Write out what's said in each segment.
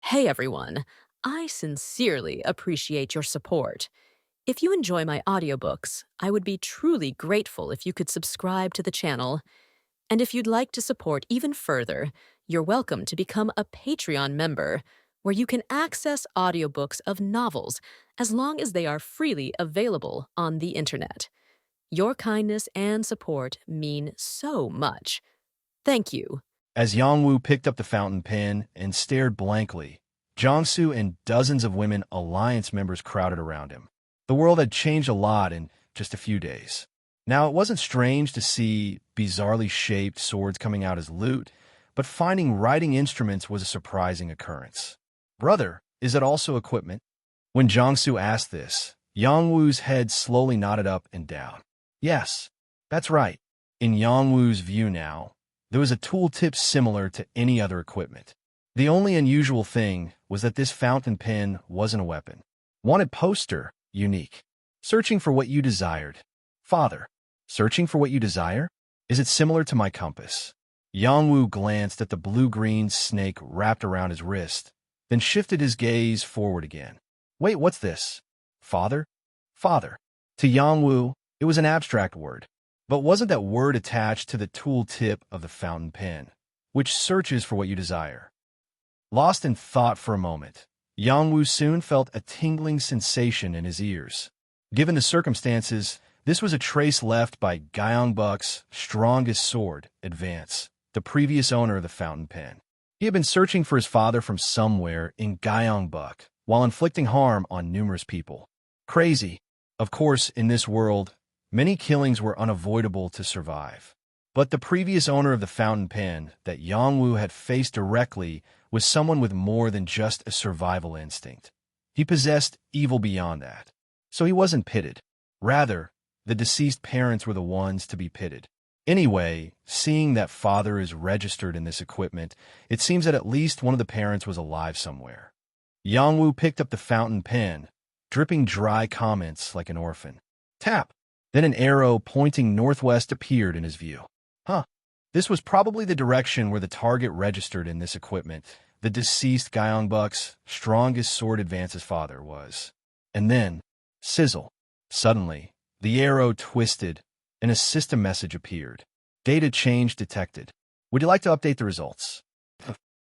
Hey everyone, I sincerely appreciate your support. If you enjoy my audiobooks, I would be truly grateful if you could subscribe to the channel. And if you'd like to support even further, you're welcome to become a Patreon member, where you can access audiobooks of novels as long as they are freely available on the internet. Your kindness and support mean so much. Thank you. As Yangwu picked up the fountain pen and stared blankly, Jiangsu and dozens of women alliance members crowded around him. The world had changed a lot in just a few days. Now, it wasn't strange to see bizarrely shaped swords coming out as loot, but finding writing instruments was a surprising occurrence. Brother, is it also equipment? When Jiangsu asked this, Yangwu's head slowly nodded up and down. Yes, that's right. In Yangwu's view now, there was a tooltip similar to any other equipment. The only unusual thing was that this fountain pen wasn't a weapon. Wanted poster, unique. Searching for what you desired. Father, searching for what you desire? Is it similar to my compass? Yangwu glanced at the blue-green snake wrapped around his wrist, then shifted his gaze forward again. Wait, what's this? Father? Father. To Yangwu, it was an abstract word. But wasn't that word attached to the tool tip of the fountain pen, which searches for what you desire? Lost in thought for a moment, Yangwu soon felt a tingling sensation in his ears. Given the circumstances, this was a trace left by Gyeongbok's strongest sword, Advance, the previous owner of the fountain pen. He had been searching for his father from somewhere in Gyeongbok, while inflicting harm on numerous people. Crazy. Of course, in this world, many killings were unavoidable to survive. But the previous owner of the fountain pen that Yangwu had faced directly was someone with more than just a survival instinct. He possessed evil beyond that. So he wasn't pitted. Rather, the deceased parents were the ones to be pitted. Anyway, seeing that father is registered in this equipment, it seems that at least one of the parents was alive somewhere. Yangwu picked up the fountain pen, dripping dry comments like an orphan. Tap! Then an arrow pointing northwest appeared in his view. This was probably the direction where the target registered in this equipment, the deceased Gyeongbok's strongest sword Advance's father was. And then, sizzle. Suddenly, the arrow twisted, and a system message appeared. Data change detected. Would you like to update the results?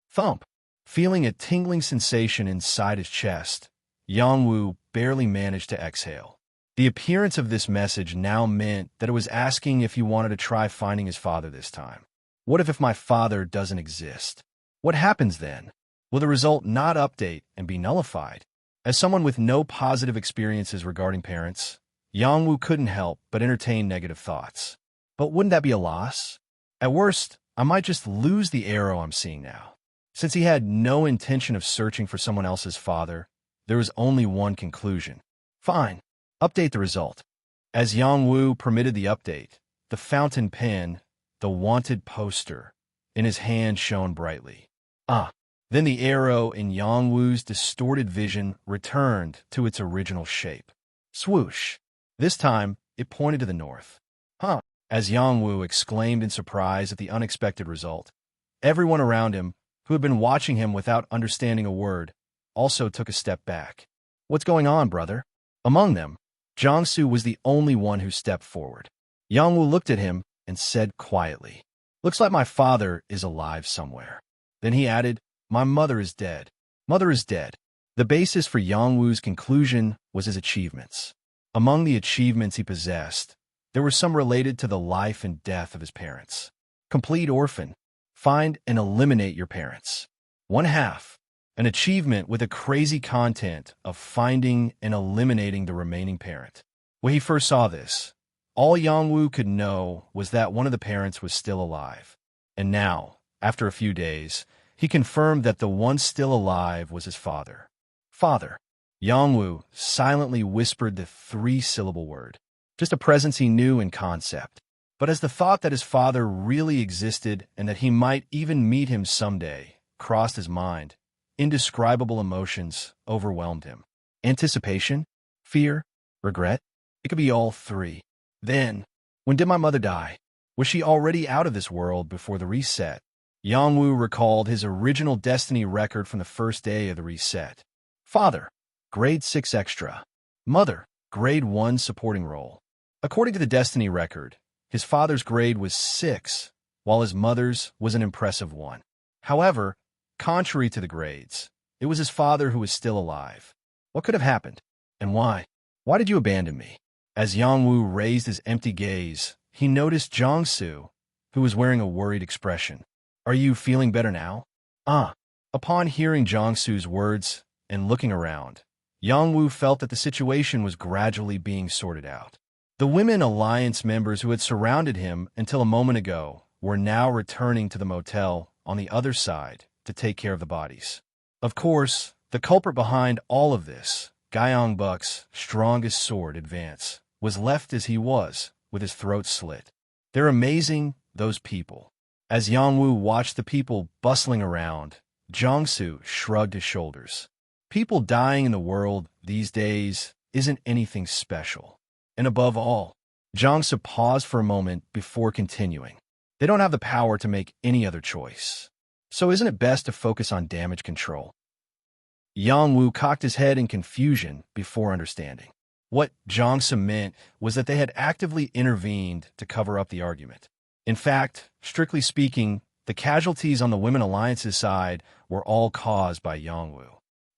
Thump. Feeling a tingling sensation inside his chest, Yangwu barely managed to exhale. The appearance of this message now meant that it was asking if he wanted to try finding his father this time. What if my father doesn't exist? What happens then? Will the result not update and be nullified? As someone with no positive experiences regarding parents, Yangwu couldn't help but entertain negative thoughts. But wouldn't that be a loss? At worst, I might just lose the arrow I'm seeing now. Since he had no intention of searching for someone else's father, there was only one conclusion. Fine. Update the result. As Yangwu permitted the update, the fountain pen, the wanted poster, in his hand shone brightly. Then the arrow in Yangwu's distorted vision returned to its original shape. Swoosh. This time, it pointed to the north. As Yangwu exclaimed in surprise at the unexpected result, everyone around him, who had been watching him without understanding a word, also took a step back. What's going on, brother? Among them, Jiangsu was the only one who stepped forward. Yangwu looked at him and said quietly, Looks like my father is alive somewhere. Then he added, My mother is dead. Mother is dead. The basis for Yangwu's conclusion was his achievements. Among the achievements he possessed, there were some related to the life and death of his parents. Complete orphan. Find and eliminate your parents. 1/2. An achievement with a crazy content of finding and eliminating the remaining parent. When he first saw this, all Yangwu could know was that one of the parents was still alive. And now, after a few days, he confirmed that the one still alive was his father. Father. Yangwu silently whispered the 3-syllable word. Just a presence he knew in concept. But as the thought that his father really existed and that he might even meet him someday crossed his mind, indescribable emotions overwhelmed him. Anticipation? Fear? Regret? It could be all three. Then, when did my mother die? Was she already out of this world before the reset? Yangwu recalled his original destiny record from the first day of the reset. Father, grade 6 extra. Mother, grade 1 supporting role. According to the destiny record, his father's grade was 6, while his mother's was an impressive 1. However, contrary to the grades, it was his father who was still alive. What could have happened? And why? Why did you abandon me? As Yangwu raised his empty gaze, he noticed Jiangsu, who was wearing a worried expression. Are you feeling better now? Ah. Upon hearing Jiangsu's words and looking around, Yangwu felt that the situation was gradually being sorted out. The Women Alliance members who had surrounded him until a moment ago were now returning to the motel on the other side to take care of the bodies. Of course, the culprit behind all of this, Audiobooks' strongest sword, Advance, was left as he was, with his throat slit. They're amazing, those people. As Yangwu watched the people bustling around, Jiangsu shrugged his shoulders. People dying in the world these days isn't anything special. And above all, Jiangsu paused for a moment before continuing. They don't have the power to make any other choice. So isn't it best to focus on damage control? Yangwu cocked his head in confusion before understanding. What Jiangsu meant was that they had actively intervened to cover up the argument. In fact, strictly speaking, the casualties on the Women Alliance's side were all caused by Yangwu.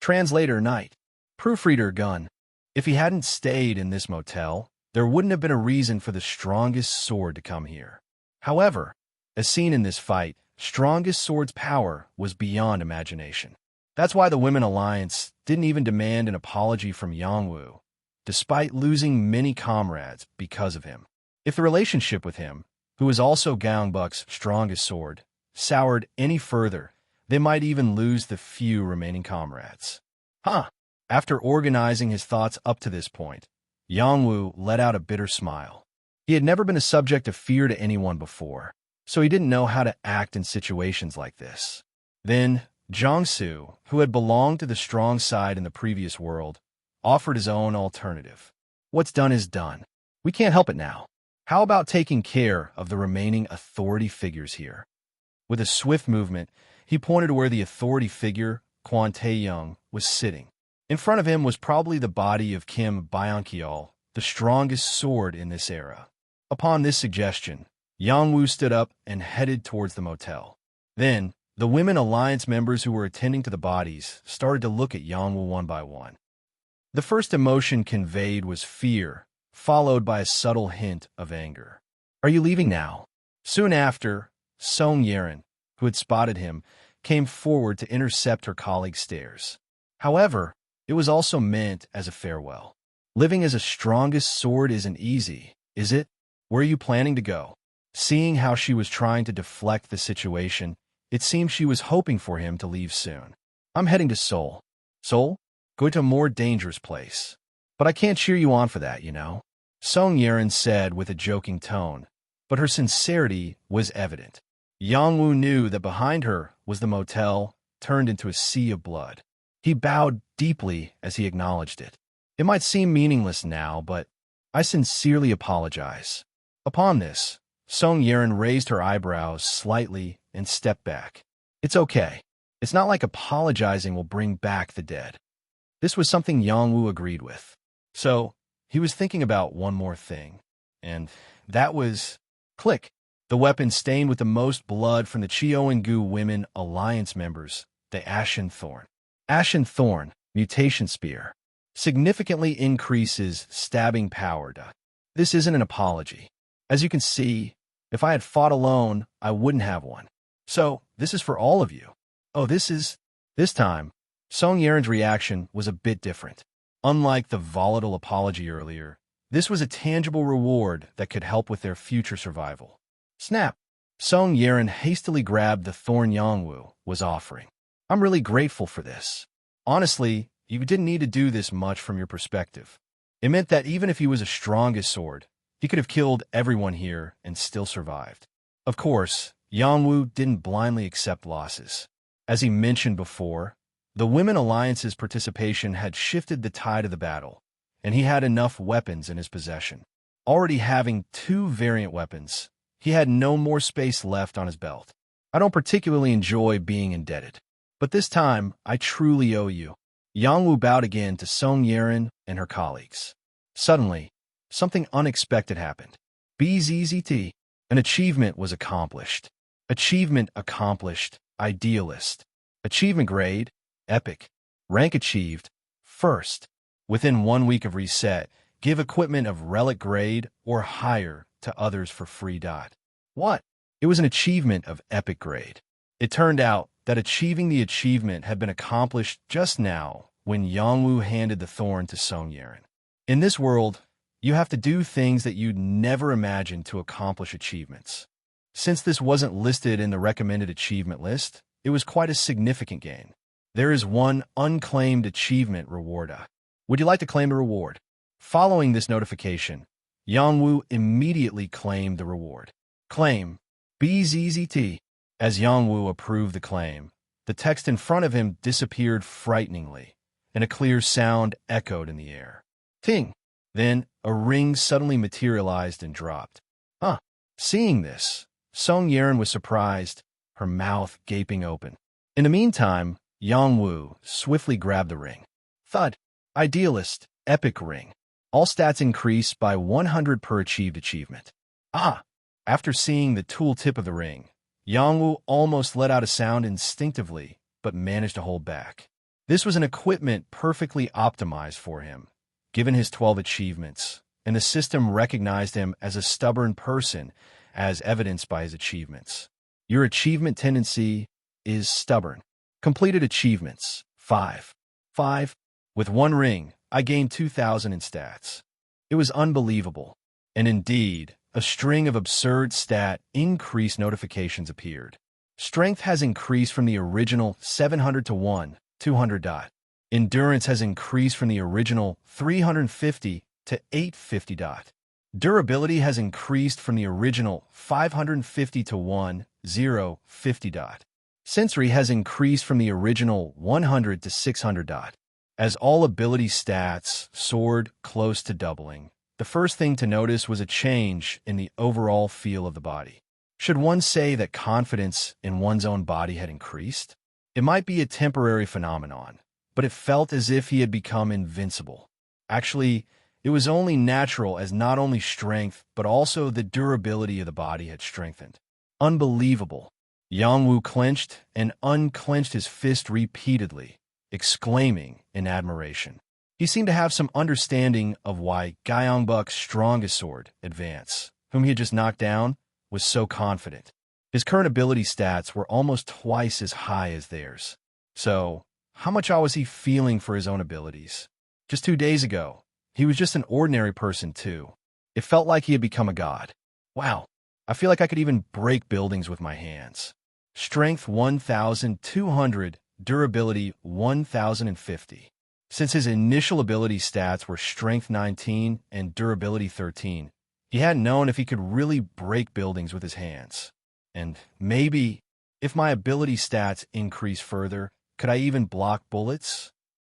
Translator Knight. Proofreader Gun. If he hadn't stayed in this motel, there wouldn't have been a reason for the strongest sword to come here. However, as seen in this fight, strongest sword's power was beyond imagination. That's why the Women Alliance didn't even demand an apology from Yangwu, despite losing many comrades because of him. If the relationship with him, who was also Audiobooks' strongest sword, soured any further, they might even lose the few remaining comrades. After organizing his thoughts up to this point, Yangwu let out a bitter smile. He had never been a subject of fear to anyone before, so he didn't know how to act in situations like this. Then, Jiangsu, who had belonged to the strong side in the previous world, offered his own alternative. What's done is done. We can't help it now. How about taking care of the remaining authority figures here? With a swift movement, he pointed to where the authority figure, Quan Taeyong, was sitting. In front of him was probably the body of Kim Byonkiol, the strongest sword in this era. Upon this suggestion, Yangwu stood up and headed towards the motel. Then, the Women Alliance members who were attending to the bodies started to look at Yangwu one by one. The first emotion conveyed was fear, followed by a subtle hint of anger. Are you leaving now? Soon after, Song Yeren, who had spotted him, came forward to intercept her colleague's stares. However, it was also meant as a farewell. Living as a strongest sword isn't easy, is it? Where are you planning to go? Seeing how she was trying to deflect the situation, it seemed she was hoping for him to leave soon. I'm heading to Seoul. Seoul? Go to a more dangerous place. But I can't cheer you on for that, you know? Song Yeren said with a joking tone, but her sincerity was evident. Yangwu knew that behind her was the motel, turned into a sea of blood. He bowed deeply as he acknowledged it. It might seem meaningless now, but I sincerely apologize. Upon this, Song Yeren raised her eyebrows slightly and stepped back. It's okay. It's not like apologizing will bring back the dead. This was something Yangwu agreed with. So, he was thinking about one more thing, and that was, click, the weapon stained with the most blood from the Cheongu Women Alliance members, the Ashen Thorn. Ashen Thorn, Mutation Spear, significantly increases stabbing power. This isn't an apology. As you can see, if I had fought alone, I wouldn't have one. So, this is for all of you. Oh, this time, Song Yeren's reaction was a bit different. Unlike the volatile apology earlier, this was a tangible reward that could help with their future survival. Snap! Song Yeren hastily grabbed the thorn Yangwu was offering. I'm really grateful for this. Honestly, you didn't need to do this much from your perspective. It meant that even if he was a strongest sword, he could have killed everyone here and still survived. Of course, Yangwu didn't blindly accept losses. As he mentioned before, the Women Alliance's participation had shifted the tide of the battle, and he had enough weapons in his possession. Already having 2 variant weapons, he had no more space left on his belt. I don't particularly enjoy being indebted. But this time, I truly owe you. Yang Wu bowed again to Song Yiren and her colleagues. Suddenly, something unexpected happened. BZZT. An achievement was accomplished. Achievement accomplished. Idealist. Achievement grade. Epic. Rank achieved. First. Within 1 week of reset, give equipment of relic grade or higher to others for free. What? It was an achievement of epic grade. It turned out that achieving the achievement had been accomplished just now when Yangwu handed the thorn to Song Yiren. In this world, you have to do things that you'd never imagine to accomplish achievements. Since this wasn't listed in the recommended achievement list, it was quite a significant gain. There is one unclaimed achievement reward. Would you like to claim the reward? Following this notification, Yangwu immediately claimed the reward. Claim BZZT. As Yangwu approved the claim, the text in front of him disappeared frighteningly, and a clear sound echoed in the air. Ting! Then a ring suddenly materialized and dropped. Huh! Seeing this, Song Yiren was surprised, her mouth gaping open. In the meantime, Yangwu swiftly grabbed the ring. Thud! Idealist, epic ring. All stats increased by 100 per achieved achievement. Ah! After seeing the tooltip of the ring, Yangwu almost let out a sound instinctively, but managed to hold back. This was an equipment perfectly optimized for him, given his 12 achievements, and the system recognized him as a stubborn person, as evidenced by his achievements. Your achievement tendency is stubborn. Completed achievements, 5. 5. With one ring, I gained 2,000 in stats. It was unbelievable. And indeed, a string of absurd stat increase notifications appeared. Strength has increased from the original 700 to 1, 200. Endurance has increased from the original 350 to 850. Durability has increased from the original 550 to 1, 0, 50. Sensory has increased from the original 100 to 600. As all ability stats soared close to doubling, the first thing to notice was a change in the overall feel of the body. Should one say that confidence in one's own body had increased? It might be a temporary phenomenon, but it felt as if he had become invincible. Actually, it was only natural as not only strength, but also the durability of the body had strengthened. Unbelievable. Yangwu clenched and unclenched his fist repeatedly, exclaiming in admiration. He seemed to have some understanding of why Gyeongbok's strongest sword, Advance, whom he had just knocked down, was so confident. His current ability stats were almost twice as high as theirs. So, how much awe was he feeling for his own abilities? Just 2 days ago, he was just an ordinary person too. It felt like he had become a god. Wow, I feel like I could even break buildings with my hands. Strength 1,200, durability 1,050. Since his initial ability stats were Strength 19 and Durability 13, he hadn't known if he could really break buildings with his hands. And maybe, if my ability stats increase further, could I even block bullets?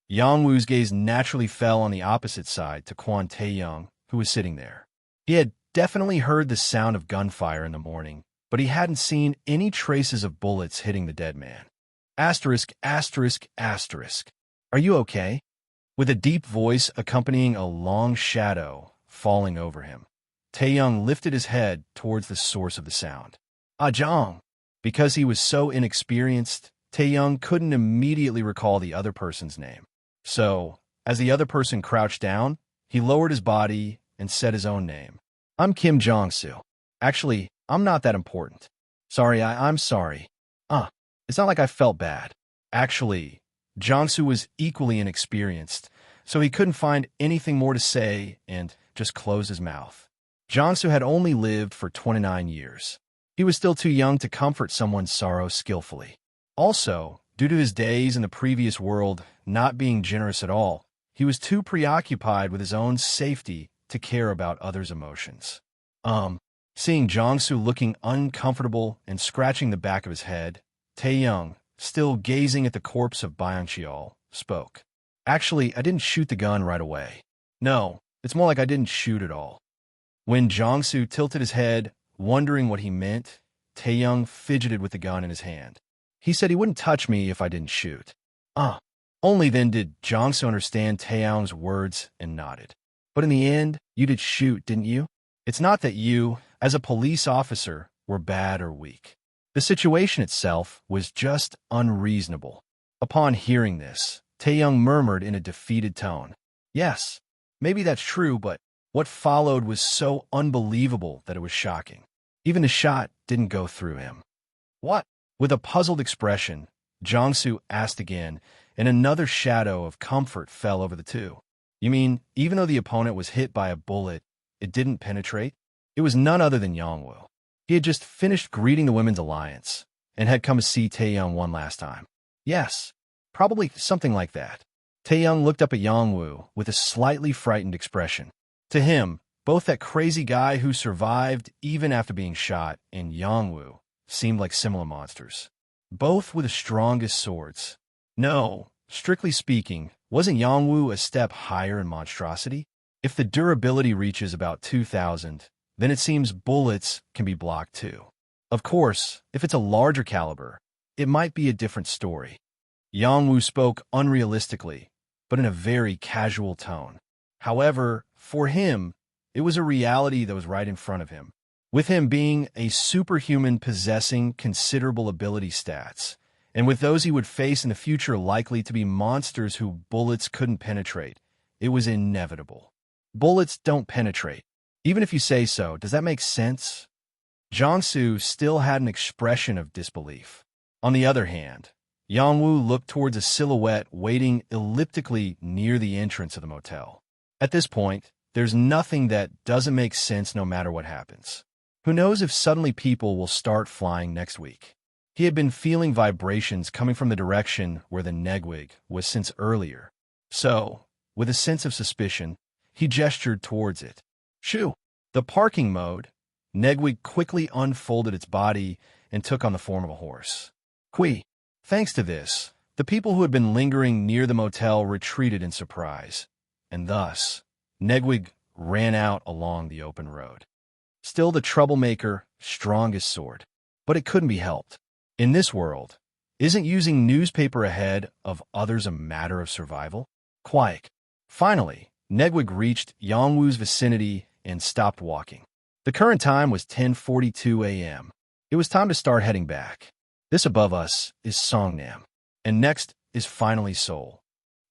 Yangwu's gaze naturally fell on the opposite side to Quan Taeyong, who was sitting there. He had definitely heard the sound of gunfire in the morning, but he hadn't seen any traces of bullets hitting the dead man. Asterisk, asterisk, asterisk. Are you okay? With a deep voice accompanying a long shadow falling over him, Taeyong lifted his head towards the source of the sound. Ajong! Because he was so inexperienced, Taeyong couldn't immediately recall the other person's name. So, as the other person crouched down, he lowered his body and said his own name. I'm Kim Jong-soo. Actually, I'm not that important. Sorry, I'm sorry. It's not like I felt bad. Actually, Jong-soo was equally inexperienced, so he couldn't find anything more to say and just closed his mouth. Jong-soo had only lived for 29 years. He was still too young to comfort someone's sorrow skillfully. Also, due to his days in the previous world not being generous at all, he was too preoccupied with his own safety to care about others' emotions. Seeing Jong-soo looking uncomfortable and scratching the back of his head, Taeyong, still gazing at the corpse of Byung-cheol, spoke. Actually, I didn't shoot the gun right away. No, it's more like I didn't shoot at all. When Jong-soo tilted his head, wondering what he meant, Tae-young fidgeted with the gun in his hand. He said he wouldn't touch me if I didn't shoot. Ah. Only then did Jong-soo understand Tae-young's words and nodded. But in the end, you did shoot, didn't you? It's not that you, as a police officer, were bad or weak. The situation itself was just unreasonable. Upon hearing this, Tae-young murmured in a defeated tone, "Yes, maybe that's true, but what followed was so unbelievable that it was shocking. Even the shot didn't go through him." "What?" With a puzzled expression, Jong-soo asked again, and another shadow of comfort fell over the two. "You mean, even though the opponent was hit by a bullet, it didn't penetrate?" It was none other than Yongwoo. He had just finished greeting the Women's Alliance and had come to see Tae-young one last time. "Yes, probably something like that." Tae-young looked up at Yongwoo with a slightly frightened expression. To him, both that crazy guy who survived even after being shot and Yongwoo seemed like similar monsters. Both with the strongest swords. No, strictly speaking, wasn't Yongwoo a step higher in monstrosity? If the durability reaches about 2,000, then it seems bullets can be blocked too. Of course, if it's a larger caliber, it might be a different story. Yongwoo spoke unrealistically, but in a very casual tone. However, for him, it was a reality that was right in front of him. With him being a superhuman possessing considerable ability stats, and with those he would face in the future likely to be monsters who bullets couldn't penetrate, it was inevitable. Bullets don't penetrate. Even if you say so, does that make sense? Jong-soo still had an expression of disbelief. On the other hand, Yongwoo looked towards a silhouette waiting elliptically near the entrance of the motel. At this point, there's nothing that doesn't make sense no matter what happens. Who knows if suddenly people will start flying next week? He had been feeling vibrations coming from the direction where the Negwig was since earlier. So, with a sense of suspicion, he gestured towards it. Shoo! The parking mode, Negwig quickly unfolded its body and took on the form of a horse. Qui. Thanks to this, the people who had been lingering near the motel retreated in surprise, and thus, Negwig ran out along the open road. Still the troublemaker, strongest sword. But it couldn't be helped. In this world, isn't using newspaper ahead of others a matter of survival? Quiet. Finally, Negwig reached Yongwoo's vicinity and stopped walking. The current time was 10:42 a.m. It was time to start heading back. This above us is Songnam, and next is finally Seoul.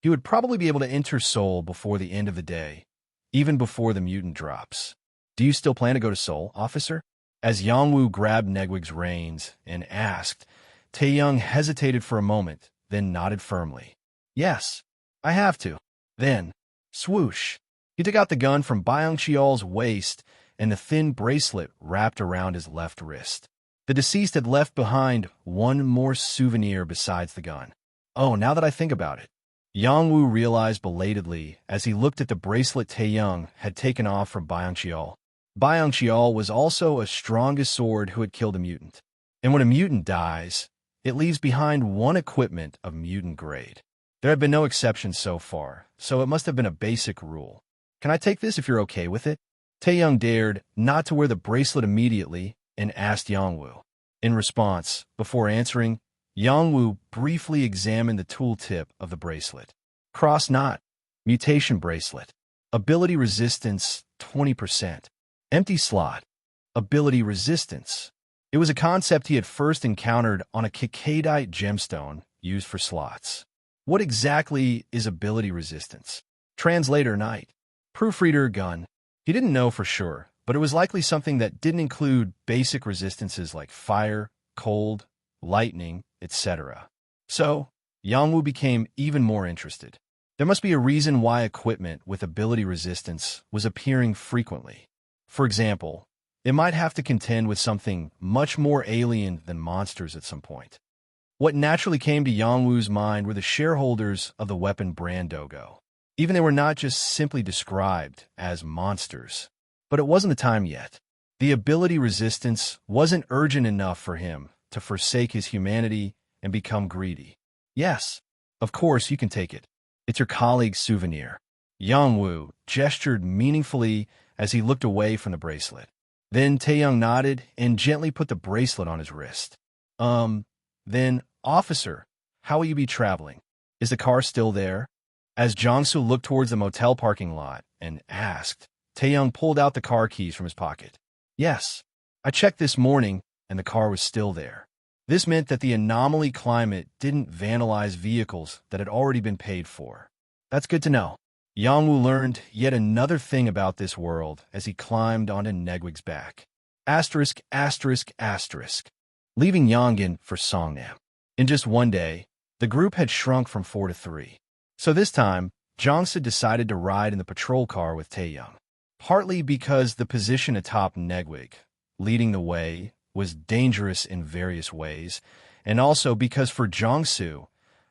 He would probably be able to enter Seoul before the end of the day, even before the mutant drops. Do you still plan to go to Seoul, officer? As Yongwoo grabbed Negwig's reins and asked, Tae-young hesitated for a moment, then nodded firmly. Yes, I have to. Then, swoosh, he took out the gun from Byung-cheol's waist and the thin bracelet wrapped around his left wrist. The deceased had left behind one more souvenir besides the gun. Oh, now that I think about it. Yongwoo realized belatedly as he looked at the bracelet Tae-young had taken off from Byung-cheol. Byung-cheol was also a strongest sword who had killed a mutant. And when a mutant dies, it leaves behind one equipment of mutant grade. There have been no exceptions so far, so it must have been a basic rule. Can I take this if you're okay with it? Tae-young dared not to wear the bracelet immediately and asked Yongwoo. In response, before answering, Yongwoo briefly examined the tooltip of the bracelet. Cross knot, mutation bracelet, ability resistance 20%, empty slot, ability resistance. It was a concept he had first encountered on a Kikadite gemstone used for slots. What exactly is ability resistance? Translator knight. Proofreader gun. He didn't know for sure, but it was likely something that didn't include basic resistances like fire, cold, lightning, etc. So, Yongwoo became even more interested. There must be a reason why equipment with ability resistance was appearing frequently. For example, it might have to contend with something much more alien than monsters at some point. What naturally came to Yongwoo's mind were the shareholders of the weapon brand Dogo. Even they were not just simply described as monsters. But it wasn't the time yet. The ability resistance wasn't urgent enough for him to forsake his humanity and become greedy. Yes, of course you can take it. It's your colleague's souvenir. Yongwoo gestured meaningfully as he looked away from the bracelet. Then Taeyong nodded and gently put the bracelet on his wrist. Then, officer, how will you be traveling? Is the car still there? As Jongsu looked towards the motel parking lot and asked, Taeyong pulled out the car keys from his pocket. Yes, I checked this morning and the car was still there. This meant that the anomaly climate didn't vandalize vehicles that had already been paid for. That's good to know. Yangwu learned yet another thing about this world as he climbed onto Negwig's back. Asterisk, asterisk, asterisk. Leaving Yongin for Songnam. In just one day, the group had shrunk from 4 to 3. So this time, Jongsu decided to ride in the patrol car with Taeyong. Partly because the position atop Negwig, leading the way, was dangerous in various ways, and also because for Jongsu,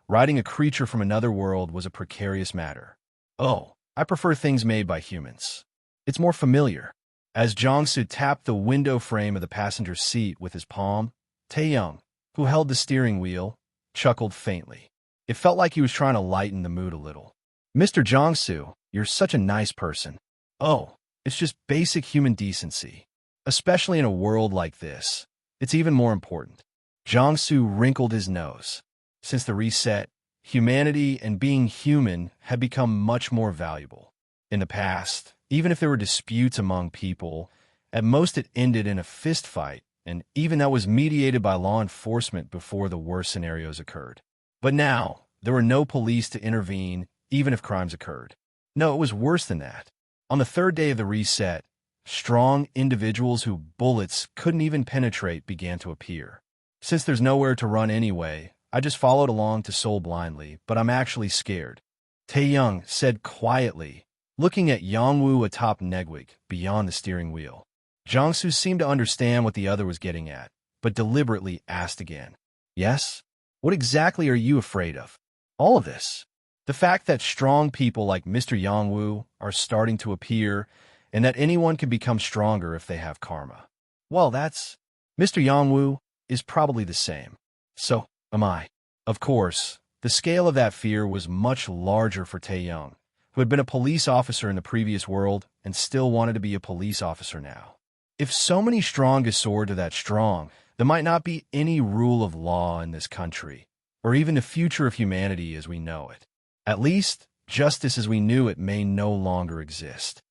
riding a creature from another world was a precarious matter. Oh, I prefer things made by humans. It's more familiar. As Jongsu tapped the window frame of the passenger seat with his palm, Taeyong, who held the steering wheel, chuckled faintly. It felt like he was trying to lighten the mood a little. Mr. Jongsu, you're such a nice person. Oh, it's just basic human decency. Especially in a world like this, it's even more important. Jongsu wrinkled his nose. Since the reset, humanity and being human had become much more valuable. In the past, even if there were disputes among people, at most it ended in a fist fight, and even that was mediated by law enforcement before the worst scenarios occurred. But now, there were no police to intervene, even if crimes occurred. No, it was worse than that. On the third day of the reset, strong individuals who bullets couldn't even penetrate began to appear. Since there's nowhere to run anyway, I just followed along to Seoul blindly, but I'm actually scared. Taeyong said quietly, looking at Yongwoo atop Negwig, beyond the steering wheel. Jongsu seemed to understand what the other was getting at, but deliberately asked again. Yes? What exactly are you afraid of? All of this. The fact that strong people like Mr. Yongwoo are starting to appear, and that anyone can become stronger if they have karma. Well, that's... Mr. Yongwoo is probably the same. So am I. Of course, the scale of that fear was much larger for Taeyong, who had been a police officer in the previous world and still wanted to be a police officer now. If so many strongest swords are that strong, there might not be any rule of law in this country, or even the future of humanity as we know it. At least, justice as we knew it may no longer exist.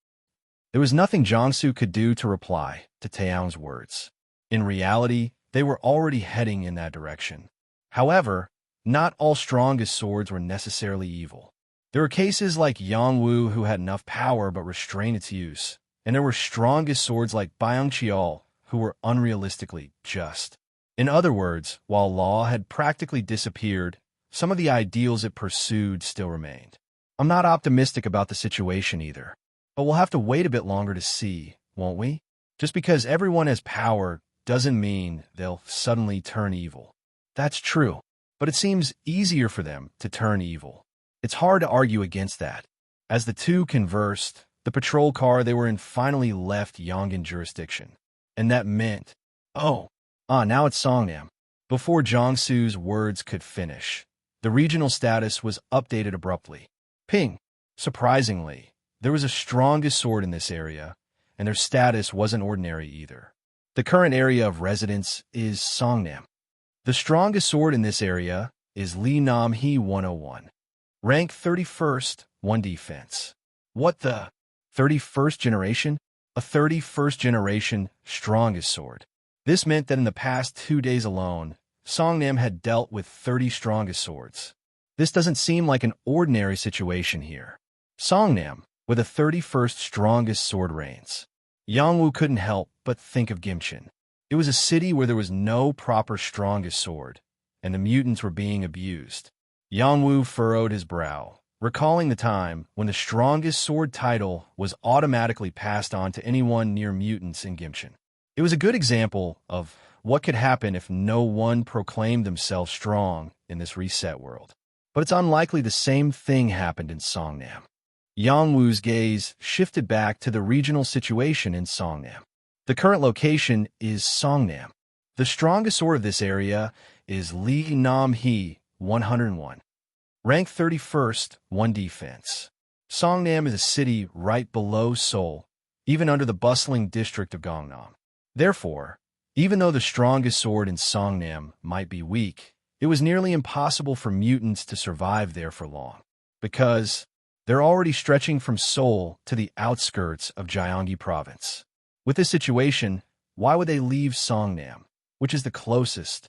There was nothing Jongsu could do to reply to Taeyong's words. In reality, they were already heading in that direction. However, not all strongest swords were necessarily evil. There were cases like Yongwoo who had enough power but restrained its use, and there were strongest swords like Byung-cheol who were unrealistically just. In other words, while law had practically disappeared, some of the ideals it pursued still remained. I'm not optimistic about the situation either, but we'll have to wait a bit longer to see, won't we? Just because everyone has power doesn't mean they'll suddenly turn evil. That's true, but it seems easier for them to turn evil. It's hard to argue against that. As the two conversed, the patrol car they were in finally left Yongin jurisdiction. And that meant, now it's Songnam. Before Jongsu's words could finish, the regional status was updated abruptly. Ping. Surprisingly, there was a strongest sword in this area, and their status wasn't ordinary either. The current area of residence is Songnam. The strongest sword in this area is Lee Nam Hee 101. Rank 31st, 1 defense. What the? 31st generation? A 31st generation strongest sword. This meant that in the past 2 days alone, Songnam had dealt with 30 strongest swords. This doesn't seem like an ordinary situation here. Songnam, with a 31st strongest sword reigns. Yongwoo couldn't help but think of Gimchin. It was a city where there was no proper strongest sword, and the mutants were being abused. Yongwoo furrowed his brow, recalling the time when the strongest sword title was automatically passed on to anyone near mutants in Gimchin. It was a good example of what could happen if no one proclaimed themselves strong in this reset world. But it's unlikely the same thing happened in Songnam. Yongwoo's gaze shifted back to the regional situation in Songnam. The current location is Songnam. The strongest sword of this area is Lee Nam Hee 101. Rank 31st, 1 defense. Songnam is a city right below Seoul, even under the bustling district of Gangnam. Therefore, even though the strongest sword in Songnam might be weak, it was nearly impossible for mutants to survive there for long, because they're already stretching from Seoul to the outskirts of Gyeonggi province. With this situation, why would they leave Songnam, which is the closest?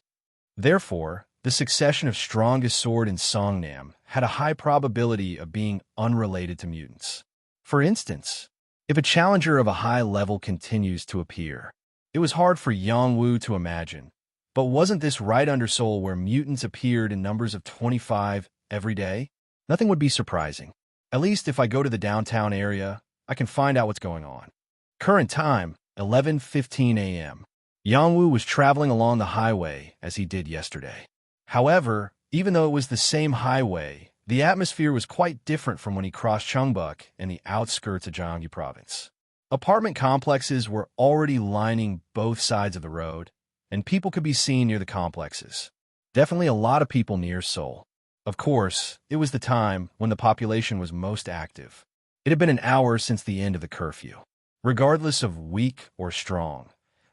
Therefore, the succession of strongest sword in Songnam had a high probability of being unrelated to mutants. For instance, if a challenger of a high level continues to appear, it was hard for Yongwoo to imagine, but wasn't this right under Seoul where mutants appeared in numbers of 25 every day? Nothing would be surprising. At least if I go to the downtown area, I can find out what's going on. Current time, 11:15 a.m. Yongwoo was traveling along the highway as he did yesterday. However, even though it was the same highway, the atmosphere was quite different from when he crossed Cheongbuk and the outskirts of Gyeonggi province. Apartment complexes were already lining both sides of the road, and people could be seen near the complexes. Definitely a lot of people near Seoul. Of course, it was the time when the population was most active. It had been an hour since the end of the curfew. Regardless of weak or strong,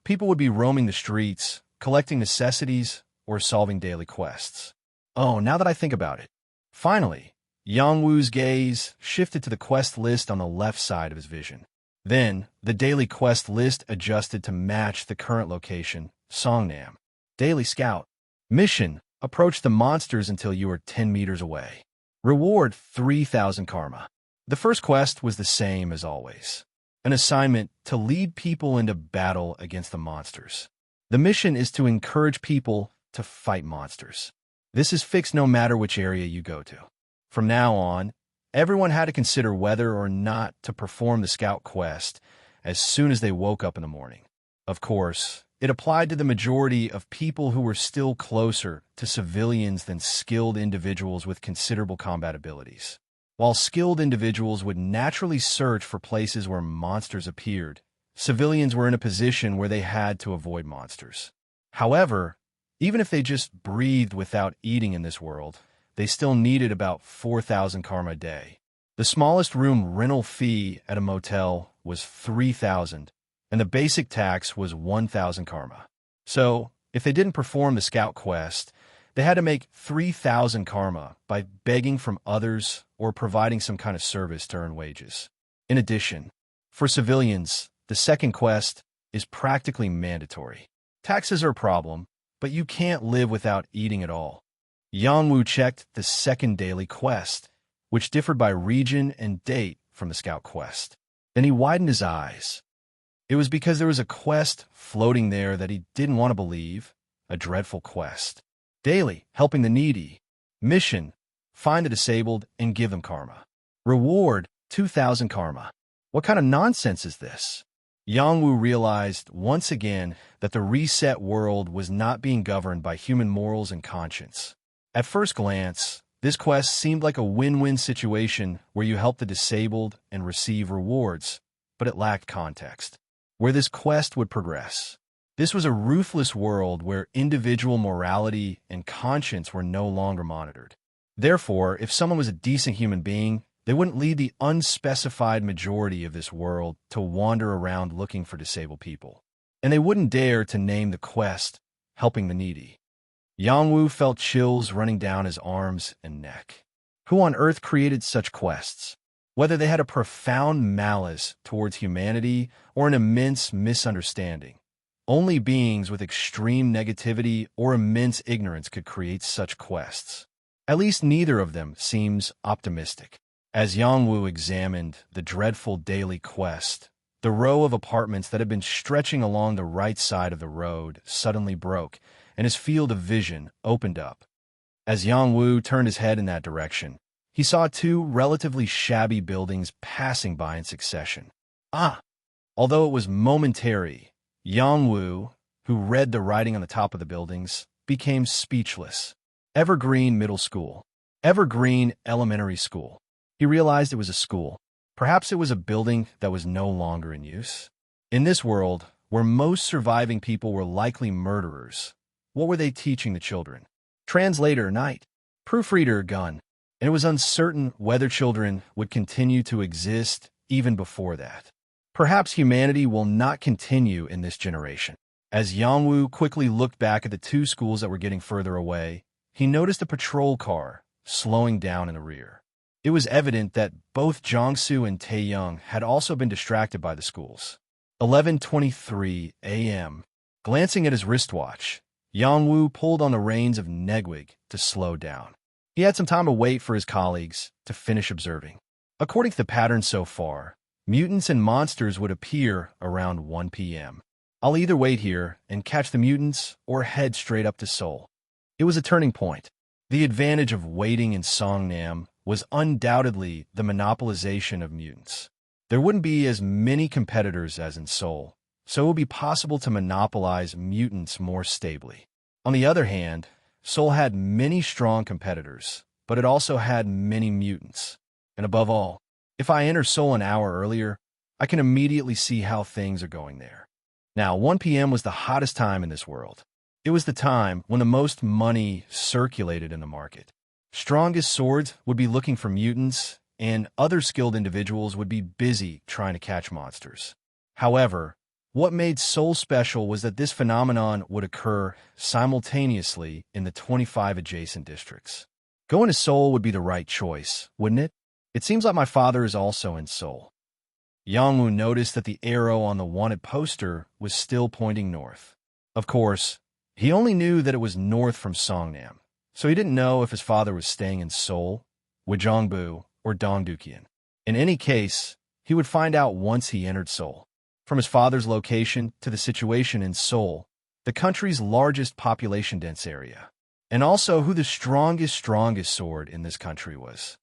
people would be roaming the streets, collecting necessities, or solving daily quests. Oh, now that I think about it. Finally, Yongwoo's gaze shifted to the quest list on the left side of his vision. Then, the daily quest list adjusted to match the current location, Songnam. Daily Scout. Mission: approach the monsters until you are 10 meters away. Reward: 3,000 karma. The first quest was the same as always. An assignment to lead people into battle against the monsters. The mission is to encourage people to fight monsters. This is fixed no matter which area you go to. From now on, everyone had to consider whether or not to perform the scout quest as soon as they woke up in the morning. Of course, it applied to the majority of people who were still closer to civilians than skilled individuals with considerable combat abilities. While skilled individuals would naturally search for places where monsters appeared, civilians were in a position where they had to avoid monsters. However, even if they just breathed without eating in this world, they still needed about 4,000 karma a day. The smallest room rental fee at a motel was 3,000, and the basic tax was 1,000 karma. So, if they didn't perform the scout quest, they had to make 3,000 karma by begging from others or providing some kind of service to earn wages. In addition, for civilians, the second quest is practically mandatory. Taxes are a problem, but you can't live without eating at all. Yongwoo checked the second daily quest, which differed by region and date from the scout quest. Then he widened his eyes. It was because there was a quest floating there that he didn't want to believe, a dreadful quest. Daily, helping the needy. Mission: find the disabled and give them karma. Reward: 2,000 karma. What kind of nonsense is this? Yongwoo realized once again that the reset world was not being governed by human morals and conscience. At first glance, this quest seemed like a win-win situation where you help the disabled and receive rewards, but it lacked context. Where this quest would progress. This was a ruthless world where individual morality and conscience were no longer monitored. Therefore, if someone was a decent human being, they wouldn't lead the unspecified majority of this world to wander around looking for disabled people. And they wouldn't dare to name the quest helping the needy. Yongwoo felt chills running down his arms and neck. Who on earth created such quests? Whether they had a profound malice towards humanity or an immense misunderstanding, only beings with extreme negativity or immense ignorance could create such quests. At least neither of them seems optimistic. As Yongwoo examined the dreadful daily quest, the row of apartments that had been stretching along the right side of the road suddenly broke, and his field of vision opened up. As Yongwoo turned his head in that direction, he saw two relatively shabby buildings passing by in succession. Although it was momentary, Yongwoo, who read the writing on the top of the buildings, became speechless. Evergreen Middle School. Evergreen Elementary School. He realized it was a school. Perhaps it was a building that was no longer in use. In this world, where most surviving people were likely murderers, what were they teaching the children? Translator, night. Proofreader, gun. And it was uncertain whether children would continue to exist even before that. Perhaps humanity will not continue in this generation. As Yangwu quickly looked back at the two schools that were getting further away, he noticed a patrol car slowing down in the rear. It was evident that both Jiangsu and Taeyang had also been distracted by the schools. 11:23 a.m. Glancing at his wristwatch, Yangwu pulled on the reins of Negwig to slow down. He had some time to wait for his colleagues to finish observing. According to the pattern so far, mutants and monsters would appear around 1 p.m. I'll either wait here and catch the mutants or head straight up to Seoul. It was a turning point. The advantage of waiting in Songnam was undoubtedly the monopolization of mutants. There wouldn't be as many competitors as in Seoul, so it would be possible to monopolize mutants more stably. On the other hand, Seoul had many strong competitors, but it also had many mutants. And above all, if I enter Seoul an hour earlier, I can immediately see how things are going there. Now, 1 p.m. was the hottest time in this world. It was the time when the most money circulated in the market. Strongest swords would be looking for mutants, and other skilled individuals would be busy trying to catch monsters. However, what made Seoul special was that this phenomenon would occur simultaneously in the 25 adjacent districts. Going to Seoul would be the right choice, wouldn't it? It seems like my father is also in Seoul. Yangwoo noticed that the arrow on the wanted poster was still pointing north. Of course, he only knew that it was north from Songnam, so he didn't know if his father was staying in Seoul, Wajongbu, or Dongdukian. In any case, he would find out once he entered Seoul. From his father's location to the situation in Seoul, the country's largest population-dense area, and also who the strongest sword in this country was.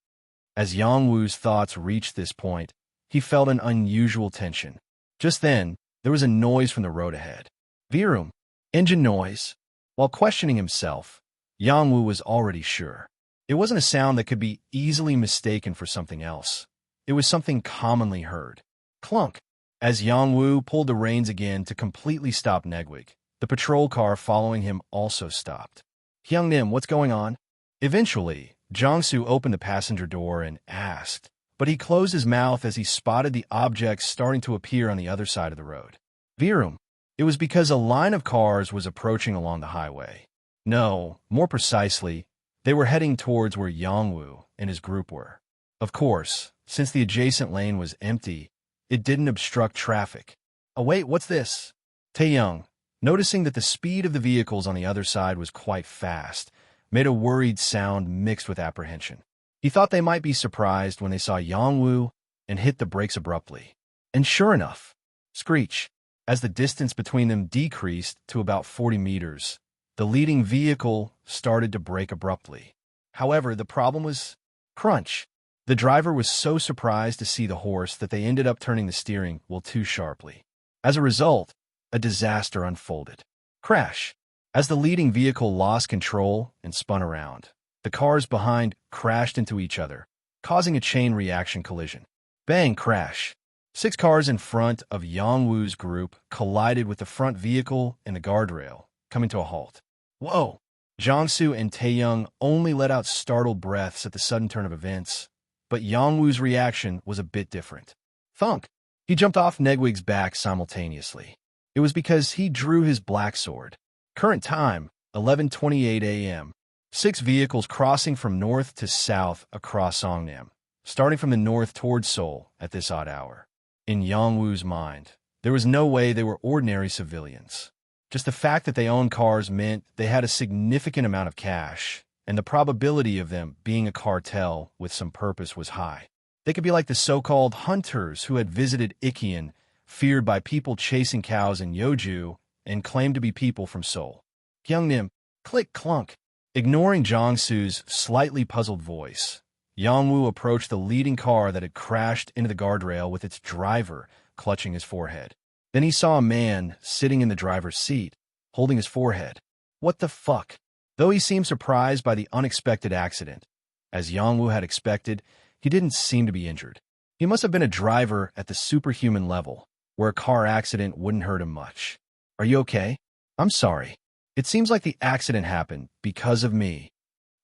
As Yangwoo's thoughts reached this point, he felt an unusual tension. Just then, there was a noise from the road ahead. Virum, engine noise. While questioning himself, Yangwoo was already sure. It wasn't a sound that could be easily mistaken for something else. It was something commonly heard. Clunk. As Yangwoo pulled the reins again to completely stop Negwig, the patrol car following him also stopped. Hyungnim, what's going on? Eventually, Jiangsu opened the passenger door and asked, but he closed his mouth as he spotted the objects starting to appear on the other side of the road. Virum. It was because a line of cars was approaching along the highway. No, more precisely, they were heading towards where Yangwoo and his group were. Of course, since the adjacent lane was empty, it didn't obstruct traffic. Oh wait, what's this? Taeyang, noticing that the speed of the vehicles on the other side was quite fast, made a worried sound mixed with apprehension. He thought they might be surprised when they saw Yangwoo and hit the brakes abruptly. And sure enough, screech. As the distance between them decreased to about 40 meters, the leading vehicle started to brake abruptly. However, the problem was crunch. The driver was so surprised to see the horse that they ended up turning the steering wheel too sharply. As a result, a disaster unfolded. Crash. As the leading vehicle lost control and spun around, the cars behind crashed into each other, causing a chain reaction collision. Bang, crash. 6 cars in front of Yangwoo's group collided with the front vehicle and the guardrail, coming to a halt. Whoa! Jiangsu and Taeyang only let out startled breaths at the sudden turn of events, but Yangwoo's reaction was a bit different. Thunk! He jumped off Negwig's back simultaneously. It was because he drew his black sword. Current time, 11:28 a.m. 6 vehicles crossing from north to south across Songnam, starting from the north towards Seoul at this odd hour. In Yangwoo's mind, there was no way they were ordinary civilians. Just the fact that they owned cars meant they had a significant amount of cash, and the probability of them being a cartel with some purpose was high. They could be like the so-called hunters who had visited Ikkian, feared by people chasing cows in Yeoju, and claimed to be people from Seoul. Kyungnim, click clunk. Ignoring Jiangsu's slightly puzzled voice, Yangwoo approached the leading car that had crashed into the guardrail with its driver clutching his forehead. Then he saw a man sitting in the driver's seat, holding his forehead. What the fuck? Though he seemed surprised by the unexpected accident, as Yangwoo had expected, he didn't seem to be injured. He must have been a driver at the superhuman level, where a car accident wouldn't hurt him much. Are you okay? I'm sorry. It seems like the accident happened because of me.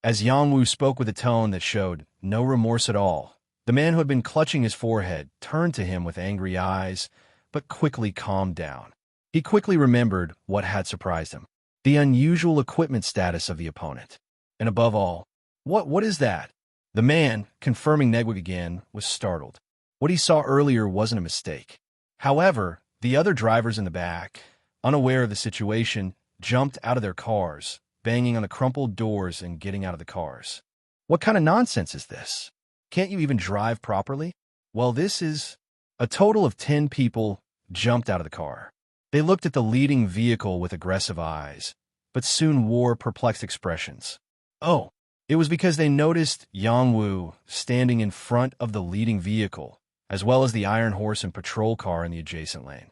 As Yangwoo spoke with a tone that showed no remorse at all, the man who had been clutching his forehead turned to him with angry eyes, but quickly calmed down. He quickly remembered what had surprised him, the unusual equipment status of the opponent. And above all, what is that? The man, confirming Negwig again, was startled. What he saw earlier wasn't a mistake. However, the other drivers in the back, unaware of the situation, jumped out of their cars, banging on the crumpled doors and getting out of the cars. What kind of nonsense is this? Can't you even drive properly? Well, this is... A total of 10 people jumped out of the car. They looked at the leading vehicle with aggressive eyes, but soon wore perplexed expressions. Oh, it was because they noticed Yang Wu standing in front of the leading vehicle, as well as the Iron Horse and patrol car in the adjacent lane.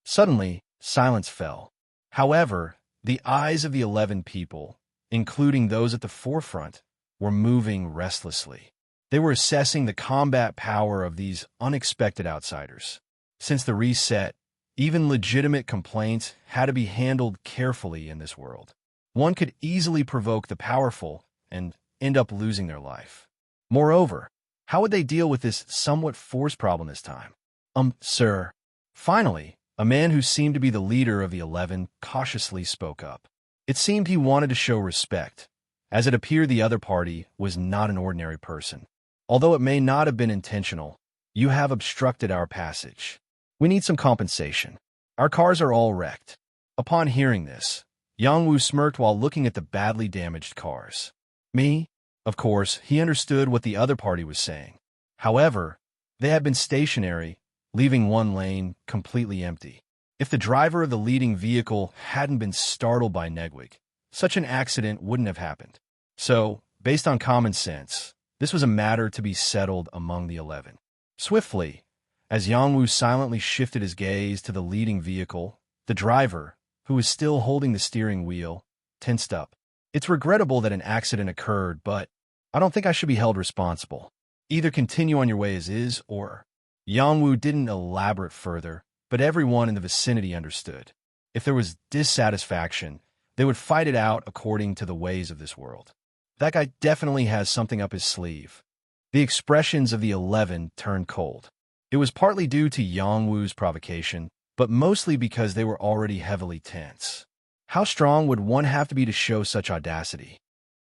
Suddenly, silence fell. However, the eyes of the 11 people, including those at the forefront, were moving restlessly. They were assessing the combat power of these unexpected outsiders. Since the reset, even legitimate complaints had to be handled carefully in this world. One could easily provoke the powerful and end up losing their life. Moreover, how would they deal with this somewhat forced problem this time? Sir. Finally, a man who seemed to be the leader of the 11 cautiously spoke up. It seemed he wanted to show respect, as it appeared the other party was not an ordinary person. Although it may not have been intentional, you have obstructed our passage. We need some compensation. Our cars are all wrecked. Upon hearing this, Yang Wu smirked while looking at the badly damaged cars. Me? Of course, he understood what the other party was saying. However, they had been stationary, leaving one lane completely empty. If the driver of the leading vehicle hadn't been startled by Negwig, such an accident wouldn't have happened. So, based on common sense, this was a matter to be settled among the 11. Swiftly, as Yang Wu silently shifted his gaze to the leading vehicle, the driver, who was still holding the steering wheel, tensed up. It's regrettable that an accident occurred, but I don't think I should be held responsible. Either continue on your way as is, or... Yang Wu didn't elaborate further, but everyone in the vicinity understood. If there was dissatisfaction, they would fight it out according to the ways of this world. That guy definitely has something up his sleeve. The expressions of the 11 turned cold. It was partly due to Yang Wu's provocation, but mostly because they were already heavily tense. How strong would one have to be to show such audacity?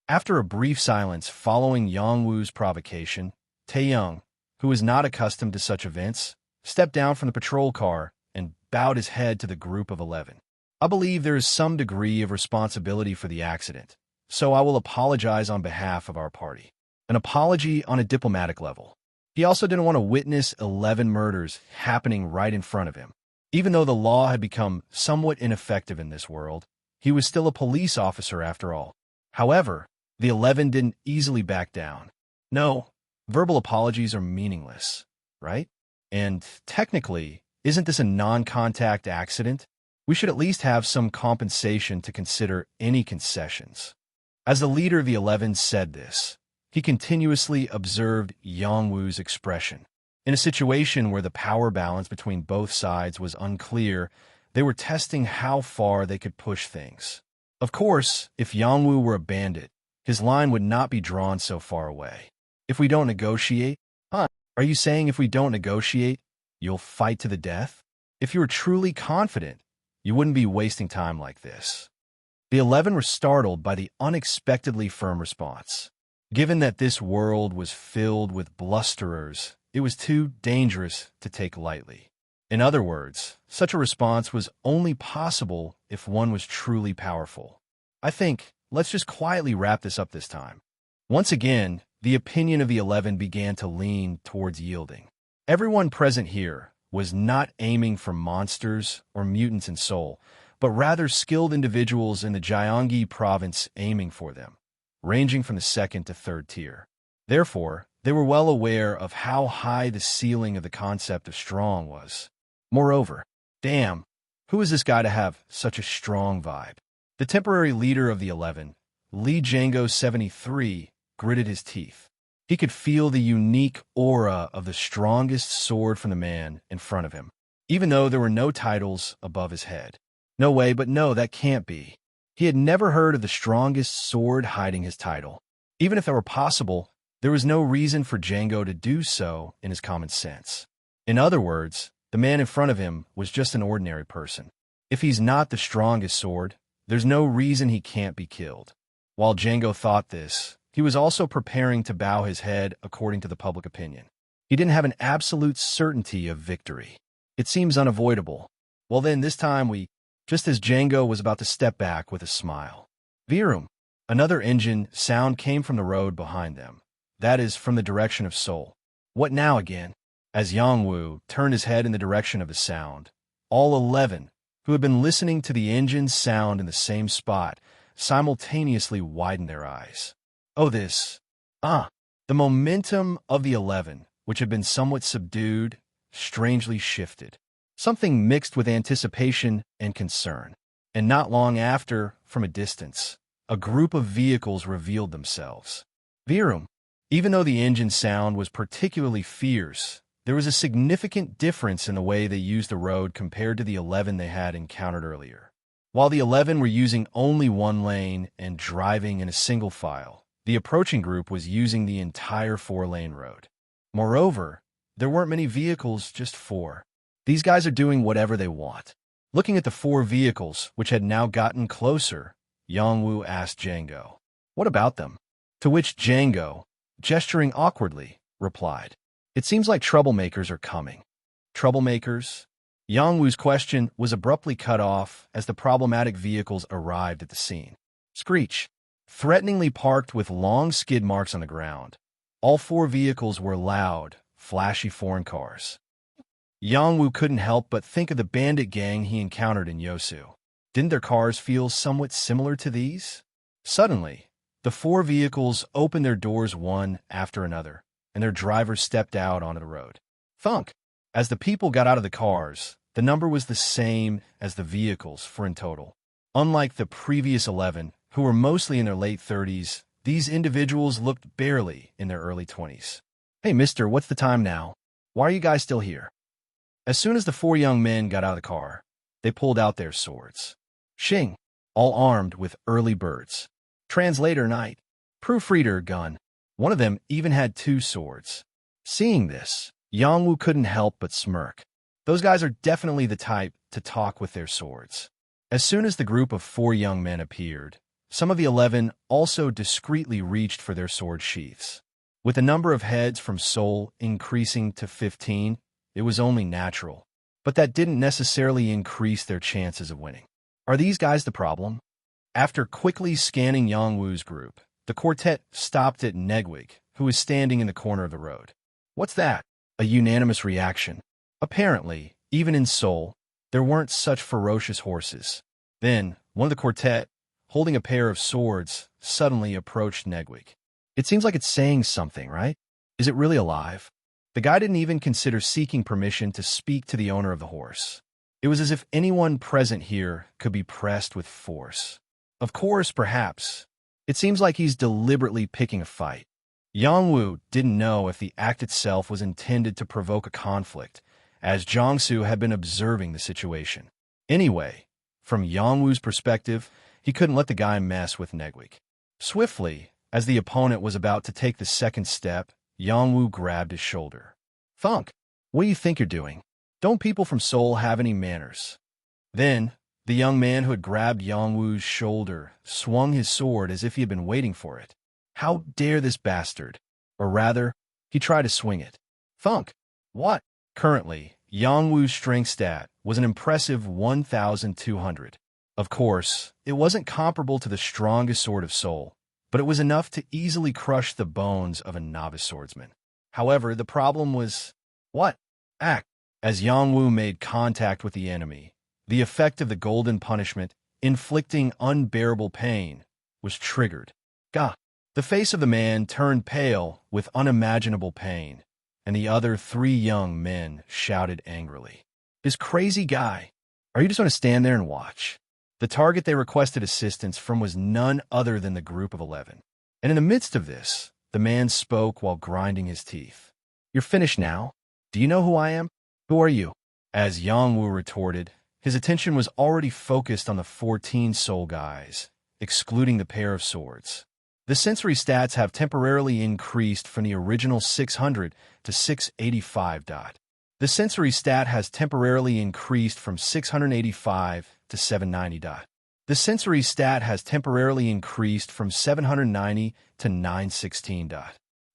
After a brief silence following Yang Wu's provocation, Taeyong, who was not accustomed to such events, stepped down from the patrol car and bowed his head to the group of 11. I believe there is some degree of responsibility for the accident, so I will apologize on behalf of our party. An apology on a diplomatic level. He also didn't want to witness 11 murders happening right in front of him. Even though the law had become somewhat ineffective in this world, he was still a police officer after all. However, the 11 didn't easily back down. No, verbal apologies are meaningless, right? And technically, isn't this a non-contact accident? We should at least have some compensation to consider any concessions. As the leader of the 11 said this, he continuously observed Yang Wu's expression. In a situation where the power balance between both sides was unclear, they were testing how far they could push things. Of course, if Yang Wu were a bandit, his line would not be drawn so far away. If we don't negotiate? Huh? Are you saying if we don't negotiate, you'll fight to the death? If you were truly confident, you wouldn't be wasting time like this. The 11 were startled by the unexpectedly firm response. Given that this world was filled with blusterers, it was too dangerous to take lightly. In other words, such a response was only possible if one was truly powerful. I think, let's just quietly wrap this up this time. Once again, the opinion of the 11 began to lean towards yielding. Everyone present here was not aiming for monsters or mutants in soul, but rather skilled individuals in the Gyeonggi province aiming for them, ranging from the second to third tier. Therefore, they were well aware of how high the ceiling of the concept of strong was. Moreover, damn, who is this guy to have such a strong vibe? The temporary leader of the 11, Lee Django 73, gritted his teeth. He could feel the unique aura of the strongest sword from the man in front of him, even though there were no titles above his head. No way, but no, that can't be. He had never heard of the strongest sword hiding his title. Even if it were possible, there was no reason for Django to do so in his common sense. In other words, The man in front of him was just an ordinary person. If he's not the strongest sword, there's no reason he can't be killed. While Django thought this, he was also preparing to bow his head according to the public opinion. He didn't have an absolute certainty of victory. It seems unavoidable. Well then, this time just as Django was about to step back with a smile. Virum. Another engine sound came from the road behind them. That is, from the direction of Seoul. What now again? As Yongwoo turned his head in the direction of the sound, all 11, who had been listening to the engine's sound in the same spot, simultaneously widened their eyes. Oh, this. The momentum of the 11, which had been somewhat subdued, strangely shifted. Something mixed with anticipation and concern. And not long after, from a distance, a group of vehicles revealed themselves. Virum. Even though the engine sound was particularly fierce, there was a significant difference in the way they used the road compared to the 11 they had encountered earlier. While the 11 were using only one lane and driving in a single file, the approaching group was using the entire 4-lane road. Moreover, there weren't many vehicles, just 4. These guys are doing whatever they want. Looking at the 4 vehicles, which had now gotten closer, Yongwoo asked Django, "What about them?" To which Django, gesturing awkwardly, replied, "It seems like troublemakers are coming." Troublemakers? Yongwoo's question was abruptly cut off as the problematic vehicles arrived at the scene. Screech. Threateningly parked with long skid marks on the ground. All 4 vehicles were loud, flashy foreign cars. Yongwoo couldn't help but think of the bandit gang he encountered in Yosu. Didn't their cars feel somewhat similar to these? Suddenly, the 4 vehicles opened their doors one after another, and their drivers stepped out onto the road. Thunk! As the people got out of the cars, the number was the same as the vehicles, 4 in total. Unlike the previous 11, who were mostly in their late 30s, these individuals looked barely in their early 20s. "Hey, mister, what's the time now? Why are you guys still here?" As soon as the 4 young men got out of the car, they pulled out their swords. Shing, all armed with early birds. Translator knight. Proofreader gun. One of them even had 2 swords. Seeing this, Yongwoo couldn't help but smirk. Those guys are definitely the type to talk with their swords. As soon as the group of 4 young men appeared, some of the 11 also discreetly reached for their sword sheaths. With the number of heads from Seoul increasing to 15, it was only natural. But that didn't necessarily increase their chances of winning. Are these guys the problem? After quickly scanning Yongwoo's group, the quartet stopped at Negwig, who was standing in the corner of the road. "What's that?" A unanimous reaction. Apparently, even in Seoul, there weren't such ferocious horses. Then, one of the quartet, holding a pair of swords, suddenly approached Negwig. "It seems like it's saying something, right? Is it really alive?" The guy didn't even consider seeking permission to speak to the owner of the horse. It was as if anyone present here could be pressed with force. Of course, perhaps. It seems like he's deliberately picking a fight. Yongwoo didn't know if the act itself was intended to provoke a conflict, as Jongsu had been observing the situation. Anyway, from Yongwoo's perspective, he couldn't let the guy mess with Negwig. Swiftly, as the opponent was about to take the second step, Yongwoo grabbed his shoulder. "Thunk, what do you think you're doing? Don't people from Seoul have any manners?" Then, the young man who had grabbed Yongwoo's shoulder swung his sword as if he had been waiting for it. How dare this bastard? Or rather, he tried to swing it. Thunk! What? Currently, Yongwoo's strength stat was an impressive 1,200. Of course, it wasn't comparable to the strongest sword of Seoul, but it was enough to easily crush the bones of a novice swordsman. However, the problem was... What? Act. As Yongwoo made contact with the enemy, the effect of the golden punishment, inflicting unbearable pain, was triggered. Gah! The face of the man turned pale with unimaginable pain, and the other 3 young men shouted angrily. "This crazy guy! Are you just going to stand there and watch?" The target they requested assistance from was none other than the group of 11. And in the midst of this, the man spoke while grinding his teeth. "You're finished now? Do you know who I am? Who are you?" As Yongwoo retorted, his attention was already focused on the 14 soul guys, excluding the pair of swords. The sensory stats have temporarily increased from the original 600 to 685. The The sensory stat has temporarily increased from 685 to 790. The sensory stat has temporarily increased from 790 to 916.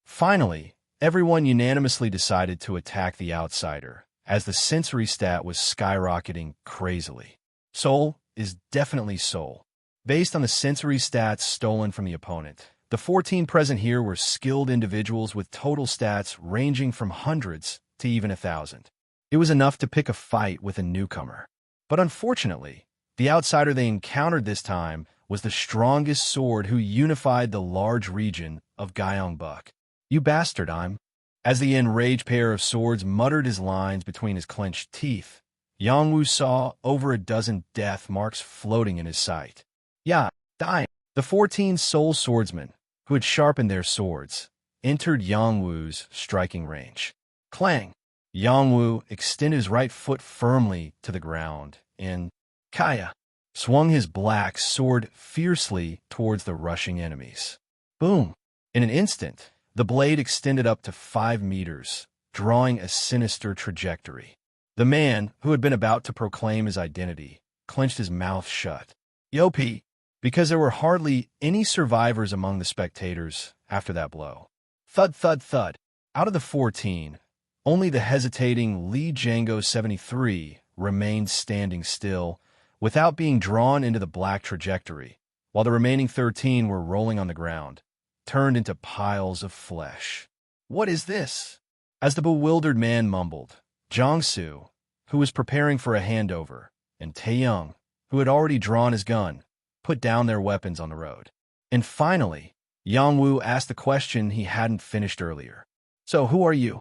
Finally, everyone unanimously decided to attack the outsider, as the sensory stat was skyrocketing crazily. Soul is definitely soul. Based on the sensory stats stolen from the opponent, the 14 present here were skilled individuals with total stats ranging from hundreds to even 1,000. It was enough to pick a fight with a newcomer. But unfortunately, the outsider they encountered this time was the strongest sword who unified the large region of Gyeongbuk. "You bastard, I'm." As the enraged pair of swords muttered his lines between his clenched teeth, Yongwu saw over a dozen death marks floating in his sight. "Yeah, die." The 14 soul swordsmen, who had sharpened their swords, entered Yongwu's striking range. Clang! Yongwu extended his right foot firmly to the ground and, Kaya, swung his black sword fiercely towards the rushing enemies. Boom! In an instant, the blade extended up to 5 meters, drawing a sinister trajectory. The man, who had been about to proclaim his identity, clenched his mouth shut. Yopi! Because there were hardly any survivors among the spectators after that blow. Thud, thud, thud. Out of the 14, only the hesitating Lee Django 73 remained standing still, without being drawn into the black trajectory, while the remaining 13 were rolling on the ground, turned into piles of flesh. "What is this?" As the bewildered man mumbled, Jiangsu, who was preparing for a handover, and Taeyong, who had already drawn his gun, put down their weapons on the road. And finally, Yongwu asked the question he hadn't finished earlier. "So who are you?"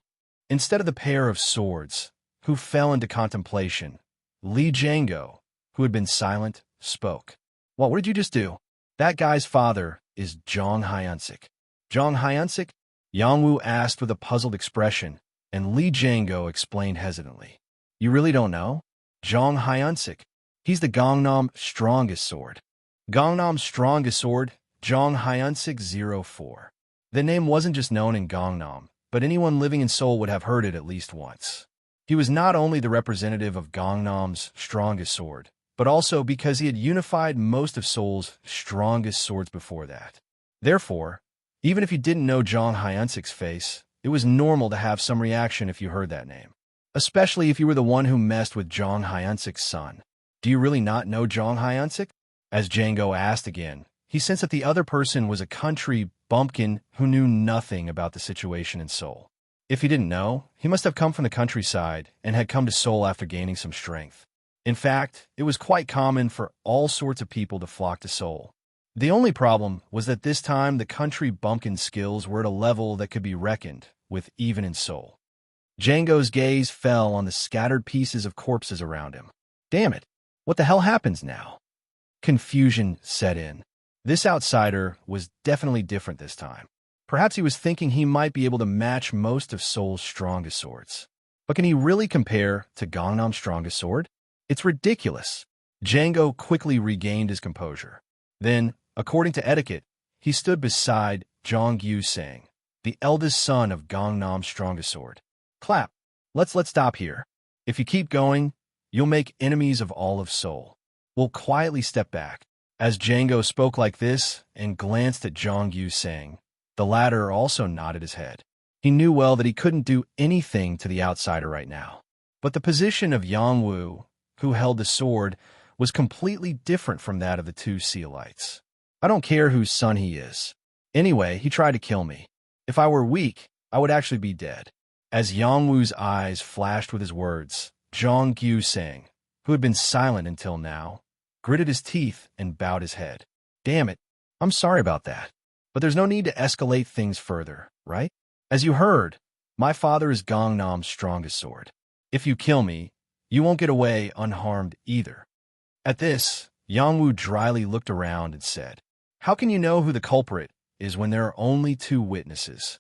Instead of the pair of swords, who fell into contemplation, Lee Django, who had been silent, spoke. "What did you just do?" "That guy's father is Jong Hyunsik." "Jong Hyunsik?" Yongwu asked with a puzzled expression, and Lee Django explained hesitantly. "You really don't know? Jong Hyunsik. He's the Gangnam strongest sword." Gangnam's strongest sword, Jong Hyunsik 04. The name wasn't just known in Gangnam, but anyone living in Seoul would have heard it at least once. He was not only the representative of Gangnam's strongest sword, but also because he had unified most of Seoul's strongest swords before that. Therefore, even if you didn't know Jong Hyunsik's face, it was normal to have some reaction if you heard that name. Especially if you were the one who messed with Jong Hyunsik's son. "Do you really not know Jong Hyunsik?" As Django asked again, he sensed that the other person was a country bumpkin who knew nothing about the situation in Seoul. If he didn't know, he must have come from the countryside and had come to Seoul after gaining some strength. In fact, it was quite common for all sorts of people to flock to Seoul. The only problem was that this time the country bumpkin's skills were at a level that could be reckoned with even in Seoul. Django's gaze fell on the scattered pieces of corpses around him. Damn it, what the hell happens now? Confusion set in. This outsider was definitely different this time. Perhaps he was thinking he might be able to match most of Seoul's strongest swords. But can he really compare to Gangnam's strongest sword? It's ridiculous. Django quickly regained his composure. Then, according to etiquette, he stood beside Jong Yu-sang, the eldest son of Gangnam's strongest sword. "Clap. Let's stop here. If you keep going, you'll make enemies of all of Seoul. We'll quietly step back." As Django spoke like this and glanced at Jong Yu-sang, the latter also nodded his head. He knew well that he couldn't do anything to the outsider right now. But the position of Yongwu, who held the sword, was completely different from that of the two Seolites. "I don't care whose son he is. Anyway, he tried to kill me. If I were weak, I would actually be dead." As Yongwu's eyes flashed with his words, Jong Yu-sang, who had been silent until now, gritted his teeth and bowed his head. "Damn it, I'm sorry about that. But there's no need to escalate things further, right? As you heard, my father is Gangnam's strongest sword. If you kill me, you won't get away unharmed either." At this, Yongwu dryly looked around and said, "How can you know who the culprit is when there are only 2 witnesses?"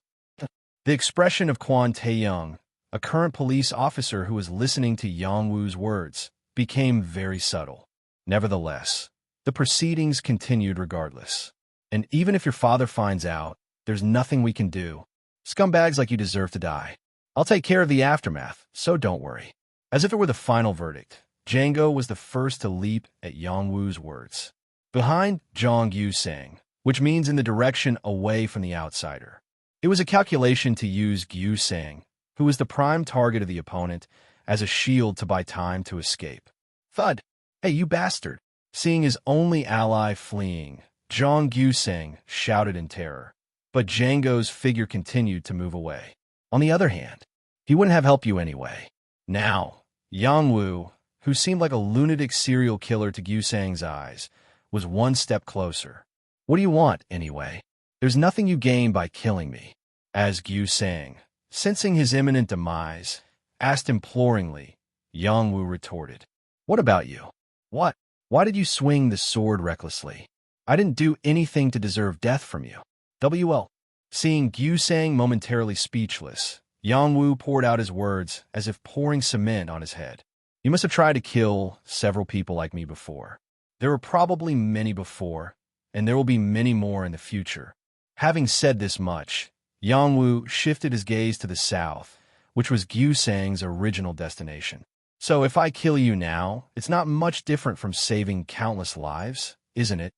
The expression of Kwon Taeyong, a current police officer who was listening to Yongwu's words, became very subtle. Nevertheless, the proceedings continued regardless. "And even if your father finds out, there's nothing we can do. Scumbags like you deserve to die. I'll take care of the aftermath, so don't worry. As if it were the final verdict, Django was the first to leap at Yongwu's words. Behind, Zhang Yu sang, which means in the direction away from the outsider. It was a calculation to use Gyu Sang, who was the prime target of the opponent, as a shield to buy time to escape. Thud! Hey, you bastard! Seeing his only ally fleeing, Zhang Yu Sang shouted in terror. But Django's figure continued to move away. On the other hand, he wouldn't have helped you anyway. Now, Yongwu, who seemed like a lunatic serial killer to Gyu Sang's eyes, was one step closer. What do you want, anyway? There's nothing you gain by killing me. As Gyu Sang, sensing his imminent demise, asked imploringly, Yongwu retorted, What about you? What? Why did you swing the sword recklessly? I didn't do anything to deserve death from you. WL. Seeing Gyu Sang momentarily speechless, Yongwu poured out his words as if pouring cement on his head. You must have tried to kill several people like me before. There were probably many before, and there will be many more in the future. Having said this much, Yongwu shifted his gaze to the south, which was Gyu Sang's original destination. So if I kill you now, it's not much different from saving countless lives, isn't it?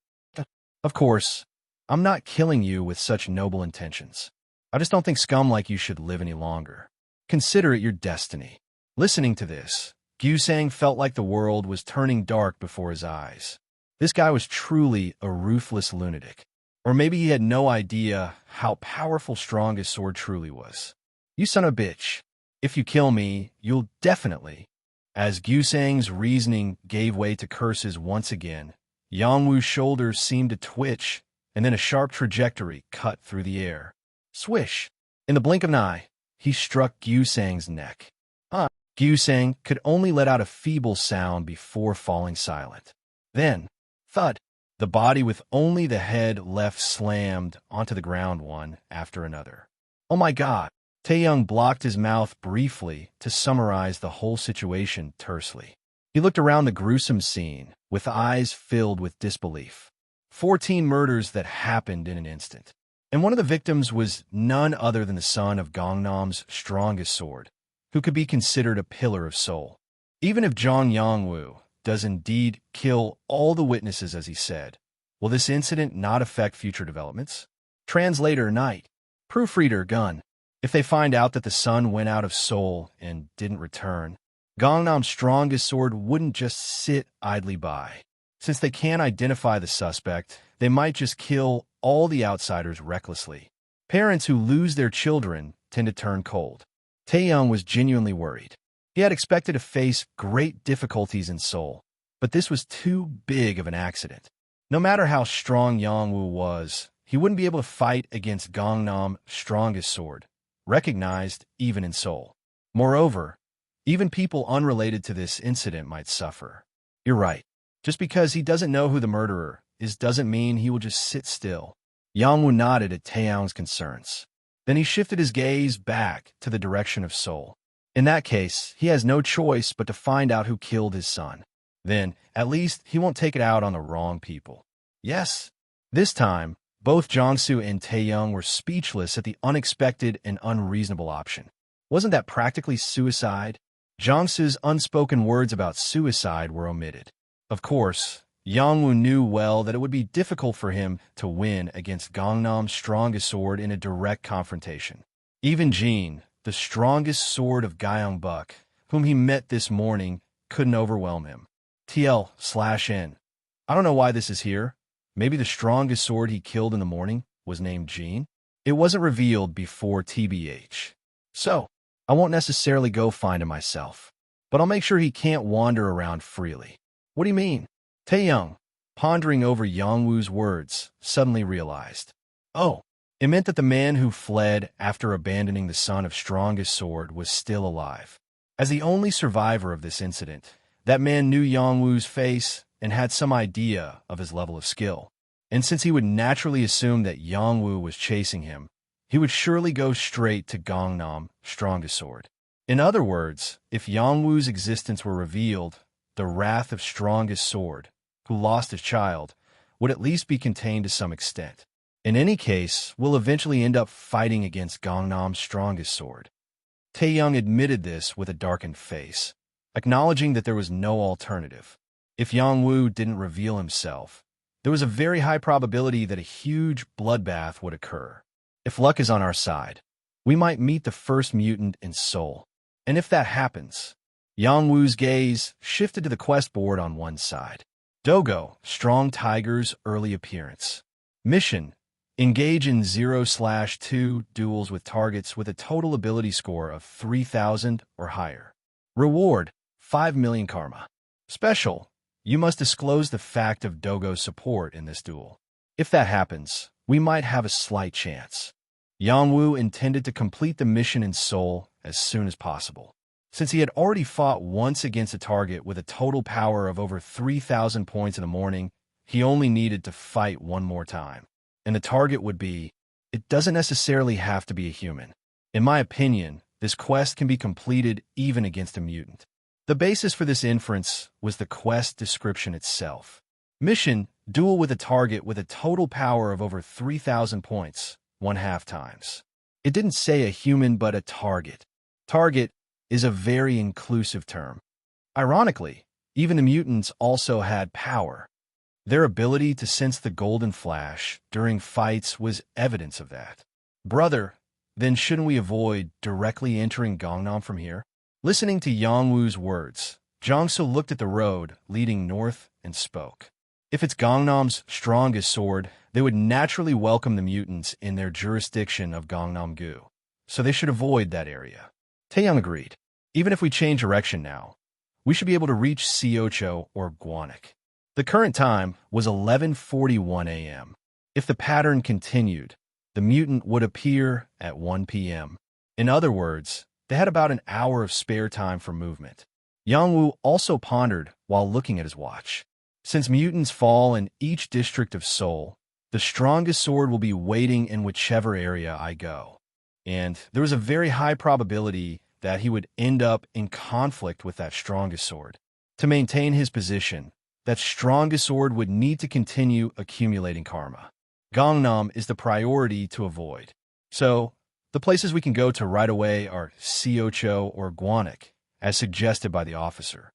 Of course, I'm not killing you with such noble intentions. I just don't think scum like you should live any longer. Consider it your destiny. Listening to this, Gyu Sang felt like the world was turning dark before his eyes. This guy was truly a ruthless lunatic. Or maybe he had no idea how powerful Strongest Sword truly was. You son of a bitch. If you kill me, you'll definitely. As Gyu Sang's reasoning gave way to curses once again, Yongwu's shoulders seemed to twitch, and then a sharp trajectory cut through the air. Swish! In the blink of an eye, he struck Gyu Sang's neck. Gyu Sang could only let out a feeble sound before falling silent. Then, thud! The body with only the head left slammed onto the ground one after another. Oh my God! Taeyong blocked his mouth briefly to summarize the whole situation tersely. He looked around the gruesome scene, with eyes filled with disbelief. 14 murders that happened in an instant. And one of the victims was none other than the son of Gangnam's strongest sword, who could be considered a pillar of soul. Even if Zhang Yongwu does indeed kill all the witnesses as he said, will this incident not affect future developments? Translator Knight. Proofreader Gun. If they find out that the son went out of Seoul and didn't return, Gangnam's strongest sword wouldn't just sit idly by. Since they can't identify the suspect, they might just kill all the outsiders recklessly. Parents who lose their children tend to turn cold. Taeyong was genuinely worried. He had expected to face great difficulties in Seoul, but this was too big of an accident. No matter how strong Yongwu was, he wouldn't be able to fight against Gangnam's strongest sword, recognized even in Seoul. Moreover, even people unrelated to this incident might suffer. You're right. Just because he doesn't know who the murderer is doesn't mean he will just sit still. Yongwu nodded at Taeyong's concerns. Then he shifted his gaze back to the direction of Seoul. In that case, he has no choice but to find out who killed his son. Then, at least, he won't take it out on the wrong people. Yes. This time, both Jiangsu and Taeyong were speechless at the unexpected and unreasonable option. Wasn't that practically suicide? Jiangsu's unspoken words about suicide were omitted. Of course, Yongwu knew well that it would be difficult for him to win against Gangnam's strongest sword in a direct confrontation. Even Jin, the strongest sword of Gyeongbuk, whom he met this morning, couldn't overwhelm him. TL/N. I don't know why this is here. Maybe the strongest sword he killed in the morning was named Jin? It wasn't revealed before TBH. So, I won't necessarily go find him myself, but I'll make sure he can't wander around freely. What do you mean? Taeyong, pondering over Yongwu's words, suddenly realized. Oh, it meant that the man who fled after abandoning the son of strongest sword was still alive. As the only survivor of this incident, that man knew Yongwu's face and had some idea of his level of skill. And since he would naturally assume that Yongwu was chasing him, he would surely go straight to Gangnam's strongest sword. In other words, if Yongwu's existence were revealed, the wrath of strongest sword, who lost his child, would at least be contained to some extent. In any case, we'll eventually end up fighting against Gangnam's strongest sword. Taeyong admitted this with a darkened face, acknowledging that there was no alternative. If Yangwu didn't reveal himself, there was a very high probability that a huge bloodbath would occur. If luck is on our side, we might meet the first mutant in Seoul. And if that happens, Yangwu's gaze shifted to the quest board on one side. Dogo, Strong Tiger's early appearance. Mission: engage in 0/2 duels with targets with a total ability score of 3,000 or higher. Reward: 5 million karma. Special: you must disclose the fact of Dogo's support in this duel. If that happens, we might have a slight chance. Yangwu intended to complete the mission in Seoul as soon as possible. Since he had already fought once against a target with a total power of over 3,000 points in the morning, he only needed to fight one more time. And the target would be, it doesn't necessarily have to be a human. In my opinion, this quest can be completed even against a mutant. The basis for this inference was the quest description itself. Mission: duel with a target with a total power of over 3,000 points, 1/2 times. It didn't say a human but a target. Target is a very inclusive term. Ironically, even the mutants also had power. Their ability to sense the golden flash during fights was evidence of that. Brother, then shouldn't we avoid directly entering Gangnam from here? Listening to Yangwu's words, Jiangsu looked at the road leading north and spoke. If it's Gangnam's strongest sword, they would naturally welcome the mutants in their jurisdiction of Gangnam-gu, so they should avoid that area. Taeyong agreed. Even if we change direction now, we should be able to reach Siocho or Gwanek. The current time was 11:41 a.m. If the pattern continued, the mutant would appear at 1 p.m. In other words, they had about an hour of spare time for movement. Yangwu also pondered while looking at his watch. Since mutants fall in each district of Seoul, the strongest sword will be waiting in whichever area I go. And there was a very high probability that he would end up in conflict with that strongest sword. To maintain his position, that strongest sword would need to continue accumulating karma. Gangnam is the priority to avoid. So, the places we can go to right away are Siocho or Gwanek, as suggested by the officer.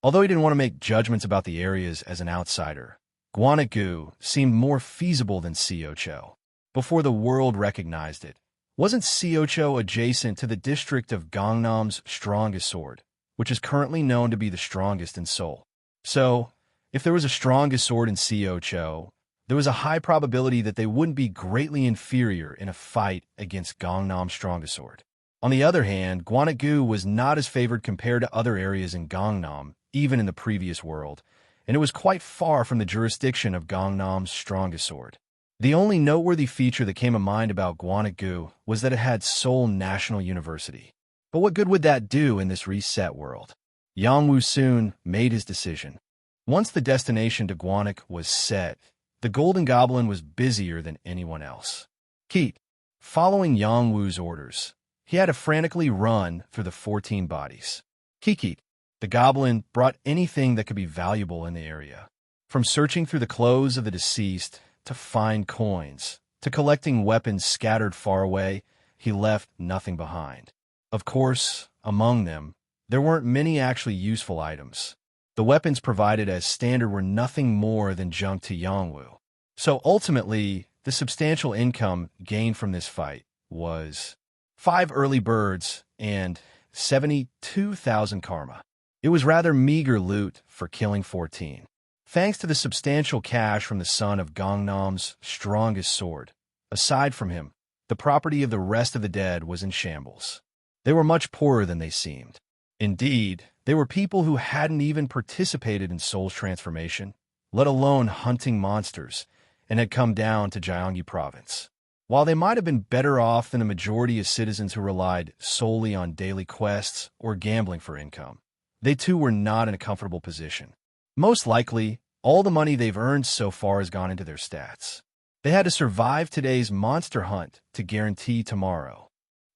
Although he didn't want to make judgments about the areas as an outsider, Gwanek-gu seemed more feasible than Siocho. Before the world recognized it, wasn't Siocho adjacent to the district of Gangnam's strongest sword, which is currently known to be the strongest in Seoul? So, if there was a strongest sword in Siocho, there was a high probability that they wouldn't be greatly inferior in a fight against Gangnam's strongest sword. On the other hand, Gwanek-gu was not as favored compared to other areas in Gangnam, even in the previous world, and it was quite far from the jurisdiction of Gangnam's strongest sword. The only noteworthy feature that came to mind about Gwanek-gu was that it had Seoul National University. But what good would that do in this reset world? Yangwu soon made his decision. Once the destination to Gwanek was set, the Golden Goblin was busier than anyone else. Keat, following Yangwu's orders, he had to frantically run through the 14 bodies. Kikit, the goblin, brought anything that could be valuable in the area. From searching through the clothes of the deceased to find coins, to collecting weapons scattered far away, he left nothing behind. Of course, among them, there weren't many actually useful items. The weapons provided as standard were nothing more than junk to Yangwu. So ultimately, the substantial income gained from this fight was 5 early birds and 72,000 karma. It was rather meager loot for killing 14. Thanks to the substantial cash from the son of Gangnam's strongest sword, aside from him, the property of the rest of the dead was in shambles. They were much poorer than they seemed. Indeed, they were people who hadn't even participated in Seoul's transformation, let alone hunting monsters, and had come down to Gyeonggi province. While they might have been better off than a majority of citizens who relied solely on daily quests or gambling for income, they too were not in a comfortable position. Most likely, all the money they've earned so far has gone into their stats. They had to survive today's monster hunt to guarantee tomorrow.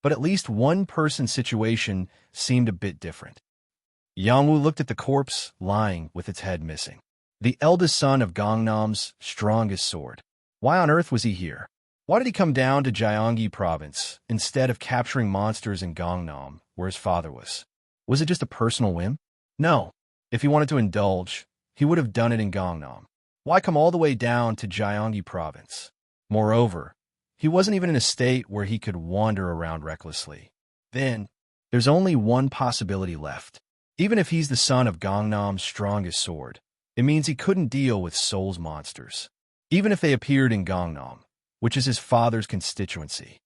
But at least one person's situation seemed a bit different. Yangwu looked at the corpse lying with its head missing. The eldest son of Gangnam's strongest sword. Why on earth was he here? Why did he come down to Gyeonggi province instead of capturing monsters in Gangnam, where his father was? Was it just a personal whim? No. If he wanted to indulge, he would have done it in Gangnam. Why come all the way down to Gyeonggi province? Moreover, he wasn't even in a state where he could wander around recklessly. Then, there's only one possibility left. Even if he's the son of Gangnam's strongest sword, it means he couldn't deal with Seoul's monsters, even if they appeared in Gangnam, which is his father's constituency.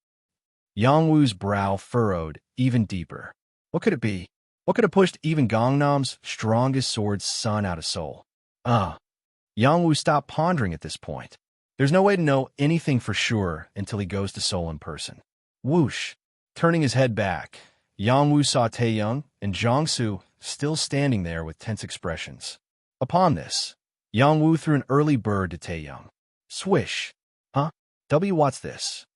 Yongwoo's brow furrowed even deeper. What could it be? What could have pushed even Gangnam's strongest sword's son out of Seoul? Yongwoo stopped pondering at this point. There's no way to know anything for sure until he goes to Seoul in person. Whoosh! Turning his head back, Yongwoo saw Taeyoung and Jongsu still standing there with tense expressions. Upon this, Yongwoo threw an early bird to Taeyoung. Swish! Huh? What's this?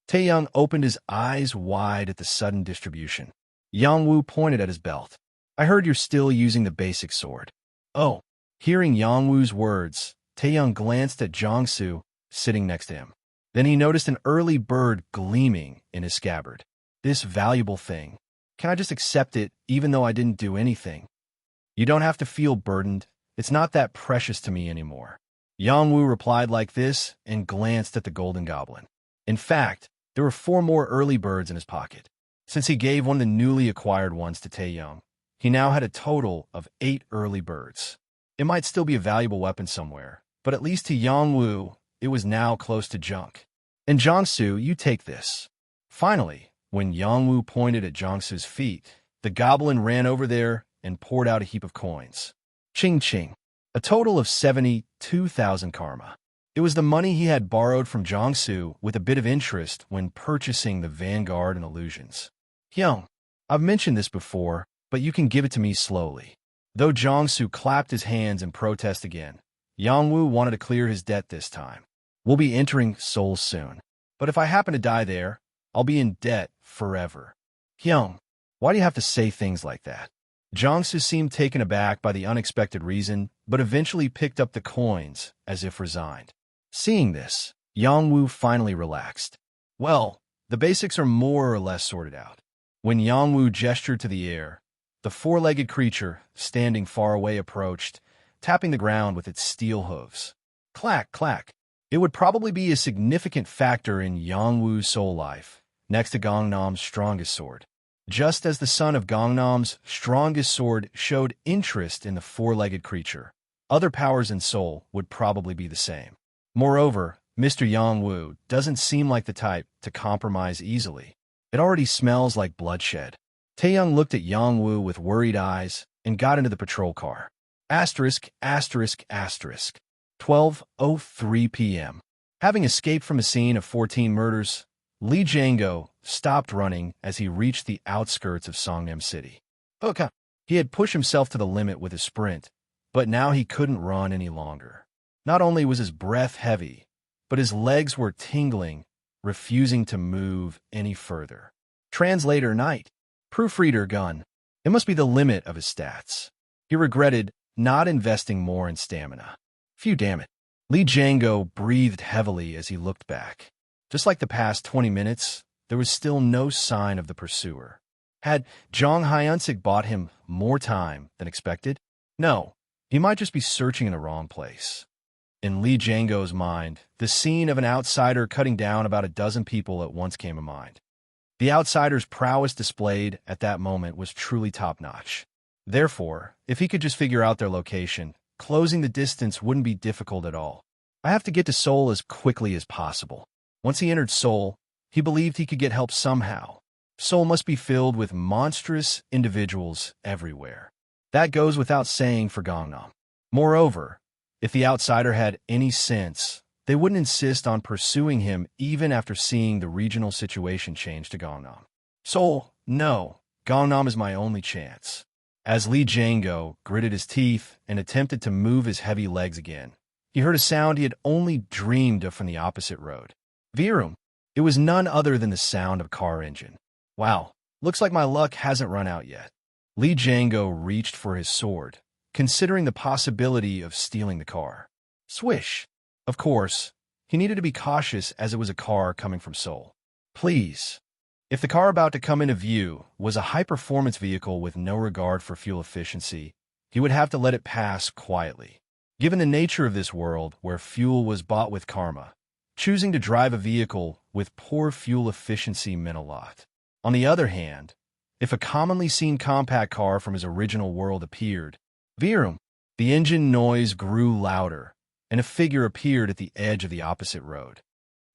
Taeyoung opened his eyes wide at the sudden distribution. Yongwoo pointed at his belt. I heard you're still using the basic sword. Oh. Hearing Yongwoo's words, Taeyoung glanced at Jongsu sitting next to him. Then he noticed an early bird gleaming in his scabbard. This valuable thing. Can I just accept it even though I didn't do anything? You don't have to feel burdened. It's not that precious to me anymore. Yongwoo replied like this and glanced at the golden goblin. In fact, there were 4 more early birds in his pocket. Since he gave one of the newly acquired ones to Taeyoung, he now had a total of 8 early birds. It might still be a valuable weapon somewhere, but at least to Yongwoo, it was now close to junk. And Jongsu, you take this. Finally, when Yongwoo pointed at Jongsu's feet, the goblin ran over there and poured out a heap of coins. Ching ching. A total of 72,000 karma. It was the money he had borrowed from Jongsu with a bit of interest when purchasing the Vanguard and Illusions. Hyung, I've mentioned this before, but you can give it to me slowly. Though Jongsu clapped his hands in protest again, Yongwoo wanted to clear his debt this time. We'll be entering Seoul soon. But if I happen to die there, I'll be in debt forever. Hyung, why do you have to say things like that? Jongsu seemed taken aback by the unexpected reason, but eventually picked up the coins, as if resigned. Seeing this, Yongwoo finally relaxed. Well, the basics are more or less sorted out. When Yongwoo gestured to the air, the 4-legged creature, standing far away, approached, tapping the ground with its steel hooves. Clack, clack. It would probably be a significant factor in Yongwoo's soul life, next to Gangnam's strongest sword. Just as the son of Gangnam's strongest sword showed interest in the 4-legged creature, other powers in Seoul would probably be the same. Moreover, Mr. Yongwoo doesn't seem like the type to compromise easily. It already smells like bloodshed. Taeyoung looked at Yongwoo with worried eyes and got into the patrol car. Asterisk, asterisk, asterisk. 12:03 p.m. Having escaped from a scene of 14 murders, Lee Jango stopped running as he reached the outskirts of Songnam City. Okay. He had pushed himself to the limit with his sprint, but now he couldn't run any longer. Not only was his breath heavy, but his legs were tingling, refusing to move any further. Translator Knight. Proofreader Gun. It must be the limit of his stats. He regretted not investing more in stamina. Phew, damn it. Lee Jango breathed heavily as he looked back. Just like the past 20 minutes, there was still no sign of the pursuer. Had Jong Hyunsik bought him more time than expected? No, he might just be searching in the wrong place. In Lee Jango's mind, the scene of an outsider cutting down about a dozen people at once came to mind. The outsider's prowess displayed at that moment was truly top-notch. Therefore, if he could just figure out their location, closing the distance wouldn't be difficult at all. I have to get to Seoul as quickly as possible. Once he entered Seoul, he believed he could get help somehow. Seoul must be filled with monstrous individuals everywhere. That goes without saying for Gangnam. Moreover, if the outsider had any sense, they wouldn't insist on pursuing him even after seeing the regional situation change to Gangnam. Seoul, no, Gangnam is my only chance. As Lee Jango gritted his teeth and attempted to move his heavy legs again, he heard a sound he had only dreamed of from the opposite road. Virum. It was none other than the sound of a car engine. Wow, looks like my luck hasn't run out yet. Lee Jango reached for his sword, considering the possibility of stealing the car. Swish. Of course, he needed to be cautious as it was a car coming from Seoul. Please. If the car about to come into view was a high-performance vehicle with no regard for fuel efficiency, he would have to let it pass quietly. Given the nature of this world where fuel was bought with karma, choosing to drive a vehicle with poor fuel efficiency meant a lot. On the other hand, if a commonly seen compact car from his original world appeared, Virum, the engine noise grew louder, and a figure appeared at the edge of the opposite road.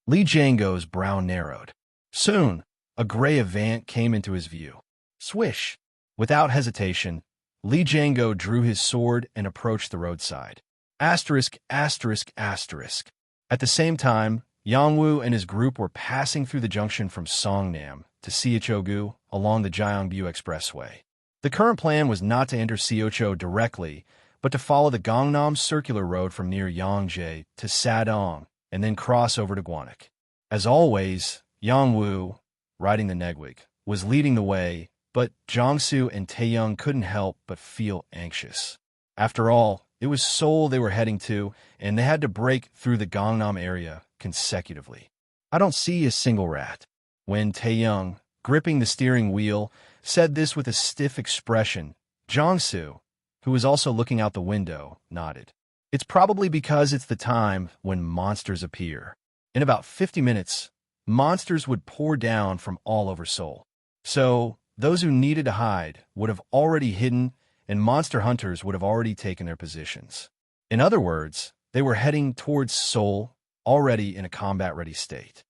Lee Django's brow narrowed. Soon, a gray Avant came into his view. Swish! Without hesitation, Lee Django drew his sword and approached the roadside. Asterisk, asterisk, asterisk. At the same time, Yangwu and his group were passing through the junction from Songnam to Seochogu along the Gyeongbu Expressway. The current plan was not to enter Seocho directly, but to follow the Gangnam Circular Road from near Yangjae to Sadong and then cross over to Gwanak. As always, Yangwu, riding the Negwig, was leading the way, but Jiangsu and Taeyong couldn't help but feel anxious. After all, it was Seoul they were heading to, and they had to break through the Gangnam area consecutively. I don't see a single rat. When Taeyong, gripping the steering wheel, said this with a stiff expression, Jiangsu, who was also looking out the window, nodded. It's probably because it's the time when monsters appear. In about 50 minutes, monsters would pour down from all over Seoul. So, those who needed to hide would have already hidden, and monster hunters would have already taken their positions. In other words, they were heading towards Seoul, already in a combat-ready state.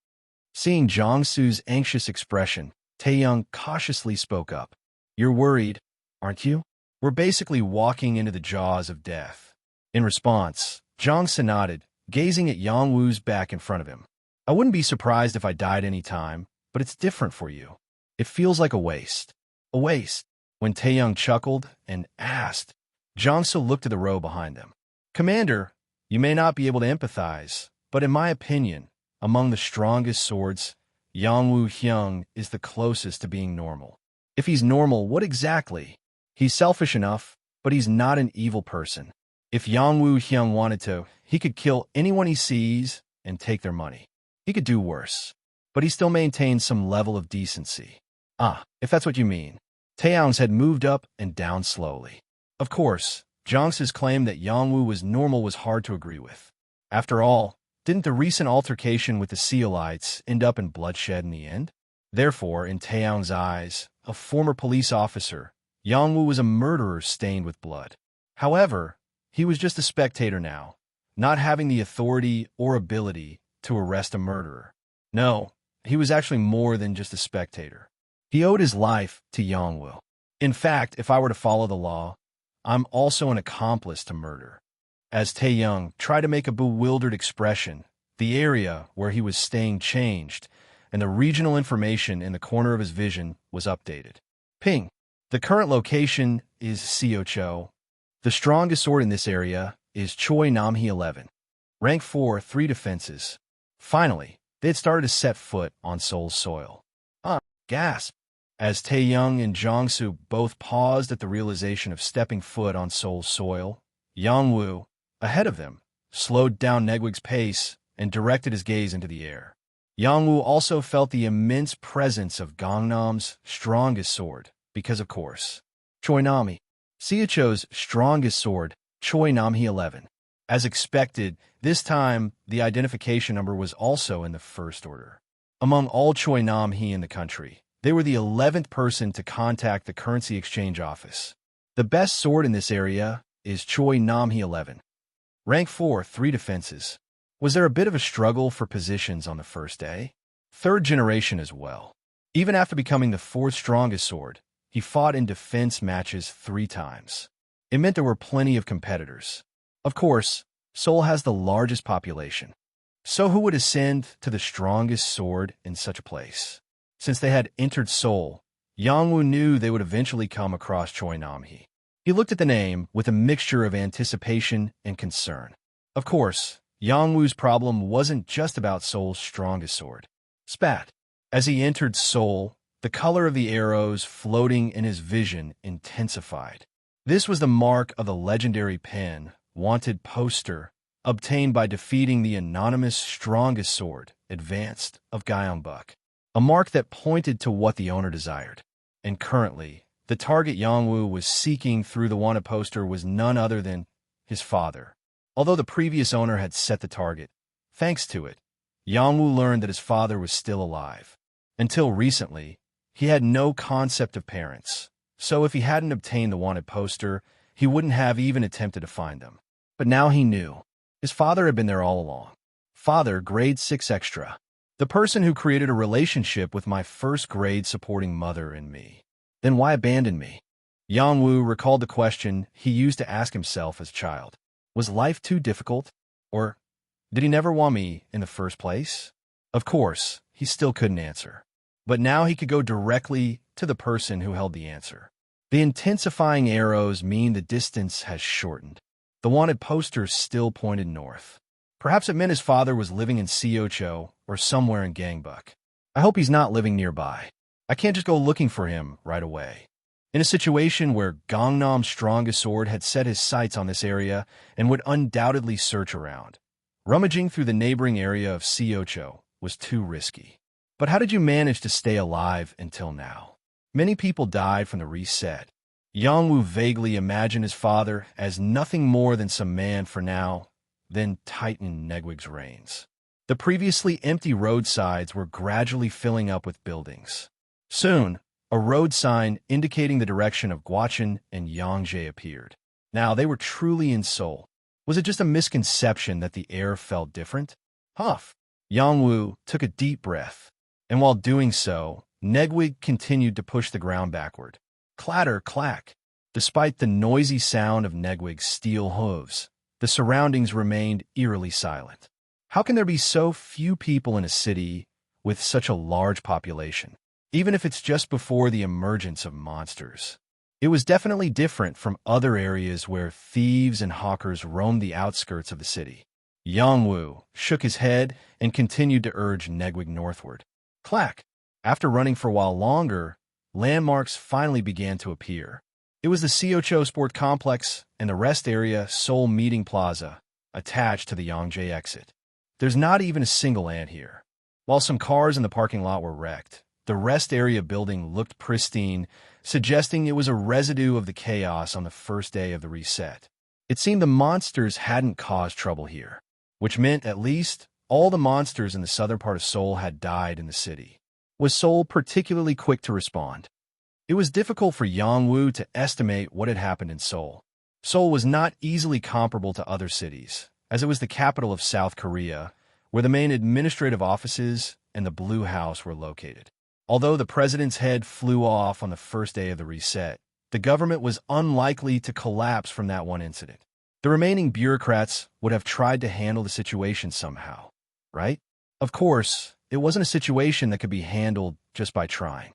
Seeing Jiangsu's anxious expression, Taeyong cautiously spoke up. You're worried, aren't you? We're basically walking into the jaws of death. In response, Jiangsu nodded, gazing at Yangwu's back in front of him. I wouldn't be surprised if I died any time, but it's different for you. It feels like a waste. A waste. When Taeyong chuckled and asked, Jiangsu looked at the row behind them. Commander, you may not be able to empathize, but in my opinion, among the strongest swords, Yangwu Hyung is the closest to being normal. If he's normal, what exactly? He's selfish enough, but he's not an evil person. If Yangwu Hyung wanted to, he could kill anyone he sees and take their money. He could do worse, but he still maintains some level of decency. Ah, if that's what you mean. Taeyong's head moved up and down slowly. Of course, Jiangsu's claim that Yangwu was normal was hard to agree with. After all, didn't the recent altercation with the Seolites end up in bloodshed in the end? Therefore, in Taeyong's eyes, a former police officer, Yangwu was a murderer stained with blood. However, he was just a spectator now, not having the authority or ability to arrest a murderer. No, he was actually more than just a spectator. He owed his life to Yangwu. In fact, if I were to follow the law, I'm also an accomplice to murder. As Taeyong tried to make a bewildered expression, the area where he was staying changed, and the regional information in the corner of his vision was updated. Ping. The current location is Seocho. The strongest sword in this area is Choi Namhee 11. Rank 4, 3 defenses. Finally, they had started to set foot on Seoul's soil. Gasp. As Taeyong and Jiangsu both paused at the realization of stepping foot on Seoul's soil, Yangwu, ahead of them, slowed down Negwig's pace and directed his gaze into the air. Yangwu also felt the immense presence of Gangnam's strongest sword, because of course, Choi Namhee, Seocho's strongest sword, Choi Namhee 11. As expected, this time the identification number was also in the first order. Among all Choi Namhee in the country, they were the 11th person to contact the currency exchange office. The best sword in this area is Choi Namhee 11. Rank 4, 3 defenses. Was there a bit of a struggle for positions on the first day? Third generation as well. Even after becoming the 4th strongest sword, he fought in defense matches 3 times. It meant there were plenty of competitors. Of course, Seoul has the largest population. So who would ascend to the strongest sword in such a place? Since they had entered Seoul, Yangwu knew they would eventually come across Choi Namhee. He looked at the name with a mixture of anticipation and concern. Of course, Yangwu's problem wasn't just about Seoul's strongest sword. Spat. As he entered Seoul, the color of the arrows floating in his vision intensified. This was the mark of the legendary pen, wanted poster, obtained by defeating the anonymous strongest sword, advanced, of Gyeongbuk, a mark that pointed to what the owner desired. And currently, the target Yongwoo was seeking through the wanted poster was none other than his father. Although the previous owner had set the target, thanks to it, Yongwoo learned that his father was still alive. Until recently, he had no concept of parents, so if he hadn't obtained the wanted poster, he wouldn't have even attempted to find them. But now he knew. His father had been there all along. Father, grade 6 extra. The person who created a relationship with my first grade supporting mother and me. Then why abandon me? Yongwoo recalled the question he used to ask himself as a child. Was life too difficult? Or did he never want me in the first place? Of course, he still couldn't answer. But now he could go directly to the person who held the answer. The intensifying arrows mean the distance has shortened. The wanted poster still pointed north. Perhaps it meant his father was living in Seocho or somewhere in Gangbuk. I hope he's not living nearby. I can't just go looking for him right away. In a situation where Gangnam's strongest sword had set his sights on this area and would undoubtedly search around, rummaging through the neighboring area of Seocho was too risky. But how did you manage to stay alive until now? Many people died from the reset. Yongwoo vaguely imagined his father as nothing more than some man for now, then tightened Negwig's reins. The previously empty roadsides were gradually filling up with buildings. Soon, a road sign indicating the direction of Gwacheon and Yongjae appeared. Now they were truly in Seoul. Was it just a misconception that the air felt different? Huff! Yongwoo took a deep breath, and while doing so, Negwig continued to push the ground backward. Clatter, clack. Despite the noisy sound of Negwig's steel hooves, the surroundings remained eerily silent. How can there be so few people in a city with such a large population, even if it's just before the emergence of monsters? It was definitely different from other areas where thieves and hawkers roamed the outskirts of the city. Yongwoo shook his head and continued to urge Negwig northward. Clack! After running for a while longer, landmarks finally began to appear. It was the Seocho Sport Complex and the rest area Seoul Meeting Plaza, attached to the Yongjae exit. There's not even a single ant here. While some cars in the parking lot were wrecked, the rest area building looked pristine, suggesting it was a residue of the chaos on the first day of the reset. It seemed the monsters hadn't caused trouble here, which meant at least all the monsters in the southern part of Seoul had died in the city. Was Seoul particularly quick to respond? It was difficult for Yongwoo to estimate what had happened in Seoul. Seoul was not easily comparable to other cities, as it was the capital of South Korea, where the main administrative offices and the Blue House were located. Although the president's head flew off on the first day of the reset, the government was unlikely to collapse from that one incident. The remaining bureaucrats would have tried to handle the situation somehow, right? Of course, it wasn't a situation that could be handled just by trying.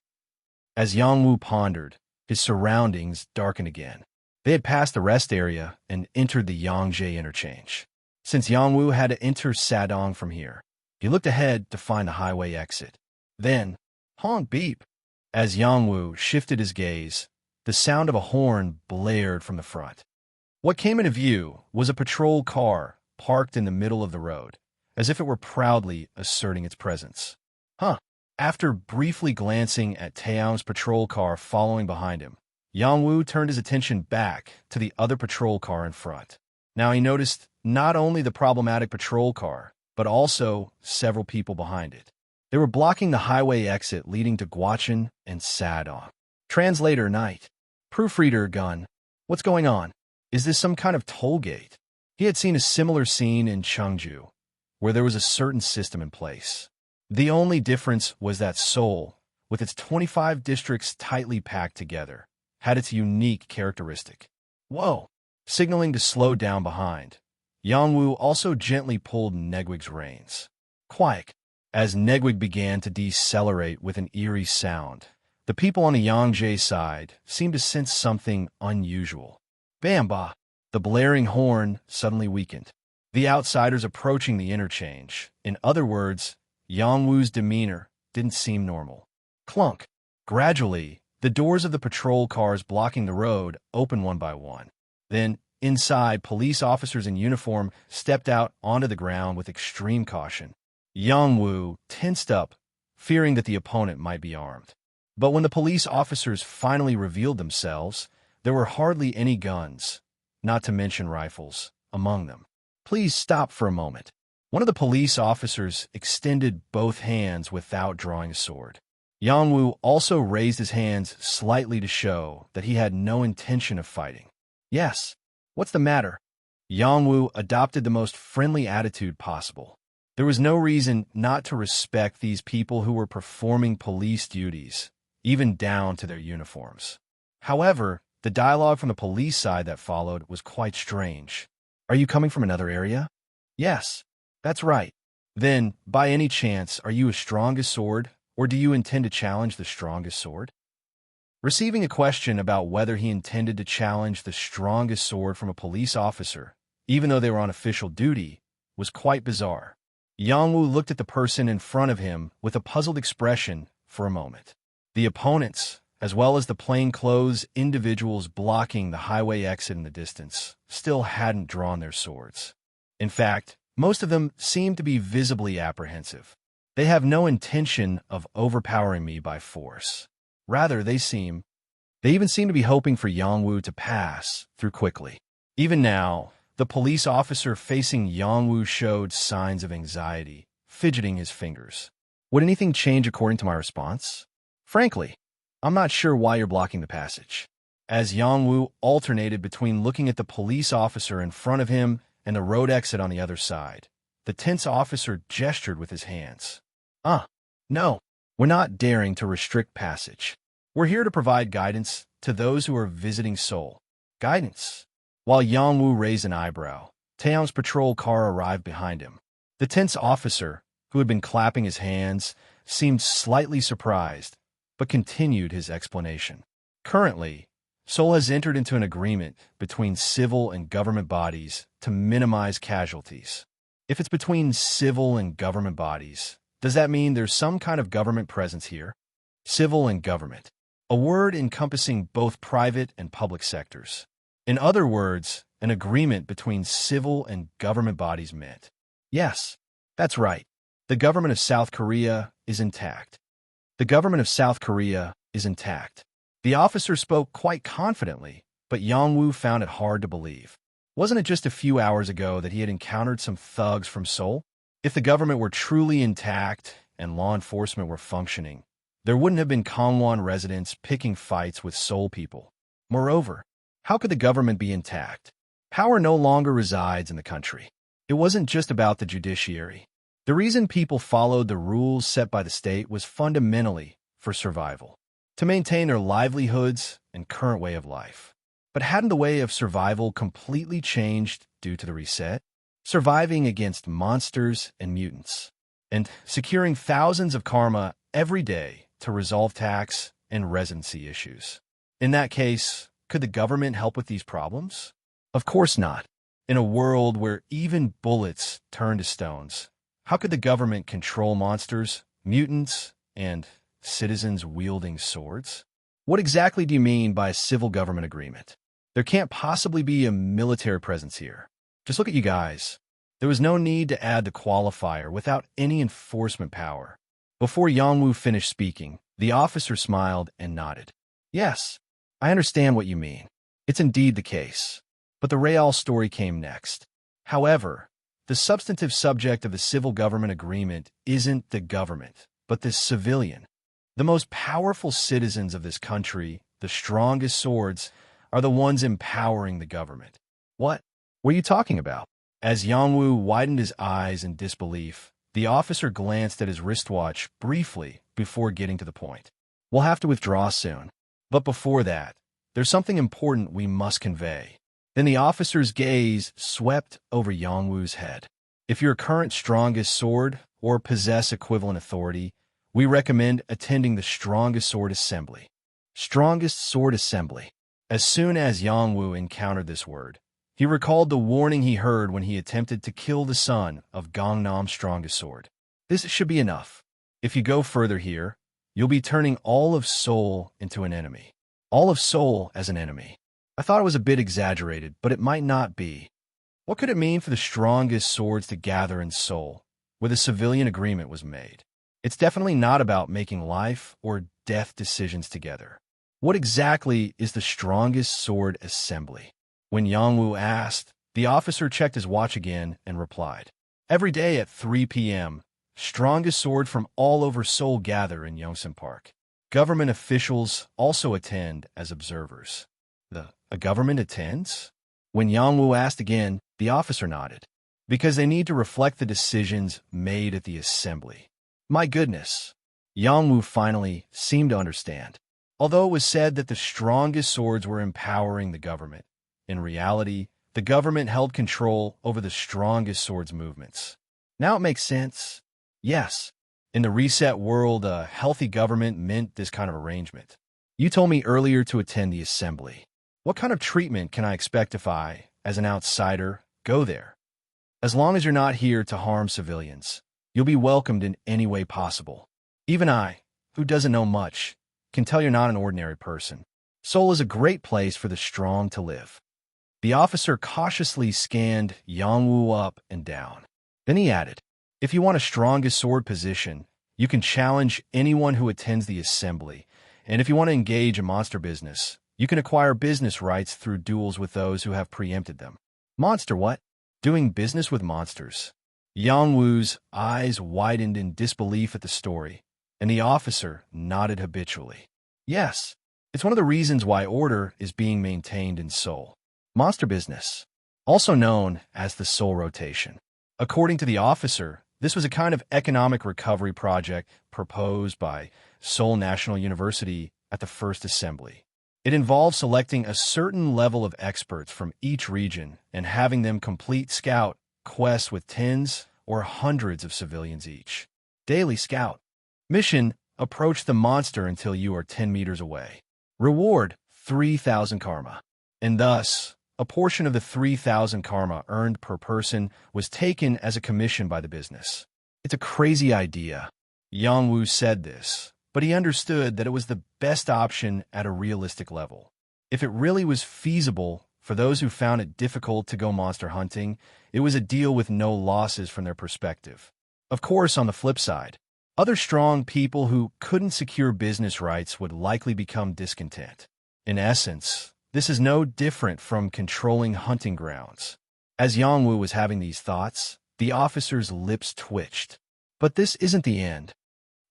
As Yongwoo pondered, his surroundings darkened again. They had passed the rest area and entered the Yongjae interchange. Since Yongwoo had to enter Sadong from here, he looked ahead to find the highway exit. Then, honk beep. As Yongwoo shifted his gaze, the sound of a horn blared from the front. What came into view was a patrol car parked in the middle of the road, as if it were proudly asserting its presence. After briefly glancing at Taeyeon's patrol car following behind him, Yongwoo turned his attention back to the other patrol car in front. Now he noticed not only the problematic patrol car, but also several people behind it. They were blocking the highway exit leading to Gwacheon and Sadong. Translator Knight. Proofreader Gun. What's going on? Is this some kind of toll gate? He had seen a similar scene in Cheongju, where there was a certain system in place. The only difference was that Seoul, with its 25 districts tightly packed together, had its unique characteristic. Whoa! Signaling to slow down behind, Yongwoo also gently pulled Negwig's reins. Quiet. As Negwig began to decelerate with an eerie sound, the people on the Yongjae side seemed to sense something unusual. Bamba! The blaring horn suddenly weakened. The outsiders approaching the interchange, in other words, Yongwoo's demeanor, didn't seem normal. Clunk! Gradually, the doors of the patrol cars blocking the road opened one by one. Then, Inside, police officers in uniform stepped out onto the ground with extreme caution. Yang Wu tensed up, fearing that the opponent might be armed. But when the police officers finally revealed themselves, there were hardly any guns, not to mention rifles, among them. "Please stop for a moment." One of the police officers extended both hands without drawing a sword. Yang Wu also raised his hands slightly to show that he had no intention of fighting. "Yes, what's the matter?" Yang Wu adopted the most friendly attitude possible. There was no reason not to respect these people who were performing police duties, even down to their uniforms. However, the dialogue from the police side that followed was quite strange. "Are you coming from another area?" "Yes, that's right." "Then, by any chance, are you as strong as sword, or do you intend to challenge the strongest sword?" Receiving a question about whether he intended to challenge the strongest sword from a police officer, even though they were on official duty, was quite bizarre. Yang Wu looked at the person in front of him with a puzzled expression for a moment. The opponents, as well as the plainclothes individuals blocking the highway exit in the distance, still hadn't drawn their swords. In fact, most of them seemed to be visibly apprehensive. "They have no intention of overpowering me by force. Rather, they even seem to be hoping for Yang Wu to pass through quickly." Even now, the police officer facing Yang Wu showed signs of anxiety, fidgeting his fingers. "Would anything change according to my response?" "Frankly, I'm not sure why you're blocking the passage." As Yang Wu alternated between looking at the police officer in front of him and the road exit on the other side, the tense officer gestured with his hands. No, we're not daring to restrict passage. We're here to provide guidance to those who are visiting Seoul." "Guidance?" While Yang Wu raised an eyebrow, Taeyong's patrol car arrived behind him. The tense officer, who had been clapping his hands, seemed slightly surprised, but continued his explanation. "Currently, Seoul has entered into an agreement between civil and government bodies to minimize casualties." "If it's between civil and government bodies, does that mean there's some kind of government presence here?" "Civil and government, a word encompassing both private and public sectors. In other words, an agreement between civil and government bodies meant." "Yes, that's right. The government of South Korea is intact." "The government of South Korea is intact." The officer spoke quite confidently, but Yang Wu found it hard to believe. Wasn't it just a few hours ago that he had encountered some thugs from Seoul? If the government were truly intact and law enforcement were functioning, there wouldn't have been Gangwon residents picking fights with Seoul people. Moreover, how could the government be intact? Power no longer resides in the country. It wasn't just about the judiciary. The reason people followed the rules set by the state was fundamentally for survival, to maintain their livelihoods and current way of life. But hadn't the way of survival completely changed due to the reset? Surviving against monsters and mutants, and securing thousands of karma every day to resolve tax and residency issues. In that case, could the government help with these problems? Of course not. In a world where even bullets turn to stones, how could the government control monsters, mutants, and citizens wielding swords? What exactly do you mean by a civil government agreement? There can't possibly be a military presence here. Just look at you guys. There was no need to add the qualifier without any enforcement power. Before Yang Wu finished speaking, the officer smiled and nodded. "Yes, I understand what you mean. It's indeed the case." But the real story came next. However, the substantive subject of the civil government agreement isn't the government, but the civilian. The most powerful citizens of this country, the strongest swords, are the ones empowering the government. What were you talking about? As Yang Wu widened his eyes in disbelief, the officer glanced at his wristwatch briefly before getting to the point. "We'll have to withdraw soon. But before that, there's something important we must convey." Then the officer's gaze swept over Yang Wu's head. "If you're current strongest sword or possess equivalent authority, we recommend attending the strongest sword assembly." Strongest sword assembly. As soon as Yang Wu encountered this word, he recalled the warning he heard when he attempted to kill the son of Gangnam's strongest sword. This should be enough. If you go further here, you'll be turning all of Seoul into an enemy. All of Seoul as an enemy. I thought it was a bit exaggerated, but it might not be. What could it mean for the strongest swords to gather in Seoul, where the civilian agreement was made? It's definitely not about making life or death decisions together. What exactly is the strongest sword assembly? When Yongwoo asked, the officer checked his watch again and replied, "Every day at 3 p.m., strongest sword from all over Seoul gather in Yongsan Park. Government officials also attend as observers." A government attends? When Yongwoo asked again, the officer nodded. Because they need to reflect the decisions made at the assembly. My goodness. Yongwoo finally seemed to understand. Although it was said that the strongest swords were empowering the government, in reality, the government held control over the strongest swords movements. Now it makes sense. Yes, in the reset world, a healthy government meant this kind of arrangement. You told me earlier to attend the assembly. What kind of treatment can I expect if I, as an outsider, go there? As long as you're not here to harm civilians, you'll be welcomed in any way possible. Even I, who doesn't know much, can tell you're not an ordinary person. Seoul is a great place for the strong to live. The officer cautiously scanned Yongwoo up and down. Then he added, "If you want a strongest sword position, you can challenge anyone who attends the assembly. And if you want to engage in monster business, you can acquire business rights through duels with those who have preempted them." Monster what? Doing business with monsters? Yongwoo's eyes widened in disbelief at the story, and the officer nodded habitually. Yes, it's one of the reasons why order is being maintained in Seoul. Monster business, also known as the Seoul rotation. According to the officer, this was a kind of economic recovery project proposed by Seoul National University at the first assembly. It involves selecting a certain level of experts from each region and having them complete scout quests with tens or hundreds of civilians each. Daily scout. Mission: approach the monster until you are 10 meters away. Reward: 3,000 karma. And thus, a portion of the 3,000 karma earned per person was taken as a commission by the business. It's a crazy idea. Yongwoo said this, but he understood that it was the best option at a realistic level. If it really was feasible for those who found it difficult to go monster hunting, it was a deal with no losses from their perspective. Of course, on the flip side, other strong people who couldn't secure business rights would likely become discontent. In essence, this is no different from controlling hunting grounds. As Yongwoo was having these thoughts, the officer's lips twitched. But this isn't the end.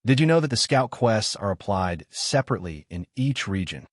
Did you know that the scout quests are applied separately in each region?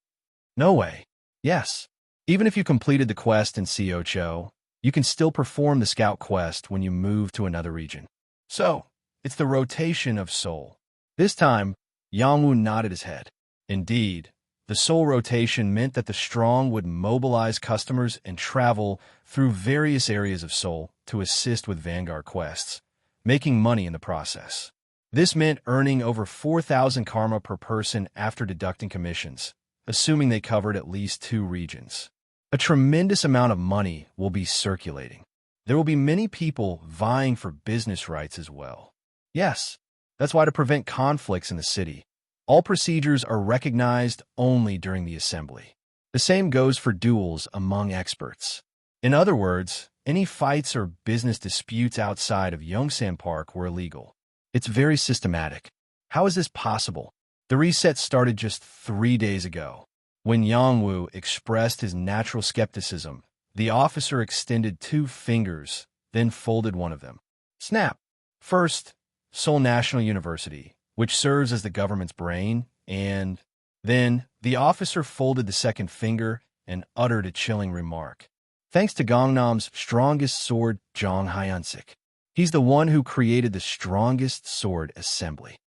No way. Yes. Even if you completed the quest in Seocho, you can still perform the scout quest when you move to another region. So, it's the rotation of Seoul. This time, Yongwoo nodded his head. Indeed, the Seoul rotation meant that the strong would mobilize customers and travel through various areas of Seoul to assist with Vanguard quests, making money in the process. This meant earning over 4,000 karma per person after deducting commissions, assuming they covered at least 2 regions. A tremendous amount of money will be circulating. There will be many people vying for business rights as well. Yes, that's why to prevent conflicts in the city, all procedures are recognized only during the assembly. The same goes for duels among experts. In other words, any fights or business disputes outside of Yongsan Park were illegal. It's very systematic. How is this possible? The reset started just 3 days ago. When Yongwoo expressed his natural skepticism, the officer extended 2 fingers, then folded one of them. Snap! First, Seoul National University, which serves as the government's brain, and then the officer folded the second finger and uttered a chilling remark. Thanks to Gangnam's strongest sword, Jong Hyansik. He's the one who created the strongest sword assembly.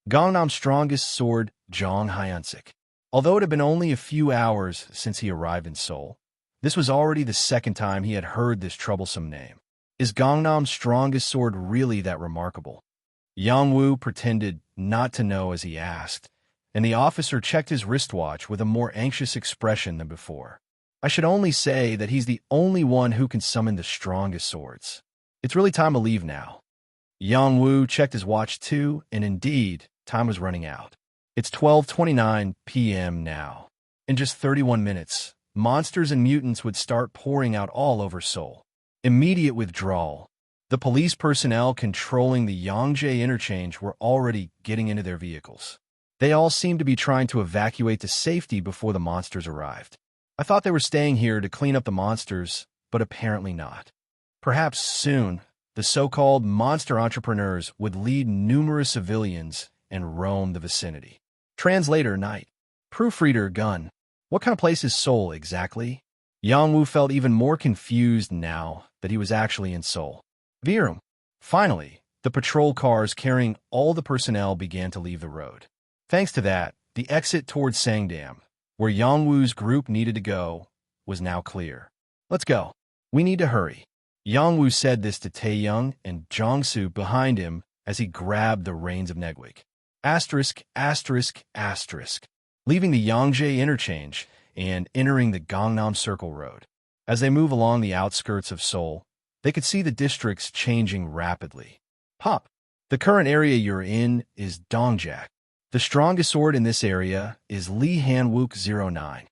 Gangnam's strongest sword, Jong Hyansik. Although it had been only a few hours since he arrived in Seoul, this was already the second time he had heard this troublesome name. Is Gangnam's strongest sword really that remarkable? Yongwoo pretended not to know as he asked, and the officer checked his wristwatch with a more anxious expression than before. I should only say that he's the only one who can summon the strongest swords. It's really time to leave now. Yongwoo checked his watch too, and indeed, time was running out. It's 12:29 p.m. now. In just 31 minutes, monsters and mutants would start pouring out all over Seoul. Immediate withdrawal. The police personnel controlling the Yongjae interchange were already getting into their vehicles. They all seemed to be trying to evacuate to safety before the monsters arrived. I thought they were staying here to clean up the monsters, but apparently not. Perhaps soon, the so-called monster entrepreneurs would lead numerous civilians and roam the vicinity. Translator Night. Proofreader Gun. What kind of place is Seoul exactly? Yongwoo felt even more confused now that he was actually in Seoul. Virum. Finally, the patrol cars carrying all the personnel began to leave the road. Thanks to that, the exit towards Sangdam, where Yongwoo's group needed to go, was now clear. Let's go. We need to hurry. Yongwoo said this to Taeyong and Jongsu behind him as he grabbed the reins of Negwig. Asterisk, asterisk, asterisk. Leaving the Yongjae interchange and entering the Gangnam Circle Road. As they move along the outskirts of Seoul, they could see the districts changing rapidly. Pop. The current area you're in is Dongjak. The strongest sword in this area is Lee Hanwook 09.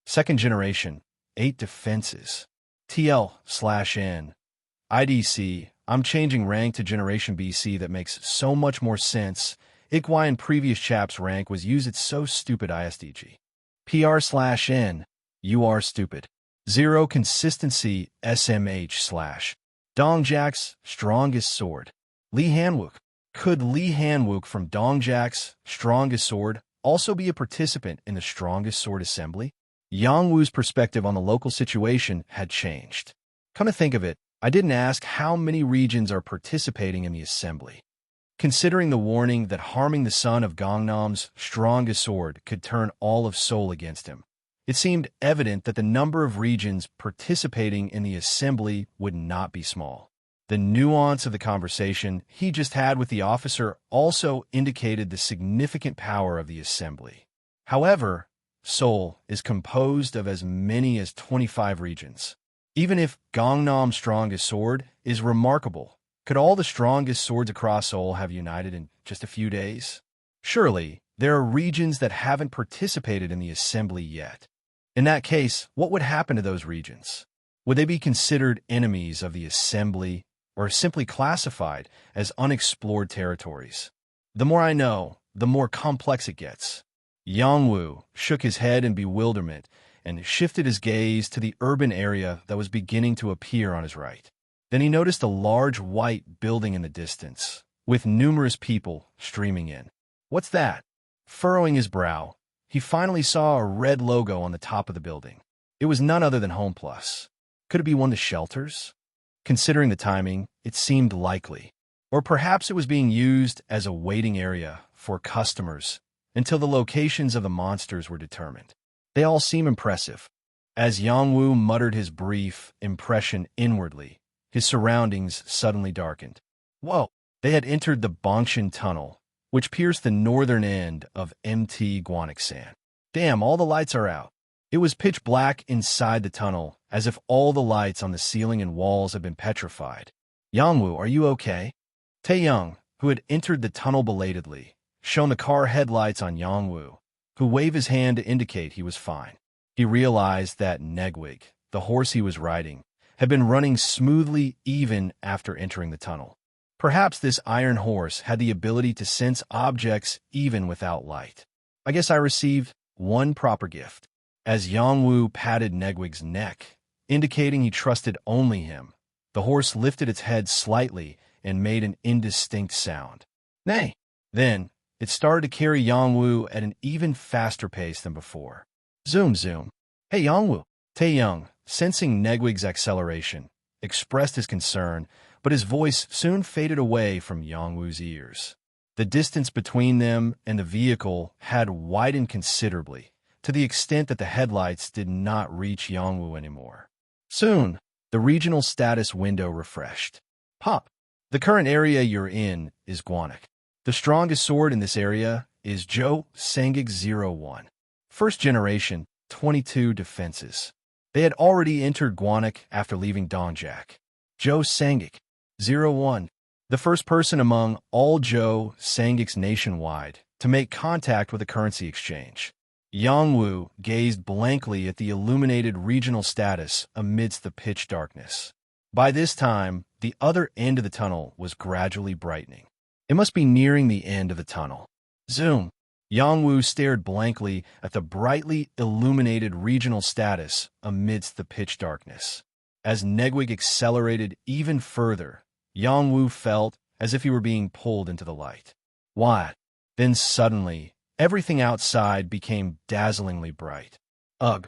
Second generation, 8 defenses. TL/N. IDC, I'm changing rank to Generation BC. That makes so much more sense. Ikwai in previous chap's rank was used. It's so stupid ISDG. PR/N. You are stupid. 0 consistency SMH/ Dongjak's strongest sword. Lee Hanwook. Could Lee Hanwook from Dongjak's strongest sword also be a participant in the strongest sword assembly? Yongwoo's perspective on the local situation had changed. Come to think of it, I didn't ask how many regions are participating in the assembly. Considering the warning that harming the son of Gangnam's strongest sword could turn all of Seoul against him, it seemed evident that the number of regions participating in the assembly would not be small. The nuance of the conversation he just had with the officer also indicated the significant power of the assembly. However, Seoul is composed of as many as 25 regions. Even if Gangnam's strongest sword is remarkable, could all the strongest swords across Seoul have united in just a few days? Surely, there are regions that haven't participated in the assembly yet. In that case, what would happen to those regions? Would they be considered enemies of the assembly or simply classified as unexplored territories? The more I know, the more complex it gets. Yongwoo shook his head in bewilderment and shifted his gaze to the urban area that was beginning to appear on his right. Then he noticed a large white building in the distance, with numerous people streaming in. What's that? Furrowing his brow, he finally saw a red logo on the top of the building. It was none other than Home Plus. Could it be one of the shelters? Considering the timing, it seemed likely. Or perhaps it was being used as a waiting area for customers until the locations of the monsters were determined. They all seem impressive. As Yongwoo muttered his brief impression inwardly, his surroundings suddenly darkened. Whoa! They had entered the Bongshan Tunnel, which pierced the northern end of MT Gwanaksan. Damn, all the lights are out. It was pitch black inside the tunnel, as if all the lights on the ceiling and walls had been petrified. Yongwoo, are you okay? Taeyong, who had entered the tunnel belatedly, shone the car headlights on Yongwoo, who waved his hand to indicate he was fine. He realized that Negwig, the horse he was riding, had been running smoothly even after entering the tunnel. Perhaps this iron horse had the ability to sense objects even without light. I guess I received one proper gift. As Yongwoo patted Negwig's neck, indicating he trusted only him, the horse lifted its head slightly and made an indistinct sound. Nay! Then, it started to carry Yongwoo at an even faster pace than before. Zoom, zoom. Hey, Yongwoo! Taeyong, sensing Negwig's acceleration, expressed his concern, but his voice soon faded away from Yongwoo's ears. The distance between them and the vehicle had widened considerably, to the extent that the headlights did not reach Yongwoo anymore. Soon, the regional status window refreshed. Pop! The current area you're in is Gwanak. The strongest sword in this area is Jo Sangig 01. First generation, 22 defenses. They had already entered Gwanak after leaving Dongjak. Jo Sangik, 01, the first person among all Jo Sangiks nationwide to make contact with a currency exchange. Yangwu gazed blankly at the illuminated regional status amidst the pitch darkness. By this time, the other end of the tunnel was gradually brightening. It must be nearing the end of the tunnel. Zoom! Yangwu stared blankly at the brightly illuminated regional status amidst the pitch darkness. As Negwig accelerated even further, Yangwu felt as if he were being pulled into the light. What? Then suddenly, everything outside became dazzlingly bright. Ugh!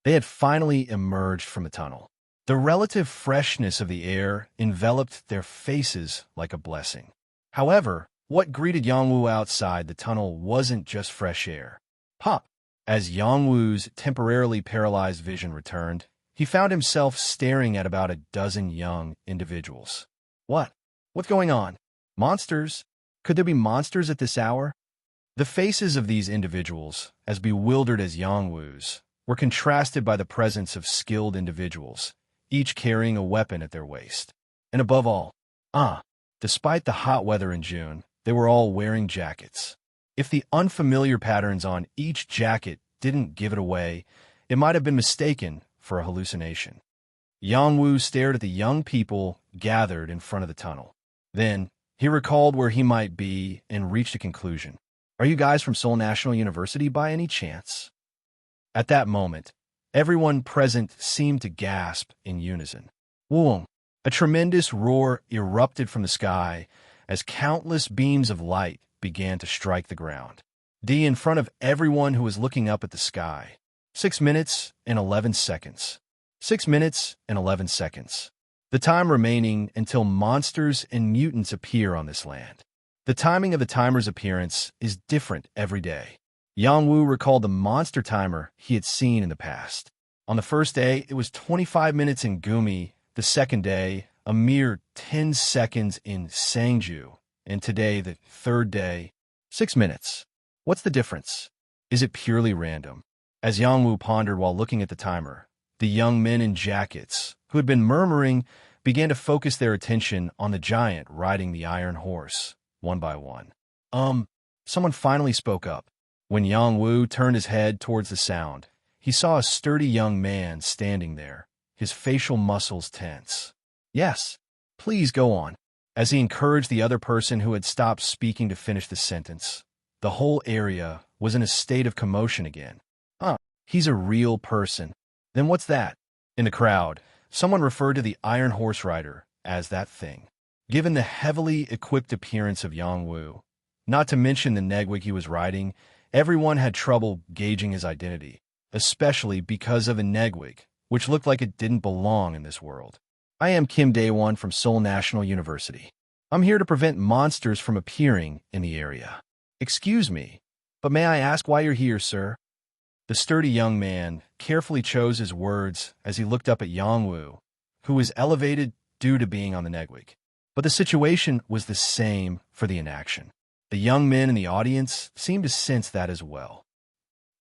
They had finally emerged from the tunnel. The relative freshness of the air enveloped their faces like a blessing. However, what greeted Yangwu outside the tunnel wasn't just fresh air. Pop! As Yangwu's temporarily paralyzed vision returned, he found himself staring at about a dozen young individuals. What? What's going on? Monsters? Could there be monsters at this hour? The faces of these individuals, as bewildered as Yangwu's, were contrasted by the presence of skilled individuals, each carrying a weapon at their waist. And above all, despite the hot weather in June, they were all wearing jackets. If the unfamiliar patterns on each jacket didn't give it away, it might have been mistaken for a hallucination. Yangwu stared at the young people gathered in front of the tunnel. Then, he recalled where he might be and reached a conclusion. Are you guys from Seoul National University by any chance? At that moment, everyone present seemed to gasp in unison. Whoa! A tremendous roar erupted from the sky as countless beams of light began to strike the ground. In front of everyone who was looking up at the sky. 6 minutes and 11 seconds. 6 minutes and 11 seconds. The time remaining until monsters and mutants appear on this land. The timing of the timer's appearance is different every day. Yangwu recalled the monster timer he had seen in the past. On the first day, it was 25 minutes in Gumi. The second day, a mere 10 seconds in Sangju. And today, the third day, 6 minutes. What's the difference? Is it purely random? As Yangwu pondered while looking at the timer, the young men in jackets, who had been murmuring, began to focus their attention on the giant riding the iron horse, one by one. Someone finally spoke up. When Yangwu turned his head towards the sound, he saw a sturdy young man standing there, his facial muscles tense. Yes, please go on. As he encouraged the other person who had stopped speaking to finish the sentence, the whole area was in a state of commotion again. He's a real person. Then what's that? In the crowd, someone referred to the Iron Horse Rider as that thing. Given the heavily equipped appearance of Yangwu, not to mention the Negwig he was riding, everyone had trouble gauging his identity, especially because of the Negwig, which looked like it didn't belong in this world. I am Kim Daewon from Seoul National University. I'm here to prevent monsters from appearing in the area. Excuse me, but may I ask why you're here, sir? The sturdy young man carefully chose his words as he looked up at Yangwu, who was elevated due to being on the Negwig. But the situation was the same for the inaction. The young men in the audience seemed to sense that as well.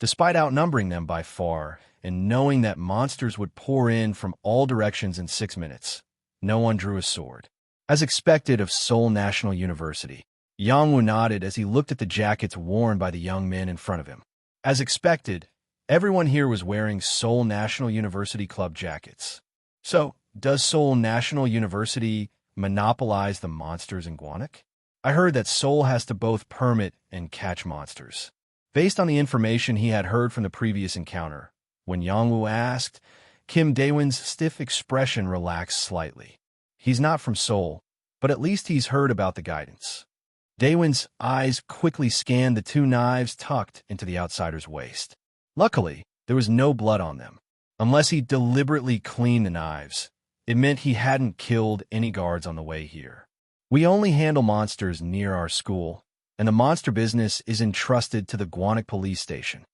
Despite outnumbering them by far and knowing that monsters would pour in from all directions in 6 minutes, no one drew a sword. As expected of Seoul National University, Yangwu nodded as he looked at the jackets worn by the young men in front of him. As expected, everyone here was wearing Seoul National University club jackets. So, does Seoul National University monopolize the monsters in Gwanak? I heard that Seoul has to both permit and catch monsters. Based on the information he had heard from the previous encounter, when Yangwu asked, Kim Daewon's stiff expression relaxed slightly. He's not from Seoul, but at least he's heard about the guidance. Daewon's eyes quickly scanned the 2 knives tucked into the outsider's waist. Luckily, there was no blood on them. Unless he deliberately cleaned the knives, it meant he hadn't killed any guards on the way here. We only handle monsters near our school, and the monster business is entrusted to the Gwanak police station.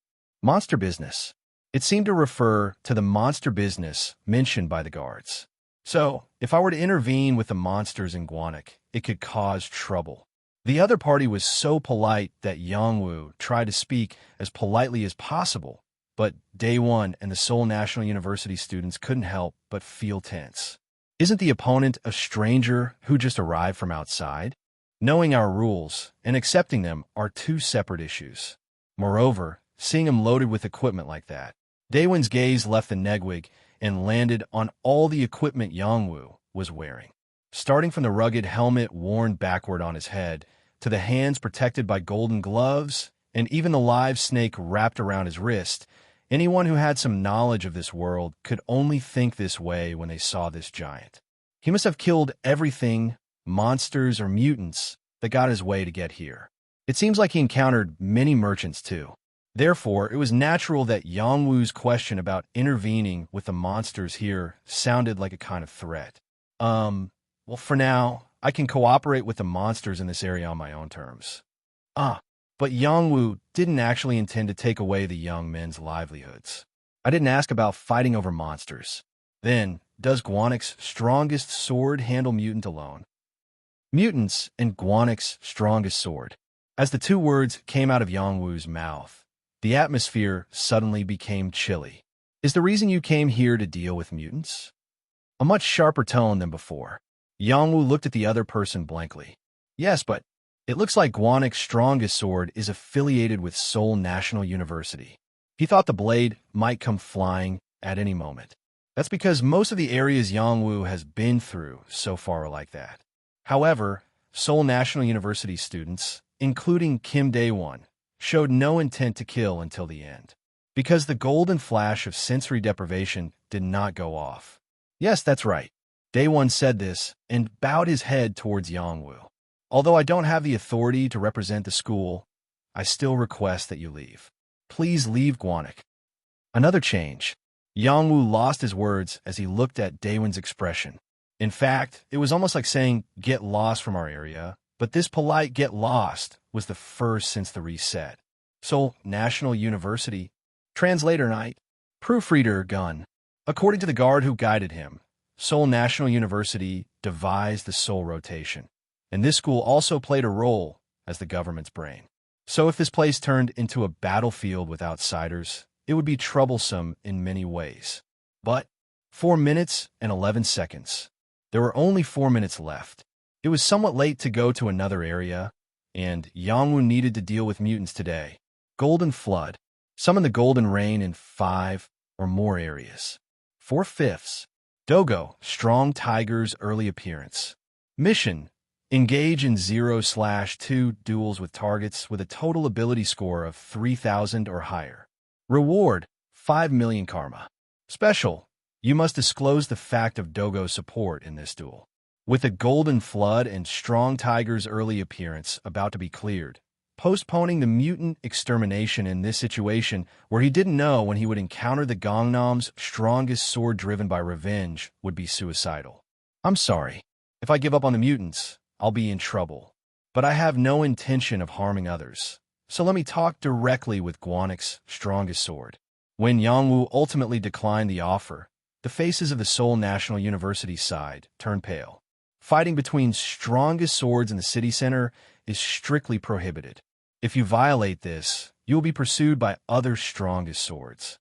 Monster business. It seemed to refer to the monster business mentioned by the guards. So, if I were to intervene with the monsters in Gwanak, it could cause trouble. The other party was so polite that Yangwu tried to speak as politely as possible, but Daewon and the Seoul National University students couldn't help but feel tense. Isn't the opponent a stranger who just arrived from outside? Knowing our rules and accepting them are 2 separate issues. Moreover, seeing him loaded with equipment like that. Daewon's gaze left the Negwig and landed on all the equipment Yangwu was wearing. Starting from the rugged helmet worn backward on his head, to the hands protected by golden gloves, and even the live snake wrapped around his wrist, anyone who had some knowledge of this world could only think this way when they saw this giant. He must have killed everything, monsters or mutants, that got his way to get here. It seems like he encountered many merchants too. Therefore, it was natural that Yangwu's question about intervening with the monsters here sounded like a kind of threat. Well, for now, I can cooperate with the monsters in this area on my own terms. But Yangwu didn't actually intend to take away the young men's livelihoods. I didn't ask about fighting over monsters. Then, does Guanik's strongest sword handle mutant alone? Mutants and Guanik's strongest sword. As the two words came out of Yangwu's mouth, the atmosphere suddenly became chilly. Is the reason you came here to deal with mutants? A much sharper tone than before. Yangwu looked at the other person blankly. Yes, but it looks like Guanik's strongest sword is affiliated with Seoul National University. He thought the blade might come flying at any moment. That's because most of the areas Yangwu has been through so far are like that. However, Seoul National University students, including Kim Daewon, showed no intent to kill until the end, because the golden flash of sensory deprivation did not go off. Yes, that's right. Daewon said this and bowed his head towards Yangwu. Although I don't have the authority to represent the school, I still request that you leave. Please leave Guanik. Another change. Yangwu lost his words as he looked at Daewon's expression. In fact, it was almost like saying, "Get lost from our area," but this polite "get lost" was the first since the reset. Seoul National University. Translator Night. Proofreader Gun. According to the guard who guided him, Seoul National University devised the Seoul rotation, and this school also played a role as the government's brain. So if this place turned into a battlefield with outsiders, it would be troublesome in many ways. But 4 minutes and 11 seconds. There were only 4 minutes left. It was somewhat late to go to another area, and Yangwu needed to deal with mutants today. Golden Flood. Summon the Golden Rain in 5 or more areas. 4/5. Dogo, Strong Tiger's early appearance. Mission. Engage in 0/2 duels with targets with a total ability score of 3,000 or higher. Reward. 5 million karma. Special. You must disclose the fact of Dogo's support in this duel. With the Golden Flood and Strong Tiger's early appearance about to be cleared, postponing the mutant extermination in this situation where he didn't know when he would encounter the Gangnam's strongest sword driven by revenge would be suicidal. I'm sorry. If I give up on the mutants, I'll be in trouble. But I have no intention of harming others. So let me talk directly with Guanik's strongest sword. When Yangwu ultimately declined the offer, the faces of the Seoul National University side turned pale. Fighting between strongest swords in the city center is strictly prohibited. If you violate this, you will be pursued by other strongest swords.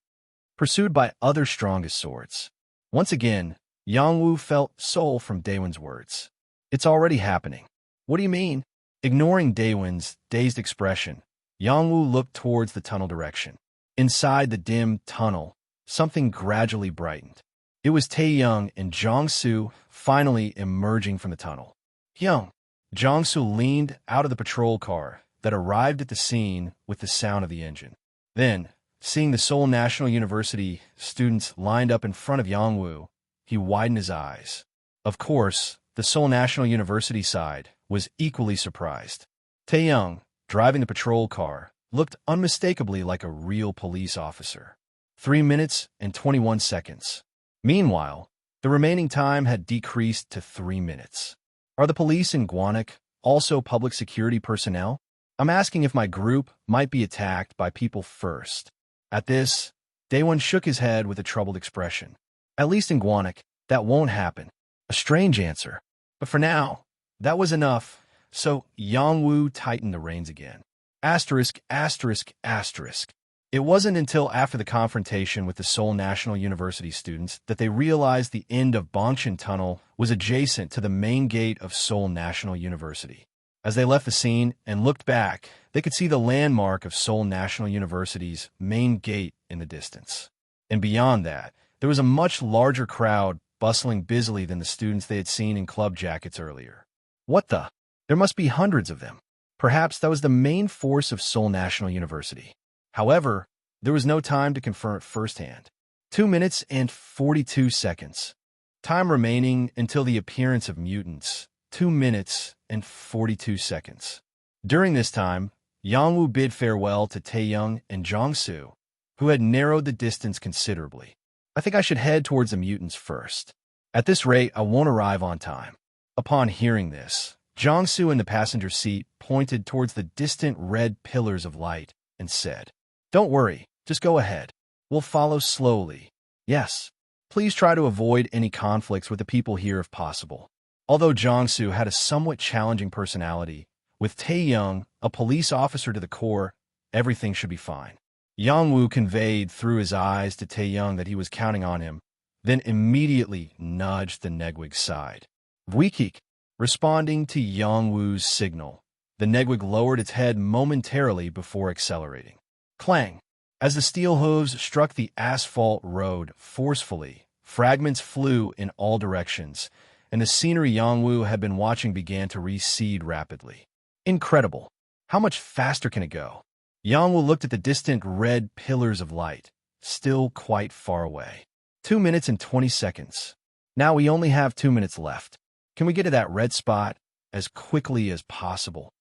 Pursued by other strongest swords. Once again, Yangwu felt soul from Daewon's words. It's already happening. What do you mean? Ignoring Daewon's dazed expression, Yangwu looked towards the tunnel direction. Inside the dim tunnel, something gradually brightened. It was Taeyong and Jong-soo finally emerging from the tunnel. Hyung. Jong-soo leaned out of the patrol car that arrived at the scene with the sound of the engine. Then, seeing the Seoul National University students lined up in front of Yangwu, he widened his eyes. Of course, the Seoul National University side was equally surprised. Taeyong, driving the patrol car, looked unmistakably like a real police officer. 3 minutes and 21 seconds. Meanwhile, the remaining time had decreased to 3 minutes. Are the police in Guanik also public security personnel? I'm asking if my group might be attacked by people first. At this, Daewon shook his head with a troubled expression. At least in Guanik, that won't happen. A strange answer. But for now, that was enough, so Yangwu tightened the reins again. Asterisk, asterisk, asterisk. It wasn't until after the confrontation with the Seoul National University students that they realized the end of Bongshan Tunnel was adjacent to the main gate of Seoul National University. As they left the scene and looked back, they They could see the landmark of Seoul National University's main gate in the distance. And beyond that, there was a much larger crowd bustling busily than the students they had seen in club jackets earlier. What the? There must be hundreds of them. Perhaps that was the main force of Seoul National University. However, there was no time to confirm it firsthand. 2 minutes and 42 seconds. Time remaining until the appearance of mutants. 2 minutes and 42 seconds. During this time, Yangwoo bid farewell to Taeyoung and Jongsu, who had narrowed the distance considerably. I think I should head towards the mutants first. At this rate, I won't arrive on time. Upon hearing this, Jongsu in the passenger seat pointed towards the distant red pillars of light and said, "Don't worry, just go ahead. We'll follow slowly. Yes, please try to avoid any conflicts with the people here if possible." Although Jongsu had a somewhat challenging personality, with Taeyoung, a police officer to the core, everything should be fine. Yangwoo conveyed through his eyes to Taeyoung that he was counting on him, then immediately nudged the Negwig's side. Vwikik, responding to Yangwoo's signal, the Negwig lowered its head momentarily before accelerating. Clang! As the steel hooves struck the asphalt road forcefully, fragments flew in all directions, and the scenery Yangwoo had been watching began to recede rapidly. Incredible! How much faster can it go? Yangwoo looked at the distant red pillars of light, still quite far away. 2 minutes and 20 seconds. Now we only have 2 minutes left. Can we get to that red spot as quickly as possible?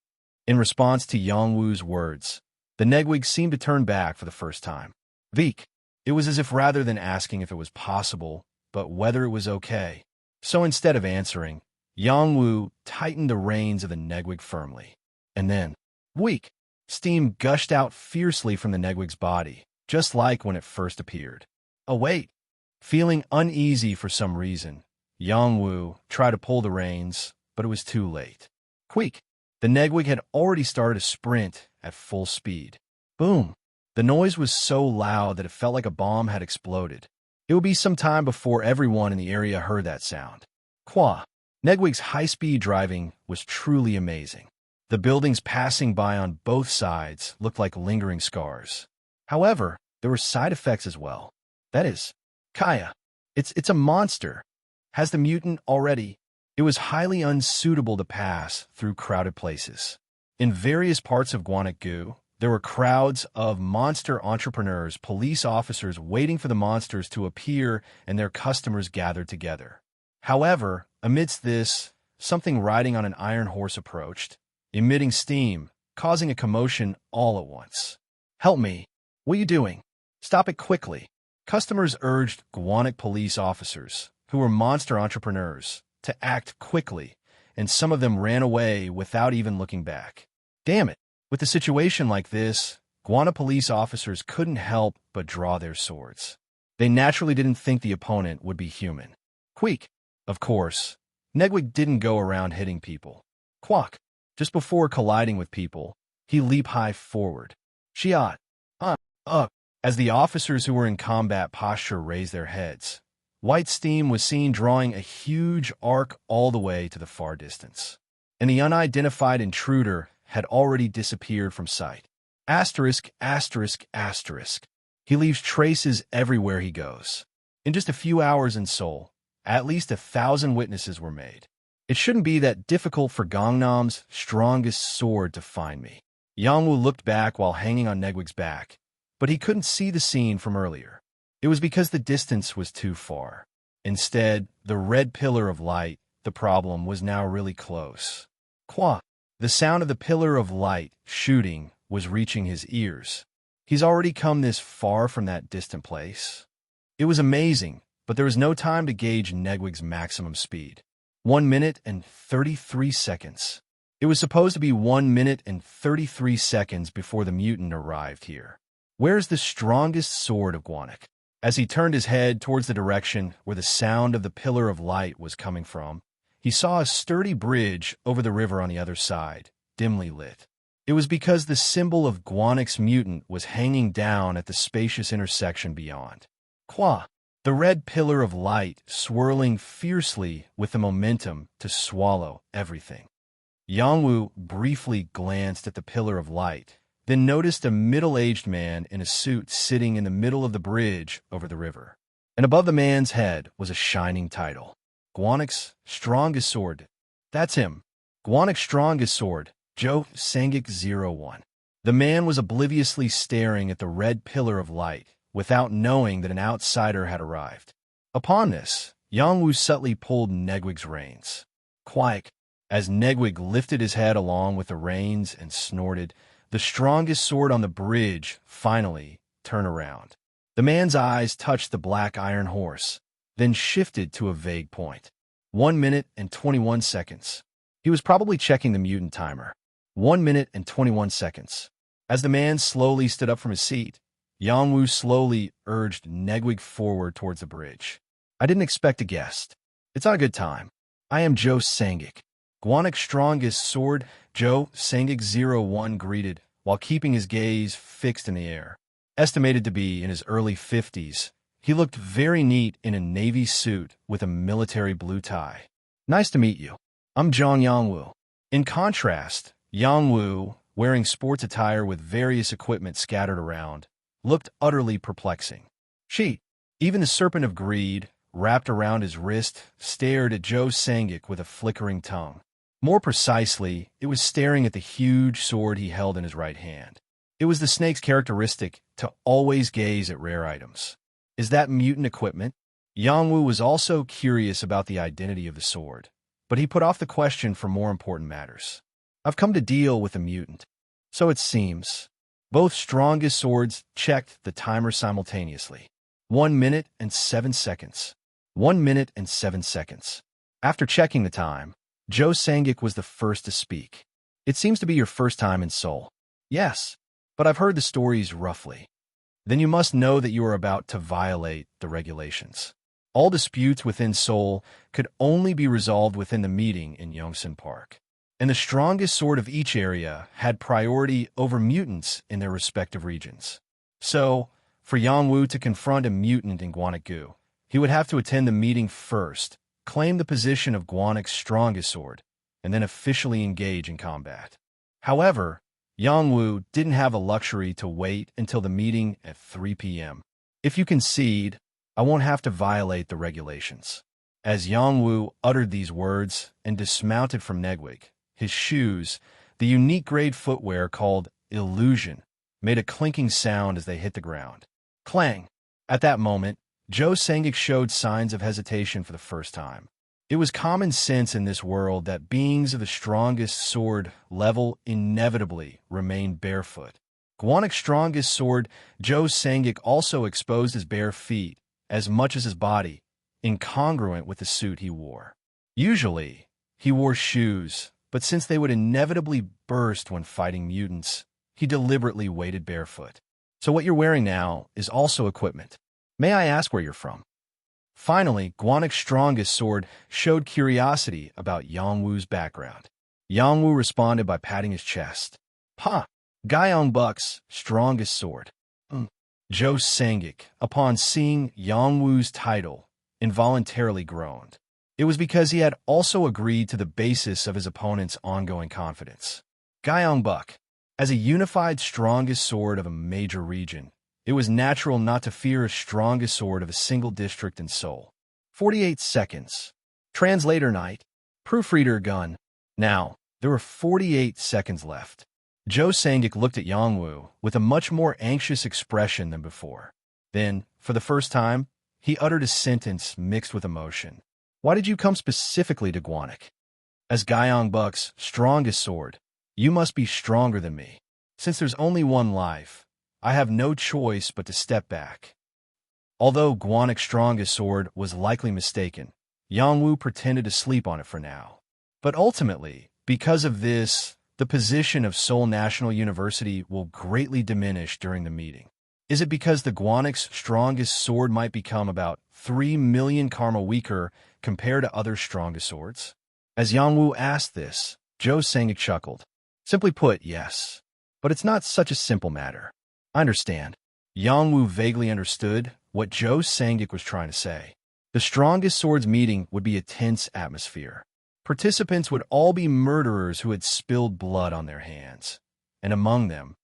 In response to Yangwoo's words, the Negwig seemed to turn back for the first time. Veek. It was as if rather than asking if it was possible, but whether it was okay. So instead of answering, Yangwoo tightened the reins of the Negwig firmly. And then, weak, steam gushed out fiercely from the Negwig's body, just like when it first appeared. Oh wait! Feeling uneasy for some reason, Yangwoo tried to pull the reins, but it was too late. Queek! The Negwig had already started a sprint at full speed. Boom! The noise was so loud that it felt like a bomb had exploded. It would be some time before everyone in the area heard that sound. Qua! Negwig's high-speed driving was truly amazing. The buildings passing by on both sides looked like lingering scars. However, there were side effects as well. That is, Kaya. It's a monster. Has the mutant already? It was highly unsuitable to pass through crowded places. In various parts of Gwanak-gu, there were crowds of monster entrepreneurs, police officers waiting for the monsters to appear, and their customers gathered together. However, amidst this, something riding on an iron horse approached, emitting steam, causing a commotion all at once. "Help me! What are you doing? Stop it quickly!" Customers urged Gwanak police officers, who were monster entrepreneurs, to act quickly, and some of them ran away without even looking back. Damn it! With a situation like this, Gwanak police officers couldn't help but draw their swords. They naturally didn't think the opponent would be human. Queek! Of course, Negwig didn't go around hitting people. Quack! Just before colliding with people, he leaped high forward. Shiat! Up! As the officers who were in combat posture raised their heads, white steam was seen drawing a huge arc all the way to the far distance. And the unidentified intruder had already disappeared from sight. Asterisk, asterisk, asterisk. He leaves traces everywhere he goes. In just a few hours in Seoul, at least 1,000 witnesses were made. It shouldn't be that difficult for Gangnam's strongest sword to find me. Yangwoo looked back while hanging on Negwig's back, but he couldn't see the scene from earlier. It was because the distance was too far. Instead, the red pillar of light, the problem, was now really close. Qua! The sound of the pillar of light shooting was reaching his ears. He's already come this far from that distant place. It was amazing, but there was no time to gauge Negwig's maximum speed. 1 minute and 33 seconds. It was supposed to be 1 minute and 33 seconds before the mutant arrived here. Where's the strongest sword of Gwanak? As he turned his head towards the direction where the sound of the pillar of light was coming from, he saw a sturdy bridge over the river on the other side, dimly lit. It was because the symbol of Gwanak's mutant was hanging down at the spacious intersection beyond. Qua! The red pillar of light swirling fiercely with the momentum to swallow everything. Yangwu briefly glanced at the pillar of light, then noticed a middle-aged man in a suit sitting in the middle of the bridge over the river. And above the man's head was a shining title. Guanac's strongest sword. That's him. Guanac's strongest sword. Joe Sangik 01. The man was obliviously staring at the red pillar of light, without knowing that an outsider had arrived. Upon this, Yangwu subtly pulled Negwig's reins. Quiet. As Negwig lifted his head along with the reins and snorted, the strongest sword on the bridge finally turned around. The man's eyes touched the black iron horse, then shifted to a vague point. 1 minute and 21 seconds. He was probably checking the mutant timer. 1 minute and 21 seconds. As the man slowly stood up from his seat, Yangwu slowly urged Negwig forward towards the bridge. I didn't expect a guest. It's not a good time. I am Joe Sangik. Guanac's strongest sword, Joe Sangik 01 greeted, while keeping his gaze fixed in the air. Estimated to be in his early 50s, he looked very neat in a navy suit with a military blue tie. Nice to meet you. I'm Zhang Yangwu. In contrast, Yangwu, wearing sports attire with various equipment scattered around, looked utterly perplexing. Even the serpent of greed, wrapped around his wrist, stared at Joe Sangik with a flickering tongue. More precisely, it was staring at the huge sword he held in his right hand. It was the snake's characteristic to always gaze at rare items. Is that mutant equipment? Yangwu was also curious about the identity of the sword, but he put off the question for more important matters. I've come to deal with a mutant. So it seems. Both strongest swords checked the timer simultaneously. 1 minute and 7 seconds. 1 minute and 7 seconds. After checking the time, Joe Sangik was the first to speak. It seems to be your first time in Seoul. Yes, but I've heard the stories roughly. Then you must know that you are about to violate the regulations. All disputes within Seoul could only be resolved within the meeting in Yongsan Park. And the strongest sword of each area had priority over mutants in their respective regions. So, for Yangwu to confront a mutant in Guanac-gu, he would have to attend the meeting first, claim the position of Guanac's strongest sword, and then officially engage in combat. However, Yangwu didn't have the luxury to wait until the meeting at 3 p.m. If you concede, I won't have to violate the regulations. As Yangwu uttered these words and dismounted from Negwig, his shoes, the unique grade footwear called Illusion, made a clinking sound as they hit the ground. Clang! At that moment, Joe Sangik showed signs of hesitation for the first time. It was common sense in this world that beings of the strongest sword level inevitably remain barefoot. Guanac's strongest sword, Joe Sangik, also exposed his bare feet as much as his body, incongruent with the suit he wore. Usually, he wore shoes, but since they would inevitably burst when fighting mutants, he deliberately waded barefoot. So what you're wearing now is also equipment. May I ask where you're from? Finally, Guanac's strongest sword showed curiosity about Yangwu's background. Yangwu responded by patting his chest. Gyeong Buk's strongest sword. Joe Sangik, upon seeing Yangwu's title, involuntarily groaned. It was because he had also agreed to the basis of his opponent's ongoing confidence. Gyeong Buk. As a unified strongest sword of a major region, it was natural not to fear a strongest sword of a single district in Seoul. 48 seconds. Translator night. Proofreader gun. Now, there were 48 seconds left. Joe Sangik looked at Yangwu with a much more anxious expression than before. Then, for the first time, he uttered a sentence mixed with emotion. Why did you come specifically to Guanac? As Gyeong Buk's strongest sword, you must be stronger than me. Since there's only one life, I have no choice but to step back. Although Guanac's strongest sword was likely mistaken, Yangwu pretended to sleep on it for now. But ultimately, because of this, the position of Seoul National University will greatly diminish during the meeting. Is it because the Guanac's strongest sword might become about 3 million karma weaker compared to other strongest swords? As Yangwu asked this, Joe Sangik chuckled. Simply put, yes. But it's not such a simple matter. I understand. Yangwu vaguely understood what Joe Sangik was trying to say. The strongest swords meeting would be a tense atmosphere. Participants would all be murderers who had spilled blood on their hands. And among them,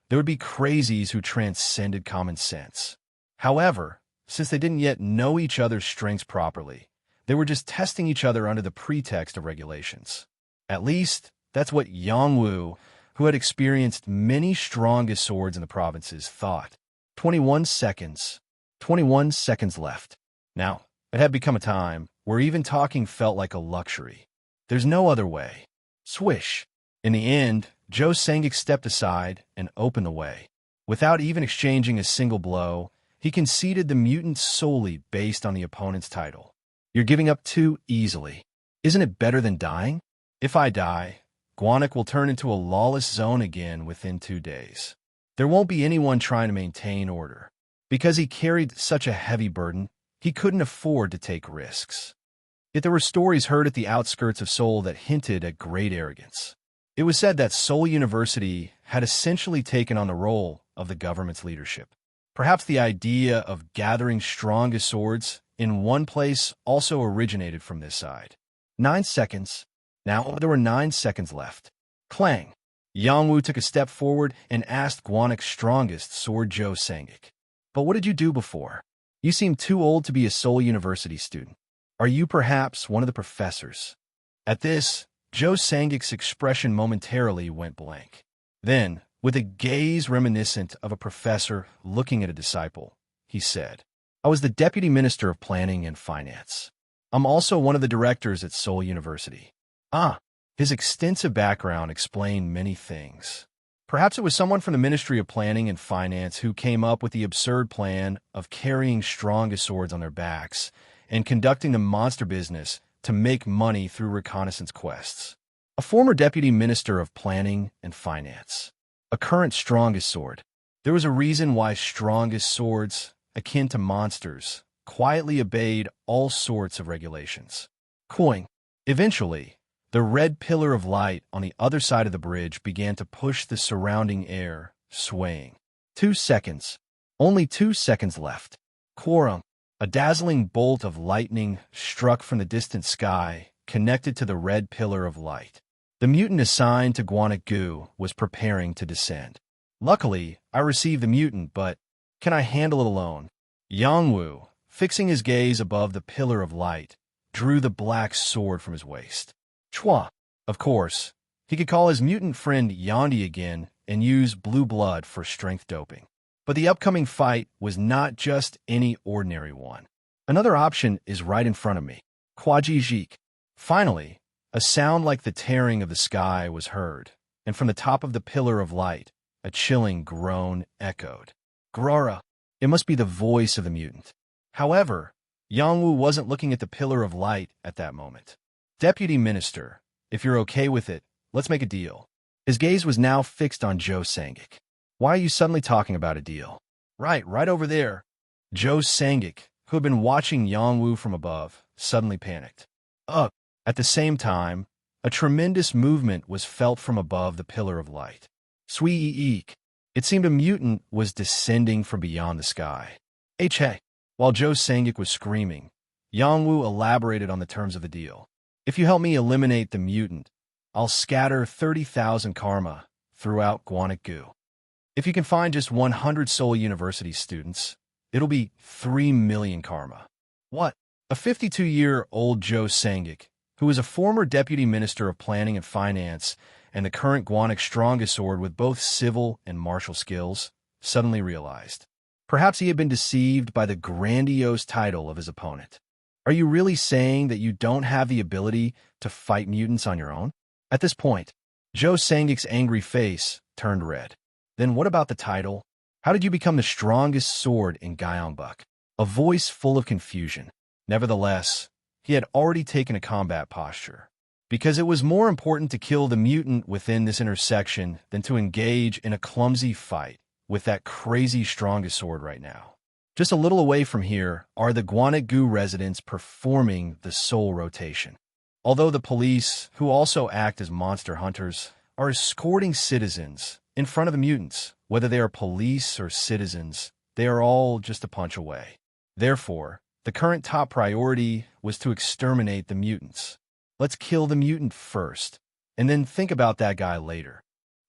there would be crazies who transcended common sense. However, since they didn't yet know each other's strengths properly, they were just testing each other under the pretext of regulations. At least, that's what Yang Wu, who had experienced many strongest swords in the provinces, thought. 21 seconds. 21 seconds left. Now, it had become a time where even talking felt like a luxury. There's no other way. Swish. In the end, Zhou Sangik stepped aside and opened the way. Without even exchanging a single blow, he conceded the mutant solely based on the opponent's title. You're giving up too easily. Isn't it better than dying? If I die, Guanak will turn into a lawless zone again within 2 days. There won't be anyone trying to maintain order. Because he carried such a heavy burden, he couldn't afford to take risks. Yet there were stories heard at the outskirts of Seoul that hinted at great arrogance. It was said that Seoul University had essentially taken on the role of the government's leadership. Perhaps the idea of gathering strongest swords in one place also originated from this side. 9 seconds. Now there were 9 seconds left. Clang! Yang Wu took a step forward and asked Guanak's strongest sword, Zhou Sangik. But what did you do before? You seem too old to be a Seoul University student. Are you perhaps one of the professors? At this, Zhou Sangik's expression momentarily went blank. Then, with a gaze reminiscent of a professor looking at a disciple, he said, I was the Deputy Minister of Planning and Finance. I'm also one of the directors at Seoul University. His extensive background explained many things. Perhaps it was someone from the Ministry of Planning and Finance who came up with the absurd plan of carrying strongest swords on their backs and conducting the monster business to make money through reconnaissance quests. A former Deputy Minister of Planning and Finance. A current strongest sword. There was a reason why strongest swords, akin to monsters, quietly obeyed all sorts of regulations. Coin. Eventually, the red pillar of light on the other side of the bridge began to push the surrounding air, swaying. 2 seconds. Only 2 seconds left. Quorum. A dazzling bolt of lightning struck from the distant sky, connected to the red pillar of light. The mutant assigned to Guanak Gu was preparing to descend. Luckily, I received the mutant, but can I handle it alone? Yang Wu, fixing his gaze above the pillar of light, drew the black sword from his waist. Chua. Of course, he could call his mutant friend Yandi again and use blue blood for strength doping. But the upcoming fight was not just any ordinary one. Another option is right in front of me. Kwaji Jik. Finally, a sound like the tearing of the sky was heard, and from the top of the pillar of light, a chilling groan echoed. Grora. It must be the voice of the mutant. However, Yang Wu wasn't looking at the pillar of light at that moment. Deputy Minister, if you're okay with it, let's make a deal. His gaze was now fixed on Zhou Sangik. Why are you suddenly talking about a deal? Right over there. Zhou Sangik, who had been watching Yang Wu from above, suddenly panicked. Up. At the same time, a tremendous movement was felt from above the pillar of light. Swee-eek. It seemed a mutant was descending from beyond the sky. Hey. While Zhou Sangik was screaming, Yang Wu elaborated on the terms of the deal. If you help me eliminate the mutant, I'll scatter 30,000 karma throughout Guanak Gu. If you can find just 100 Seoul University students, it'll be 3 million karma. What? A 52-year-old Zhou Sangik, who is a former Deputy Minister of Planning and Finance and the current Guanak strongest sword with both civil and martial skills, suddenly realized. Perhaps he had been deceived by the grandiose title of his opponent. Are you really saying that you don't have the ability to fight mutants on your own? At this point, Zhou Sangik's angry face turned red. Then what about the title? How did you become the strongest sword in Gyeongbuk? A voice full of confusion. Nevertheless, he had already taken a combat posture. Because it was more important to kill the mutant within this intersection than to engage in a clumsy fight with that crazy strongest sword right now. Just a little away from here are the Guanak Gu residents performing the soul rotation. Although the police, who also act as monster hunters, are escorting citizens in front of the mutants, whether they are police or citizens, they are all just a punch away. Therefore, the current top priority was to exterminate the mutants. Let's kill the mutant first, and then think about that guy later.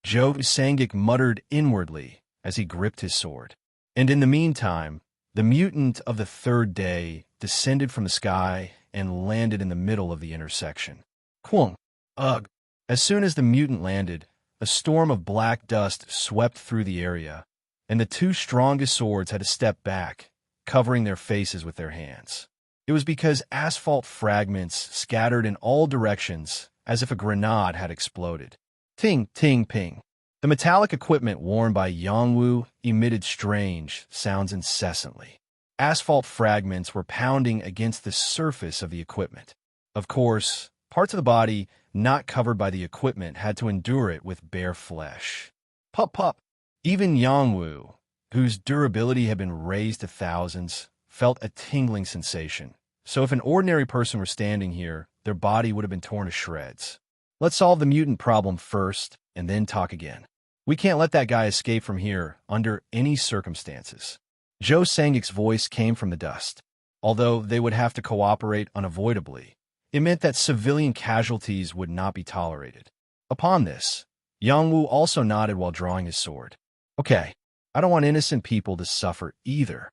Joe Sangik muttered inwardly as he gripped his sword. And in the meantime, the mutant of the third day descended from the sky and landed in the middle of the intersection. Kwong! Ugh! As soon as the mutant landed, a storm of black dust swept through the area, and the two strongest swords had to step back, covering their faces with their hands. It was because asphalt fragments scattered in all directions as if a grenade had exploded. Ting, ting, ping. The metallic equipment worn by Yangwu emitted strange sounds incessantly. Asphalt fragments were pounding against the surface of the equipment. Of course, parts of the body not covered by the equipment had to endure it with bare flesh. Pup, pup. Even Yangwu, whose durability had been raised to thousands, felt a tingling sensation. So if an ordinary person were standing here, their body would have been torn to shreds. Let's solve the mutant problem first, and then talk again. We can't let that guy escape from here under any circumstances. Joe Sangik's voice came from the dust. Although they would have to cooperate unavoidably, it meant that civilian casualties would not be tolerated. Upon this, Yangwu also nodded while drawing his sword. Okay, I don't want innocent people to suffer either.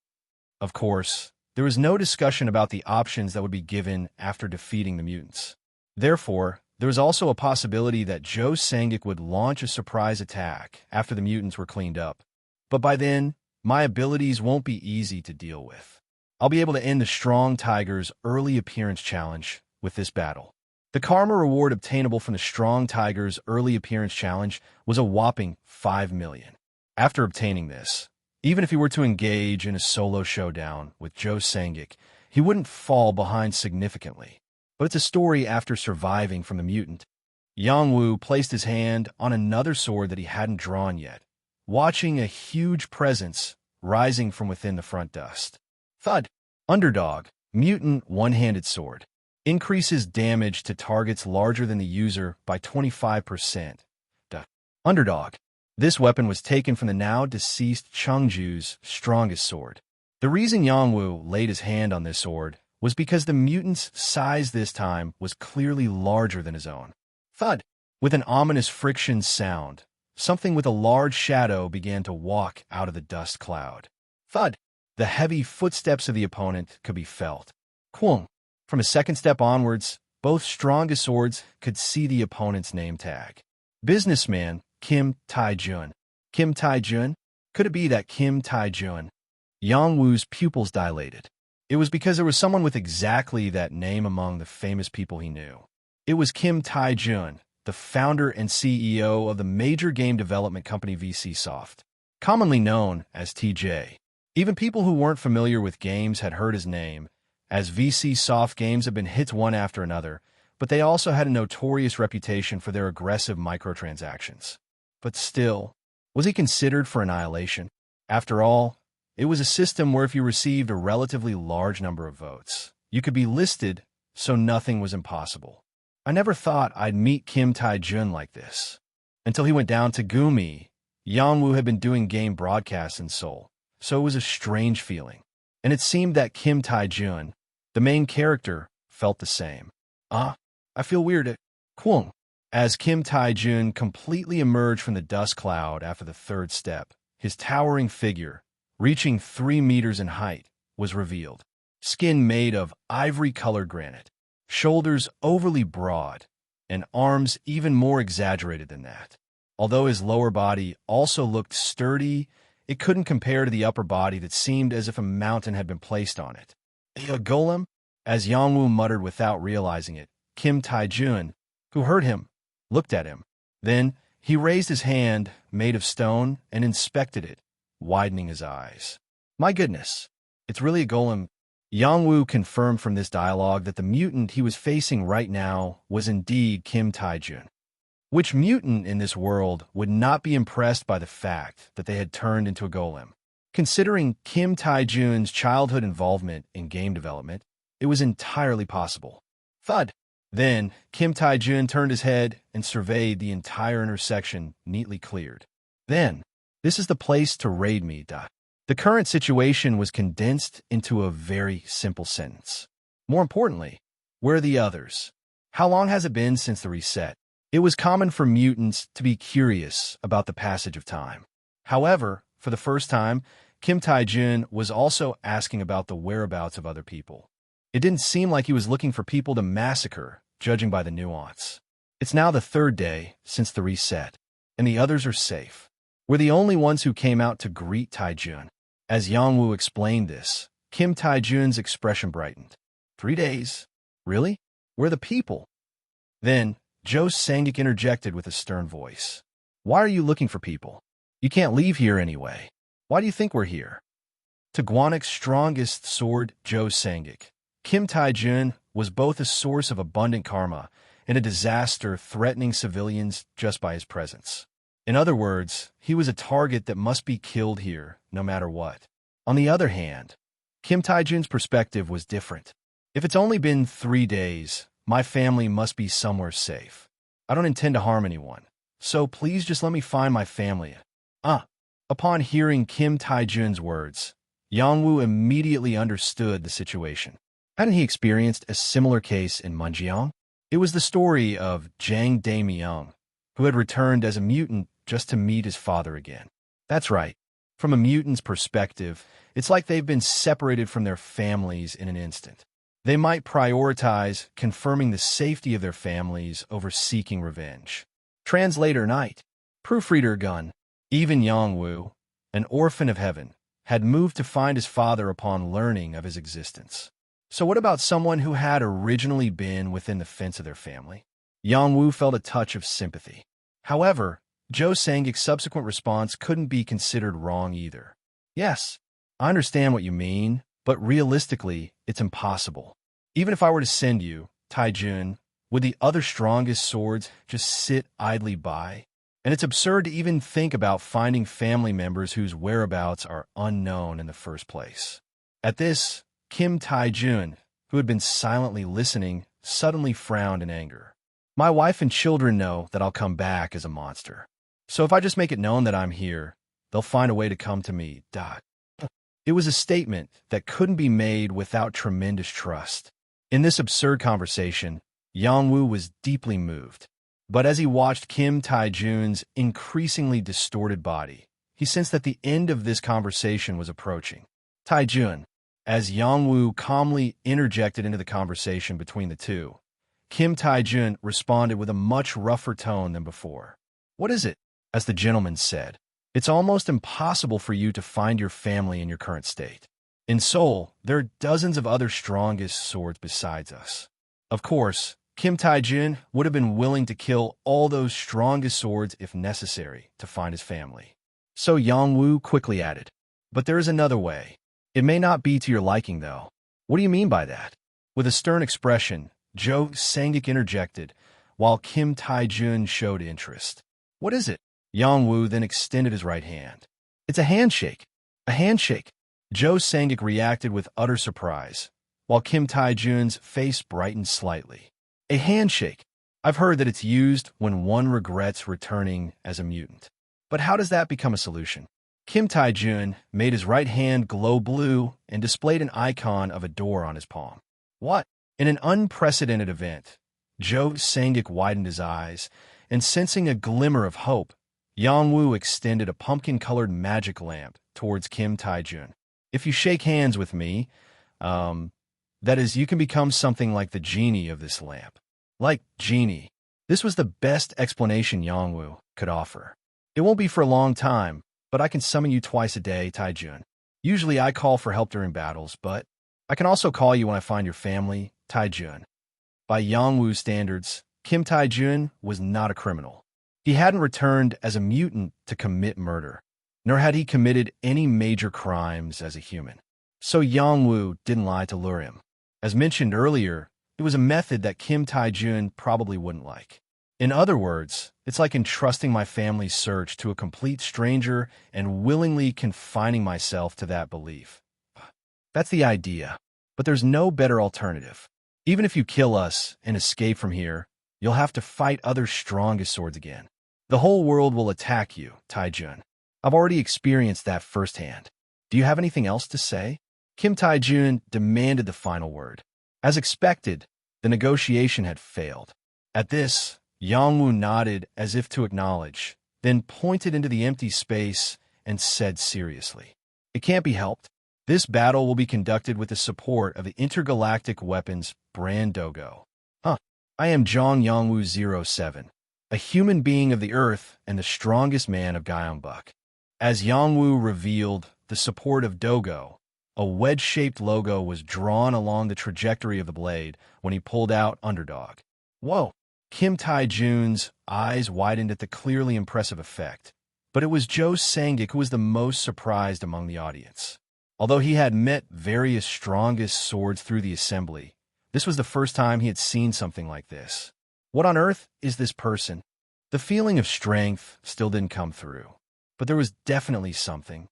Of course, there was no discussion about the options that would be given after defeating the mutants. Therefore, there was also a possibility that Joe Sangik would launch a surprise attack after the mutants were cleaned up. But by then, my abilities won't be easy to deal with. I'll be able to end the Strong Tiger's early appearance challenge with this battle. The karma reward obtainable from the Strong Tiger's early appearance challenge was a whopping 5 million. After obtaining this, even if he were to engage in a solo showdown with Joe Sangik, he wouldn't fall behind significantly. But it's a story after surviving from the mutant. Yangwu placed his hand on another sword that he hadn't drawn yet, watching a huge presence rising from within the front dust. Thud! Underdog, mutant one-handed sword. Increases damage to targets larger than the user by 25%. Underdog. This weapon was taken from the now-deceased Chengju's strongest sword. The reason Yangwu laid his hand on this sword was because the mutant's size this time was clearly larger than his own. Thud! With an ominous friction sound, something with a large shadow began to walk out of the dust cloud. Thud! The heavy footsteps of the opponent could be felt. Kwong! From a second step onwards, both strongest swords could see the opponent's name tag. Businessman Kim Tai-jun. Kim Tai-jun? Could it be that Kim Tai-jun? Yangwu's pupils dilated. It was because there was someone with exactly that name among the famous people he knew. It was Kim Tai-jun, the founder and CEO of the major game development company VC Soft, commonly known as TJ. Even people who weren't familiar with games had heard his name, as VC Soft games have been hits one after another, but they also had a notorious reputation for their aggressive microtransactions. But still, was he considered for annihilation? After all, it was a system where if you received a relatively large number of votes, you could be listed, so nothing was impossible. I never thought I'd meet Kim Tai-jun like this. Until he went down to Gumi, Yangwu had been doing game broadcasts in Seoul, so it was a strange feeling. And it seemed that Kim Tai-jun, the main character, felt the same. I feel weird. Kwong. As Kim Tai-jun completely emerged from the dust cloud after the third step, his towering figure, reaching 3 meters in height, was revealed. Skin made of ivory-colored granite, shoulders overly broad, and arms even more exaggerated than that. Although his lower body also looked sturdy, it couldn't compare to the upper body that seemed as if a mountain had been placed on it. A golem? As Yangwu muttered without realizing it, Kim Tai-jun, who heard him, looked at him. Then he raised his hand, made of stone, and inspected it, widening his eyes. My goodness, it's really a golem. Yangwu confirmed from this dialogue that the mutant he was facing right now was indeed Kim Tai-jun. Which mutant in this world would not be impressed by the fact that they had turned into a golem? Considering Kim Tai-jun's childhood involvement in game development, it was entirely possible. Thud! Then, Kim Tai-jun turned his head and surveyed the entire intersection neatly cleared. Then, this is the place to raid me. The current situation was condensed into a very simple sentence. More importantly, where are the others? How long has it been since the reset? It was common for mutants to be curious about the passage of time. However, for the first time, Kim Tae-jun was also asking about the whereabouts of other people. It didn't seem like he was looking for people to massacre, judging by the nuance. It's now the third day since the reset, and the others are safe. We're the only ones who came out to greet Tae-jun. As Yang-woo explained this, Kim Tae-jun's expression brightened. 3 days? Really? We're the people. Then, Jo Sang-ik interjected with a stern voice. Why are you looking for people? You can't leave here anyway. Why do you think we're here? To Gwanik's strongest sword, Jo Sang-ik, Kim Tae-jun was both a source of abundant karma and a disaster threatening civilians just by his presence. In other words, he was a target that must be killed here, no matter what. On the other hand, Kim Tae-jun's perspective was different. If it's only been 3 days, my family must be somewhere safe. I don't intend to harm anyone, so please just let me find my family. Upon hearing Kim Tae-jun's words, Yang-woo immediately understood the situation. Hadn't he experienced a similar case in Munjeong? It was the story of Jang Dae-myung, who had returned as a mutant just to meet his father again. That's right. From a mutant's perspective, it's like they've been separated from their families in an instant. They might prioritize confirming the safety of their families over seeking revenge. Translator Night. Proofreader Gun. Even Yang-woo, an orphan of heaven, had moved to find his father upon learning of his existence. So what about someone who had originally been within the fence of their family? Yang-woo felt a touch of sympathy. However, Jo Sang-ik's subsequent response couldn't be considered wrong either. Yes, I understand what you mean, but realistically, it's impossible. Even if I were to send you, Tae-jun, would the other strongest swords just sit idly by? And it's absurd to even think about finding family members whose whereabouts are unknown in the first place. At this, Kim Tae-jun, who had been silently listening, suddenly frowned in anger. My wife and children know that I'll come back as a monster. So if I just make it known that I'm here, they'll find a way to come to me. It was a statement that couldn't be made without tremendous trust. In this absurd conversation, Yang-woo was deeply moved. But as he watched Kim Tae-jun's increasingly distorted body, he sensed that the end of this conversation was approaching. Tae-jun, as Yang-woo calmly interjected into the conversation between the two, Kim Tae-jun responded with a much rougher tone than before. What is it? As the gentleman said, it's almost impossible for you to find your family in your current state. In Seoul, there are dozens of other strongest swords besides us. Of course, Kim Tae-jun would have been willing to kill all those strongest swords if necessary to find his family. So Yang-woo quickly added, but there is another way. It may not be to your liking, though. What do you mean by that? With a stern expression, Jo Sang-ik interjected, while Kim Tae-jun showed interest. What is it? Yang-woo then extended his right hand. It's a handshake. A handshake. Jo Sang-ik reacted with utter surprise, while Kim Tae-jun's face brightened slightly. A handshake. I've heard that it's used when one regrets returning as a mutant. But how does that become a solution? Kim Tae-jun made his right hand glow blue and displayed an icon of a door on his palm. What? In an unprecedented event, Jo Sang-ik widened his eyes, and sensing a glimmer of hope, Yang-woo extended a pumpkin-colored magic lamp towards Kim Tae-jun. If you shake hands with me, that is, you can become something like the genie of this lamp. Like genie. This was the best explanation Yang-woo could offer. It won't be for a long time, but I can summon you twice a day, Tae-jun. Usually I call for help during battles, but I can also call you when I find your family, Tae-jun. By Yang-woo's standards, Kim Tae-jun was not a criminal. He hadn't returned as a mutant to commit murder, nor had he committed any major crimes as a human. So Yang-woo didn't lie to lure him. As mentioned earlier, it was a method that Kim Tae-jun probably wouldn't like. In other words, it's like entrusting my family's search to a complete stranger and willingly confining myself to that belief. That's the idea, but there's no better alternative. Even if you kill us and escape from here, you'll have to fight other strongest swords again. The whole world will attack you, Tae-jun. I've already experienced that firsthand. Do you have anything else to say? Kim Tae-jun demanded the final word. As expected, The negotiation had failed. At this, Yang Wu nodded as if to acknowledge, then pointed into the empty space and said seriously, "It can't be helped. This battle will be conducted with the support of the intergalactic weapons brand Dogo. I am Zhang Yangwu 07, a human being of the Earth and the strongest man of Gyeongbuk." As Yangwu revealed the support of Dogo, a wedge-shaped logo was drawn along the trajectory of the blade when he pulled out Underdog. Whoa! Kim Tae-jun's eyes widened at the clearly impressive effect, but it was Joe Sangik who was the most surprised among the audience. Although he had met various strongest swords through the assembly, this was the first time he had seen something like this. What on earth is this person? The feeling of strength still didn't come through, but there was definitely something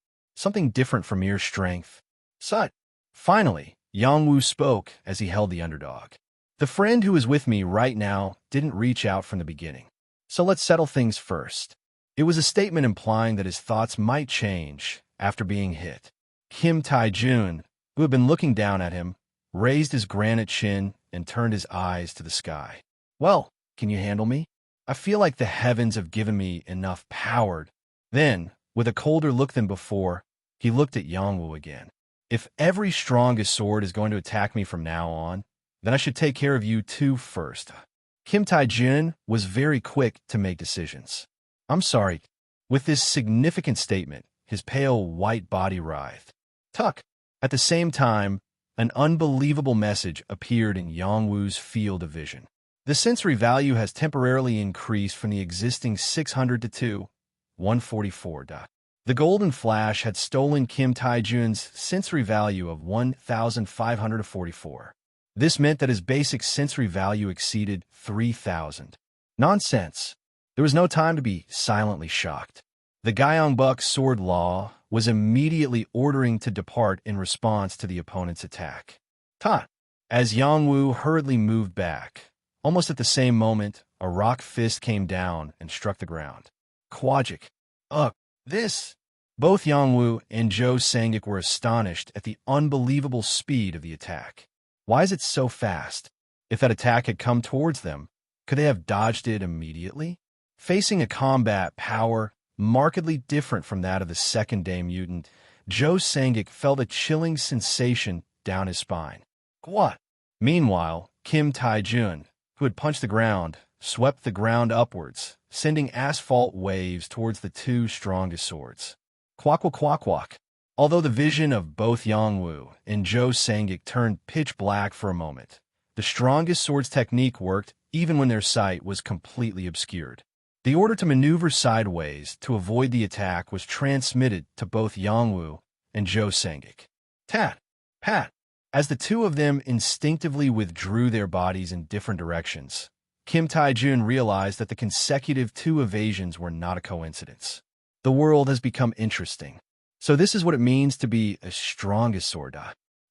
different from mere strength. Sut. Finally, Yangwu spoke as he held the Underdog. "The friend who is with me right now didn't reach out from the beginning. So let's settle things first." It was a statement implying that his thoughts might change after being hit. Kim Tae-jun, who had been looking down at him, raised his granite chin and turned his eyes to the sky. "Well, can you handle me? I feel like the heavens have given me enough power." Then, with a colder look than before, he looked at Yangwu again. "If every strongest sword is going to attack me from now on, then I should take care of you two first." Kim Tae-jun was very quick to make decisions. "I'm sorry." With this significant statement, his pale white body writhed. Tuck. At the same time, an unbelievable message appeared in Yangwu's field of vision. The sensory value has temporarily increased from the existing 600 to 144. The golden flash had stolen Kim Tae-jun's sensory value of 1,544. This meant that his basic sensory value exceeded 3,000. Nonsense. There was no time to be silently shocked. The Gyeongbuk sword law was immediately ordering to depart in response to the opponent's attack. As Yangwu hurriedly moved back, almost at the same moment, a rock fist came down and struck the ground. Kwajik. This. Both Yangwu and Joe Sangik were astonished at the unbelievable speed of the attack. Why is it so fast? If that attack had come towards them, could they have dodged it immediately? Facing a combat power markedly different from that of the second-day mutant, Joe Sangik felt a chilling sensation down his spine. What? Meanwhile, Kim Tae-jun, who had punched the ground, swept the ground upwards, sending asphalt waves towards the two strongest swords. Quack. Although the vision of both Yangwu and Joe Sangik turned pitch black for a moment, the strongest sword's technique worked even when their sight was completely obscured. The order to maneuver sideways to avoid the attack was transmitted to both Yangwu and Joe Sangik. Tat! Pat! As the two of them instinctively withdrew their bodies in different directions, Kim Tae-jun realized that the consecutive two evasions were not a coincidence. The world has become interesting. So this is what it means to be a strongest sword.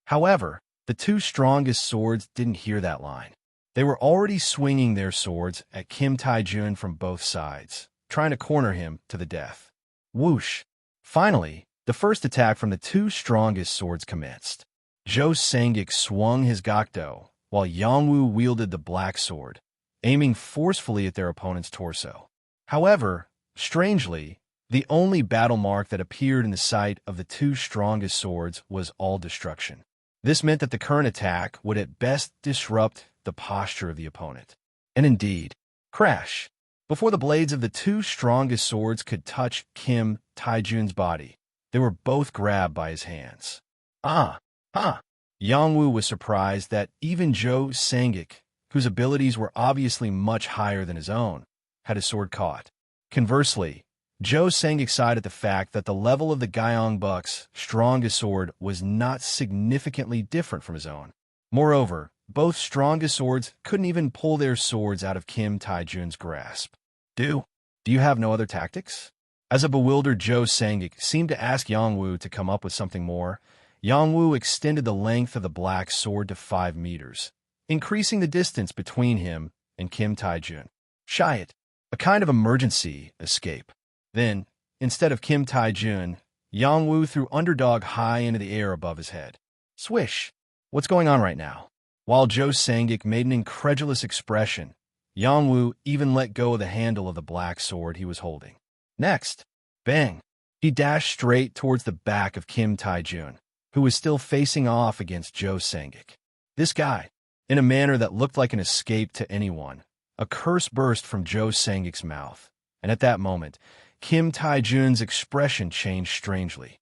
However, the two strongest swords didn't hear that line. They were already swinging their swords at Kim Tae-jun from both sides, trying to corner him to the death. Whoosh! Finally, the first attack from the two strongest swords commenced. Joe Sangik swung his gakdo, while Yangwu wielded the black sword, aiming forcefully at their opponent's torso. However, strangely, the only battle mark that appeared in the sight of the two strongest swords was all destruction. This meant that the current attack would at best disrupt the posture of the opponent. And indeed, crash! Before the blades of the two strongest swords could touch Kim Tae-jun's body, they were both grabbed by his hands. Yangwu was surprised that even Joe Sangik, whose abilities were obviously much higher than his own, had his sword caught. Conversely, Joe Sangik sighed at the fact that the level of the Gyeongbuk's strongest sword was not significantly different from his own. Moreover, both strongest swords couldn't even pull their swords out of Kim Tae-jun's grasp. Do you have no other tactics? As a bewildered Joe Sangik seemed to ask Yangwu to come up with something more, Yangwu extended the length of the black sword to 5 meters, increasing the distance between him and Kim Tae-jun. Shiat, a kind of emergency escape. Then, instead of Kim Tae-jun, Yangwu threw Underdog high into the air above his head. Swish! What's going on right now? While Joe Sangik made an incredulous expression, Yang Wu even let go of the handle of the black sword he was holding. Next, bang! He dashed straight towards the back of Kim Tai-jun, who was still facing off against Joe Sangik. This guy, in a manner that looked like an escape to anyone, a curse burst from Joe Sangik's mouth, and at that moment, Kim Tai-jun's expression changed strangely.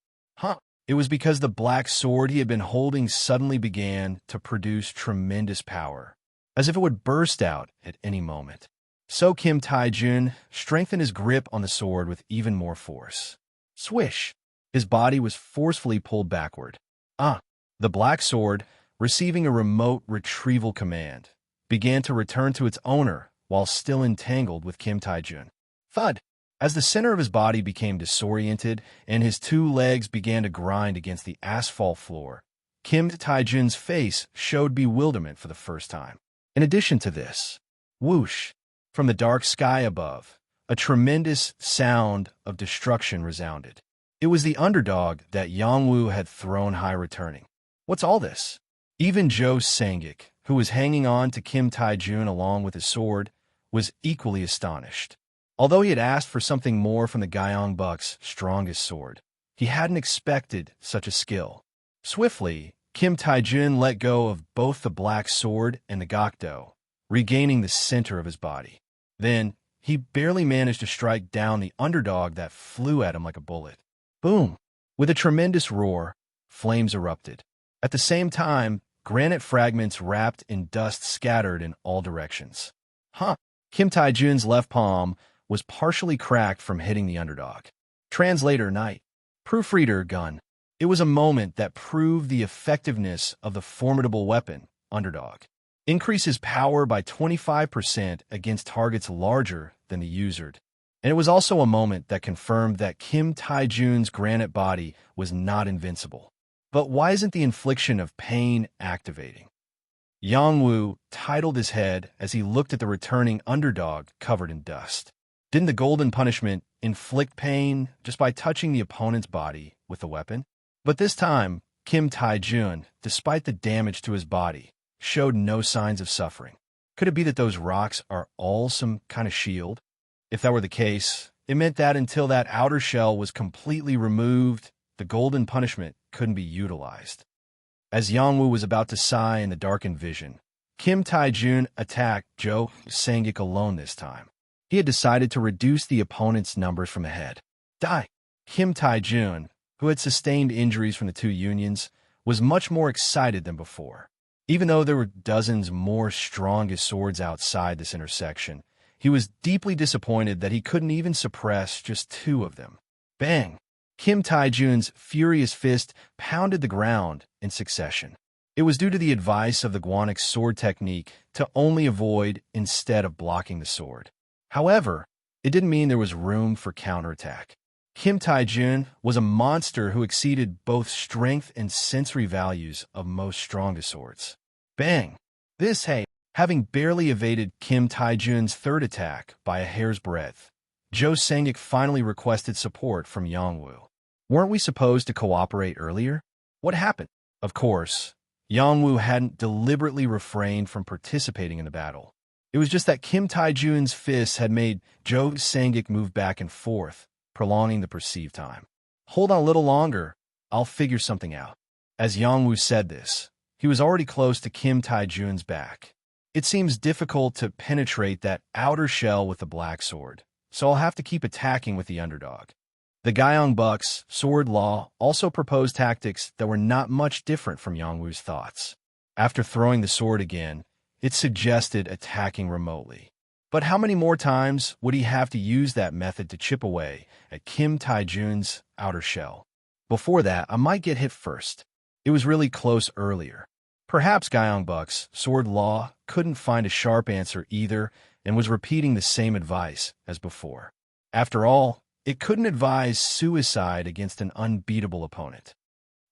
It was because the black sword he had been holding suddenly began to produce tremendous power, as if it would burst out at any moment. So Kim Tai-jun strengthened his grip on the sword with even more force. Swish! His body was forcefully pulled backward. The black sword, receiving a remote retrieval command, began to return to its owner while still entangled with Kim Tai-jun. Thud! As the center of his body became disoriented and his two legs began to grind against the asphalt floor, Kim Tai-jun's face showed bewilderment for the first time. In addition to this, whoosh! From the dark sky above, a tremendous sound of destruction resounded. It was the underdog that Yang Wu had thrown high returning. What's all this? Even Joe Sangik, who was hanging on to Kim Tai-jun along with his sword, was equally astonished. Although he had asked for something more from the Gyeongbok's strongest sword, he hadn't expected such a skill. Swiftly, Kim Tai-jun let go of both the black sword and the gakdo, regaining the center of his body. Then, he barely managed to strike down the underdog that flew at him like a bullet. Boom! With a tremendous roar, flames erupted. At the same time, granite fragments wrapped in dust scattered in all directions. Kim Tai-jun's left palm was partially cracked from hitting the underdog. Translator Knight. Proofreader Gun. It was a moment that proved the effectiveness of the formidable weapon, underdog. Increases power by 25% against targets larger than the user. And it was also a moment that confirmed that Kim Tai-jun's granite body was not invincible. But why isn't the infliction of pain activating? Yang Wu titled his head as he looked at the returning underdog covered in dust. Didn't the golden punishment inflict pain just by touching the opponent's body with the weapon? But this time, Kim Tai-jun, despite the damage to his body, showed no signs of suffering. Could it be that those rocks are all some kind of shield? If that were the case, it meant that until that outer shell was completely removed, the golden punishment couldn't be utilized. As Yang Wu was about to sigh in the darkened vision, Kim Tai-jun attacked Joe Sangik alone this time. He had decided to reduce the opponent's numbers from ahead. Die! Kim Tai-jun, who had sustained injuries from the two unions, was much more excited than before. Even though there were dozens more strongest swords outside this intersection, he was deeply disappointed that he couldn't even suppress just two of them. Bang! Kim Tai-jun's furious fist pounded the ground in succession. It was due to the advice of the Guanic's sword technique to only avoid instead of blocking the sword. However, it didn't mean there was room for counterattack. Kim Tai-jun was a monster who exceeded both strength and sensory values of most strongest swords. Bang! Having barely evaded Kim Tai-jun's third attack by a hair's breadth, Joe Sangik finally requested support from Yang Wu. Weren't we supposed to cooperate earlier? What happened? Of course, Yang Wu hadn't deliberately refrained from participating in the battle. It was just that Kim Tai-jun's fists had made Joe Sangik move back and forth, prolonging the perceived time. Hold on a little longer, I'll figure something out. As Yang Wu said this, he was already close to Kim Tai-jun's back. It seems difficult to penetrate that outer shell with the black sword, so I'll have to keep attacking with the underdog. The Gyeongbok's sword law also proposed tactics that were not much different from Yang Wu's thoughts. After throwing the sword again, it suggested attacking remotely. But how many more times would he have to use that method to chip away at Kim Tai-jun's outer shell? Before that, I might get hit first. It was really close earlier. Perhaps Gyeongbok's sword law couldn't find a sharp answer either and was repeating the same advice as before. After all, it couldn't advise suicide against an unbeatable opponent.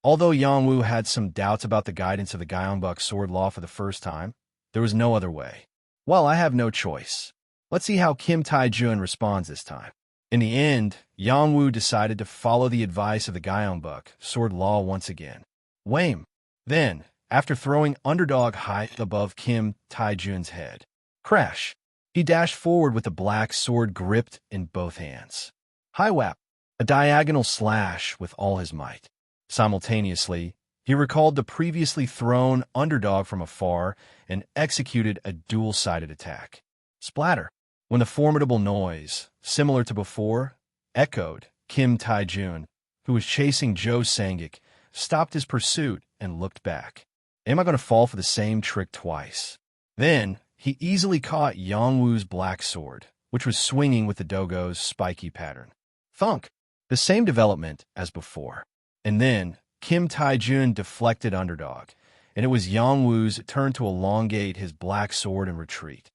Although Yang Wu had some doubts about the guidance of the Gyeongbok sword law for the first time, there was no other way. Well, I have no choice. Let's see how Kim Tai-jun responds this time. In the end, Yang Wu decided to follow the advice of the Gyeongbok sword law once again. Wham! Then, after throwing underdog high above Kim Tae-jun's head. Crash! He dashed forward with the black sword gripped in both hands. High whap! A diagonal slash with all his might. Simultaneously, he recalled the previously thrown underdog from afar and executed a dual-sided attack. Splatter! When the formidable noise, similar to before, echoed, Kim Tae-jun, who was chasing Jo Sang-ik, stopped his pursuit and looked back. Am I going to fall for the same trick twice? Then, he easily caught Yongwoo's black sword, which was swinging with the dogo's spiky pattern. Thunk! The same development as before. And then, Kim Tae-jun deflected underdog, and it was Yongwoo's turn to elongate his black sword and retreat.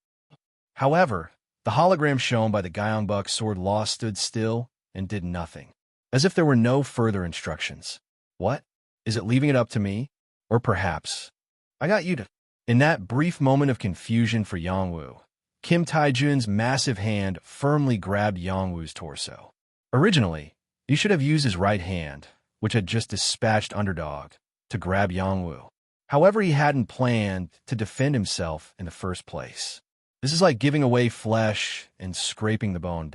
However, the hologram shown by the Gyeongbuk sword law stood still and did nothing, as if there were no further instructions. What? Is it leaving it up to me? Or perhaps, I got you to... In that brief moment of confusion for Yongwoo, Kim Tae-jun's massive hand firmly grabbed Yongwoo's torso. Originally, he should have used his right hand, which had just dispatched underdog, to grab Yongwoo. However, he hadn't planned to defend himself in the first place. This is like giving away flesh and scraping the bone.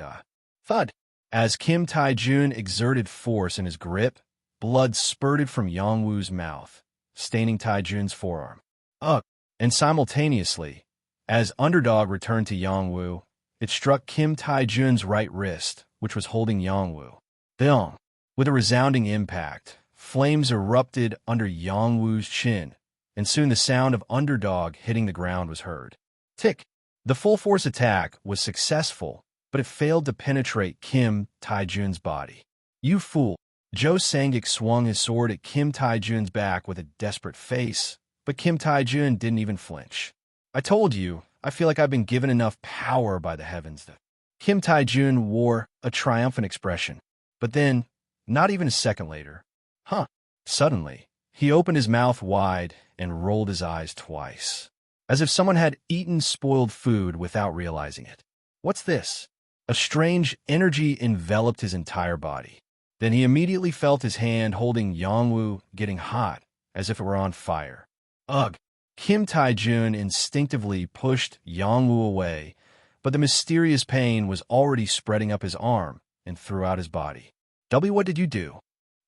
Thud! As Kim Tae-jun exerted force in his grip, blood spurted from Yongwoo's mouth, staining Tae-jun's forearm. Ugh! And simultaneously, as underdog returned to Yongwoo, it struck Kim Tae-jun's right wrist, which was holding Yongwoo. Thong! With a resounding impact, flames erupted under Yongwoo's chin, and soon the sound of underdog hitting the ground was heard. Tick! The full-force attack was successful, but it failed to penetrate Kim Tae-jun's body. You fool! Jo Sang-ik swung his sword at Kim Tae-jun's back with a desperate face, but Kim Tae-jun didn't even flinch. I told you, I feel like I've been given enough power by the heavens. Kim Tae-jun wore a triumphant expression, but then, not even a second later, suddenly, he opened his mouth wide and rolled his eyes twice, as if someone had eaten spoiled food without realizing it. What's this? A strange energy enveloped his entire body. Then he immediately felt his hand holding Yongwoo getting hot, as if it were on fire. Ugh! Kim Tae-jun instinctively pushed Yongwoo away, but the mysterious pain was already spreading up his arm and throughout his body. What did you do?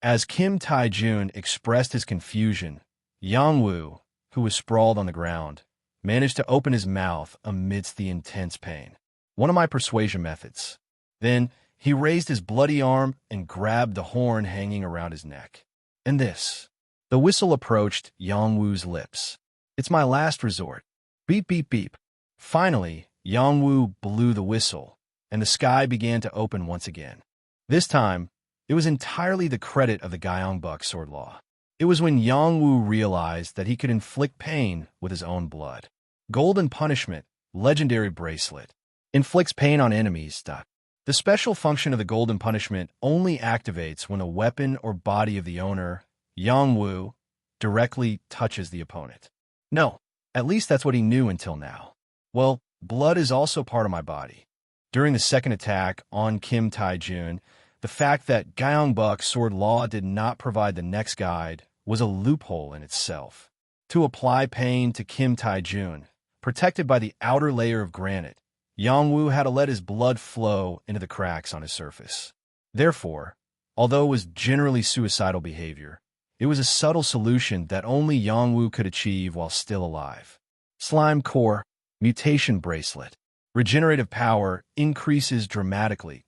As Kim Tae-jun expressed his confusion, Yongwoo, who was sprawled on the ground, managed to open his mouth amidst the intense pain. One of my persuasion methods. Then he raised his bloody arm and grabbed the horn hanging around his neck. And this. The whistle approached Yongwoo's lips. It's my last resort. Beep, beep, beep. Finally, Yongwoo blew the whistle, and the sky began to open once again. This time, it was entirely the credit of the Gyeongbuk sword law. It was when Yongwoo realized that he could inflict pain with his own blood. Golden Punishment, legendary bracelet. Inflicts pain on enemies. The special function of the Golden Punishment only activates when a weapon or body of the owner, Yongwoo, directly touches the opponent. No, at least that's what he knew until now. Well, blood is also part of my body. During the second attack on Kim Tae-jun, the fact that Gyeongbuk sword law did not provide the next guide was a loophole in itself. To apply pain to Kim Tae-jun, protected by the outer layer of granite, Yongwoo had to let his blood flow into the cracks on his surface. Therefore, although it was generally suicidal behavior, it was a subtle solution that only Yongwoo could achieve while still alive. Slime Core, Mutation Bracelet. Regenerative power increases dramatically.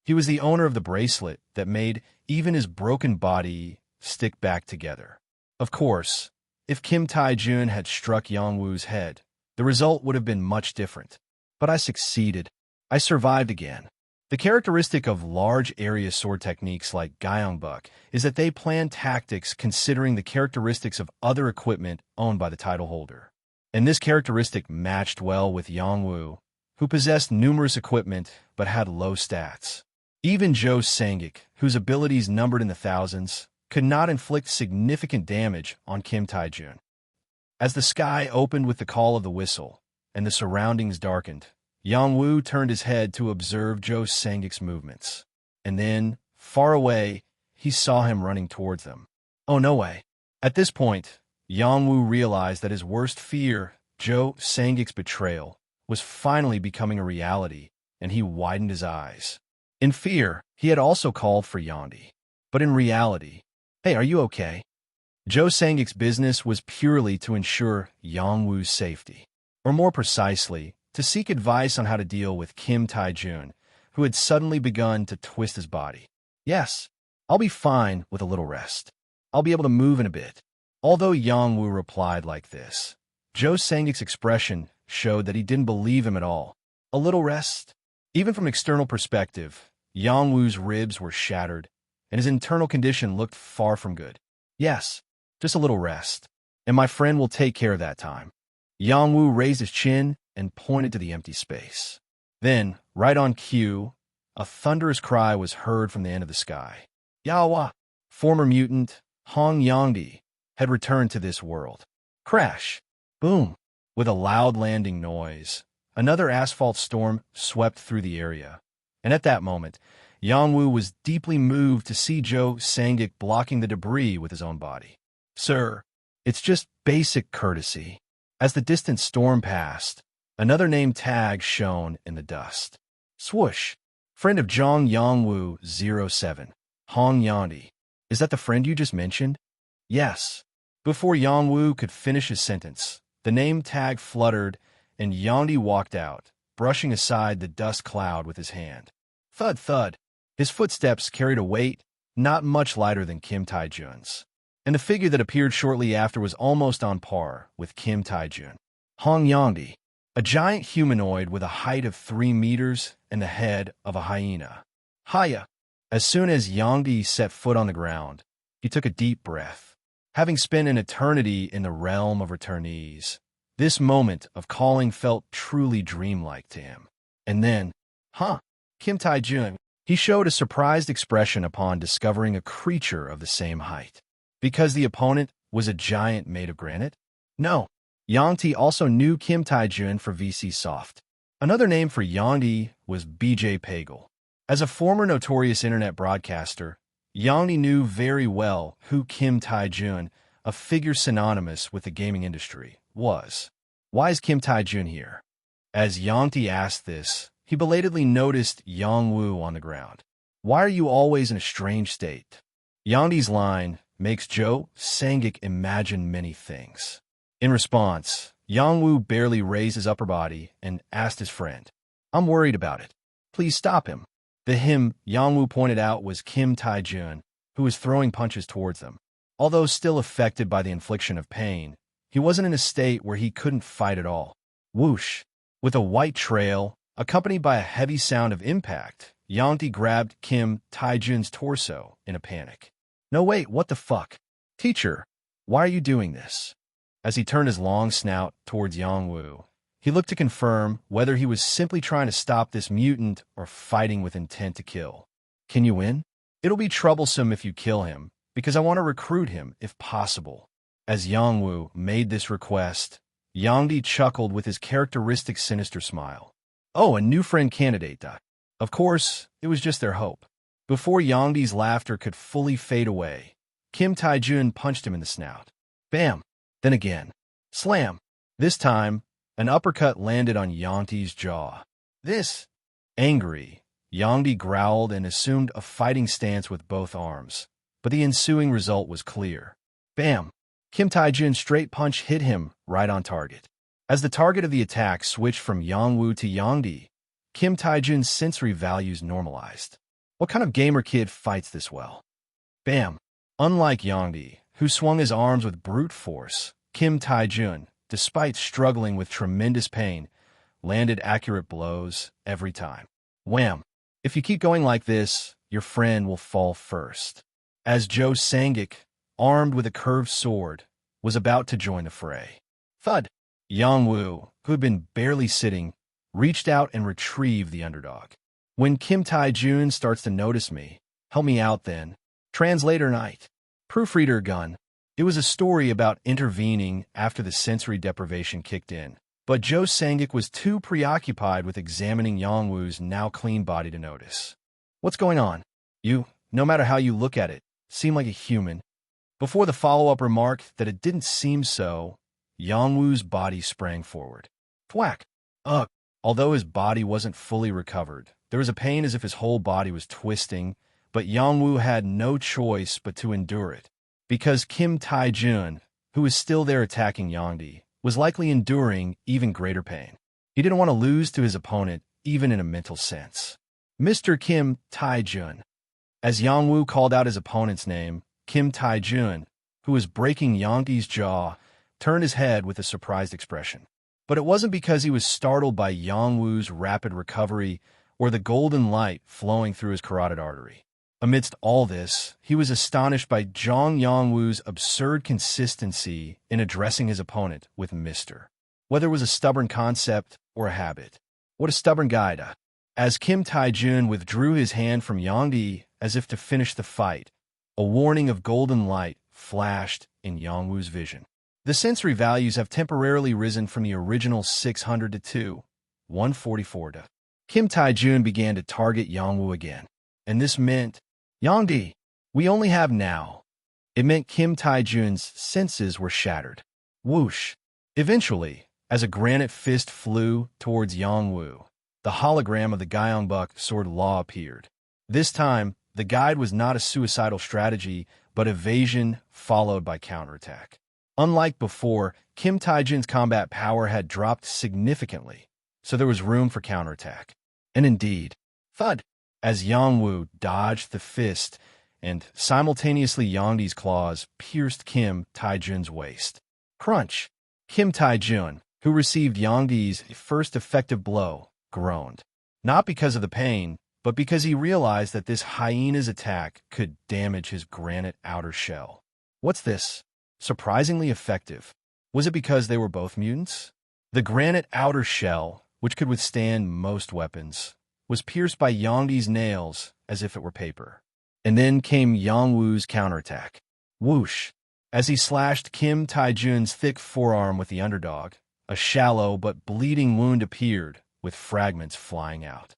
He was the owner of the bracelet that made even his broken body stick back together. Of course, if Kim Tae-jun had struck Yongwoo's head, the result would have been much different. But I succeeded. I survived again. The characteristic of large area sword techniques like Gyeongbuk is that they plan tactics considering the characteristics of other equipment owned by the title holder. And this characteristic matched well with Yongwoo, who possessed numerous equipment but had low stats. Even Jo Sang-ik, whose abilities numbered in the thousands, could not inflict significant damage on Kim Tae-jun. As the sky opened with the call of the whistle and the surroundings darkened, Yongwoo turned his head to observe Jo Sang-ik's movements. And then, far away, he saw him running towards them. Oh, no way. At this point, Yang Wu realized that his worst fear, Zhou Sangek's betrayal, was finally becoming a reality, and he widened his eyes. In fear, he had also called for Yandi. But in reality, "Hey, are you okay?" Zhou Sangek's business was purely to ensure Yang Wu's safety. Or more precisely, to seek advice on how to deal with Kim Tai-jun, who had suddenly begun to twist his body. "Yes, I'll be fine with a little rest. I'll be able to move in a bit." Although Yang Wu replied like this, Zhou Sangek's expression showed that he didn't believe him at all. A little rest? Even from external perspective, Yang Wu's ribs were shattered, and his internal condition looked far from good. "Yes, just a little rest, and my friend will take care of that time." Yang Wu raised his chin and pointed to the empty space. Then, right on cue, a thunderous cry was heard from the end of the sky. Yawa, former mutant Hong Yangdi, had returned to this world. Crash! Boom! With a loud landing noise, another asphalt storm swept through the area. And at that moment, Yang Wu was deeply moved to see Zhou Sangek blocking the debris with his own body. "Sir, it's just basic courtesy." As the distant storm passed, another name tag shone in the dust. Swoosh! Friend of Zhang Yangwu 07. Hong Yandi. "Is that the friend you just mentioned?" "Yes." Before Yang Wu could finish his sentence, the name tag fluttered, and Yandi walked out, brushing aside the dust cloud with his hand. Thud, thud. His footsteps carried a weight not much lighter than Kim Tai-jun's, and the figure that appeared shortly after was almost on par with Kim Tai-jun. Hong Yandi, a giant humanoid with a height of 3 meters and the head of a hyena. Hiya! As soon as Yangdi set foot on the ground, he took a deep breath. Having spent an eternity in the realm of returnees, this moment of calling felt truly dreamlike to him. And then, Kim Tai-jun. He showed a surprised expression upon discovering a creature of the same height. Because the opponent was a giant made of granite? No. Yangti also knew Kim Tai-jun for VC Soft. Another name for Yangdi was BJ Pagel. As a former notorious internet broadcaster, Yangdi knew very well who Kim Tai-jun, a figure synonymous with the gaming industry, was. Why is Kim Tai-jun here? As Yangti asked this, he belatedly noticed Yang Wu on the ground. "Why are you always in a strange state?" Yangdi's line makes Zhou Sangek imagine many things. In response, Yang Wu barely raised his upper body and asked his friend, "I'm worried about it. Please stop him." The him Yang Wu pointed out was Kim Tai-jun, who was throwing punches towards them. Although still affected by the infliction of pain, he wasn't in a state where he couldn't fight at all. Whoosh! With a white trail, accompanied by a heavy sound of impact, Yangti grabbed Kim Tai-jun's torso in a panic. "No, wait, what the fuck? Teacher, why are you doing this?" As he turned his long snout towards Yang Wu, he looked to confirm whether he was simply trying to stop this mutant or fighting with intent to kill. "Can you win? It'll be troublesome if you kill him, because I want to recruit him if possible." As Yang Wu made this request, Yangdi chuckled with his characteristic sinister smile. "Oh, a new friend candidate, Doc." Of course, it was just their hope. Before Yangdi's laughter could fully fade away, Kim Tai-jun punched him in the snout. Bam! Then again. Slam! This time, an uppercut landed on Yangdi's jaw. This, angry, Yangdi growled and assumed a fighting stance with both arms, but the ensuing result was clear. Bam! Kim Tai-jun's straight punch hit him right on target. As the target of the attack switched from Yang Wu to Yangdi, Kim Tai-jun's sensory values normalized. What kind of gamer kid fights this well? Bam! Unlike Yangdi, who swung his arms with brute force, Kim Tai-jun, despite struggling with tremendous pain, landed accurate blows every time. Wham! If you keep going like this, your friend will fall first. As Zhou Sangek, armed with a curved sword, was about to join the fray. Thud! Yang Wu, who had been barely sitting, reached out and retrieved the underdog. When Kim Tai-jun starts to notice me, help me out then. Translator night. Proofreader gun. It was a story about intervening after the sensory deprivation kicked in, but Zhou Sangek was too preoccupied with examining Yang Wu's now clean body to notice. What's going on? You, no matter how you look at it, seem like a human. Before the follow-up remark that it didn't seem so, Yang Wu's body sprang forward. Thwack! Ugh! Although his body wasn't fully recovered, there was a pain as if his whole body was twisting, but Yang Wu had no choice but to endure it. Because Kim Tai-jun, who was still there attacking Yang Di, was likely enduring even greater pain. He didn't want to lose to his opponent, even in a mental sense. Mr. Kim Tai-jun. As Yang Wu called out his opponent's name, Kim Tai-jun, who was breaking Yang Di's jaw, turned his head with a surprised expression. But it wasn't because he was startled by Yang Wu's rapid recovery or the golden light flowing through his carotid artery. Amidst all this, he was astonished by Yang Wu's absurd consistency in addressing his opponent with Mr. Whether it was a stubborn concept or a habit. What a stubborn guy. As Kim Tai-jun withdrew his hand from Yang Di as if to finish the fight, a warning of golden light flashed in Yang Wu's vision. The sensory values have temporarily risen from the original 600 to 144. Kim Tai-jun began to target Yang Wu again, and this meant, Yang Di, we only have now. It meant Kim Tai-jun's senses were shattered. Whoosh! Eventually, as a granite fist flew towards Yang Wu, the hologram of the Gyeongbuk sword law appeared. This time, the guide was not a suicidal strategy, but evasion followed by counterattack. Unlike before, Kim Tai-jun's combat power had dropped significantly, so there was room for counterattack. And indeed, thud! As Yang Wu dodged the fist, and simultaneously Yang Di's claws pierced Kim Tai-jun's waist. Crunch! Kim Tai-jun, who received Yang Di's first effective blow, groaned. Not because of the pain, but because he realized that this hyena's attack could damage his granite outer shell. What's this? Surprisingly effective. Was it because they were both mutants? The granite outer shell, which could withstand most weapons, was pierced by Yang Di's nails as if it were paper. And then came Yang Wu's counterattack. Whoosh! As he slashed Kim Tai-jun's thick forearm with the underdog, a shallow but bleeding wound appeared, with fragments flying out.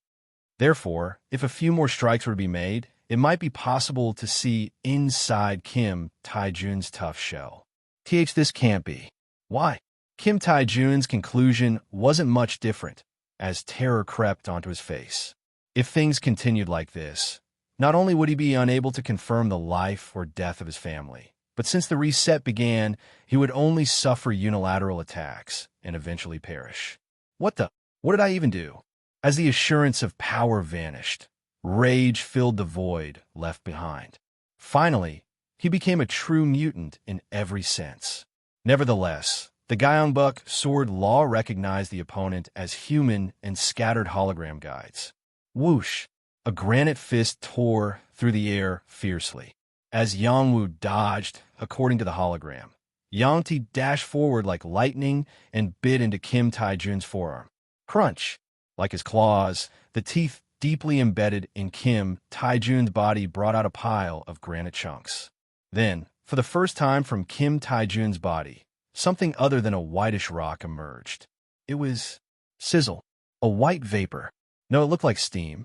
Therefore, if a few more strikes were to be made, it might be possible to see inside Kim Tai-jun's tough shell. This can't be. Why? Kim Tai-jun's conclusion wasn't much different, as terror crept onto his face. If things continued like this, not only would he be unable to confirm the life or death of his family, but since the reset began, he would only suffer unilateral attacks and eventually perish. What did I even do? As the assurance of power vanished, rage filled the void left behind. Finally, he became a true mutant in every sense. Nevertheless, the Gyeongbuk sword law recognized the opponent as human and scattered hologram guides. Whoosh! A granite fist tore through the air fiercely. As Yang Wu dodged, according to the hologram, Yang Ti dashed forward like lightning and bit into Kim Tai-jun's forearm. Crunch! Like his claws, the teeth deeply embedded in Kim Tai-jun's body brought out a pile of granite chunks. Then, for the first time from Kim Tai-jun's body, something other than a whitish rock emerged. It was sizzle, a white vapor. No, it looked like steam.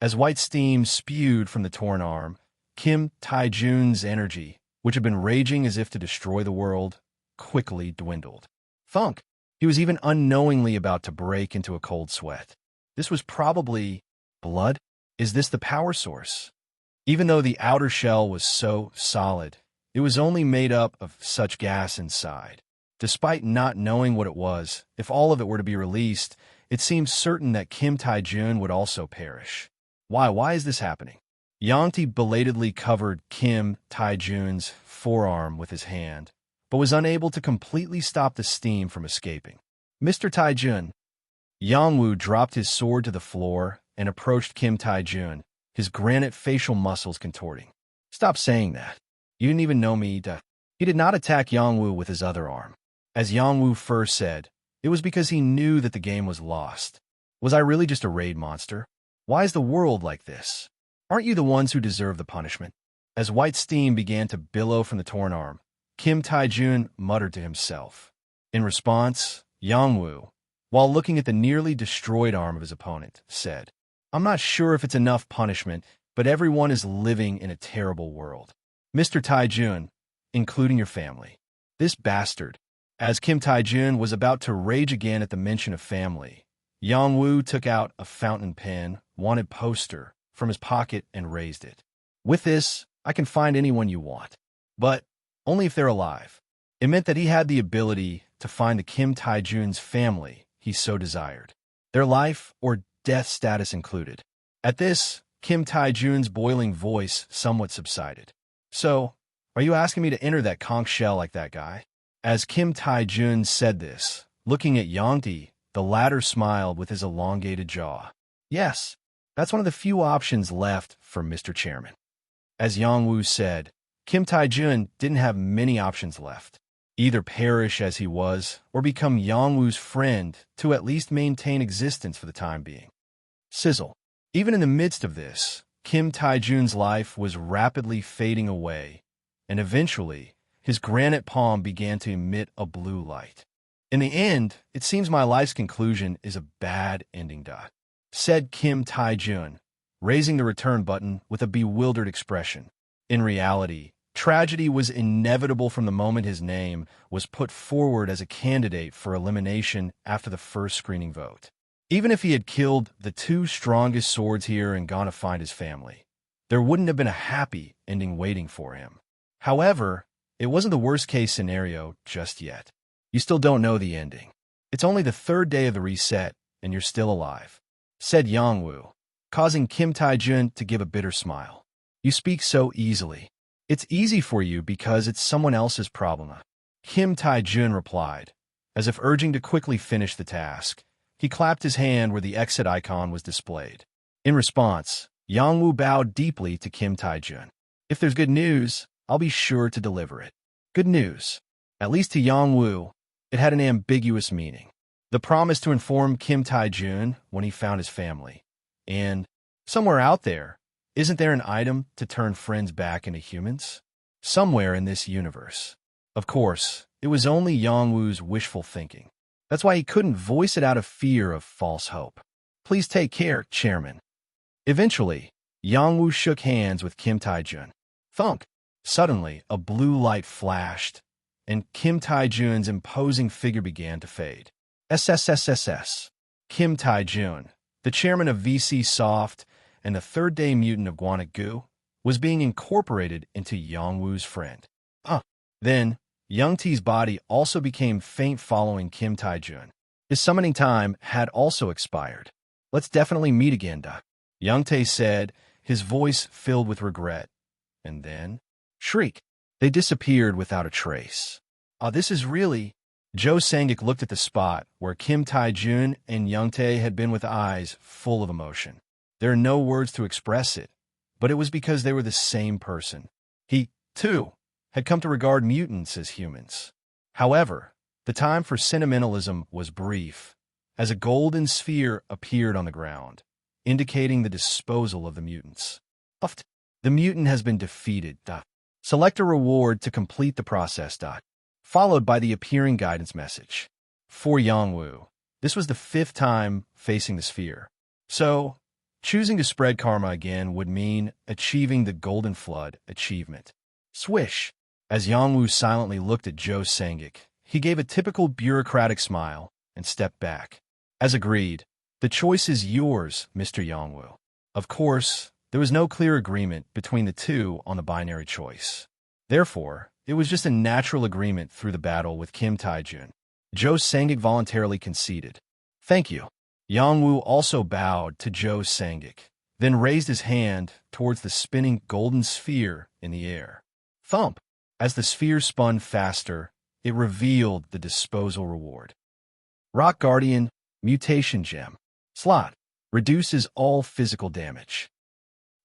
As white steam spewed from the torn arm, Kim Tai-jun's energy, which had been raging as if to destroy the world, quickly dwindled. Thunk! He was even unknowingly about to break into a cold sweat. This was probably blood? Is this the power source? Even though the outer shell was so solid, it was only made up of such gas inside. Despite not knowing what it was, if all of it were to be released, it seemed certain that Kim Tai-jun would also perish. Why is this happening? Yang Ti belatedly covered Kim Tai-jun's forearm with his hand, but was unable to completely stop the steam from escaping. Mr. Tai-jun. Yang Wu dropped his sword to the floor and approached Kim Tai-jun, his granite facial muscles contorting. Stop saying that. You didn't even know me. He did not attack Yang Wu with his other arm. As Yang Wu first said, it was because he knew that the game was lost. Was I really just a raid monster? Why is the world like this? Aren't you the ones who deserve the punishment? As white steam began to billow from the torn arm, Kim Tai-jun muttered to himself. In response, Yang Wu, while looking at the nearly destroyed arm of his opponent, said, I'm not sure if it's enough punishment, but everyone is living in a terrible world. Mr. Taijun, including your family. This bastard. As Kim Taijun was about to rage again at the mention of family, Yang Wu took out a fountain pen, wanted poster, from his pocket and raised it. With this, I can find anyone you want. But only if they're alive. It meant that he had the ability to find the Kim Taijun's family he so desired. Their life or death status included. At this, Kim Taijun's boiling voice somewhat subsided. So, are you asking me to enter that conch shell like that guy? As Kim Taijun said this, looking at Yang Ti, the latter smiled with his elongated jaw. Yes, that's one of the few options left for Mr. Chairman. As Yang Wu said, Kim Taijun didn't have many options left. Either perish as he was, or become Yang Wu's friend to at least maintain existence for the time being. Sizzle. Even in the midst of this, Kim Taijun's life was rapidly fading away, and eventually, his granite palm began to emit a blue light. In the end, it seems my life's conclusion is a bad ending, said Kim Taijun, raising the return button with a bewildered expression. In reality, tragedy was inevitable from the moment his name was put forward as a candidate for elimination after the first screening vote. Even if he had killed the two strongest swords here and gone to find his family, there wouldn't have been a happy ending waiting for him. However, it wasn't the worst-case scenario just yet. You still don't know the ending. It's only the third day of the reset, and you're still alive, said Yang Wu, causing Kim Taijun to give a bitter smile. You speak so easily. It's easy for you because it's someone else's problem. Kim Taijun replied, as if urging to quickly finish the task. He clapped his hand where the exit icon was displayed. In response, Yang Wu bowed deeply to Kim Taijun. If there's good news, I'll be sure to deliver it. Good news. At least to Yang Wu, it had an ambiguous meaning. The promise to inform Kim Taijun when he found his family. And, somewhere out there, isn't there an item to turn friends back into humans? Somewhere in this universe. Of course, it was only Yang Wu's wishful thinking. That's why he couldn't voice it out of fear of false hope. Please take care, Chairman. Eventually, Yang Wu shook hands with Kim Taijun. Thunk! Suddenly, a blue light flashed, and Kim Taijun's imposing figure began to fade. SSSSS. Kim Taijun, the chairman of VC Soft and the third-day mutant of Guanagu, was being incorporated into Yang Wu's friend. Then, Yang Ti's body also became faint following Kim Taijun. His summoning time had also expired. Let's definitely meet again, Doc. Yang Ti said, his voice filled with regret. And then, shriek. They disappeared without a trace. This is really... Joe Sangik looked at the spot where Kim Taijun and Yang Ti had been with eyes full of emotion. There are no words to express it, but it was because they were the same person. He, too, had come to regard mutants as humans. However, the time for sentimentalism was brief, as a golden sphere appeared on the ground, indicating the disposal of the mutants. The mutant has been defeated. Select a reward to complete the process. Followed by the appearing guidance message. For Yang Wu, this was the 5th time facing the sphere. So, choosing to spread karma again would mean achieving the Golden Flood achievement. Swish! As Yang Wu silently looked at Joe Sangik, he gave a typical bureaucratic smile and stepped back. As agreed, the choice is yours, Mr. Yang Wu. Of course, there was no clear agreement between the two on the binary choice. Therefore, it was just a natural agreement through the battle with Kim Taijun. Joe Sangik voluntarily conceded. Thank you. Yang Wu also bowed to Joe Sangik, then raised his hand towards the spinning golden sphere in the air. Thump! As the sphere spun faster, it revealed the disposal reward. Rock Guardian Mutation Gem. Slot. Reduces all physical damage.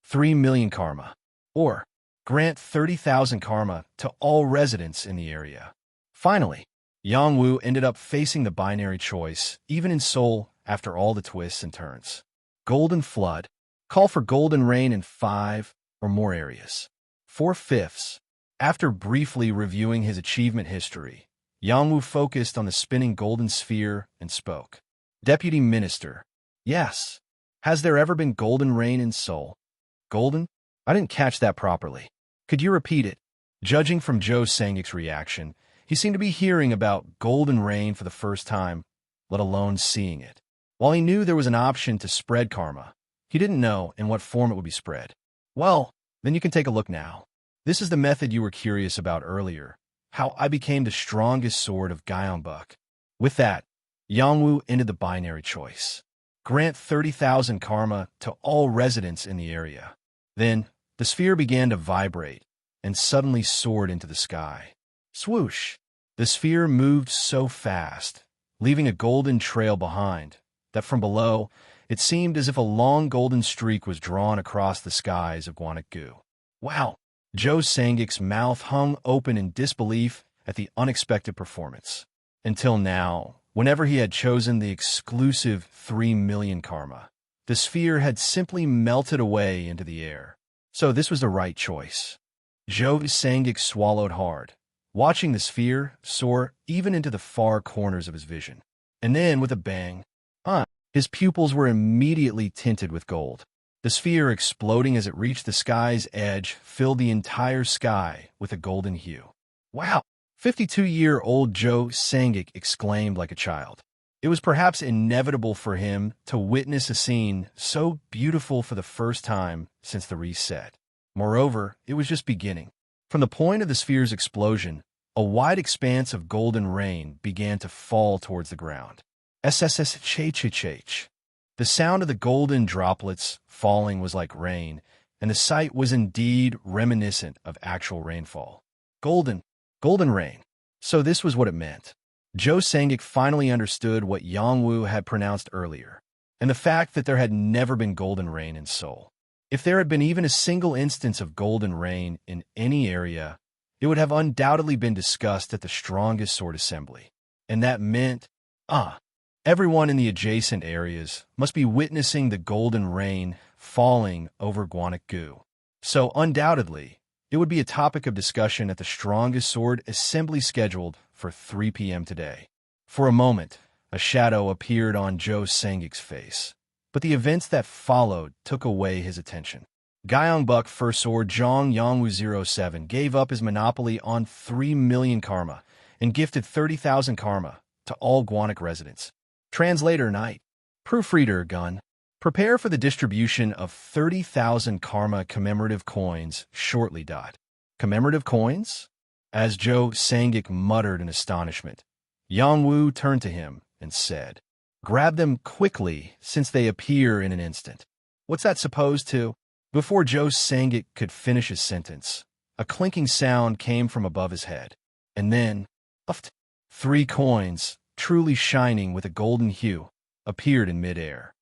3 million karma. Or, grant 30,000 karma to all residents in the area. Finally, Yang Wu ended up facing the binary choice, even in Seoul, after all the twists and turns. Golden Flood. Call for golden rain in 5 or more areas. 4/5. After briefly reviewing his achievement history, Yang Wu focused on the spinning golden sphere and spoke. Deputy Minister. Yes. Has there ever been golden rain in Seoul? Golden? I didn't catch that properly. Could you repeat it? Judging from Joe Sangik's reaction, he seemed to be hearing about golden rain for the first time, let alone seeing it. While he knew there was an option to spread karma, he didn't know in what form it would be spread. Well, then you can take a look now. This is the method you were curious about earlier, how I became the strongest sword of Gyeongbuk. With that, Yangwoo ended the binary choice. Grant 30,000 karma to all residents in the area. Then, the sphere began to vibrate and suddenly soared into the sky. Swoosh! The sphere moved so fast, leaving a golden trail behind, that from below, it seemed as if a long golden streak was drawn across the skies of Gwanak-gu. Wow! Joe Sangik's mouth hung open in disbelief at the unexpected performance. Until now, whenever he had chosen the exclusive 3 million karma, the sphere had simply melted away into the air. So this was the right choice. Joe Sangik swallowed hard, watching the sphere soar even into the far corners of his vision. And then, with a bang, his pupils were immediately tinted with gold. The sphere, exploding as it reached the sky's edge, filled the entire sky with a golden hue. Wow! 52-year-old Joe Sangik exclaimed like a child. It was perhaps inevitable for him to witness a scene so beautiful for the first time since the reset. Moreover, it was just beginning. From the point of the sphere's explosion, a wide expanse of golden rain began to fall towards the ground. SSSH. The sound of the golden droplets falling was like rain, and the sight was indeed reminiscent of actual rainfall. Golden rain. So this was what it meant. Joe Sangik finally understood what Yangwoo had pronounced earlier, and the fact that there had never been golden rain in Seoul. If there had been even a single instance of golden rain in any area, it would have undoubtedly been discussed at the strongest sword assembly. And that meant, everyone in the adjacent areas must be witnessing the golden rain falling over Gwanak-gu. So undoubtedly, it would be a topic of discussion at the strongest sword assembly scheduled for 3 p.m. today. For a moment, a shadow appeared on Joe Sangik's face, but the events that followed took away his attention. Gyeongbuk First Sword Jong Yangwoo 07 gave up his monopoly on 3 million karma and gifted 30,000 karma to all Gwanak residents. Translator Night. Proofreader Gun. Prepare for the distribution of 30,000 karma commemorative coins shortly. Commemorative coins? As Joe Sangik muttered in astonishment, Yangwoo turned to him and said, "Grab them quickly, since they appear in an instant." What's that supposed to? Before Joe Sangik could finish his sentence, a clinking sound came from above his head. And then, 3 coins, truly shining with a golden hue, appeared in midair.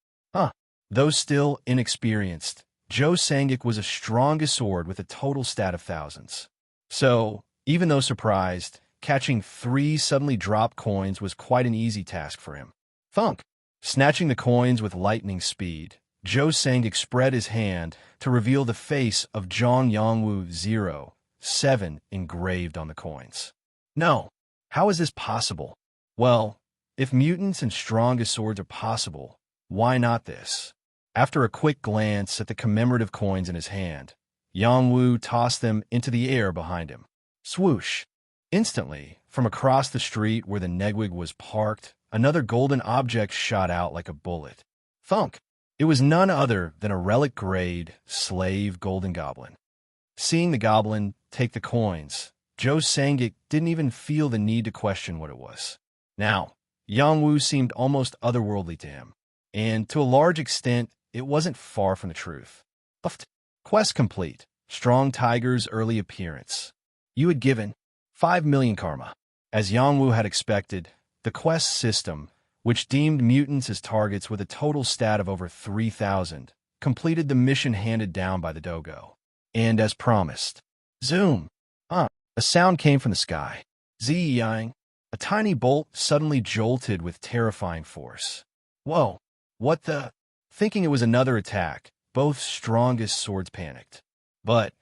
Though still inexperienced, Joe Sangik was a strongest sword with a total stat of thousands. So, even though surprised, catching 3 suddenly dropped coins was quite an easy task for him. Thunk! Snatching the coins with lightning speed, Joe Sangik spread his hand to reveal the face of Jong Yangwoo 07 engraved on the coins. No! How is this possible? Well, if mutants and strongest swords are possible, why not this? After a quick glance at the commemorative coins in his hand, Yangwoo tossed them into the air behind him. Swoosh! Instantly, from across the street where the Negwig was parked, another golden object shot out like a bullet. Thunk! It was none other than a relic-grade slave golden goblin. Seeing the goblin take the coins, Joe Sangik didn't even feel the need to question what it was. Now, Yangwoo seemed almost otherworldly to him, and to a large extent, it wasn't far from the truth. Quest complete. Strong Tiger's early appearance. You had given 5 million karma. As Yangwoo had expected, the quest system, which deemed mutants as targets with a total stat of over 3,000, completed the mission handed down by the dogo. And as promised, zoom! A sound came from the sky. Ziyang! A tiny bolt suddenly jolted with terrifying force. Whoa! What the? Thinking it was another attack, both strongest swords panicked. But,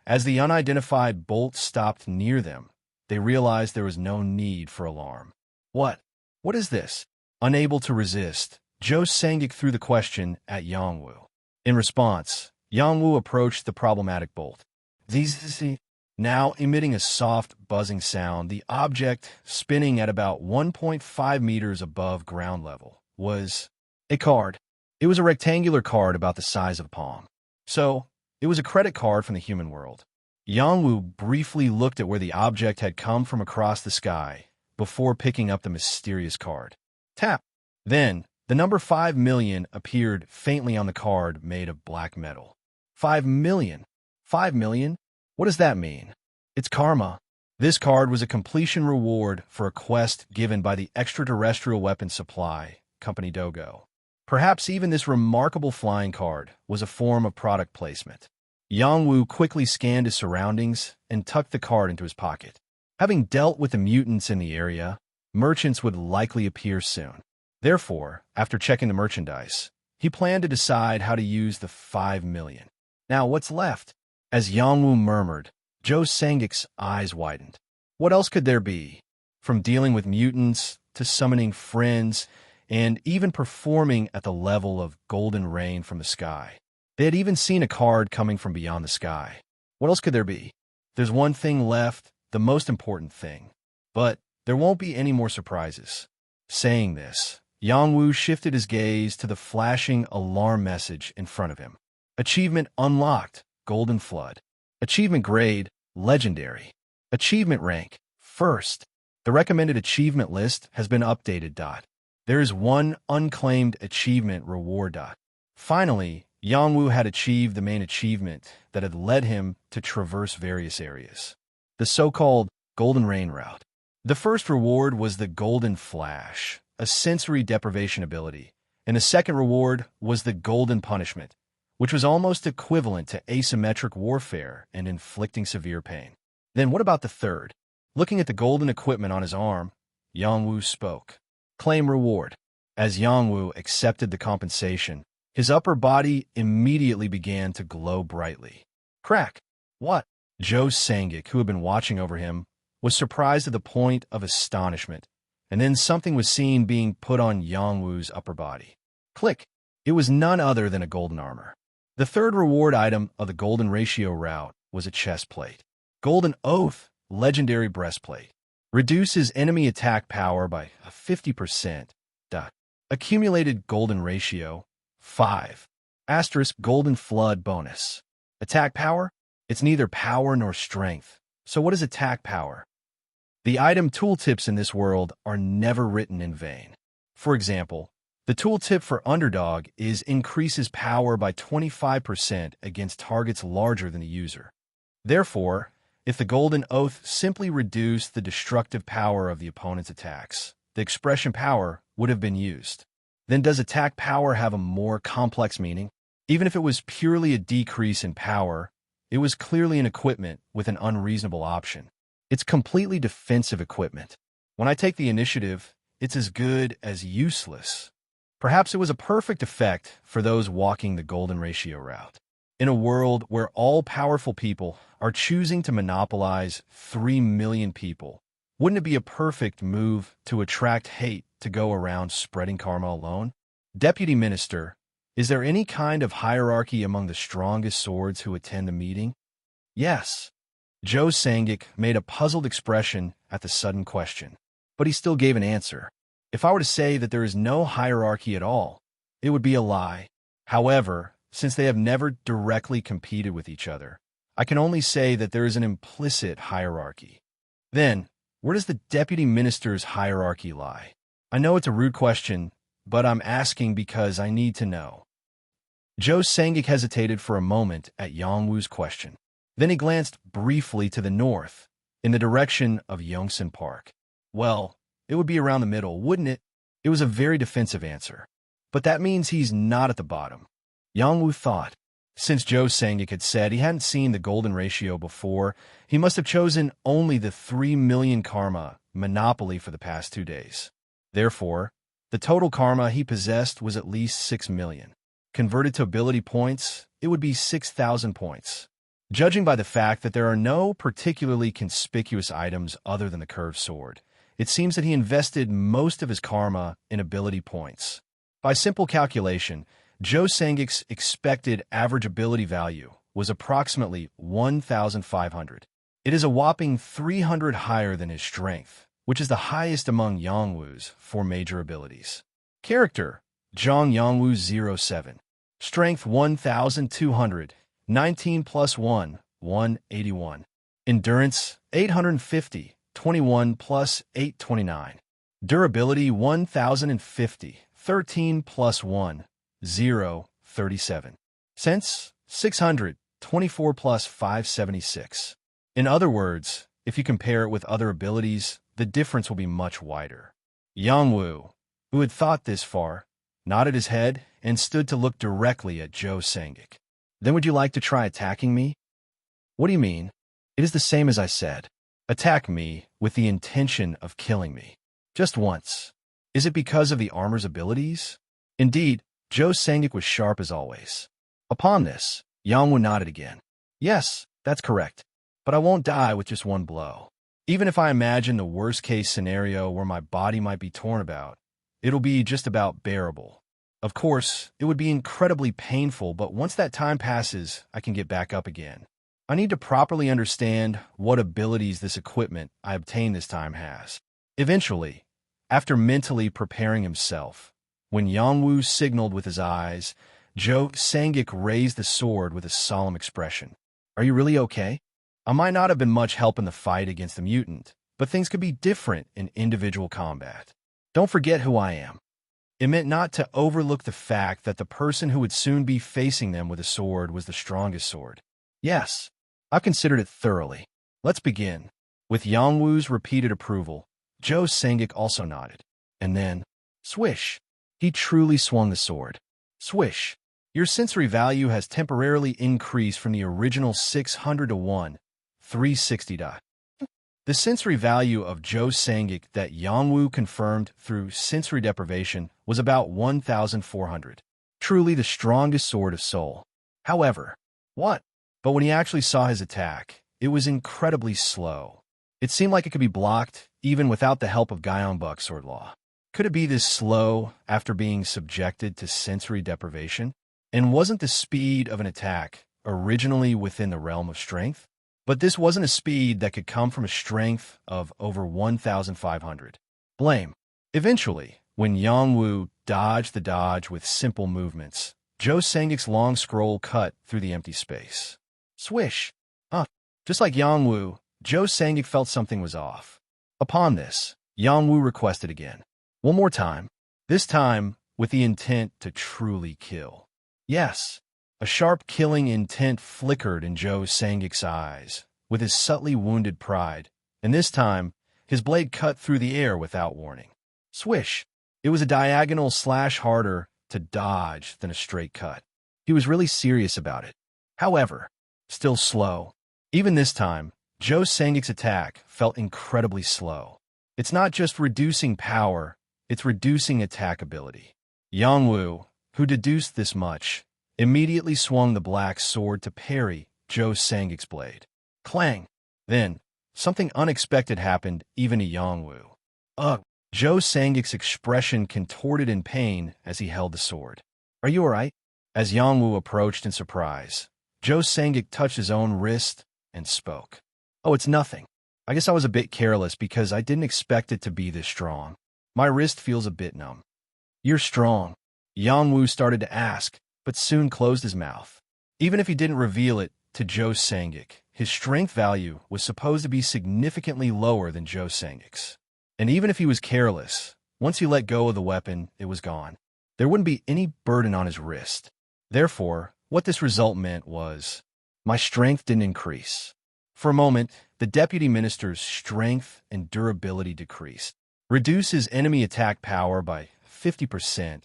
as the unidentified bolt stopped near them, they realized there was no need for alarm. What? What is this? Unable to resist, Joe Sangik threw the question at Yangwoo. In response, Yangwoo approached the problematic bolt. These now emitting a soft buzzing sound, the object spinning at about 1.5 meters above ground level was a card. It was a rectangular card about the size of a palm. So, it was a credit card from the human world. Yangwu briefly looked at where the object had come from across the sky before picking up the mysterious card. Tap. Then, the number 5 million appeared faintly on the card made of black metal. 5 million? 5 million? What does that mean? It's karma. This card was a completion reward for a quest given by the extraterrestrial weapons supply company Dogo. Perhaps even this remarkable flying card was a form of product placement. Yangwu quickly scanned his surroundings and tucked the card into his pocket. Having dealt with the mutants in the area, merchants would likely appear soon. Therefore, after checking the merchandise, he planned to decide how to use the 5 million. Now, what's left? As Yangwu murmured, Joe Sangik's eyes widened. What else could there be? From dealing with mutants to summoning friends and even performing at the level of golden rain from the sky. They had even seen a card coming from beyond the sky. What else could there be? There's one thing left, the most important thing. But there won't be any more surprises. Saying this, Yangwu shifted his gaze to the flashing alarm message in front of him. Achievement unlocked, Golden Flood. Achievement grade, Legendary. Achievement rank, First. The recommended achievement list has been updated. There is one unclaimed achievement reward. Finally, Yangwu had achieved the main achievement that had led him to traverse various areas. The so-called Golden Rain route. The first reward was the Golden Flash, a sensory deprivation ability, and the second reward was the Golden Punishment, which was almost equivalent to asymmetric warfare and inflicting severe pain. Then what about the third? Looking at the golden equipment on his arm, Yangwu spoke. Claim reward. As Yangwu accepted the compensation, his upper body immediately began to glow brightly. Crack! What? Joe Sangik, who had been watching over him, was surprised to the point of astonishment, and then something was seen being put on Yangwu's upper body. Click! It was none other than a golden armor. The third reward item of the Golden Ratio route was a chest plate. Golden Oath, Legendary Breastplate. Reduces enemy attack power by 50%. Accumulated Golden Ratio, 5. Asterisk Golden Flood bonus. Attack power? It's neither power nor strength. So what is attack power? The item tooltips in this world are never written in vain. For example, the tooltip for Underdog is increases power by 25% against targets larger than the user. Therefore, if the Golden Oath simply reduced the destructive power of the opponent's attacks, the expression power would have been used. Then does attack power have a more complex meaning? Even if it was purely a decrease in power, it was clearly an equipment with an unreasonable option. It's completely defensive equipment. When I take the initiative, it's as good as useless. Perhaps it was a perfect effect for those walking the Golden Ratio route. In a world where all powerful people are choosing to monopolize 3 million people, wouldn't it be a perfect move to attract hate to go around spreading karma alone? Deputy Minister, is there any kind of hierarchy among the strongest swords who attend the meeting? Yes. Joe Sangik made a puzzled expression at the sudden question, but he still gave an answer. If I were to say that there is no hierarchy at all, it would be a lie. However, since they have never directly competed with each other, I can only say that there is an implicit hierarchy. Then, where does the deputy minister's hierarchy lie? I know it's a rude question, but I'm asking because I need to know. Joe Sangik hesitated for a moment at Yangwu's question. Then he glanced briefly to the north, in the direction of Yongsan Park. Well, it would be around the middle, wouldn't it? It was a very defensive answer. But that means he's not at the bottom. Yangwu thought. Since Joe Sangik had said he hadn't seen the Golden Ratio before, he must have chosen only the 3 million karma monopoly for the past 2 days. Therefore, the total karma he possessed was at least 6 million. Converted to ability points, it would be 6,000 points. Judging by the fact that there are no particularly conspicuous items other than the curved sword, it seems that he invested most of his karma in ability points. By simple calculation, Joe Sangik's expected average ability value was approximately 1,500. It is a whopping 300 higher than his strength, which is the highest among Yangwu's four major abilities. Character: Zhang Yangwu 07. Strength 1,200, 19 plus 1, 181. Endurance 850, 21 plus 829. Durability 1,050, 13 plus 1, 0, 37. Sense 600, 24 plus 576. In other words, if you compare it with other abilities, the difference will be much wider. Yangwu, who had thought this far, nodded his head and stood to look directly at Zhou Sangik. Then would you like to try attacking me? What do you mean? It is the same as I said. Attack me with the intention of killing me. Just once. Is it because of the armor's abilities? Indeed, Zhou Sangik was sharp as always. Upon this, Yangwu nodded again. Yes, that's correct. But I won't die with just one blow. Even if I imagine the worst-case scenario where my body might be torn about, it'll be just about bearable. Of course, it would be incredibly painful, but once that time passes, I can get back up again. I need to properly understand what abilities this equipment I obtained this time has. Eventually, after mentally preparing himself, when Yangwu signaled with his eyes, Zhou Sangik raised the sword with a solemn expression. Are you really okay? I might not have been much help in the fight against the mutant, but things could be different in individual combat. Don't forget who I am. It meant not to overlook the fact that the person who would soon be facing them with a sword was the strongest sword. Yes, I've considered it thoroughly. Let's begin. With Yangwu's repeated approval, Zhou Sangik also nodded. And then, swish, he truly swung the sword. Swish. Your sensory value has temporarily increased from the original 600 to 1, 360. The sensory value of Zhou Sangik that Yangwu confirmed through sensory deprivation was about 1,400. Truly the strongest sword of Soul. However, what? But when he actually saw his attack, it was incredibly slow. It seemed like it could be blocked even without the help of Gyeongbok sword law. Could it be this slow after being subjected to sensory deprivation? And wasn't the speed of an attack originally within the realm of strength? But this wasn't a speed that could come from a strength of over 1,500. Blame. Eventually, when Yangwu dodged the dodge with simple movements, Zhou Sangik's long scroll cut through the empty space. Swish. Just like Yangwu, Zhou Sangik felt something was off. Upon this, Yangwu requested again. One more time, this time with the intent to truly kill. Yes, a sharp killing intent flickered in Zhou Sangik's eyes, with his subtly wounded pride, and this time, his blade cut through the air without warning. Swish! It was a diagonal slash harder to dodge than a straight cut. He was really serious about it. However, still slow. Even this time, Zhou Sangik's attack felt incredibly slow. It's not just reducing power, it's reducing attack ability. Yangwu, who deduced this much, immediately swung the black sword to parry Zhou Sangik's blade. Clang! Then, something unexpected happened even to Yangwu. Ugh! Zhou Sangik's expression contorted in pain as he held the sword. Are you alright? As Yangwu approached in surprise, Zhou Sangik touched his own wrist and spoke. Oh, it's nothing. I guess I was a bit careless because I didn't expect it to be this strong. My wrist feels a bit numb. You're strong. Yangwu started to ask, but soon closed his mouth. Even if he didn't reveal it to Zhou Sangik, his strength value was supposed to be significantly lower than Zhou Sangik's. And even if he was careless, once he let go of the weapon, it was gone. There wouldn't be any burden on his wrist. Therefore, what this result meant was, my strength didn't increase. For a moment, the deputy minister's strength and durability decreased. Reduce his enemy attack power by 50%.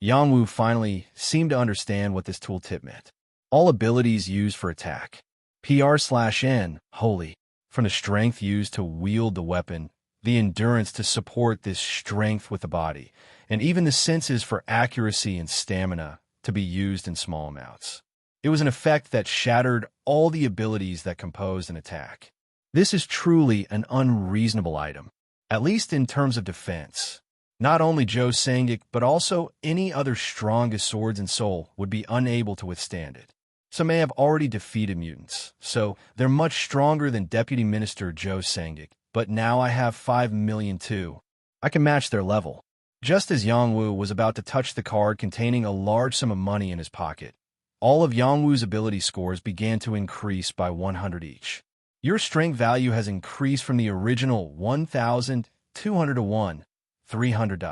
Yangwu finally seemed to understand what this tooltip meant. All abilities used for attack. PR/N, holy, from the strength used to wield the weapon, the endurance to support this strength with the body, and even the senses for accuracy and stamina to be used in small amounts. It was an effect that shattered all the abilities that composed an attack. This is truly an unreasonable item, at least in terms of defense. Not only Zhou Sangik, but also any other strongest swords in Seoul would be unable to withstand it. Some may have already defeated mutants, so they're much stronger than Deputy Minister Joe Sangik, but now I have 5 million too. I can match their level. Just as Yangwu was about to touch the card containing a large sum of money in his pocket, all of Yangwu's ability scores began to increase by 100 each. Your strength value has increased from the original 1,200 to 1,300.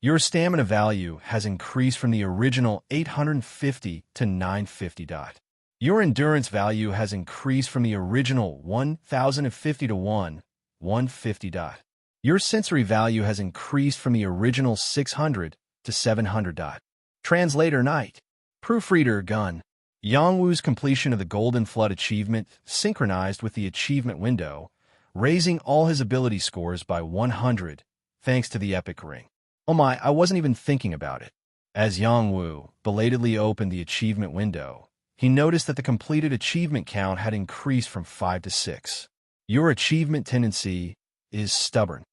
Your stamina value has increased from the original 850 to 950. Your endurance value has increased from the original 1,050 to 1,150. Your sensory value has increased from the original 600 to 700. Translator Knight. Proofreader Gun. Yangwu's completion of the Golden Flood achievement synchronized with the achievement window, raising all his ability scores by 100, thanks to the epic ring. Oh my, I wasn't even thinking about it. As Yangwu belatedly opened the achievement window, he noticed that the completed achievement count had increased from 5 to 6. Your achievement tendency is stubborn.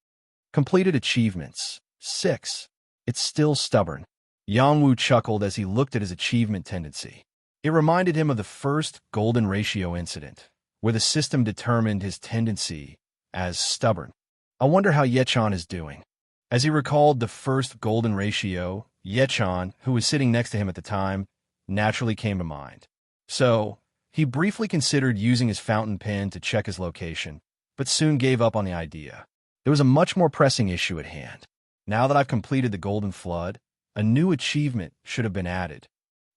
Completed achievements, 6. It's still stubborn. Yangwu chuckled as he looked at his achievement tendency. It reminded him of the first golden ratio incident, where the system determined his tendency as stubborn. I wonder how Yechan is doing. As he recalled the first golden ratio, Yechan, who was sitting next to him at the time, naturally came to mind. So, he briefly considered using his fountain pen to check his location, but soon gave up on the idea. There was a much more pressing issue at hand. Now that I've completed the Golden Flood, a new achievement should have been added.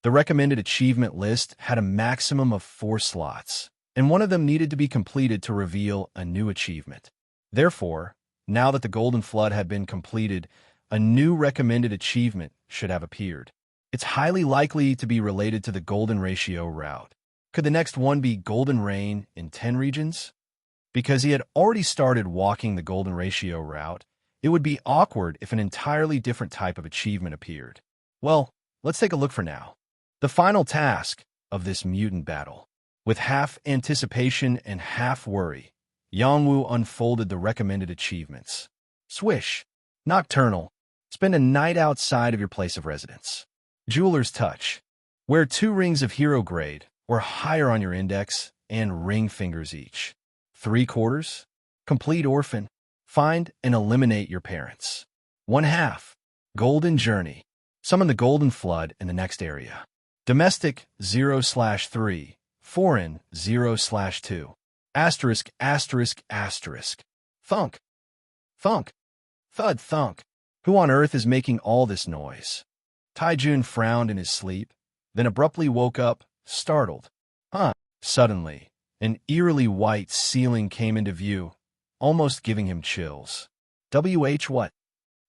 The recommended achievement list had a maximum of 4 slots, and one of them needed to be completed to reveal a new achievement. Therefore, now that the Golden Flood had been completed, a new recommended achievement should have appeared. It's highly likely to be related to the Golden Ratio route. Could the next one be Golden Rain in 10 regions? Because he had already started walking the Golden Ratio route, it would be awkward if an entirely different type of achievement appeared. Well, let's take a look for now. The final task of this mutant battle. With half anticipation and half worry, Yangwu unfolded the recommended achievements. Swish. Nocturnal. Spend a night outside of your place of residence. Jeweler's Touch. Wear 2 rings of hero grade or higher on your index and ring fingers each. 3/4. Complete Orphan. Find and eliminate your parents. 1/2. Golden Journey. Summon the Golden Flood in the next area. Domestic 0/3. Foreign 0/2. Asterisk, asterisk, asterisk. Thunk. Thunk. Thud thunk. Who on earth is making all this noise? Taijun frowned in his sleep, then abruptly woke up, startled. Suddenly, an eerily white ceiling came into view, almost giving him chills. What?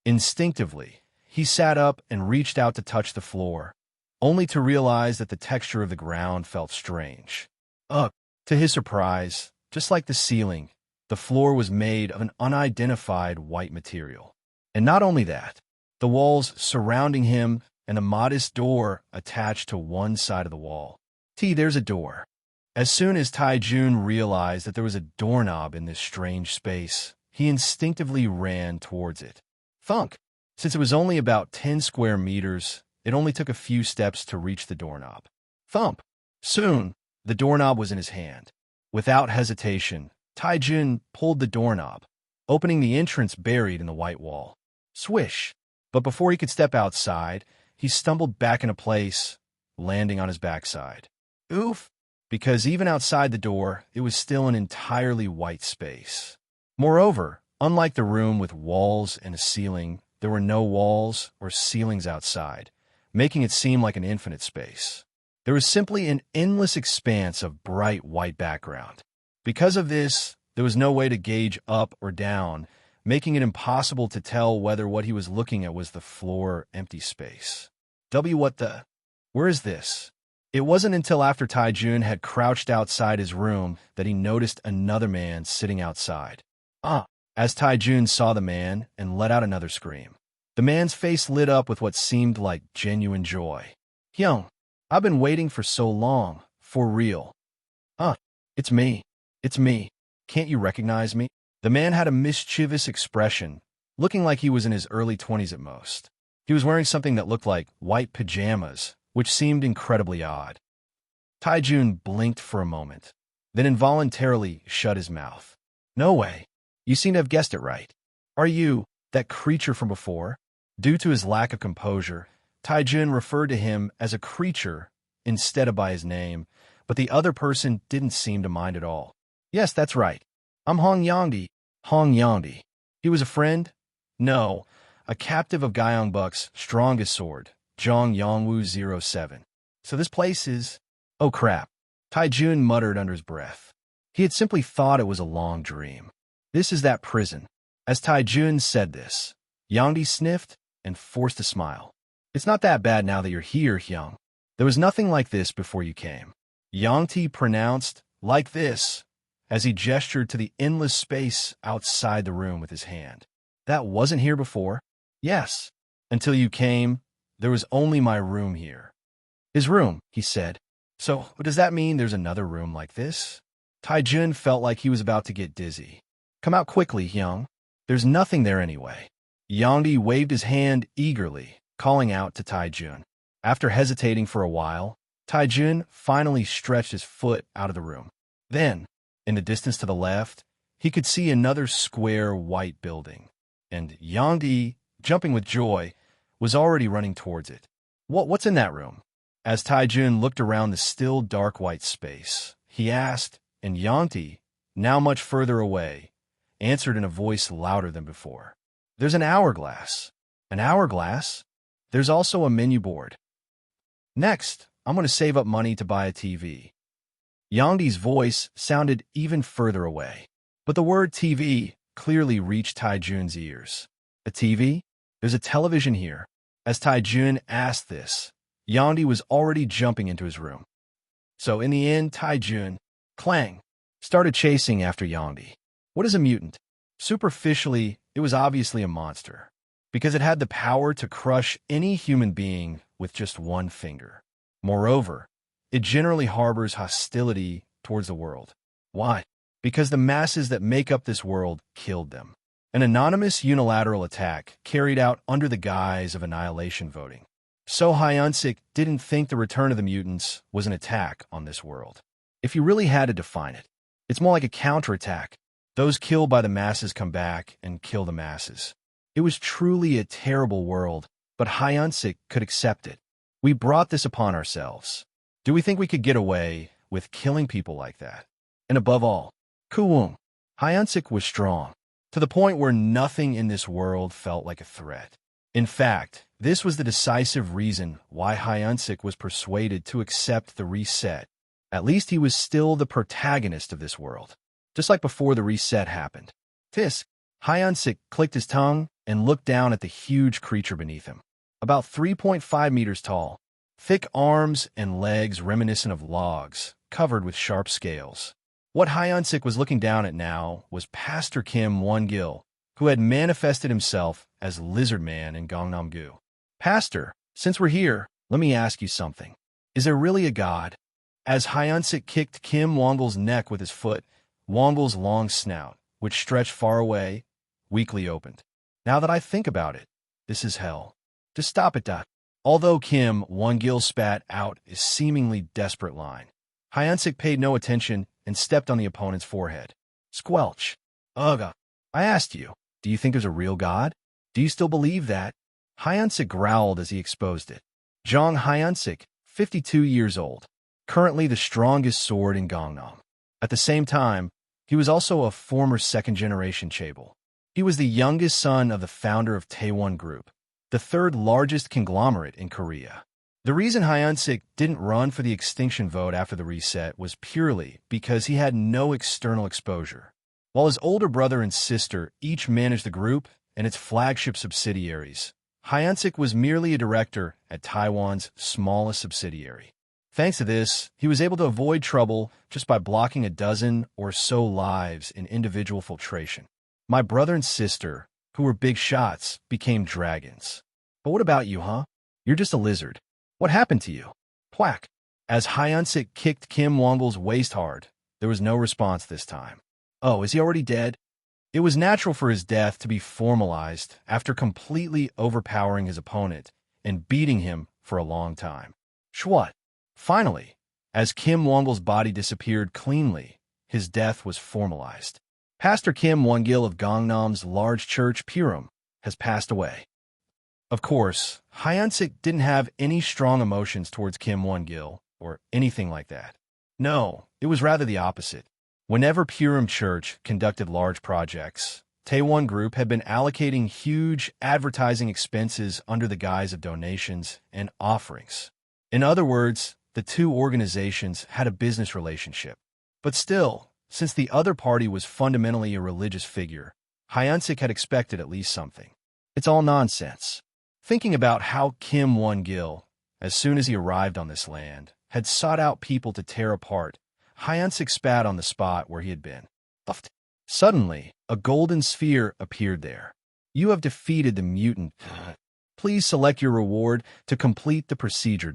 Instinctively, he sat up and reached out to touch the floor, only to realize that the texture of the ground felt strange. To his surprise, just like the ceiling, the floor was made of an unidentified white material. And not only that, the walls surrounding him and a modest door attached to one side of the wall. There's a door. As soon as Taijun realized that there was a doorknob in this strange space, he instinctively ran towards it. Thunk! Since it was only about 10 square meters, it only took a few steps to reach the doorknob. Thump! Soon, the doorknob was in his hand. Without hesitation, Taijun pulled the doorknob, opening the entrance buried in the white wall. Swish! But before he could step outside, he stumbled back into place, landing on his backside. Oof! Because even outside the door, it was still an entirely white space. Moreover, unlike the room with walls and a ceiling, there were no walls or ceilings outside, making it seem like an infinite space. There was simply an endless expanse of bright white background. Because of this, there was no way to gauge up or down, making it impossible to tell whether what he was looking at was the floor or empty space. Where is this? It wasn't until after Taijun had crouched outside his room that he noticed another man sitting outside. As Taijun saw the man and let out another scream. The man's face lit up with what seemed like genuine joy. Hyung, I've been waiting for so long, for real. It's me. It's me. Can't you recognize me? The man had a mischievous expression, looking like he was in his early 20s at most. He was wearing something that looked like white pajamas, which seemed incredibly odd. Taijun blinked for a moment, then involuntarily shut his mouth. No way. You seem to have guessed it right. Are you that creature from before? Due to his lack of composure, Taijun referred to him as a creature instead of by his name, but the other person didn't seem to mind at all. Yes, that's right. I'm Hong Yangdi. Hong Yangdi. He was a friend? No, a captive of Guyong Buk's strongest sword, Zhong Yongwu 07. So this place is... Oh crap. Taijun muttered under his breath. He had simply thought it was a long dream. This is that prison. As Taijun said this, Yangdi sniffed and forced a smile. It's not that bad now that you're here, Hyung. There was nothing like this before you came. Yangti pronounced, like this, as he gestured to the endless space outside the room with his hand. That wasn't here before? Yes. Until you came, there was only my room here. His room, he said. So, does that mean there's another room like this? Taijun felt like he was about to get dizzy. Come out quickly, Hyung. There's nothing there anyway. Yangdi waved his hand eagerly, calling out to Taijun. After hesitating for a while, Taijun finally stretched his foot out of the room. Then, in the distance to the left, he could see another square white building, and Yangdi, jumping with joy, was already running towards it. What's in that room? As Taijun looked around the still dark white space, he asked, and Yangdi, now much further away, answered in a voice louder than before. There's an hourglass. An hourglass? There's also a menu board. Next, I'm going to save up money to buy a TV. Yangdi's voice sounded even further away, but the word TV clearly reached Taijun's ears. A TV? There's a television here. As Taijun asked this, Yangdi was already jumping into his room. So in the end, Taijun, clang, started chasing after Yangdi. What is a mutant? Superficially, it was obviously a monster, because it had the power to crush any human being with just one finger. Moreover, it generally harbors hostility towards the world. Why? Because the masses that make up this world killed them. An anonymous unilateral attack carried out under the guise of annihilation voting. So Hyunsik didn't think the return of the mutants was an attack on this world. If you really had to define it, it's more like a counterattack. Those killed by the masses come back and kill the masses. It was truly a terrible world, but Hyunsik could accept it. We brought this upon ourselves. Do we think we could get away with killing people like that? And above all, Kuwung. Hyunsik was strong, to the point where nothing in this world felt like a threat. In fact, this was the decisive reason why Hyunsik was persuaded to accept the reset. At least he was still the protagonist of this world, just like before the reset happened. Tisk, Hyunsik clicked his tongue and looked down at the huge creature beneath him. About 3.5 meters tall, thick arms and legs reminiscent of logs, covered with sharp scales. What Hyunsik was looking down at now was Pastor Kim Won-gil, who had manifested himself as Lizard Man in Gangnam-gu. Pastor, since we're here, let me ask you something. Is there really a god? As Hyunsik kicked Kim Won-gil's neck with his foot, Won-gil's long snout, which stretched far away, weakly opened. Now that I think about it, this is hell. Just stop it, Doc. Although Kim Won-gil spat out a seemingly desperate line, Hyunsik paid no attention and stepped on the opponent's forehead. Squelch. Ugh. I asked you, do you think there's a real god? Do you still believe that? Hyunsik growled as he exposed it. Jong Hyunsik, 52 years old, currently the strongest sword in Gangnam. At the same time, he was also a former second-generation chaebol. He was the youngest son of the founder of Taewon Group, the third largest conglomerate in Korea. The reason Hyunsik didn't run for the extinction vote after the reset was purely because he had no external exposure. While his older brother and sister each managed the group and its flagship subsidiaries, Hyunsik was merely a director at Taiwan's smallest subsidiary. Thanks to this, he was able to avoid trouble just by blocking a dozen or so lives in individual filtration. My brother and sister, who were big shots, became dragons. But what about you, huh? You're just a lizard. What happened to you? Plack. As Hyunsik kicked Kim Won-gil's waist hard, there was no response this time. Oh, is he already dead? It was natural for his death to be formalized after completely overpowering his opponent and beating him for a long time. Shwat. Finally, As Kim Wongil's body disappeared cleanly, his death was formalized. Pastor Kim Wongil of Gangnam's large church Purim has passed away. Of course, Hyunsik didn't have any strong emotions towards Kim Wongil or anything like that. No, it was rather the opposite. Whenever Purim Church conducted large projects, Taewon Group had been allocating huge advertising expenses under the guise of donations and offerings. In other words, the two organizations had a business relationship. But still, since the other party was fundamentally a religious figure, Hyunsik had expected at least something. It's all nonsense. Thinking about how Kim Won-gil, as soon as he arrived on this land, had sought out people to tear apart, Hyunsik spat on the spot where he had been. Puffed. Suddenly, a golden sphere appeared there. You have defeated the mutant. Please select your reward to complete the procedure.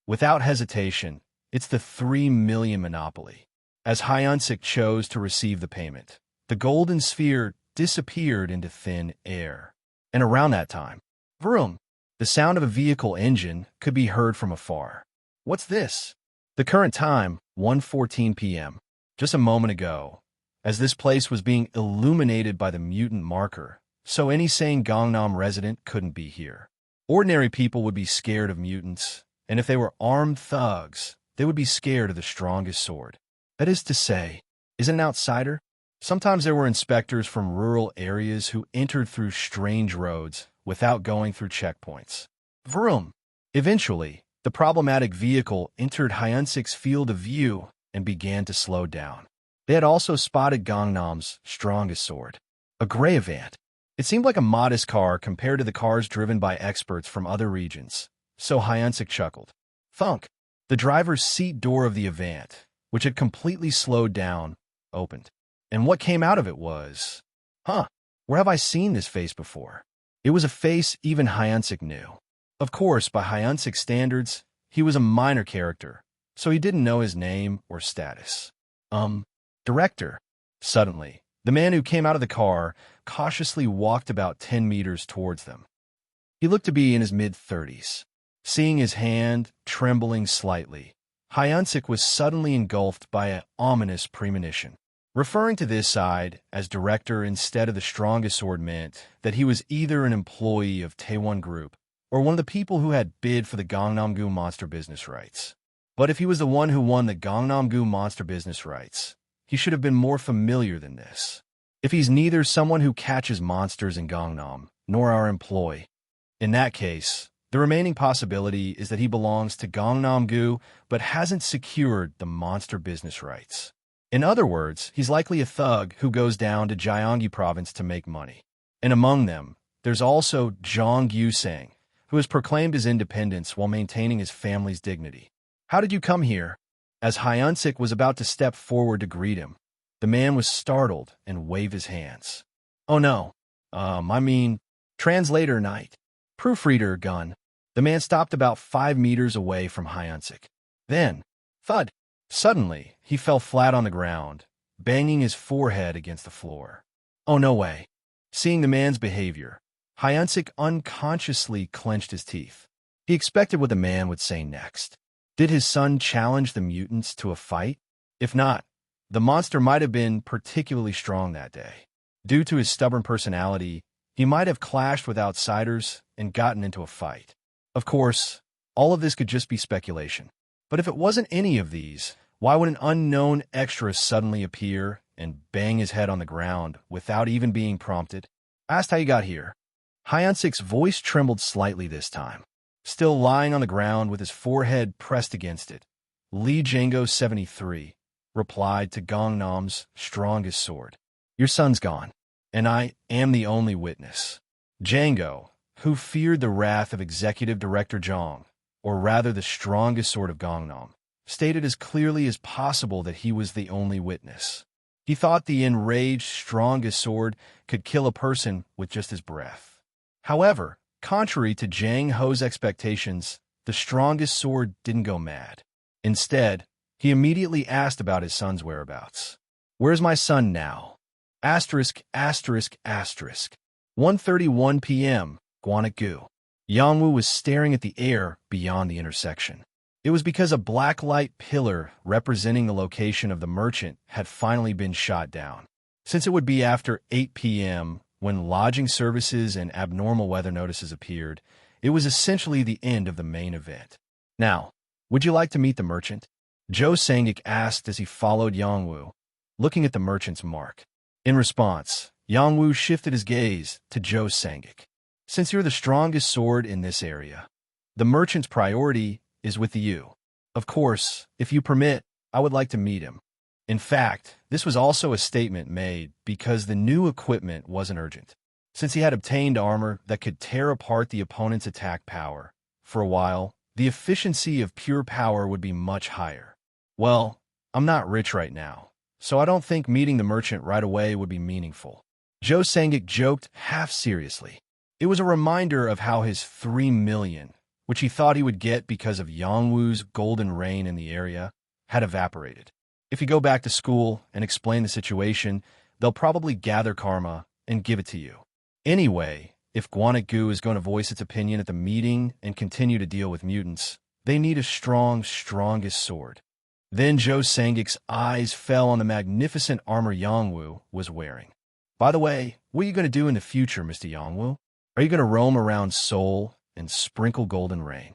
Without hesitation, it's the 3 million monopoly. As Hyunsik chose to receive the payment, the golden sphere disappeared into thin air. And around that time, vroom, the sound of a vehicle engine could be heard from afar. What's this? The current time, 1:14 p.m. Just a moment ago, as this place was being illuminated by the mutant marker, so any sane Gangnam resident couldn't be here. Ordinary people would be scared of mutants, and if they were armed thugs, they would be scared of the strongest sword. That is to say, is it an outsider? Sometimes there were inspectors from rural areas who entered through strange roads without going through checkpoints. Vroom! Eventually, the problematic vehicle entered Hyunsik's field of view and began to slow down. They had also spotted Gangnam's strongest sword, a gray Avant. It seemed like a modest car compared to the cars driven by experts from other regions, so Hyunsik chuckled. Thunk! The driver's seat door of the Avant, which had completely slowed down, opened. And what came out of it was, where have I seen this face before? It was a face even Hyunsik knew. Of course, by Hyunsik's standards, he was a minor character, so he didn't know his name or status. Director. Suddenly, the man who came out of the car cautiously walked about 10 meters towards them. He looked to be in his mid-30s. Seeing his hand trembling slightly, Hyunsik was suddenly engulfed by an ominous premonition. Referring to this side as director instead of the strongest sword meant that he was either an employee of Taewon Group or one of the people who had bid for the Gangnam-gu monster business rights. But if he was the one who won the Gangnam-gu monster business rights, he should have been more familiar than this. If he's neither someone who catches monsters in Gangnam, nor our employee, in that case, the remaining possibility is that he belongs to Gangnam-gu but hasn't secured the monster business rights. In other words, he's likely a thug who goes down to Gyeonggi province to make money. And among them, there's also Jong Gyu-sang, who has proclaimed his independence while maintaining his family's dignity. How did you come here? As Hyunsik was about to step forward to greet him, the man was startled and waved his hands. Oh no, translator night. Proofreader gun. The man stopped about 5 meters away from Hyunsik. Then, thud. Suddenly, he fell flat on the ground, banging his forehead against the floor. Oh no way. Seeing the man's behavior, Hyunsik unconsciously clenched his teeth. He expected what the man would say next. Did his son challenge the mutants to a fight? If not, the monster might have been particularly strong that day. Due to his stubborn personality, he might have clashed with outsiders and gotten into a fight. Of course, all of this could just be speculation. But if it wasn't any of these, why would an unknown extra suddenly appear and bang his head on the ground without even being prompted? Asked how you got here. Hyunsik's voice trembled slightly this time. Still lying on the ground with his forehead pressed against it, Lee Jango 73 replied to Gangnam's strongest sword. Your son's gone, and I am the only witness. Jango, who feared the wrath of Executive Director Jong, or rather the strongest sword of Gangnam, stated as clearly as possible that he was the only witness. He thought the enraged strongest sword could kill a person with just his breath. However, contrary to Jang Ho's expectations, the strongest sword didn't go mad. Instead, he immediately asked about his son's whereabouts. Where's my son now? Asterisk, asterisk, asterisk. 1:31 p.m., Gwanak-gu. Yangwoo was staring at the air beyond the intersection. It was because a black light pillar representing the location of the merchant had finally been shot down. Since it would be after 8 p.m. when lodging services and abnormal weather notices appeared, it was essentially the end of the main event. Now, would you like to meet the merchant? Joe Sangik asked as he followed Yangwu, looking at the merchant's mark. In response, Yangwu shifted his gaze to Joe Sangik. Since you're the strongest sword in this area, the merchant's priority is with you. Of course, if you permit, I would like to meet him. In fact, this was also a statement made because the new equipment wasn't urgent. Since he had obtained armor that could tear apart the opponent's attack power, for a while, the efficiency of pure power would be much higher. Well, I'm not rich right now, so I don't think meeting the merchant right away would be meaningful. Joe Sangik joked half seriously. It was a reminder of how his 3 million, which he thought he would get because of Yangwu's golden reign in the area, had evaporated. If you go back to school and explain the situation, they'll probably gather karma and give it to you. Anyway, if Guanagu is going to voice its opinion at the meeting and continue to deal with mutants, they need a strongest sword. Then Joe Sangik's eyes fell on the magnificent armor Yangwu was wearing. By the way, what are you going to do in the future, Mr. Yangwu? Are you going to roam around Seoul and sprinkle golden rain?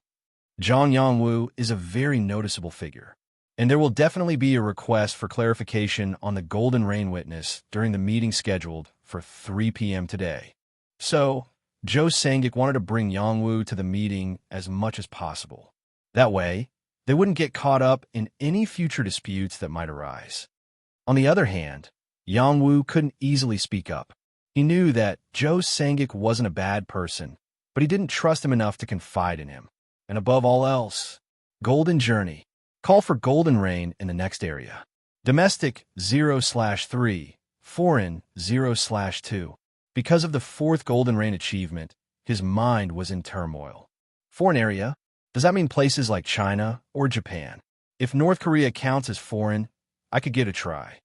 Zhang Yangwu is a very noticeable figure, and there will definitely be a request for clarification on the golden rain witness during the meeting scheduled for 3 p.m. today. So, Joe Sangik wanted to bring Yangwu to the meeting as much as possible. That way, they wouldn't get caught up in any future disputes that might arise. On the other hand, Yangwu couldn't easily speak up. He knew that Joe Sangik wasn't a bad person, but he didn't trust him enough to confide in him. And above all else, Golden Journey. Call for Golden Rain in the next area. Domestic 0/3, Foreign 0/2. Because of the 4th Golden Rain achievement, his mind was in turmoil. Foreign area? Does that mean places like China or Japan? If North Korea counts as foreign, I could give it a try.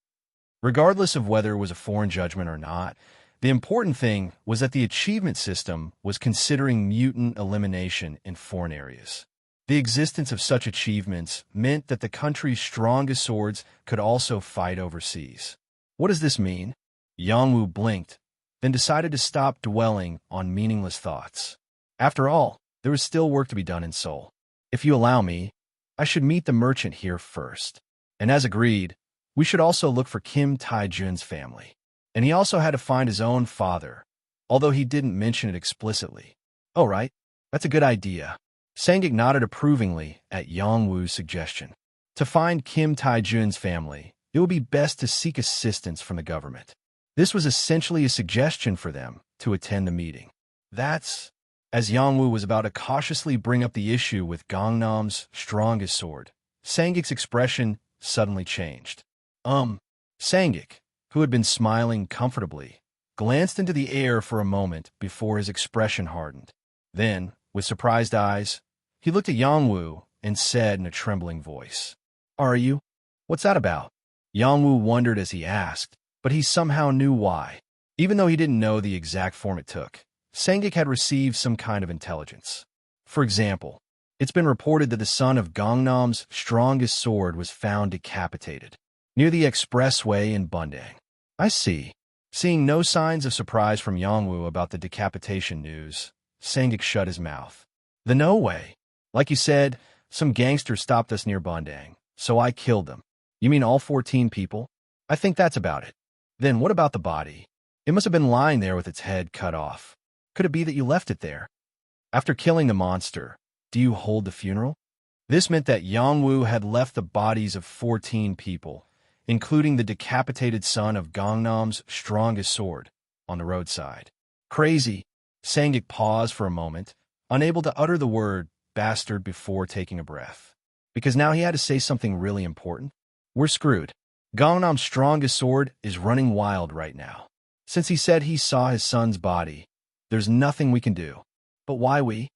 Regardless of whether it was a foreign judgment or not, the important thing was that the achievement system was considering mutant elimination in foreign areas. The existence of such achievements meant that the country's strongest swords could also fight overseas. What does this mean? Yangwu blinked, then decided to stop dwelling on meaningless thoughts. After all, there was still work to be done in Seoul. If you allow me, I should meet the merchant here first. And as agreed, we should also look for Kim Tae-jun's family. And he also had to find his own father, although he didn't mention it explicitly. Oh, right, that's a good idea. Sangik nodded approvingly at Yangwu's suggestion. To find Kim Tae-jun's family, it would be best to seek assistance from the government. This was essentially a suggestion for them to attend the meeting. As Yangwu was about to cautiously bring up the issue with Gangnam's strongest sword, Sangik's expression suddenly changed. Sangik, who had been smiling comfortably, glanced into the air for a moment before his expression hardened. Then, with surprised eyes, he looked at Yangwu and said in a trembling voice, "Are you? What's that about?" Yangwu wondered as he asked, but he somehow knew why. Even though he didn't know the exact form it took, Sangik had received some kind of intelligence. For example, it's been reported that the son of Gangnam's strongest sword was found decapitated near the expressway in Bundang. I see. Seeing no signs of surprise from Yangwu about the decapitation news, Sangik shut his mouth. No way. Like you said, some gangsters stopped us near Bundang, so I killed them. You mean all 14 people? I think that's about it. Then what about the body? It must have been lying there with its head cut off. Could it be that you left it there? After killing the monster, do you hold the funeral? This meant that Yangwu had left the bodies of 14 people, including the decapitated son of Gangnam's strongest sword, on the roadside. Crazy. Sangik paused for a moment, unable to utter the word bastard before taking a breath. Because now he had to say something really important. We're screwed. Gangnam's strongest sword is running wild right now. Since he said he saw his son's body, there's nothing we can do. But why we?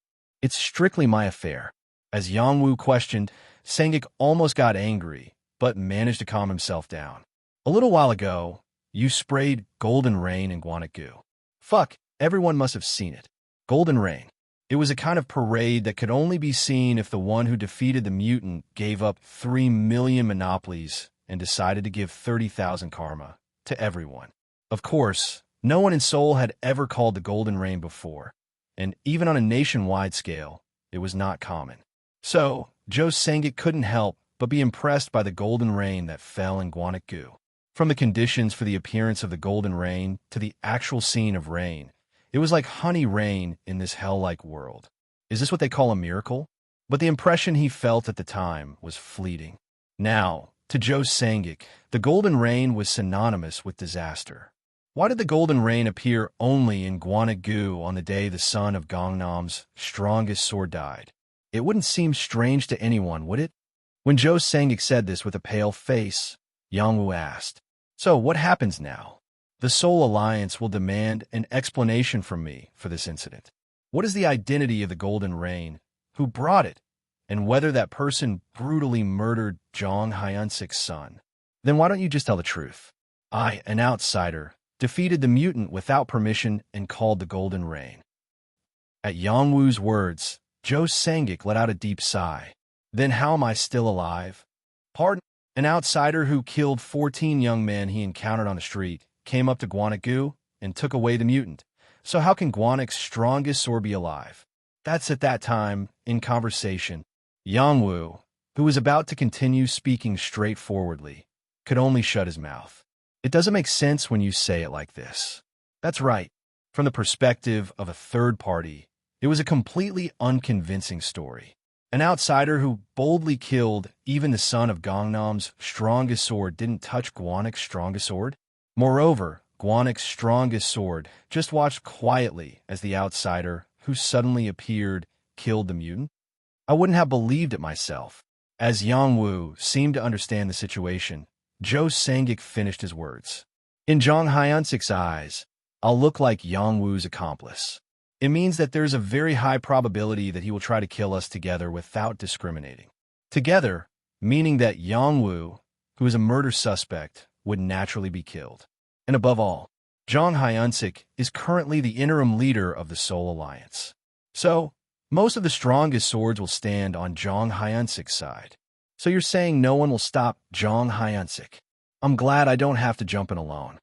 It's strictly my affair. As Yangwu questioned, Sangik almost got angry, but managed to calm himself down. A little while ago, you sprayed golden rain in Guanagu. Fuck, everyone must have seen it. Golden rain. It was a kind of parade that could only be seen if the one who defeated the mutant gave up 3 million monopolies and decided to give 30,000 karma to everyone. Of course, no one in Seoul had ever called the Golden Rain before, and even on a nationwide scale, it was not common. So, Joe Sangik couldn't help but be impressed by the golden rain that fell in Gwanak-gu. From the conditions for the appearance of the golden rain to the actual scene of rain, it was like honey rain in this hell-like world. Is this what they call a miracle? But the impression he felt at the time was fleeting. Now, to Joe Sangik, the golden rain was synonymous with disaster. Why did the golden rain appear only in Gwanak-gu on the day the son of Gangnam's strongest sword died? It wouldn't seem strange to anyone, would it? When Joe Sangik said this with a pale face, Yang-woo asked, "So what happens now?" "The Seoul Alliance will demand an explanation from me for this incident. What is the identity of the golden rain? Who brought it? And whether that person brutally murdered Jong Hyun-sik's son? Then why don't you just tell the truth? I, an outsider, defeated the mutant without permission and called the golden rain." At Yang-woo's words, Joe Sangik let out a deep sigh. "Then how am I still alive?" "Pardon?" "An outsider who killed 14 young men he encountered on the street came up to Gwanak-gu and took away the mutant. So how can Gwanak's strongest sword be alive?" That's at that time, in conversation, Yang-woo, who was about to continue speaking straightforwardly, could only shut his mouth. "It doesn't make sense when you say it like this." That's right. From the perspective of a third party, it was a completely unconvincing story. An outsider who boldly killed even the son of Gangnam's strongest sword didn't touch Gwanak's strongest sword? Moreover, Gwanak's strongest sword just watched quietly as the outsider, who suddenly appeared, killed the mutant? I wouldn't have believed it myself. As Yang-woo seemed to understand the situation, Joe Sangik finished his words. "In Jong Hyun-sik's eyes, I'll look like Yang-woo's accomplice. It means that there's a very high probability that he will try to kill us together without discriminating. Together, meaning that Yang-woo, who is a murder suspect, would naturally be killed. And above all, Jong Hyun-sik is currently the interim leader of the Seoul Alliance. So, most of the strongest swords will stand on Jong Hyun-sik's side. So you're saying no one will stop Jong Hyun-sik? I'm glad I don't have to jump in alone.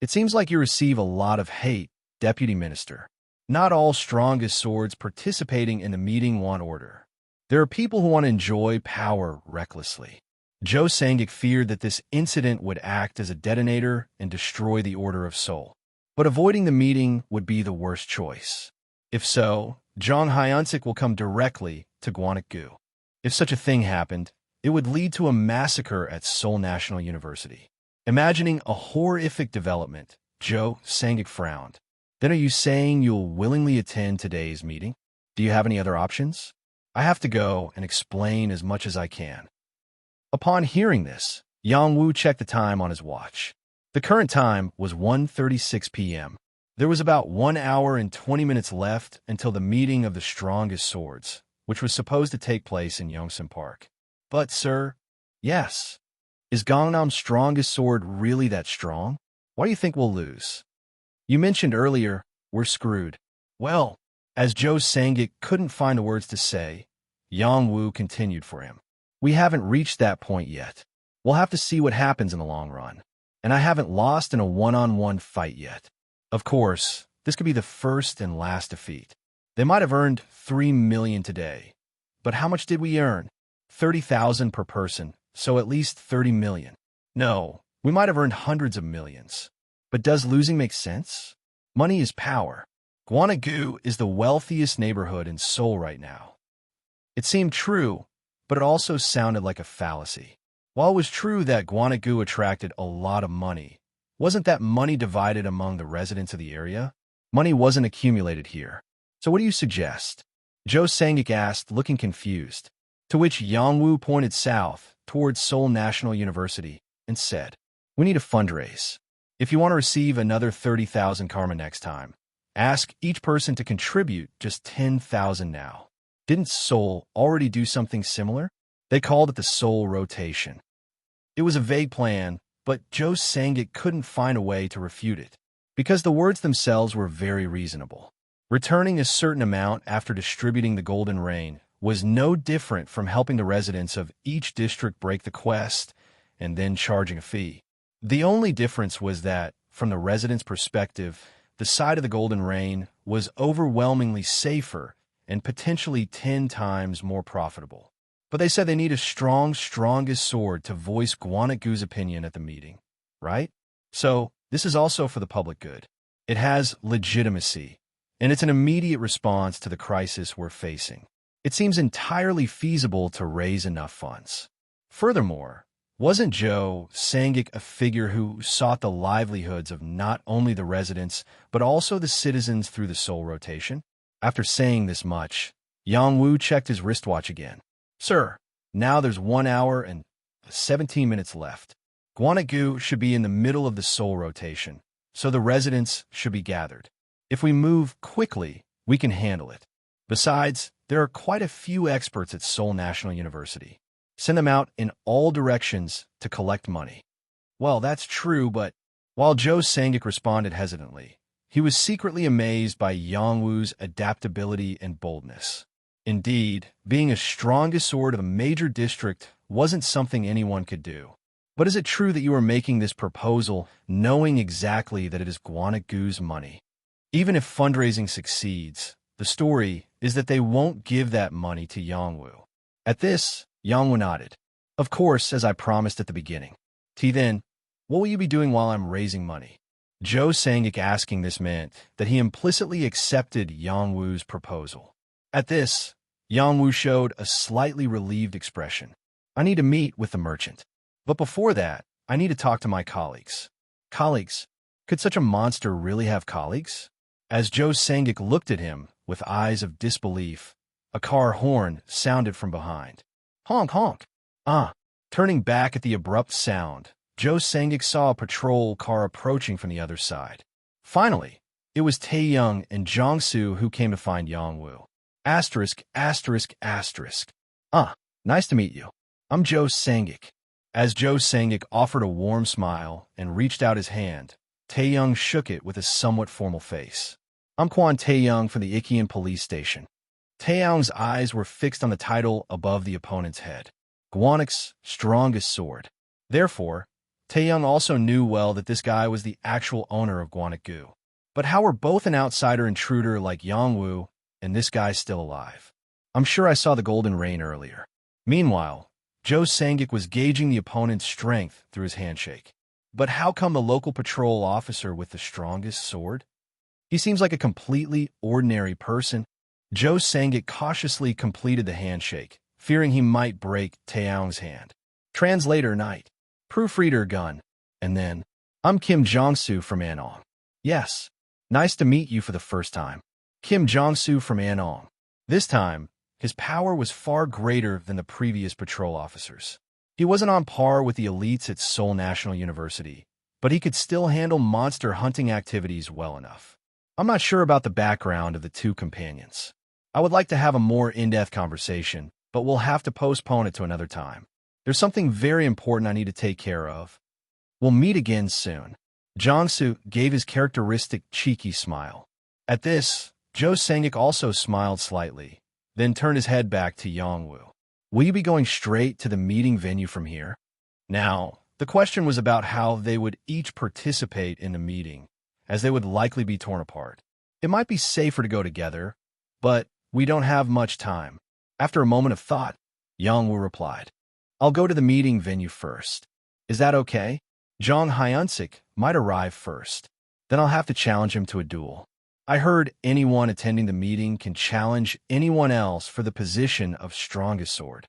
It seems like you receive a lot of hate, Deputy Minister. Not all strongest swords participating in the meeting want order. There are people who want to enjoy power recklessly." Joe Sangik feared that this incident would act as a detonator and destroy the Order of Seoul. But avoiding the meeting would be the worst choice. If so, Jong Hyun-sik will come directly to Gwanak-gu. If such a thing happened, it would lead to a massacre at Seoul National University. Imagining a horrific development, Joe Sangik frowned. "Then are you saying you'll willingly attend today's meeting? Do you have any other options?" "I have to go and explain as much as I can." Upon hearing this, Yang-woo checked the time on his watch. The current time was 1:36 p.m. There was about 1 hour and 20 minutes left until the meeting of the strongest swords, which was supposed to take place in Yongsan Park. "But, sir..." "Yes. Is Gangnam's strongest sword really that strong? Why do you think we'll lose? You mentioned earlier, we're screwed." "Well," as Joe Sangik couldn't find the words to say, Yang-woo continued for him. "We haven't reached that point yet. We'll have to see what happens in the long run. And I haven't lost in a one-on-one fight yet. Of course, this could be the first and last defeat. They might have earned 3 million today. But how much did we earn? 30,000 per person, so at least 30 million. No, we might have earned hundreds of millions. But does losing make sense? Money is power. Gwanak-gu is the wealthiest neighborhood in Seoul right now." It seemed true, but it also sounded like a fallacy. While it was true that Gwanak-gu attracted a lot of money, wasn't that money divided among the residents of the area? Money wasn't accumulated here. "So what do you suggest?" Joe Sangik asked, looking confused, to which Yang-woo pointed south towards Seoul National University and said, "We need a fundraise. If you want to receive another 30,000 karma next time, ask each person to contribute just 10,000 now." Didn't Seoul already do something similar? They called it the Seoul Rotation. It was a vague plan, but Joe Sangik couldn't find a way to refute it, because the words themselves were very reasonable. Returning a certain amount after distributing the golden rain was no different from helping the residents of each district break the quest and then charging a fee. The only difference was that, from the residents' perspective, the side of the golden rain was overwhelmingly safer and potentially 10 times more profitable. But they said they need a strongest sword to voice Guanagu's opinion at the meeting, right? So, this is also for the public good. It has legitimacy, and it's an immediate response to the crisis we're facing. It seems entirely feasible to raise enough funds. Furthermore, wasn't Joe Sangic a figure who sought the livelihoods of not only the residents, but also the citizens through the soul rotation? After saying this much, Yang Wu checked his wristwatch again. Sir, now there's 1 hour and 17 minutes left. Guanagu should be in the middle of the soul rotation, so the residents should be gathered. If we move quickly, we can handle it. Besides, there are quite a few experts at Seoul National University. Send them out in all directions to collect money. Well, that's true, but while Joe Sangic responded hesitantly, he was secretly amazed by Yang Wu's adaptability and boldness. Indeed, being a strongest sword of a major district wasn't something anyone could do. But is it true that you are making this proposal knowing exactly that it is Guanagu's money? Even if fundraising succeeds, the story is that they won't give that money to Yang Wu. At this, Yang Wu nodded. Of course, as I promised at the beginning. Then, what will you be doing while I'm raising money? Joe Sangic asking this meant that he implicitly accepted Yang Wu's proposal. At this, Yang Wu showed a slightly relieved expression. I need to meet with the merchant. But before that, I need to talk to my colleagues. Colleagues? Could such a monster really have colleagues? As Joe Sangic looked at him with eyes of disbelief, a car horn sounded from behind. Honk, honk. Turning back at the abrupt sound, Joe Sangic saw a patrol car approaching from the other side. Finally, it was Taeyong and Jiangsu who came to find Yang Wu. Asterisk, asterisk, asterisk. Nice to meet you. I'm Joe Sangic. As Joe Sangic offered a warm smile and reached out his hand, Taeyong shook it with a somewhat formal face. I'm Quan Taeyong from the Ikian police station. Taeyong's eyes were fixed on the title above the opponent's head. Guanac's strongest sword. Therefore, Taeyong also knew well that this guy was the actual owner of Guanagu. But how were both an outsider intruder like Yang Wu and this guy still alive? I'm sure I saw the golden rain earlier. Meanwhile, Joe Sangic was gauging the opponent's strength through his handshake. But how come the local patrol officer with the strongest sword? He seems like a completely ordinary person. Joe Sangic cautiously completed the handshake, fearing he might break Taeyong's hand. Translator Knight. Proofreader Gun. And then, I'm Kim Jong-soo from Anong. Yes, nice to meet you for the first time. Kim Jong-soo from Anong. This time, his power was far greater than the previous patrol officers. He wasn't on par with the elites at Seoul National University, but he could still handle monster hunting activities well enough. I'm not sure about the background of the two companions. I would like to have a more in-depth conversation, but we'll have to postpone it to another time. There's something very important I need to take care of. We'll meet again soon. Jong-soo gave his characteristic cheeky smile. At this, Joe Sangic also smiled slightly, then turned his head back to Yang Wu. Will you be going straight to the meeting venue from here? Now, the question was about how they would each participate in the meeting, as they would likely be torn apart. It might be safer to go together, but we don't have much time. After a moment of thought, Yang Wu replied, I'll go to the meeting venue first. Is that okay? Jong Hyunsik might arrive first. Then I'll have to challenge him to a duel. I heard anyone attending the meeting can challenge anyone else for the position of strongest sword.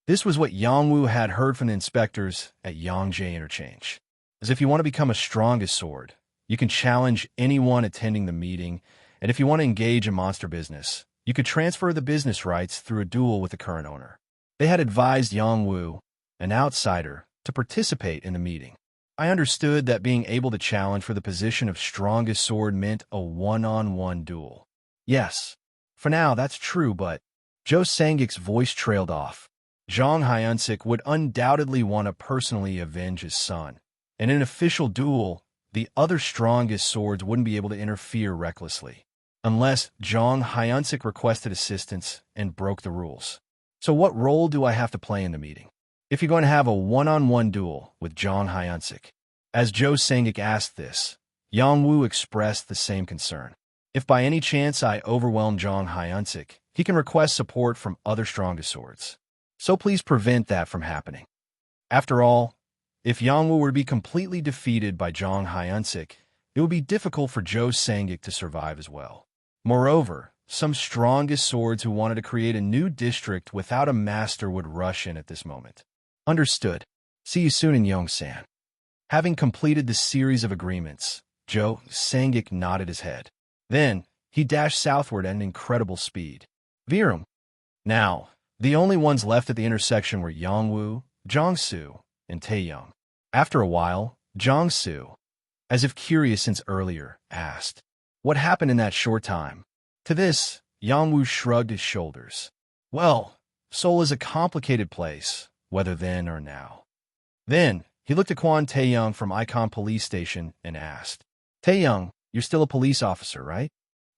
This was what Yang Wu had heard from the inspectors at Yangjae Interchange. As if you want to become a strongest sword, you can challenge anyone attending the meeting, and if you want to engage in monster business, you could transfer the business rights through a duel with the current owner. They had advised Yang Wu, an outsider, to participate in the meeting. I understood that being able to challenge for the position of strongest sword meant a one-on-one duel. Yes, for now that's true, but Joe Sangic's voice trailed off. Jong Hyunsik would undoubtedly want to personally avenge his son, and in an official duel, the other strongest swords wouldn't be able to interfere recklessly. unless Jong Hyunsik requested assistance and broke the rules. So what role do I have to play in the meeting? If you're going to have a one-on-one duel with Jong Hyunsik. As Jo Sangik asked this, Yang Woo expressed the same concern. If by any chance I overwhelm Jong Hyunsik, he can request support from other strongest swords. So please prevent that from happening. After all, if Yang Woo were to be completely defeated by Jong Hyunsik, it would be difficult for Jo Sangik to survive as well. Moreover, some strongest swords who wanted to create a new district without a master would rush in at this moment. Understood. See you soon in Yongsan. Having completed the series of agreements, Jo Sangik nodded his head. Then, he dashed southward at an incredible speed. Virum. Now, the only ones left at the intersection were Yongwoo, Jiangsu, and Taeyang. After a while, Jiangsu, as if curious since earlier, asked, "What happened in that short time?" To this, Yongwoo shrugged his shoulders. "Well, Seoul is a complicated place, whether then or now." Then, he looked at Kwon Taeyang from Icon Police Station and asked, "Taeyang, you're still a police officer, right?"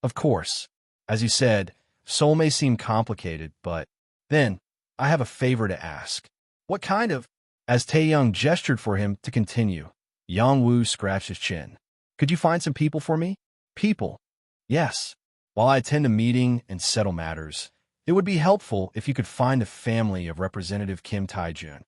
"Of course. As you said, Seoul may seem complicated, but then, I have a favor to ask." "What kind of?" As Taeyang gestured for him to continue, Yongwoo scratched his chin. "Could you find some people for me?" "People?" "Yes. While I attend a meeting and settle matters, it would be helpful if you could find the family of Representative Kim Tae-jun.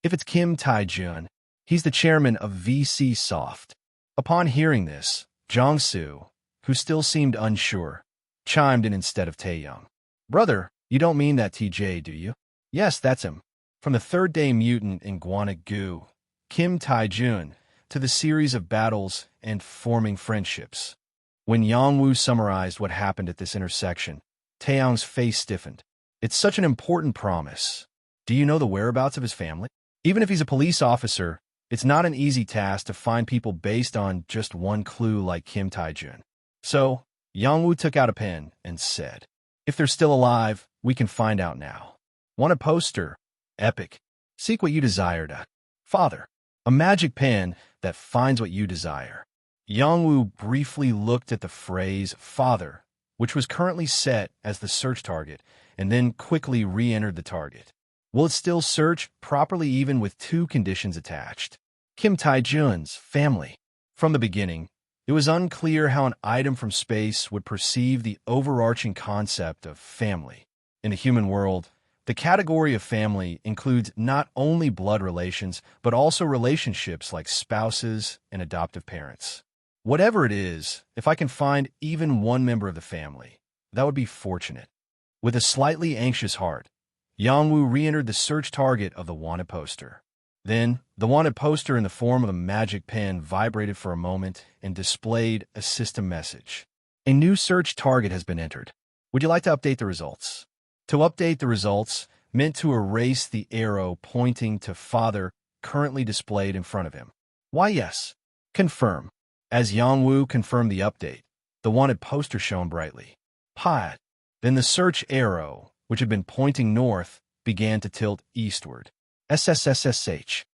If it's Kim Tae-jun, he's the chairman of VC Soft." Upon hearing this, Jong-soo, who still seemed unsure, chimed in instead of Taeyang. "Brother, you don't mean that TJ, do you?" "Yes, that's him. From the third-day mutant in Gwanak-gu, Kim Tae-jun, to the series of battles and forming friendships." When Yongwoo summarized what happened at this intersection, Taeyang's face stiffened. "It's such an important promise. Do you know the whereabouts of his family? Even if he's a police officer, it's not an easy task to find people based on just one clue like Kim Tae-jun." So, Yongwoo took out a pen and said, "If they're still alive, we can find out now. Want a poster? Epic. Seek what you desire to. Father. A magic pen that finds what you desire." Yongwoo briefly looked at the phrase "father," which was currently set as the search target, and then quickly re-entered the target. Will it still search properly even with two conditions attached? Kim Tae-jun's family. From the beginning, it was unclear how an item from space would perceive the overarching concept of family. In the human world, the category of family includes not only blood relations, but also relationships like spouses and adoptive parents. Whatever it is, if I can find even one member of the family, that would be fortunate. With a slightly anxious heart, Yongwoo re-entered the search target of the wanted poster. Then, the wanted poster in the form of a magic pen vibrated for a moment and displayed a system message. "A new search target has been entered. Would you like to update the results?" To update the results meant to erase the arrow pointing to father currently displayed in front of him. "Why, yes." "Confirm." As Yongwoo confirmed the update, the wanted poster shone brightly. "Pot." Then the search arrow, which had been pointing north, began to tilt eastward. SSSSH.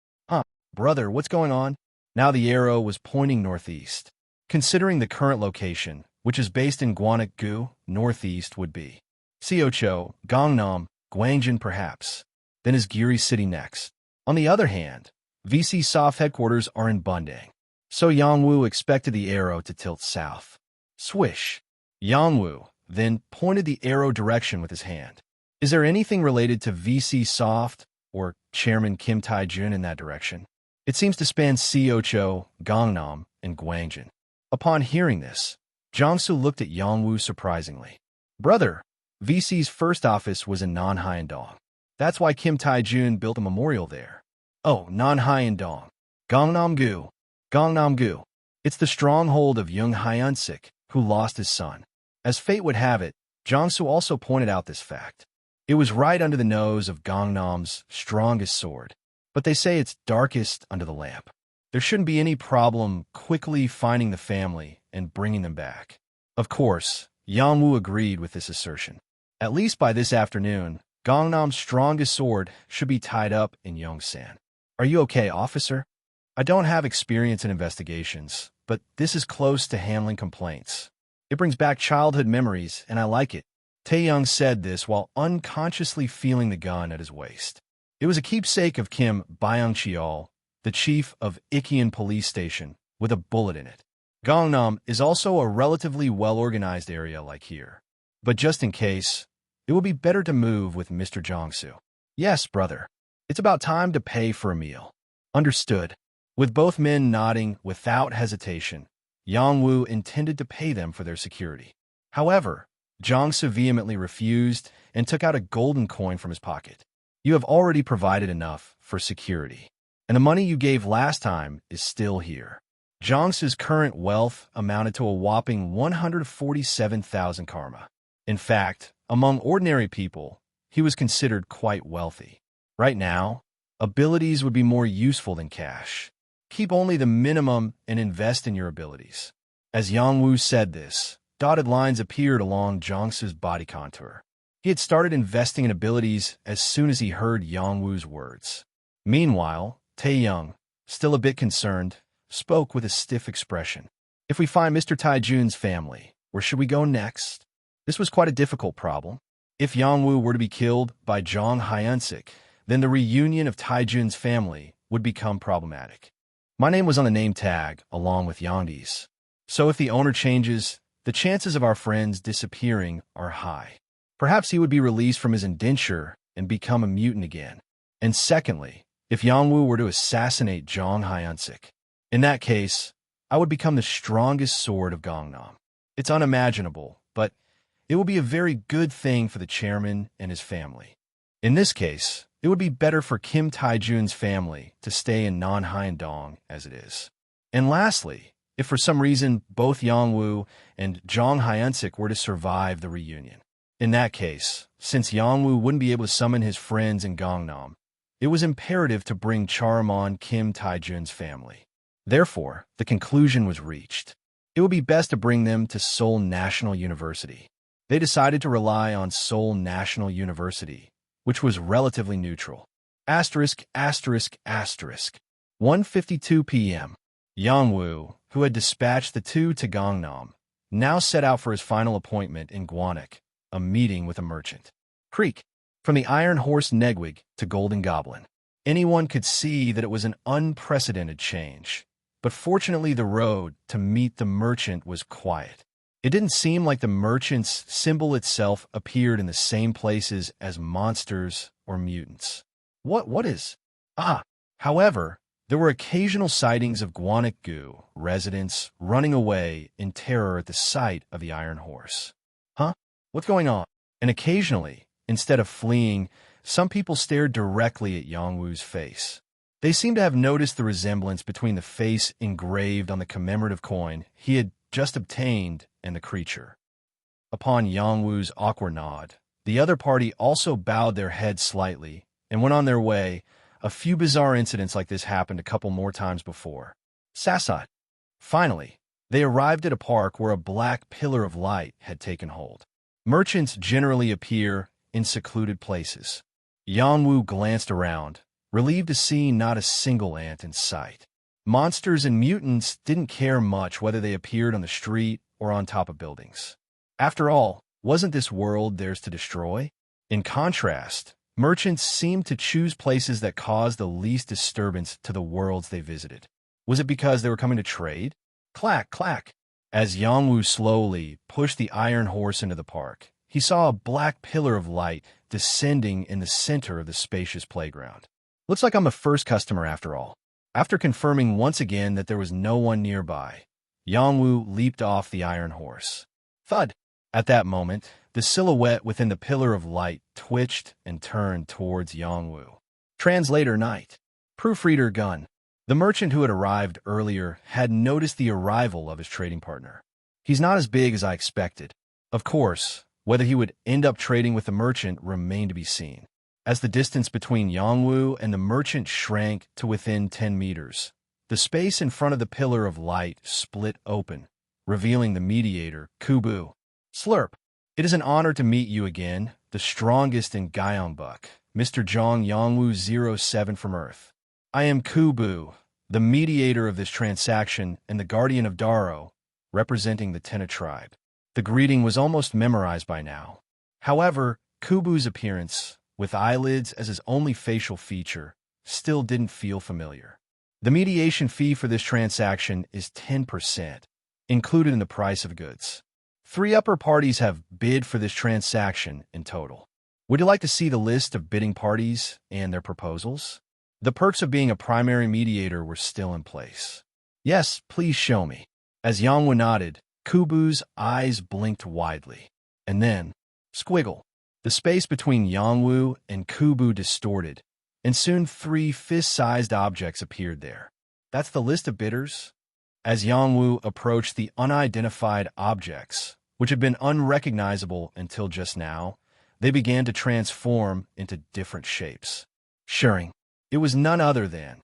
Brother, what's going on?" Now the arrow was pointing northeast. Considering the current location, which is based in Gwanak-gu, northeast would be Seocho, Gangnam, Gwangjin perhaps. Then is Giri City next. On the other hand, VC Soft headquarters are in Bundang. So Yongwoo expected the arrow to tilt south. Swish. Yongwoo then pointed the arrow direction with his hand. Is there anything related to VC Soft or Chairman Kim Tae-jun in that direction? It seems to span Seocho, Gangnam, and Gwangjin. Upon hearing this, Jiangsu looked at Yongwoo surprisingly. "Brother, VC's first office was in Nanhyeondong. That's why Kim Tae-jun built a memorial there." "Oh, Nanhyeondong. Gangnam-gu. Gangnam-gu. It's the stronghold of Jung Hyun-sik, who lost his son." As fate would have it, Jiangsu also pointed out this fact. It was right under the nose of Gangnam's strongest sword, but they say it's darkest under the lamp. There shouldn't be any problem quickly finding the family and bringing them back. Of course, Yongwoo agreed with this assertion. At least by this afternoon, Gangnam's strongest sword should be tied up in Yongsan. "Are you okay, officer?" "I don't have experience in investigations, but this is close to handling complaints. It brings back childhood memories, and I like it. Taeyong said this while unconsciously feeling the gun at his waist. It was a keepsake of Kim Byung-cheol, the chief of Ikkeon Police Station, with a bullet in it. Gangnam is also a relatively well-organized area like here. But just in case, it will be better to move with Mr. Jongsu. Yes, brother. It's about time to pay for a meal. Understood. With both men nodding without hesitation, Yang Wu intended to pay them for their security. However, Jongsu vehemently refused and took out a golden coin from his pocket. You have already provided enough for security, and the money you gave last time is still here. Jongsu's current wealth amounted to a whopping 147,000 karma. In fact, among ordinary people, he was considered quite wealthy. Right now, abilities would be more useful than cash. Keep only the minimum and invest in your abilities. As Yang Wu said this, dotted lines appeared along Jongsu's body contour. He had started investing in abilities as soon as he heard Yang Wu's words. Meanwhile, Taeyong, still a bit concerned, spoke with a stiff expression. If we find Mr. Taijun's family, where should we go next? This was quite a difficult problem. If Yang Wu were to be killed by Jong Hyunsik, then the reunion of Taijun's family would become problematic. My name was on the name tag, along with Yangdi's. So if the owner changes, the chances of our friends disappearing are high. Perhaps he would be released from his indenture and become a mutant again. And secondly, if Yang Wu were to assassinate Jong Hyunsik, in that case, I would become the strongest sword of Gangnam. It's unimaginable, but it will be a very good thing for the chairman and his family. In this case, it would be better for Kim Taijun's family to stay in Non-Hyundong as it is. And lastly, if for some reason both Yang Wu and Jong Hyunsik were to survive the reunion. In that case, since Yang Wu wouldn't be able to summon his friends in Gangnam, it was imperative to bring Charamon Kim Taijun's family. Therefore, the conclusion was reached. It would be best to bring them to Seoul National University. They decided to rely on Seoul National University, which was relatively neutral. Asterisk, asterisk, asterisk. 1:52 p.m. Yang Wu, who had dispatched the two to Gangnam, now set out for his final appointment in Gwanek, a meeting with a merchant. Creek. From the Iron Horse Negwig to Golden Goblin. Anyone could see that it was an unprecedented change. But fortunately the road to meet the merchant was quiet. It didn't seem like the merchant's symbol itself appeared in the same places as monsters or mutants. What is? However, there were occasional sightings of Gwanek-gu residents running away in terror at the sight of the Iron Horse. What's going on? And occasionally, instead of fleeing, some people stared directly at Yang Wu's face. They seemed to have noticed the resemblance between the face engraved on the commemorative coin he had just obtained and the creature. Upon Yang Wu's awkward nod, the other party also bowed their heads slightly and went on their way. A few bizarre incidents like this happened a couple more times before. Sasat. Finally, they arrived at a park where a black pillar of light had taken hold. Merchants generally appear in secluded places. Yang Wu glanced around, relieved to see not a single ant in sight. Monsters and mutants didn't care much whether they appeared on the street or on top of buildings. After all, wasn't this world theirs to destroy? In contrast, merchants seemed to choose places that caused the least disturbance to the worlds they visited. Was it because they were coming to trade? Clack, clack. As Yang Wu slowly pushed the Iron Horse into the park, he saw a black pillar of light descending in the center of the spacious playground. Looks like I'm a first customer after all. After confirming once again that there was no one nearby, Yang Wu leaped off the Iron Horse. Thud! At that moment, the silhouette within the pillar of light twitched and turned towards Yang Wu. Translator Knight. Proofreader Gun. The merchant who had arrived earlier had noticed the arrival of his trading partner. He's not as big as I expected. Of course, whether he would end up trading with the merchant remained to be seen. As the distance between Yang Wu and the merchant shrank to within 10 meters, the space in front of the pillar of light split open, revealing the mediator, Kubu. Slurp. It is an honor to meet you again, the strongest in Gyeongbuk, Mr. Jong Yangwu 07 from Earth. I am Kubu, the mediator of this transaction and the guardian of Daro, representing the Tenna tribe. The greeting was almost memorized by now. However, Kubu's appearance, with eyelids as his only facial feature, still didn't feel familiar. The mediation fee for this transaction is 10%, included in the price of goods. 3 upper parties have bid for this transaction in total. Would you like to see the list of bidding parties and their proposals? The perks of being a primary mediator were still in place. Yes, please show me. As Yangwu nodded, Kubu's eyes blinked widely. And then, squiggle. The space between Yangwu and Kubu distorted, and soon 3 fist-sized objects appeared there. That's the list of bidders? As Yangwu approached the unidentified objects, which had been unrecognizable until just now, they began to transform into different shapes. Sure, it was none other than,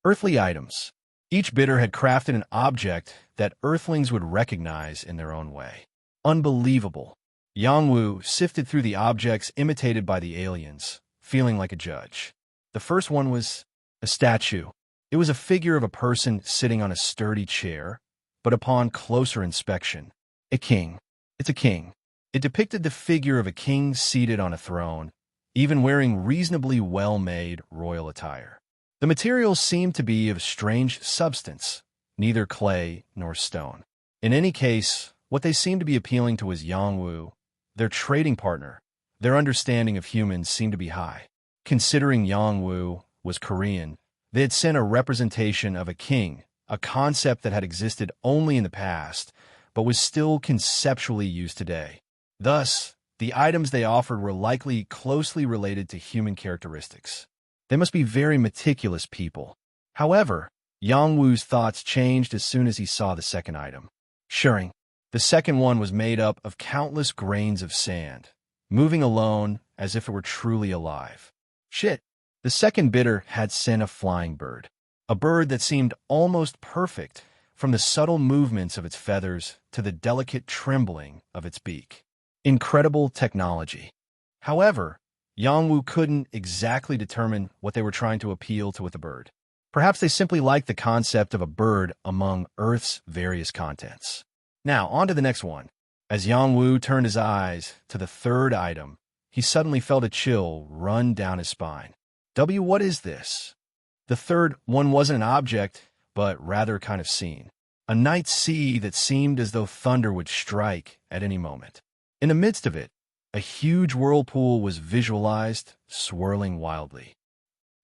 earthly items. Each bidder had crafted an object that Earthlings would recognize in their own way. Unbelievable. Yangwu sifted through the objects imitated by the aliens, feeling like a judge. The first one was a statue. It was a figure of a person sitting on a sturdy chair, but upon closer inspection, a king. It's a king. It depicted the figure of a king seated on a throne, even wearing reasonably well-made royal attire. The materials seemed to be of strange substance, neither clay nor stone. In any case, what they seemed to be appealing to was Yangwu, their trading partner. Their understanding of humans seemed to be high. Considering Yangwu was Korean, they had sent a representation of a king, a concept that had existed only in the past, but was still conceptually used today. Thus, the items they offered were likely closely related to human characteristics. They must be very meticulous people. However, Yangwu's thoughts changed as soon as he saw the second item. Sure, the second one was made up of countless grains of sand, moving alone as if it were truly alive. Shit! The second bidder had sent a flying bird. A bird that seemed almost perfect, from the subtle movements of its feathers to the delicate trembling of its beak. Incredible technology. However, Yangwu couldn't exactly determine what they were trying to appeal to with the bird. Perhaps they simply liked the concept of a bird among Earth's various contents. Now, on to the next one. As Yangwu turned his eyes to the third item, he suddenly felt a chill run down his spine. What is this? The third one wasn't an object, but rather kind of scene. A night sea that seemed as though thunder would strike at any moment. In the midst of it, a huge whirlpool was visualized, swirling wildly.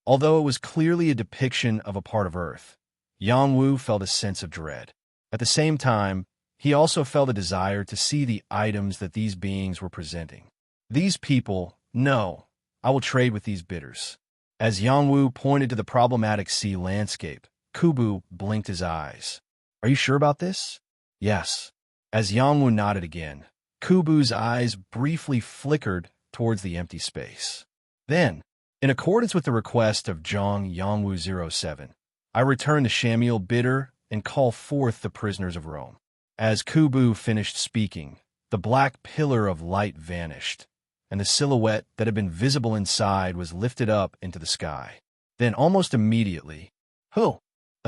Although it was clearly a depiction of a part of Earth, Yangwu felt a sense of dread. At the same time, he also felt a desire to see the items that these beings were presenting. These people, no, I will trade with these bidders. As Yangwu pointed to the problematic sea landscape, Kubu blinked his eyes. Are you sure about this? Yes. As Yangwu nodded again, Kubu's eyes briefly flickered towards the empty space. Then, in accordance with the request of Zhang Yangwu 07, I return the Shamiel bidder and call forth the prisoners of Rome. As Kubu finished speaking, the black pillar of light vanished, and the silhouette that had been visible inside was lifted up into the sky. Then, almost immediately, a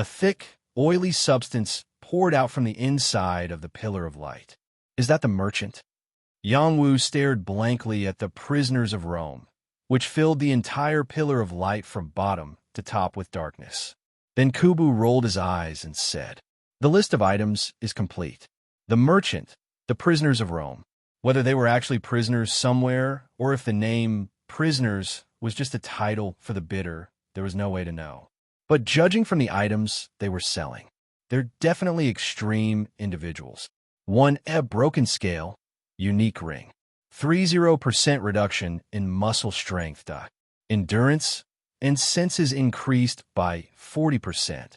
thick, oily substance poured out from the inside of the pillar of light. Is that the merchant? Yangwu stared blankly at the prisoners of Rome, which filled the entire pillar of light from bottom to top with darkness. Then Kubu rolled his eyes and said, the list of items is complete. The merchant, the prisoners of Rome. Whether they were actually prisoners somewhere, or if the name prisoners was just a title for the bidder, there was no way to know. But judging from the items they were selling, they're definitely extreme individuals. 1 broken scale, unique ring. 30% reduction in muscle strength, endurance, and senses increased by 40%.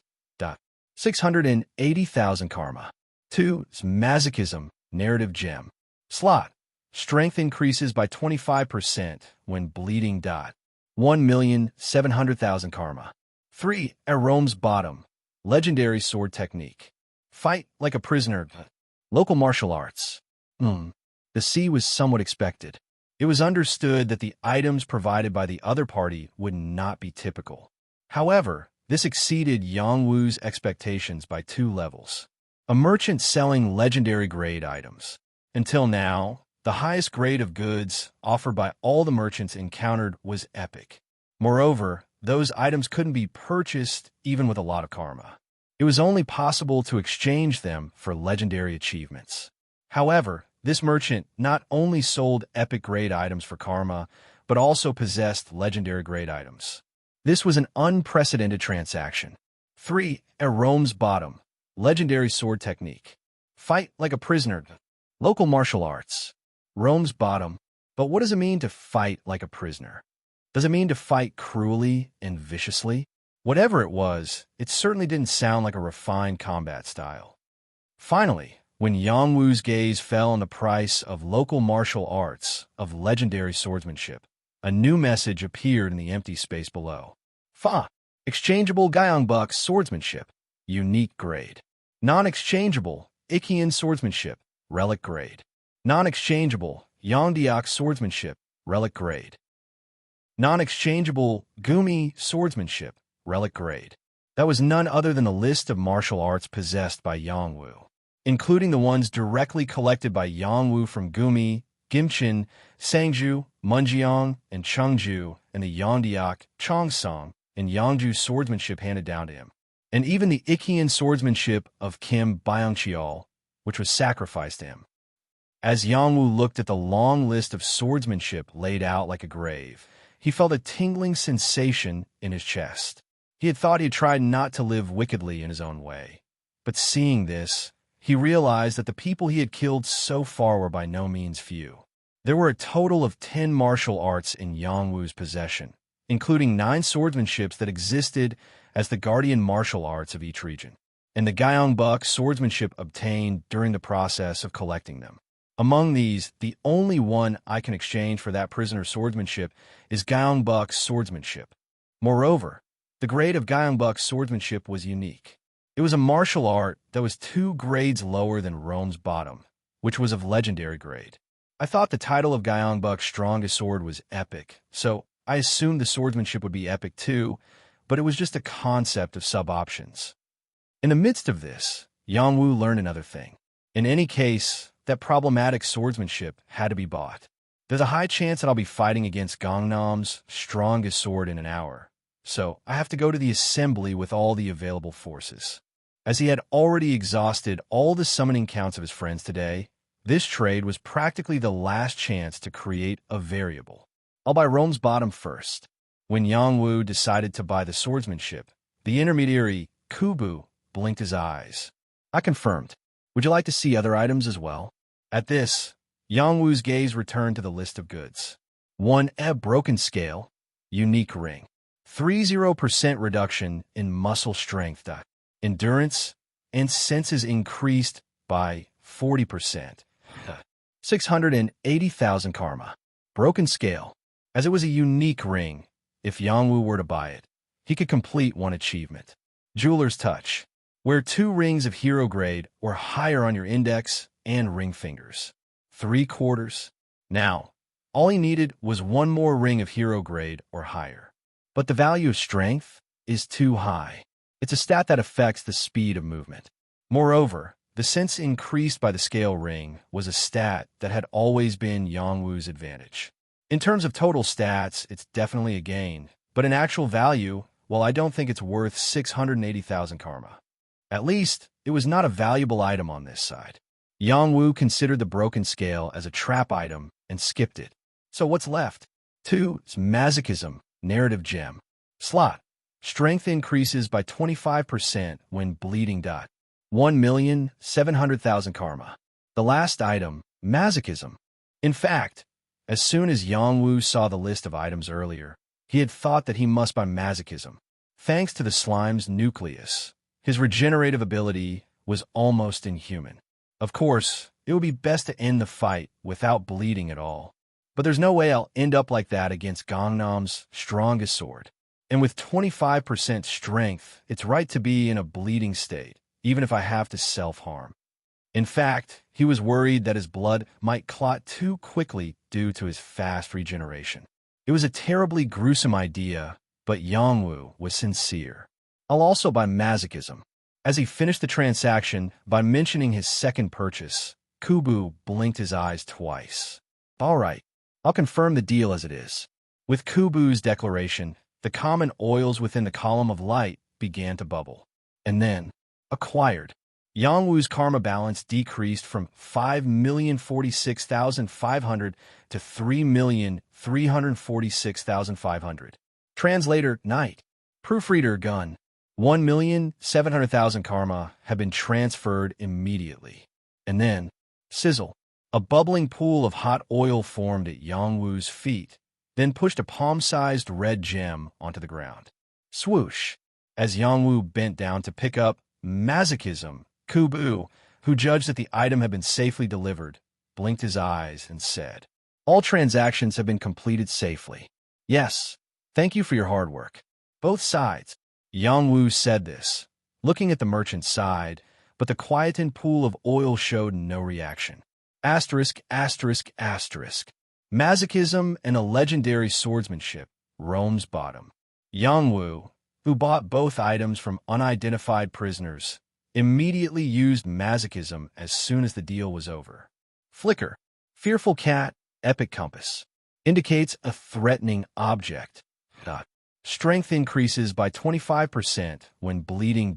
680,000 karma. 2 masochism, narrative gem. Slot. Strength increases by 25% when bleeding. 1,700,000 karma. 3 Rome's bottom. Legendary sword technique. Fight like a prisoner. Local martial arts. The sea was somewhat expected. It was understood that the items provided by the other party would not be typical. However, this exceeded Yangwu's expectations by 2 levels. a merchant selling legendary grade items. Until now, the highest grade of goods offered by all the merchants encountered was epic. Moreover, those items couldn't be purchased even with a lot of karma. It was only possible to exchange them for legendary achievements. However, this merchant not only sold epic grade items for karma, but also possessed legendary grade items. This was an unprecedented transaction. 3. Rome's Bottom. Legendary sword technique. Fight like a prisoner. Local martial arts. Rome's Bottom. But what does it mean to fight like a prisoner? Does it mean to fight cruelly and viciously? Whatever it was, it certainly didn't sound like a refined combat style. Finally, when Yang Wu's gaze fell on the price of local martial arts of legendary swordsmanship, a new message appeared in the empty space below. Fa. Exchangeable Gyeongbok swordsmanship. Unique grade. Non-exchangeable Ikian swordsmanship. Relic grade. Non-exchangeable Yongdiok swordsmanship. Relic grade. Non-exchangeable Gumi swordsmanship. Relic grade. That was none other than the list of martial arts possessed by Yang Wu, including the ones directly collected by Yang Wu from Gumi, Gimchin, Sangju, Munjeong, and Chengju, and the Yongdiok, Chongsong, and Yangju swordsmanship handed down to him, and even the Ikian swordsmanship of Kim Byungcheol, which was sacrificed to him. As Yang Wu looked at the long list of swordsmanship laid out like a grave, he felt a tingling sensation in his chest. He had thought he had tried not to live wickedly in his own way, but seeing this, he realized that the people he had killed so far were by no means few. There were a total of 10 martial arts in Yang Wu's possession, including 9 swordsmanships that existed as the guardian martial arts of each region, and the Gyeongbok swordsmanship obtained during the process of collecting them. Among these, the only one I can exchange for that prisoner's swordsmanship is Gyeongbok's swordsmanship. Moreover, the grade of Gyeongbok's swordsmanship was unique. It was a martial art that was 2 grades lower than Rome's Bottom, which was of legendary grade. I thought the title of Gyeongbok's strongest sword was epic, so I assumed the swordsmanship would be epic too, but it was just a concept of sub-options. In the midst of this, Yang Wu learned another thing. In any case, that problematic swordsmanship had to be bought. There's a high chance that I'll be fighting against Gangnam's strongest sword in an hour, so I have to go to the assembly with all the available forces. As he had already exhausted all the summoning counts of his friends today, this trade was practically the last chance to create a variable. I'll buy Rome's Bottom first. When Yang Wu decided to buy the swordsmanship, the intermediary, Kubu, blinked his eyes. I confirmed. Would you like to see other items as well? At this, Yang Wu's gaze returned to the list of goods. 1. Broken scale, unique ring. 30% reduction in muscle strength, endurance, and senses increased by 40%. 680,000 karma. Broken scale. As it was a unique ring, if Yang Wu were to buy it, he could complete one achievement. Jeweler's Touch. Wear 2 rings of hero grade or higher on your index and ring fingers. 3/4. Now, all he needed was 1 more ring of hero grade or higher. But the value of strength is too high. It's a stat that affects the speed of movement. Moreover, the sense increased by the scale ring was a stat that had always been Yang Wu's advantage. In terms of total stats, it's definitely a gain, but in actual value, well, I don't think it's worth 680,000 karma. At least, it was not a valuable item on this side. Yang Wu considered the broken scale as a trap item and skipped it. So what's left? 2. Masochism, narrative gem. Slot. Strength increases by 25% when bleeding. 1,700,000 karma. The last item, masochism. In fact, as soon as Yang Wu saw the list of items earlier, he had thought that he must buy masochism. Thanks to the slime's nucleus, his regenerative ability was almost inhuman. Of course, it would be best to end the fight without bleeding at all. But there's no way I'll end up like that against Gangnam's strongest sword. And with 25% strength, it's right to be in a bleeding state, even if I have to self-harm. In fact, he was worried that his blood might clot too quickly due to his fast regeneration. It was a terribly gruesome idea, but Yang Wu was sincere. I'll also buy masochism. As he finished the transaction by mentioning his second purchase, Kubu blinked his eyes twice. All right, I'll confirm the deal as it is. With Kubu's declaration, the common oils within the column of light began to bubble. And then, acquired. Yangwu's karma balance decreased from 5,046,500 to 3,346,500. Translator, night. Proofreader, gun. 1,700,000 karma had been transferred immediately. And then, sizzle. A bubbling pool of hot oil formed at Yangwu's feet, then pushed a palm-sized red gem onto the ground. Swoosh. As Yangwu bent down to pick up masochism, Kubu, who judged that the item had been safely delivered, blinked his eyes and said, "All transactions have been completed safely. Yes, thank you for your hard work." Both sides. Yangwu said this, looking at the merchant's side, but the quietened pool of oil showed no reaction. Asterisk, asterisk, asterisk. Masochism and a legendary swordsmanship, Rome's bottom. Yangwu, who bought both items from unidentified prisoners, immediately used masochism as soon as the deal was over. Flicker. Fearful cat, epic compass. Indicates a threatening object. Strength increases by 25% when bleeding.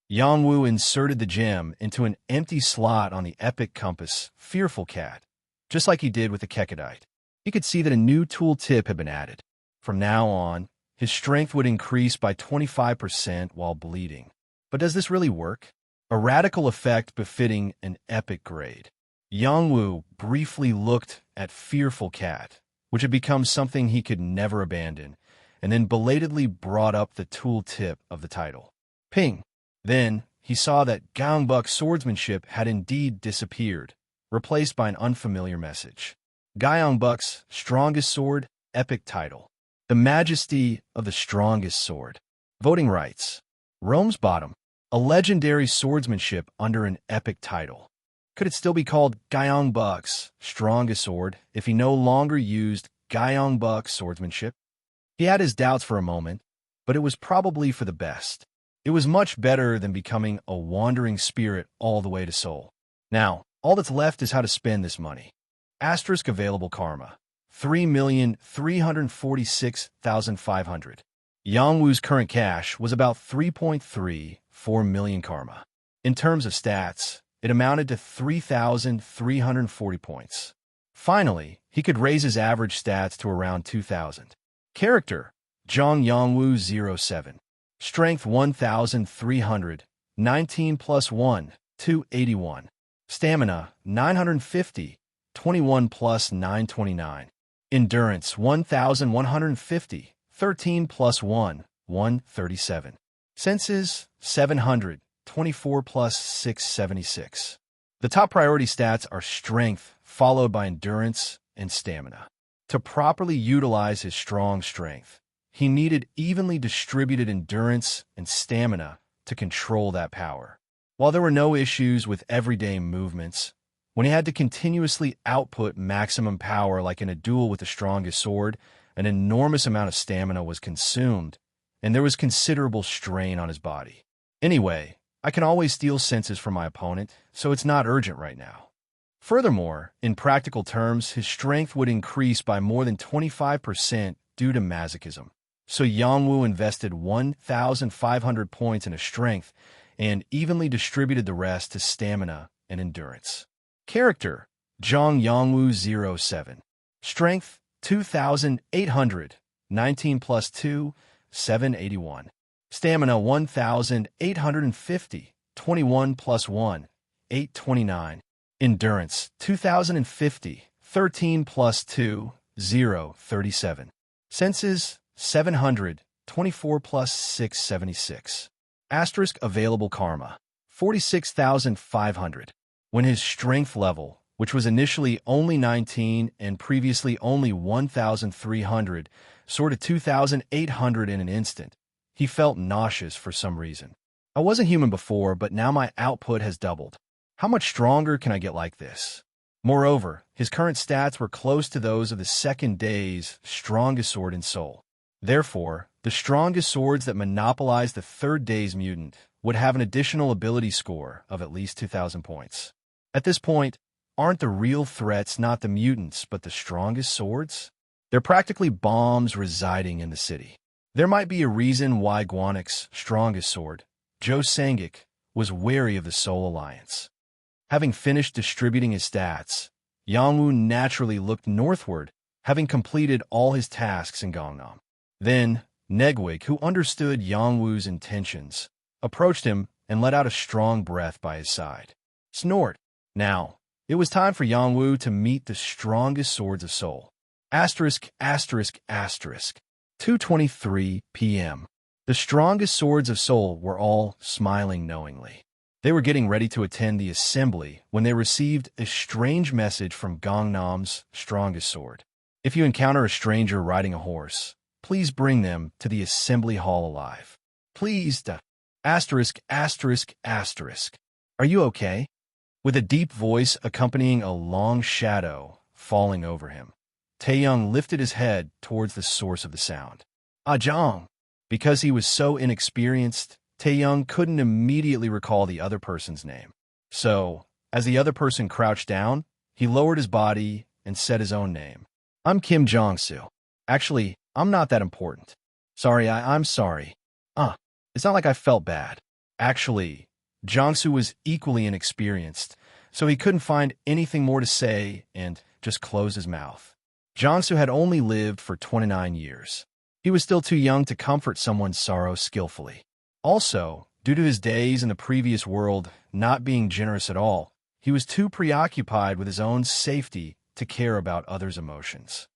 Yangwu inserted the gem into an empty slot on the epic compass, Fearful cat, just like he did with the Kekadite. He could see that a new tool tip had been added. From now on, his strength would increase by 25% while bleeding. But does this really work? A radical effect befitting an epic grade. Yangwu briefly looked at Fearful cat, which had become something he could never abandon, and then belatedly brought up the tool tip of the title. Ping. Then he saw that Gyeongbok's swordsmanship had indeed disappeared, replaced by an unfamiliar message. Gyeongbok's strongest sword, epic title. The majesty of the strongest sword. Voting rights. Rome's bottom. A legendary swordsmanship under an epic title. Could it still be called Gyeongbok's strongest sword if he no longer used Gyeongbok's swordsmanship? He had his doubts for a moment, but it was probably for the best. It was much better than becoming a wandering spirit all the way to Seoul. Now, all that's left is how to spend this money. Asterisk available karma. 3,346,500. Yangwu's current cash was about 3.34 million karma. In terms of stats, it amounted to 3,340 points. Finally, he could raise his average stats to around 2,000. Character, Zhang Yangwu 07. Strength 1,300, 19 plus 1, 281. Stamina 950, 21 plus 929. Endurance 1,150, 13 plus 1, 137. Senses 700, 24 plus 676. The top priority stats are strength, followed by endurance and stamina. To properly utilize his strong strength, he needed evenly distributed endurance and stamina to control that power. While there were no issues with everyday movements, when he had to continuously output maximum power like in a duel with the strongest sword, an enormous amount of stamina was consumed, and there was considerable strain on his body. Anyway, I can always steal senses from my opponent, so it's not urgent right now. Furthermore, in practical terms, his strength would increase by more than 25% due to masochism. So Yangwu invested 1,500 points into strength and evenly distributed the rest to stamina and endurance. Character, Zhang Yangwu 07. Strength, 2,800, 19 plus 2, 781. Stamina, 1,850, 21 plus 1, 829. Endurance, 2,050, 13 plus 2, 037. Senses, 700, 24 plus 676. Asterisk available karma, 46,500. When his strength level, which was initially only 19 and previously only 1,300, soared to 2,800 in an instant, he felt nauseous for some reason. I wasn't human before, but now my output has doubled. How much stronger can I get like this? Moreover, his current stats were close to those of the second day's strongest sword in Seoul. Therefore, the strongest swords that monopolized the third day's mutant would have an additional ability score of at least 2,000 points. At this point, aren't the real threats not the mutants but the strongest swords? They're practically bombs residing in the city. There might be a reason why Guanik's strongest sword, Joe Sangik, was wary of the Soul Alliance. Having finished distributing his stats, Yangwu naturally looked northward, having completed all his tasks in Gangnam. Then, Negwig, who understood Yangwu's intentions, approached him and let out a strong breath by his side. Snort. Now, it was time for Yangwu to meet the strongest swords of Seoul. Asterisk, asterisk, asterisk. 2:23 p.m. The strongest swords of Seoul were all smiling knowingly. They were getting ready to attend the assembly when they received a strange message from Gangnam's strongest sword. If you encounter a stranger riding a horse, please bring them to the assembly hall alive. Please, asterisk, asterisk, asterisk. Are you okay? With a deep voice accompanying a long shadow falling over him, Taeyong lifted his head towards the source of the sound. Ajong. Because he was so inexperienced, Taeyong couldn't immediately recall the other person's name. So, as the other person crouched down, he lowered his body and said his own name. I'm Kim Jong-soo. Actually, I'm not that important. Sorry, I'm sorry. It's not like I felt bad. Actually, Jong-soo was equally inexperienced, so he couldn't find anything more to say and just closed his mouth. Jong-soo had only lived for 29 years. He was still too young to comfort someone's sorrow skillfully. Also, due to his days in the previous world not being generous at all, he was too preoccupied with his own safety to care about others' emotions.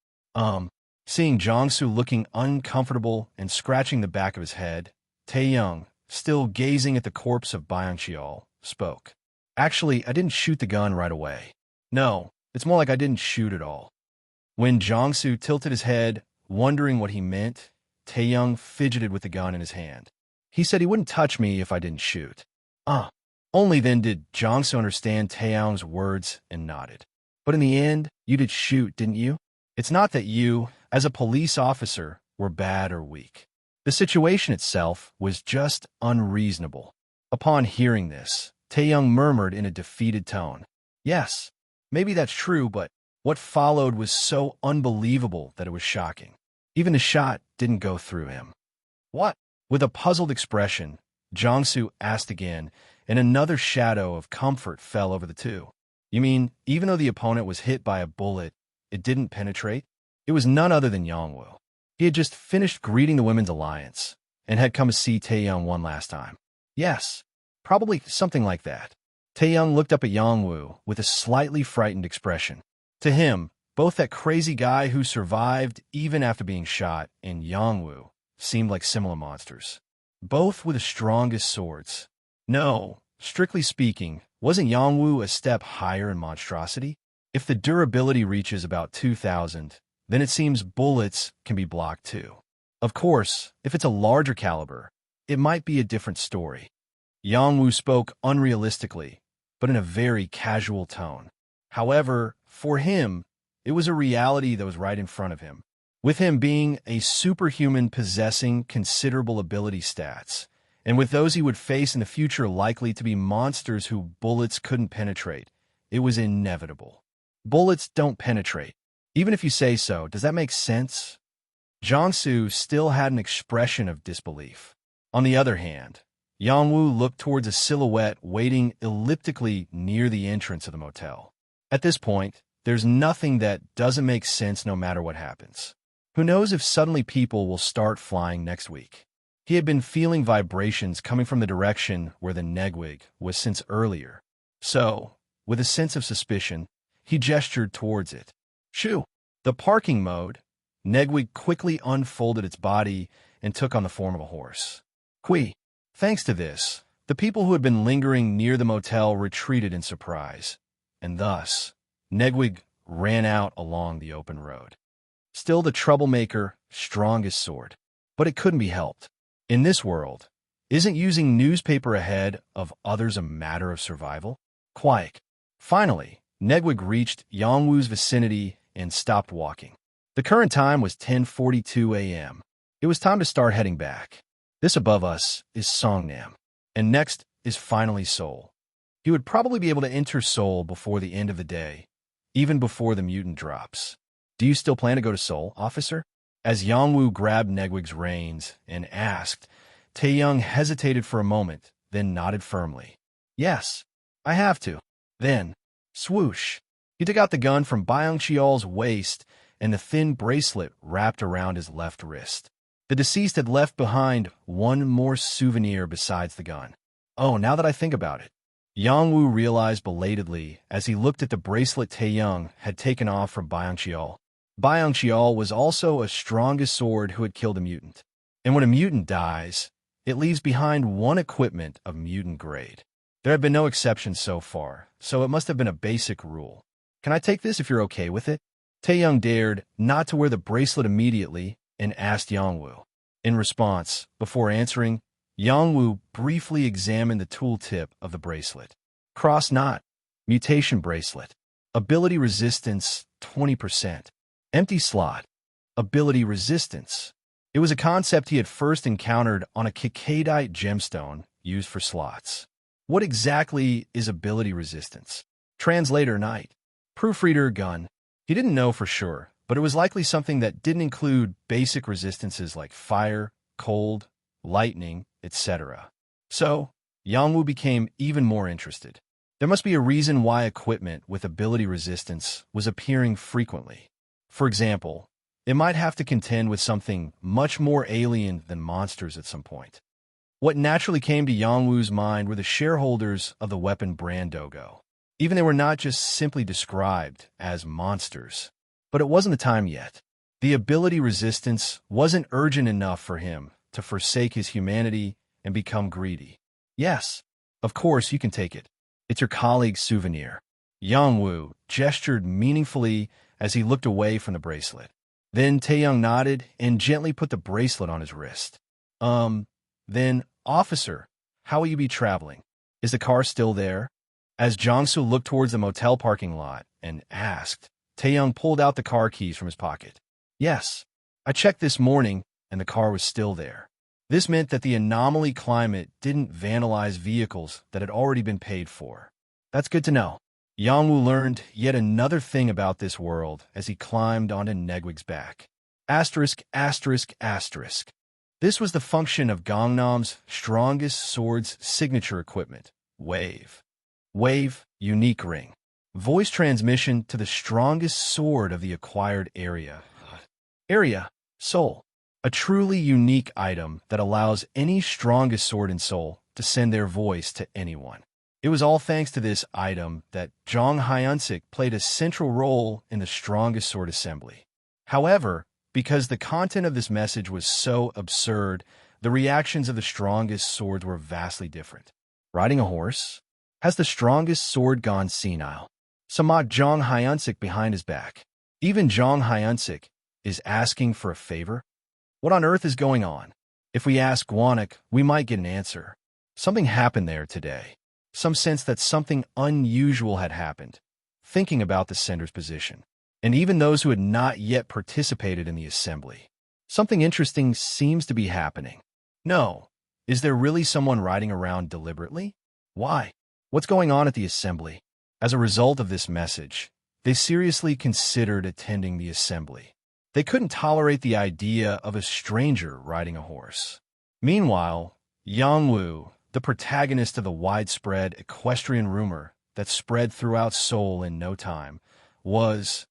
Seeing Jong-soo looking uncomfortable and scratching the back of his head, Taeyong, still gazing at the corpse of Byung-cheol, spoke. Actually, I didn't shoot the gun right away. No, it's more like I didn't shoot at all. When Jong-soo tilted his head, wondering what he meant, Taeyong fidgeted with the gun in his hand. He said he wouldn't touch me if I didn't shoot. Only then did Jong-soo understand Taeyong's words and nodded. But in the end, you did shoot, didn't you? It's not that you, as a police officer, were bad or weak. The situation itself was just unreasonable. Upon hearing this, Taeyong murmured in a defeated tone. Yes, maybe that's true, but what followed was so unbelievable that it was shocking. Even the shot didn't go through him. What? With a puzzled expression, Jong-soo asked again, and another shadow of comfort fell over the two. You mean, even though the opponent was hit by a bullet, it didn't penetrate? It was none other than Yongwoo. He had just finished greeting the Women's Alliance and had come to see Taeyong one last time. Yes, probably something like that. Taeyong looked up at Yongwoo with a slightly frightened expression. To him, both that crazy guy who survived even after being shot and Yongwoo seemed like similar monsters. Both with the strongest swords. No, strictly speaking, wasn't Yongwoo a step higher in monstrosity? If the durability reaches about 2,000, then it seems bullets can be blocked too. Of course, if it's a larger caliber, it might be a different story. Yongwoo spoke unrealistically, but in a very casual tone. However, for him, it was a reality that was right in front of him. With him being a superhuman possessing considerable ability stats, and with those he would face in the future likely to be monsters who bullets couldn't penetrate, it was inevitable. Bullets don't penetrate. Even if you say so, does that make sense? Jong-soo still had an expression of disbelief. On the other hand, Yongwoo looked towards a silhouette waiting elliptically near the entrance of the motel. At this point, there's nothing that doesn't make sense no matter what happens. Who knows if suddenly people will start flying next week? He had been feeling vibrations coming from the direction where the Negwig was since earlier. So, with a sense of suspicion, he gestured towards it. Shoo! The parking mode, Negwig quickly unfolded its body and took on the form of a horse. Qui. Thanks to this, the people who had been lingering near the motel retreated in surprise, and thus, Negwig ran out along the open road. Still the troublemaker, strongest sword. But it couldn't be helped. In this world, isn't using newspaper ahead of others a matter of survival? Quiet. Finally, Negwig reached Yongwoo's vicinity and stopped walking. The current time was 10:42 a.m. It was time to start heading back. This above us is Songnam. And next is finally Seoul. He would probably be able to enter Seoul before the end of the day, even before the mutant drops. Do you still plan to go to Seoul, officer? As Yongwoo grabbed Negwig's reins and asked, Taeyong hesitated for a moment, then nodded firmly. Yes, I have to. Then, swoosh. He took out the gun from Byung-cheol's waist and the thin bracelet wrapped around his left wrist. The deceased had left behind one more souvenir besides the gun. Oh, now that I think about it. Yongwoo realized belatedly as he looked at the bracelet Taeyong had taken off from Byung-cheol. Byung-cheol was also a strongest sword who had killed a mutant. And when a mutant dies, it leaves behind one equipment of mutant grade. There have been no exceptions so far, so it must have been a basic rule. Can I take this if you're okay with it? Taeyong dared not to wear the bracelet immediately and asked Yongwoo. In response, before answering, Yongwoo briefly examined the tooltip of the bracelet. Cross knot, mutation bracelet, ability resistance 20%, empty slot, ability resistance. It was a concept he had first encountered on a Kikadite gemstone used for slots. What exactly is ability resistance? Translator Knight. Proofreader Gun. He didn't know for sure, but it was likely something that didn't include basic resistances like fire, cold, lightning, etc. So, Yongwoo became even more interested. There must be a reason why equipment with ability resistance was appearing frequently. For example, it might have to contend with something much more alien than monsters at some point. What naturally came to Yongwoo's mind were the shareholders of the weapon brand Dogo. Even they were not just simply described as monsters. But it wasn't the time yet. The ability resistance wasn't urgent enough for him to forsake his humanity and become greedy. Yes, of course you can take it. It's your colleague's souvenir. Yongwoo gestured meaningfully as he looked away from the bracelet. Then Taeyong nodded and gently put the bracelet on his wrist. Then, officer, how will you be traveling? Is the car still there? As Jongsu looked towards the motel parking lot and asked, Taeyong pulled out the car keys from his pocket. Yes, I checked this morning and the car was still there. This meant that the anomaly climate didn't vandalize vehicles that had already been paid for. That's good to know. Yongwoo learned yet another thing about this world as he climbed onto Negwig's back. Asterisk, asterisk, asterisk. This was the function of Gangnam's strongest sword's signature equipment, Wave. Wave, unique ring. Voice transmission to the strongest sword of the acquired area. Area, Seoul. A truly unique item that allows any strongest sword in Seoul to send their voice to anyone. It was all thanks to this item that Jong Hyunsik played a central role in the strongest sword assembly. However, because the content of this message was so absurd, the reactions of the strongest swords were vastly different. Riding a horse? Has the strongest sword gone senile? Samak Jong Hyunsik behind his back. Even Jong Hyunsik is asking for a favor? What on earth is going on? If we ask Gwanak, we might get an answer. Something happened there today. Some sense that something unusual had happened. Thinking about the sender's position. And even those who had not yet participated in the assembly. Something interesting seems to be happening. No. Is there really someone riding around deliberately? Why? What's going on at the assembly? As a result of this message, they seriously considered attending the assembly. They couldn't tolerate the idea of a stranger riding a horse. Meanwhile, Yongwoo, the protagonist of the widespread equestrian rumor that spread throughout Seoul in no time, was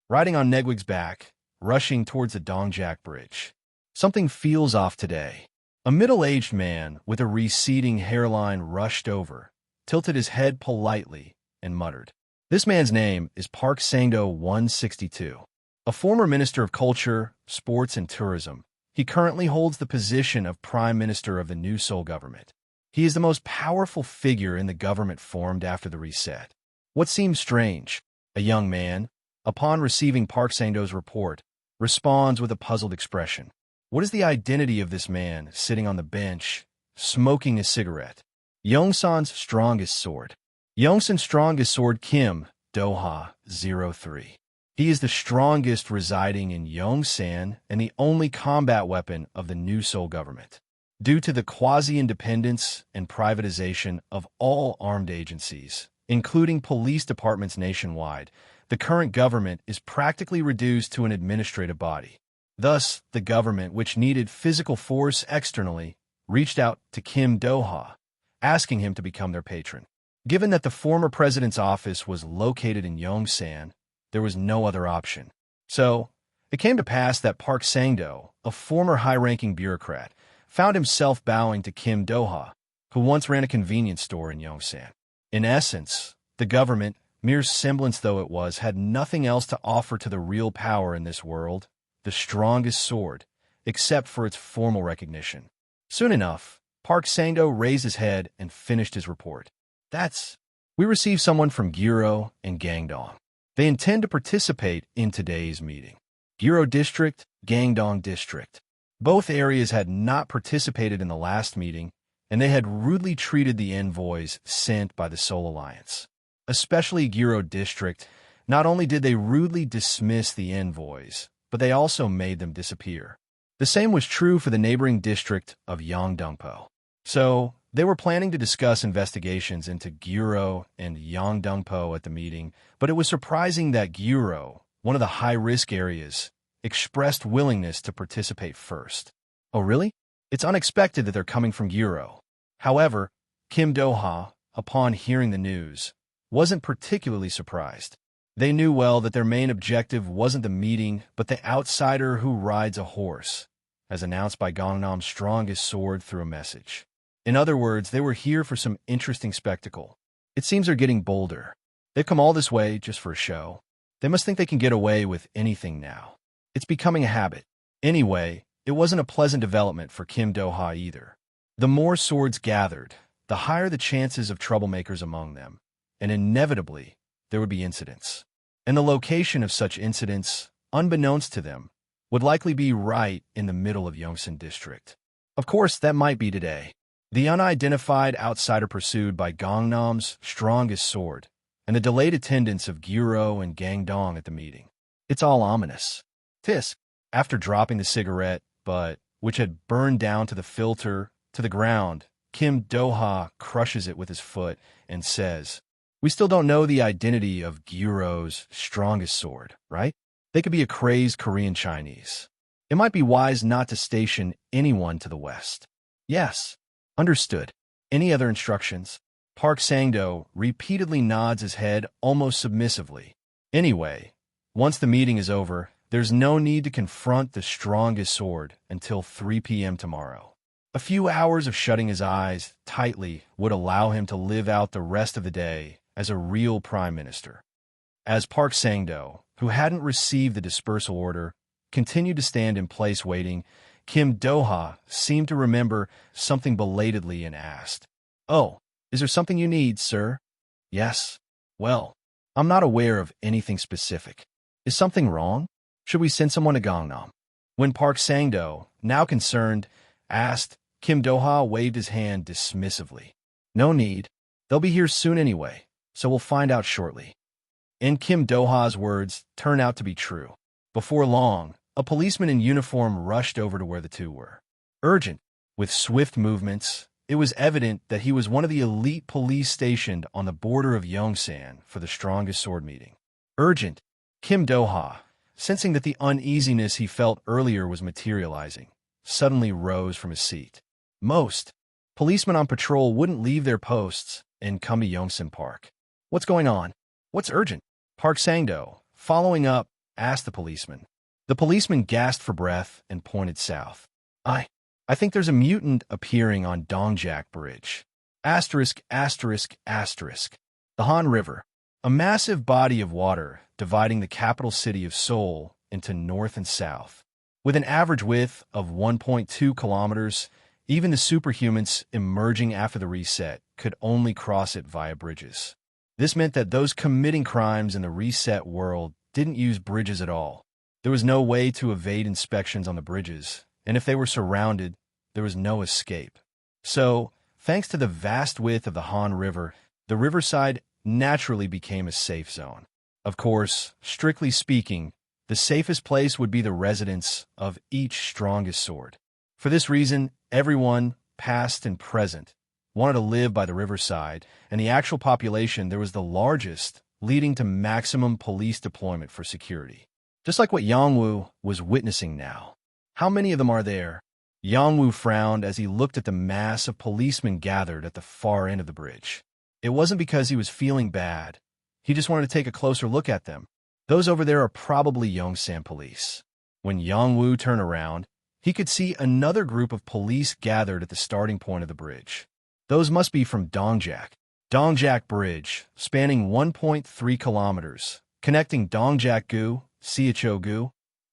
riding on Negwig's back, rushing towards the Dongjak Bridge. Something feels off today. A middle-aged man with a receding hairline rushed over, tilted his head politely, and muttered. This man's name is Park Sang-do 162. A former Minister of Culture, Sports, and Tourism, he currently holds the position of Prime Minister of the new Seoul government. He is the most powerful figure in the government formed after the reset. What seems strange? A young man, upon receiving Park Sang-do's report, responds with a puzzled expression. What is the identity of this man sitting on the bench, smoking a cigarette? Yongsan's strongest sword. Yongsan's strongest sword Kim, Doha 03. He is the strongest residing in Yongsan and the only combat weapon of the new Seoul government. Due to the quasi-independence and privatization of all armed agencies, including police departments nationwide, the current government is practically reduced to an administrative body. Thus, the government, which needed physical force externally, reached out to Kim Do-ha, asking him to become their patron. Given that the former president's office was located in Yongsan, there was no other option. So, it came to pass that Park Sang-do, a former high-ranking bureaucrat, found himself bowing to Kim Do-ha, who once ran a convenience store in Yongsan. In essence, the government, mere semblance though it was, had nothing else to offer to the real power in this world, the strongest sword, except for its formal recognition. Soon enough, Park Sang-do raised his head and finished his report. We received someone from Giro and Gangdong. They intend to participate in today's meeting. Giro District, Gangdong District. Both areas had not participated in the last meeting, and they had rudely treated the envoys sent by the Seoul Alliance. Especially Giro District, not only did they rudely dismiss the envoys, but they also made them disappear. The same was true for the neighboring district of Yangdongpo. So, they were planning to discuss investigations into Giro and Yangdongpo at the meeting, but it was surprising that Giro, one of the high-risk areas, expressed willingness to participate first. Oh, really? It's unexpected that they're coming from Giro. However, Kim Do-ha, upon hearing the news, wasn't particularly surprised. They knew well that their main objective wasn't the meeting, but the outsider who rides a horse, as announced by Gangnam's strongest sword through a message. In other words, they were here for some interesting spectacle. It seems they're getting bolder. They've come all this way just for a show. They must think they can get away with anything now. It's becoming a habit. Anyway, it wasn't a pleasant development for Kim Do-ha either. The more swords gathered, the higher the chances of troublemakers among them, and inevitably, there would be incidents. And the location of such incidents, unbeknownst to them, would likely be right in the middle of Yongsan District. Of course, that might be today. The unidentified outsider pursued by Gangnam's strongest sword, and the delayed attendance of Giro and Gangdong at the meeting. It's all ominous. Tisk, after dropping the cigarette, which had burned down to the filter, to the ground, Kim Do-ha crushes it with his foot and says, "We still don't know the identity of Giro's strongest sword, right? They could be a crazed Korean Chinese. It might be wise not to station anyone to the west." "Yes, understood. Any other instructions?" Park Sang-do repeatedly nods his head almost submissively. Anyway, once the meeting is over, there's no need to confront the strongest sword until 3 p.m. tomorrow. A few hours of shutting his eyes tightly would allow him to live out the rest of the day as a real prime minister. As Park Sang-do, who hadn't received the dispersal order, continued to stand in place waiting, Kim Do-ha seemed to remember something belatedly and asked, "Oh, is there something you need, sir?" "Yes. Well, I'm not aware of anything specific. Is something wrong? Should we send someone to Gangnam?" When Park Sang-do, now concerned, asked, Kim Do-ha waved his hand dismissively. "No need. They'll be here soon anyway, so we'll find out shortly." And Kim Do-ha's words turned out to be true. Before long, a policeman in uniform rushed over to where the two were. Urgent, with swift movements, it was evident that he was one of the elite police stationed on the border of Yongsan for the strongest sword meeting. Urgent, Kim Do-ha, sensing that the uneasiness he felt earlier was materializing, suddenly rose from his seat. Most policemen on patrol wouldn't leave their posts and come to Yongsan Park. "What's going on? What's urgent?" Park Sang-do, following up, asked the policeman. The policeman gasped for breath and pointed south. I think there's a mutant appearing on Dongjak Bridge. Asterisk, asterisk, asterisk. The Han River, a massive body of water dividing the capital city of Seoul into north and south. With an average width of 1.2 kilometers, even the superhumans emerging after the reset could only cross it via bridges. This meant that those committing crimes in the reset world didn't use bridges at all. There was no way to evade inspections on the bridges, and if they were surrounded, there was no escape. So, thanks to the vast width of the Han River, the riverside naturally became a safe zone. Of course, strictly speaking, the safest place would be the residence of each strongest sword. For this reason, everyone, past and present, wanted to live by the riverside, and the actual population there was the largest, leading to maximum police deployment for security. Just like what Yangwu was witnessing now. How many of them are there? Yangwu frowned as he looked at the mass of policemen gathered at the far end of the bridge. It wasn't because he was feeling bad. He just wanted to take a closer look at them. Those over there are probably Yongsan police. When Yangwu turned around, he could see another group of police gathered at the starting point of the bridge. Those must be from Dongjak. Dongjak Bridge, spanning 1.3 kilometers, connecting Dongjak-gu, Siacho-gu,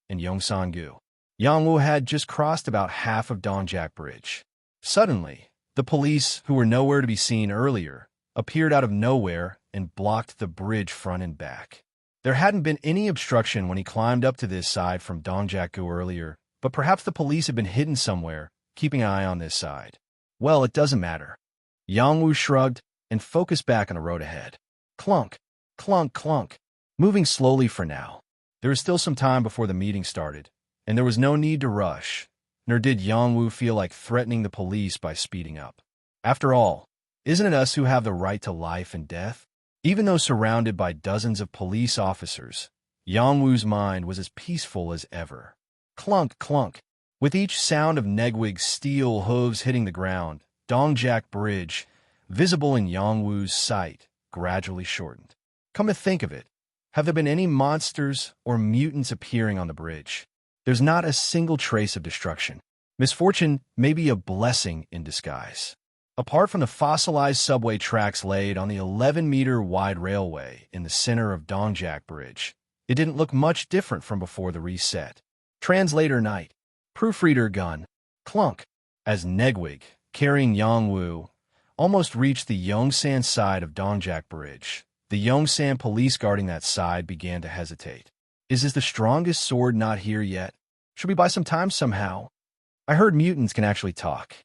and Yongsan-gu. Yangwu had just crossed about half of Dongjak Bridge. Suddenly, the police, who were nowhere to be seen earlier, appeared out of nowhere and blocked the bridge front and back. There hadn't been any obstruction when he climbed up to this side from Dongjak-gu earlier, but perhaps the police had been hidden somewhere, keeping an eye on this side. Well, it doesn't matter. Yangwu shrugged and focused back on the road ahead. Clunk, clunk, clunk. Moving slowly for now. There was still some time before the meeting started, and there was no need to rush, nor did Yangwu feel like threatening the police by speeding up. After all, isn't it us who have the right to life and death? Even though surrounded by dozens of police officers, Yangwu's mind was as peaceful as ever. Clunk, clunk. With each sound of Negwig's steel hooves hitting the ground, Dongjak Bridge, visible in Yangwu's sight, gradually shortened. Come to think of it, have there been any monsters or mutants appearing on the bridge? There's not a single trace of destruction. Misfortune may be a blessing in disguise. Apart from the fossilized subway tracks laid on the 11-meter wide railway in the center of Dongjak Bridge, it didn't look much different from before the reset. Translator night. Proofreader gun. Clunk. As Negwig, carrying Yangwu, almost reached the Yongsan side of Dongjak Bridge, the Yongsan police guarding that side began to hesitate. Is this the strongest sword not here yet? Should we buy some time somehow? I heard mutants can actually talk.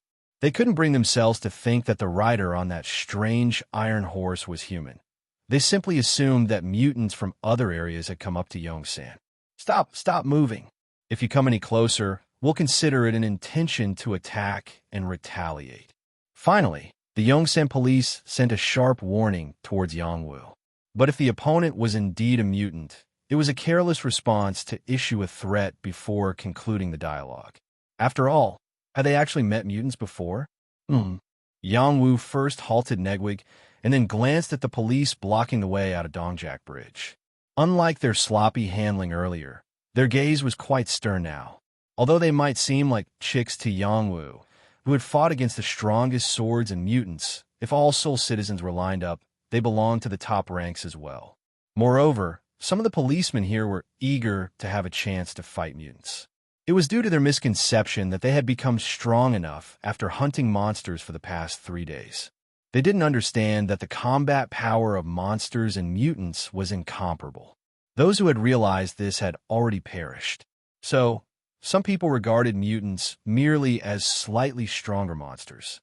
They couldn't bring themselves to think that the rider on that strange iron horse was human. They simply assumed that mutants from other areas had come up to Yongsan. Stop moving. If you come any closer, we'll consider it an intention to attack and retaliate. Finally, the Yongsan police sent a sharp warning towards Yangwu. But if the opponent was indeed a mutant, it was a careless response to issue a threat before concluding the dialogue. After all, had they actually met mutants before? Yangwu first halted Negwig and then glanced at the police blocking the way out of Dongjak Bridge. Unlike their sloppy handling earlier, their gaze was quite stern now. Although they might seem like chicks to Yangwu, who had fought against the strongest swords and mutants, if all Seoul citizens were lined up, they belonged to the top ranks as well. Moreover, some of the policemen here were eager to have a chance to fight mutants. It was due to their misconception that they had become strong enough after hunting monsters for the past 3 days. They didn't understand that the combat power of monsters and mutants was incomparable. Those who had realized this had already perished. So, some people regarded mutants merely as slightly stronger monsters.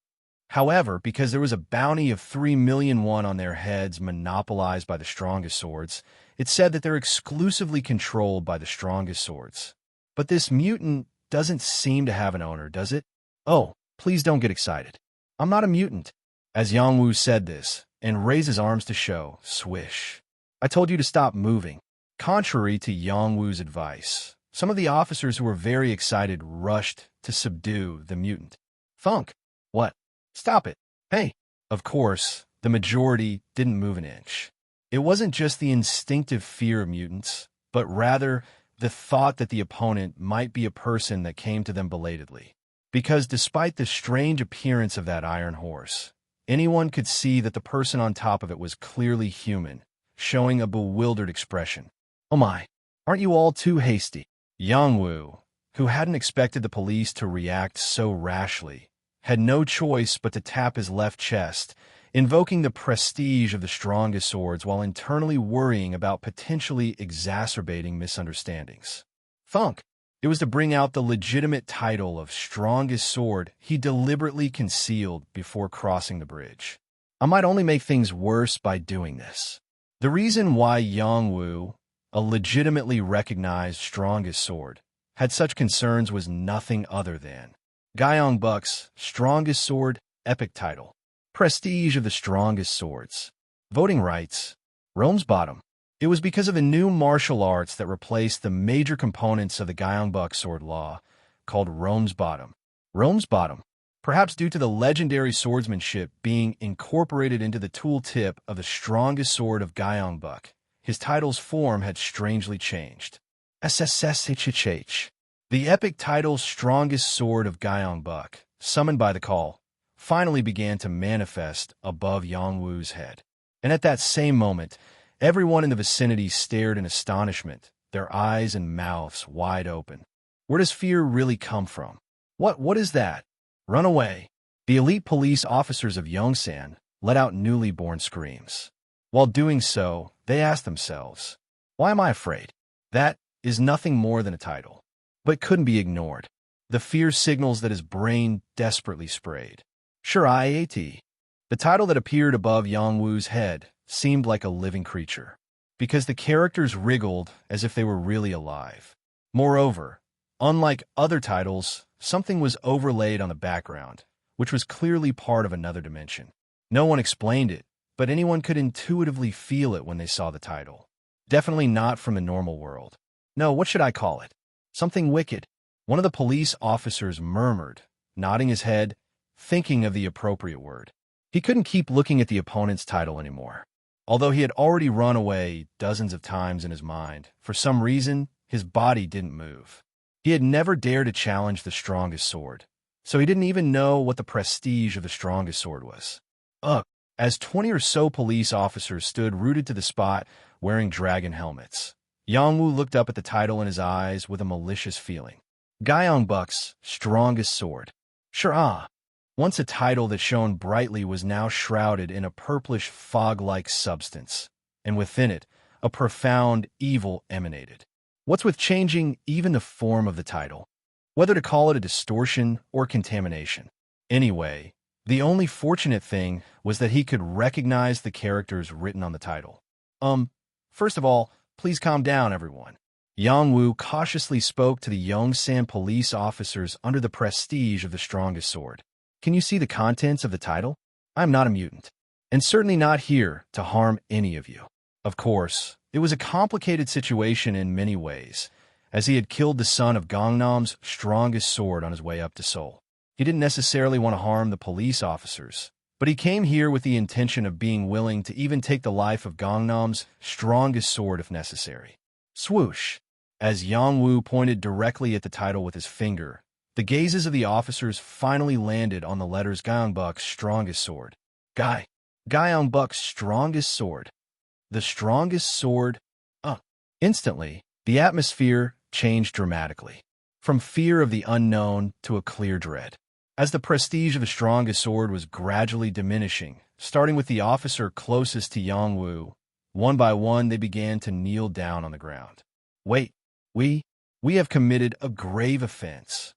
However, because there was a bounty of 3 million won on their heads monopolized by the strongest swords, it said that they're exclusively controlled by the strongest swords. But this mutant doesn't seem to have an owner, does it? Oh, please don't get excited. I'm not a mutant. As Yangwu said this, and raised his arms to show, swish. I told you to stop moving. Contrary to Yangwu's advice, some of the officers who were very excited rushed to subdue the mutant. Thunk. What? Stop it. Hey. Of course, the majority didn't move an inch. It wasn't just the instinctive fear of mutants, but rather the thought that the opponent might be a person that came to them belatedly. Because despite the strange appearance of that iron horse, anyone could see that the person on top of it was clearly human, showing a bewildered expression. Oh my, aren't you all too hasty? Yangwu, who hadn't expected the police to react so rashly, had no choice but to tap his left chest, invoking the prestige of the strongest swords while internally worrying about potentially exacerbating misunderstandings. Thunk. It was to bring out the legitimate title of strongest sword he deliberately concealed before crossing the bridge. I might only make things worse by doing this. The reason why Yangwu, a legitimately recognized strongest sword, had such concerns was nothing other than Gyeong Buk's Strongest Sword, Epic Title. Prestige of the Strongest Swords. Voting rights. Rome's bottom. It was because of the new martial arts that replaced the major components of the Gyeongbuk sword law, called Rome's bottom. Rome's bottom, perhaps due to the legendary swordsmanship being incorporated into the tool tip of the strongest sword of Gyeongbuk, his title's form had strangely changed. SSSHHH. The epic title Strongest Sword of Gyeongbuk, summoned by the call, finally began to manifest above Yongwoo's head. And at that same moment, everyone in the vicinity stared in astonishment, their eyes and mouths wide open. Where does fear really come from? What is that? Run away. The elite police officers of Yongsan let out newly born screams. While doing so, they asked themselves, why am I afraid? That is nothing more than a title, but couldn't be ignored. The fear signals that his brain desperately sprayed. Sure, IAT. The title that appeared above Yongwoo's head seemed like a living creature, because the characters wriggled as if they were really alive. Moreover, unlike other titles, something was overlaid on the background, which was clearly part of another dimension. No one explained it, but anyone could intuitively feel it when they saw the title. Definitely not from the normal world. No, what should I call it? Something wicked. One of the police officers murmured, nodding his head, thinking of the appropriate word. He couldn't keep looking at the opponent's title anymore. Although he had already run away dozens of times in his mind, for some reason, his body didn't move. He had never dared to challenge the strongest sword, so he didn't even know what the prestige of the strongest sword was. As 20 or so police officers stood rooted to the spot wearing dragon helmets, Yongwoo looked up at the title in his eyes with a malicious feeling. Gyeongbuk's Strongest Sword. Sure, once a title that shone brightly was now shrouded in a purplish fog-like substance, and within it, a profound evil emanated. What's with changing even the form of the title? Whether to call it a distortion or contamination. Anyway, the only fortunate thing was that he could recognize the characters written on the title. First of all, please calm down, everyone. Yongwoo cautiously spoke to the Yongsan police officers under the prestige of the strongest sword. Can you see the contents of the title? I'm not a mutant, and certainly not here to harm any of you. Of course, it was a complicated situation in many ways, as he had killed the son of Gangnam's strongest sword on his way up to Seoul. He didn't necessarily want to harm the police officers, but he came here with the intention of being willing to even take the life of Gangnam's strongest sword if necessary. Swoosh! As Yongwoo pointed directly at the title with his finger, the gazes of the officers finally landed on the letters Gyeongbuk's Strongest Sword. Gyeongbuk's Strongest Sword. The strongest sword. Instantly, the atmosphere changed dramatically, from fear of the unknown to a clear dread. As the prestige of the strongest sword was gradually diminishing, starting with the officer closest to Yongwoo, one by one they began to kneel down on the ground. Wait, we have committed a grave offense.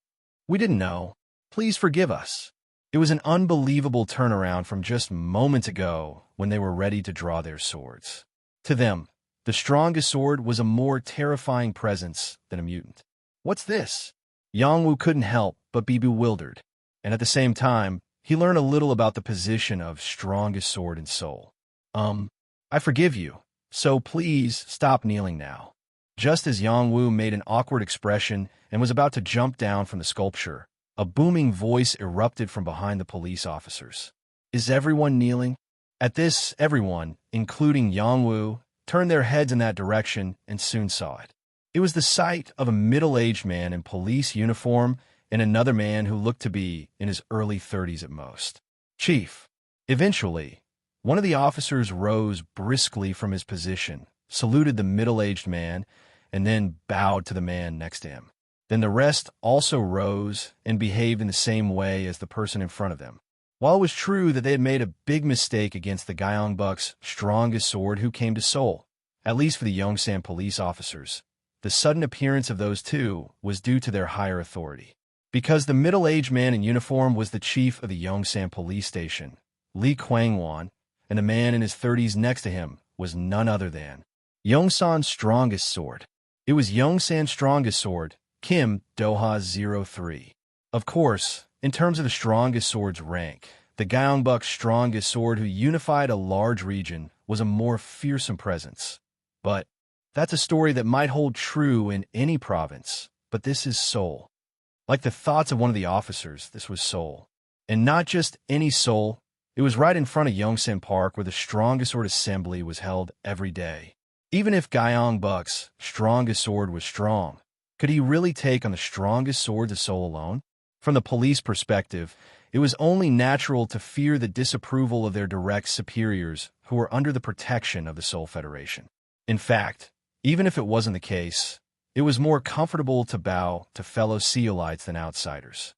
We didn't know. Please forgive us. It was an unbelievable turnaround from just moments ago when they were ready to draw their swords. To them, the strongest sword was a more terrifying presence than a mutant. What's this? Yongwoo couldn't help but be bewildered, and at the same time, he learned a little about the position of strongest sword in Seoul. I forgive you, so please stop kneeling now. Just as Yongwoo made an awkward expression and was about to jump down from the sculpture, a booming voice erupted from behind the police officers. Is everyone kneeling? At this, everyone, including Yongwoo, turned their heads in that direction and soon saw it. It was the sight of a middle-aged man in police uniform and another man who looked to be in his early 30s at most. Chief. Eventually, one of the officers rose briskly from his position, saluted the middle-aged man, and then bowed to the man next to him. Then the rest also rose and behaved in the same way as the person in front of them. While it was true that they had made a big mistake against the Gyeongbuk's strongest sword who came to Seoul, at least for the Yongsan police officers, the sudden appearance of those two was due to their higher authority. Because the middle-aged man in uniform was the chief of the Yongsan police station, Lee Kwangwon, and the man in his 30s next to him was none other than Yongsan's strongest sword. It was Yongsan's strongest sword, Kim Do-ha 03. Of course, in terms of the strongest sword's rank, the Gyeongbok's strongest sword who unified a large region was a more fearsome presence. But that's a story that might hold true in any province, but this is Seoul. Like the thoughts of one of the officers, this was Seoul. And not just any Seoul, it was right in front of Yongsan Park where the strongest sword assembly was held every day. Even if Gyeongbok's strongest sword was strong, could he really take on the strongest swords of Seoul alone? From the police perspective, it was only natural to fear the disapproval of their direct superiors who were under the protection of the Seoul Federation. In fact, even if it wasn't the case, it was more comfortable to bow to fellow Seoulites than outsiders.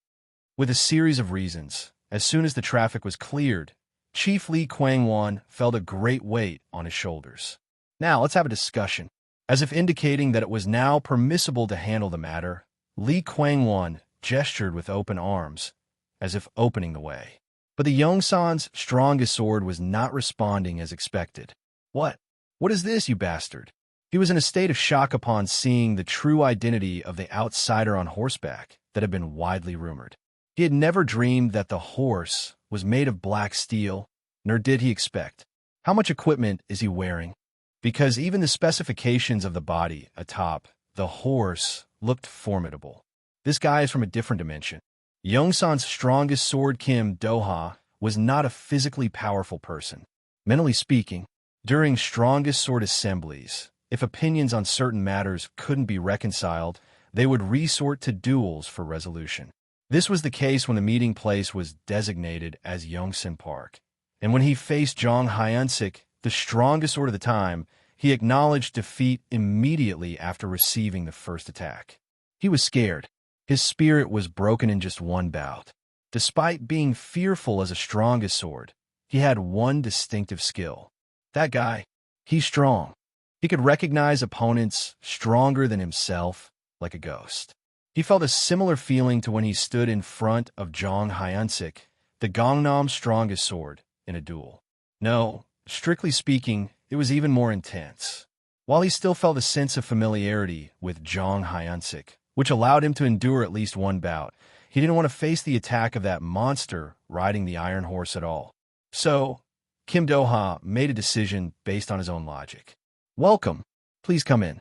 With a series of reasons, as soon as the traffic was cleared, Chief Lee Kwang-won felt a great weight on his shoulders. Now let's have a discussion. As if indicating that it was now permissible to handle the matter, Lee Kwang-won gestured with open arms, as if opening the way. But the Yongsan's strongest sword was not responding as expected. What? What is this, you bastard? He was in a state of shock upon seeing the true identity of the outsider on horseback that had been widely rumored. He had never dreamed that the horse was made of black steel, nor did he expect. How much equipment is he wearing? Because even the specifications of the body atop the horse looked formidable. This guy is from a different dimension. Yongsan's strongest sword, Kim Do-ha, was not a physically powerful person. Mentally speaking, during strongest sword assemblies, if opinions on certain matters couldn't be reconciled, they would resort to duels for resolution. This was the case when the meeting place was designated as Yongsan Park. And when he faced Jong Hyun-sik, the strongest sword of the time, he acknowledged defeat immediately after receiving the first attack. He was scared. His spirit was broken in just one bout. Despite being fearful as a strongest sword, he had one distinctive skill. That guy, he's strong. He could recognize opponents stronger than himself like a ghost. He felt a similar feeling to when he stood in front of Jong Hyun-sik, the Gangnam's strongest sword, in a duel. No, strictly speaking, it was even more intense. While he still felt a sense of familiarity with Jong Hyun-sik, which allowed him to endure at least one bout, he didn't want to face the attack of that monster riding the iron horse at all. So, Kim Do-ha made a decision based on his own logic. Welcome. Please come in.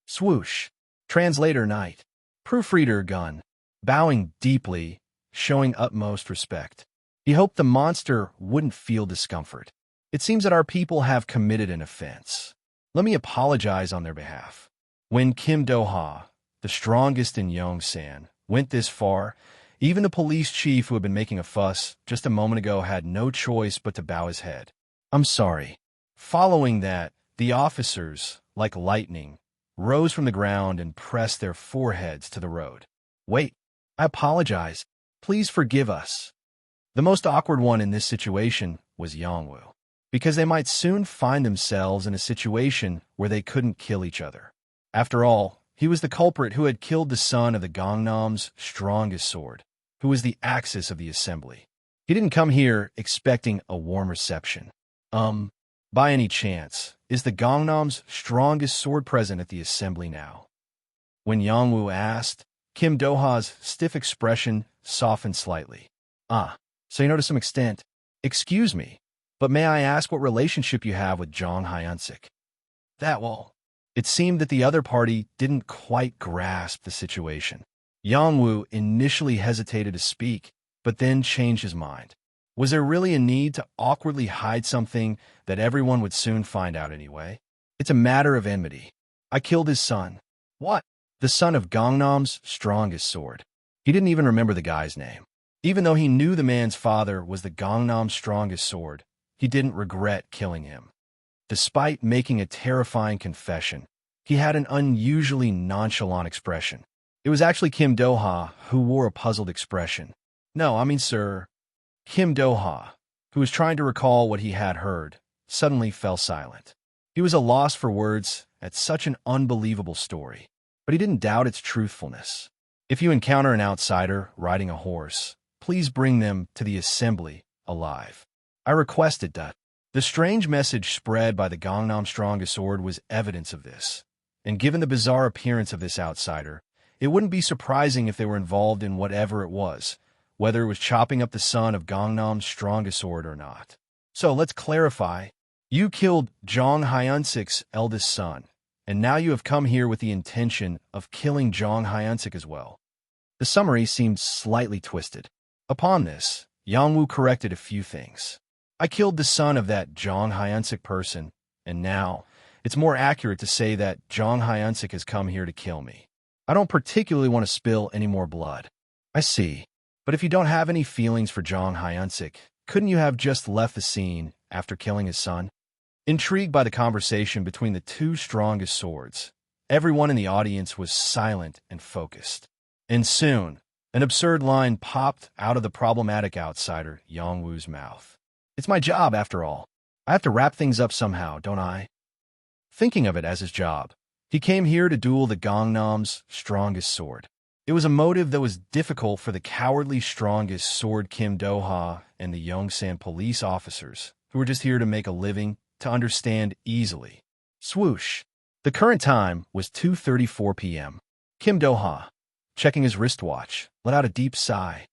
Swoosh. Translator Knight. Proofreader Gun. Bowing deeply, showing utmost respect. He hoped the monster wouldn't feel discomfort. It seems that our people have committed an offense. Let me apologize on their behalf. When Kim Do-ha, the strongest in Yongsan, went this far, even the police chief who had been making a fuss just a moment ago had no choice but to bow his head. I'm sorry. Following that, the officers, like lightning, rose from the ground and pressed their foreheads to the road. Wait, I apologize. Please forgive us. The most awkward one in this situation was Yongwoo, because they might soon find themselves in a situation where they couldn't kill each other. After all, he was the culprit who had killed the son of the Gangnam's strongest sword, who was the axis of the assembly. He didn't come here expecting a warm reception. By any chance, is the Gangnam's strongest sword present at the assembly now? When Yongwoo asked, Kim Do-ha's stiff expression softened slightly. So you know to some extent. Excuse me, but may I ask what relationship you have with Jong Hyun-sik? It seemed that the other party didn't quite grasp the situation. Yongwoo initially hesitated to speak, but then changed his mind. Was there really a need to awkwardly hide something that everyone would soon find out anyway? It's a matter of enmity. I killed his son. What? The son of Gangnam's strongest sword. He didn't even remember the guy's name. Even though he knew the man's father was the Gangnam's strongest sword, he didn't regret killing him. Despite making a terrifying confession, he had an unusually nonchalant expression. It was actually Kim Do-ha who wore a puzzled expression. Sir. Kim Do-ha, who was trying to recall what he had heard, suddenly fell silent. He was at a loss for words at such an unbelievable story, but he didn't doubt its truthfulness. If you encounter an outsider riding a horse, please bring them to the assembly alive. I requested that. The strange message spread by the Gangnam strongest sword was evidence of this, and given the bizarre appearance of this outsider, It wouldn't be surprising if they were involved in whatever it was, whether it was chopping up the son of Gangnam's strongest sword or not. So let's clarify. You killed Jong Hyunsik's eldest son, and now you have come here with the intention of killing Jong Hyunsik as well. The summary seemed slightly twisted. Upon this, Yangwoo corrected a few things. I killed the son of that Jong Hyunsik person, and now it's more accurate to say that Jong Hyunsik has come here to kill me. I don't particularly want to spill any more blood. I see. But if you don't have any feelings for Jong Hyunsik, couldn't you have just left the scene after killing his son? Intrigued by the conversation between the two strongest swords, everyone in the audience was silent and focused. And soon, an absurd line popped out of the problematic outsider Yangwoo's mouth. It's my job, after all. I have to wrap things up somehow, don't I? Thinking of it as his job, he came here to duel the Gangnam's strongest sword. It was a motive that was difficult for the cowardly strongest sword Kim Do-ha and the Yongsan police officers, who were just here to make a living, to understand easily. Swoosh. The current time was 2:34 p.m. Kim Do-ha, checking his wristwatch, let out a deep sigh.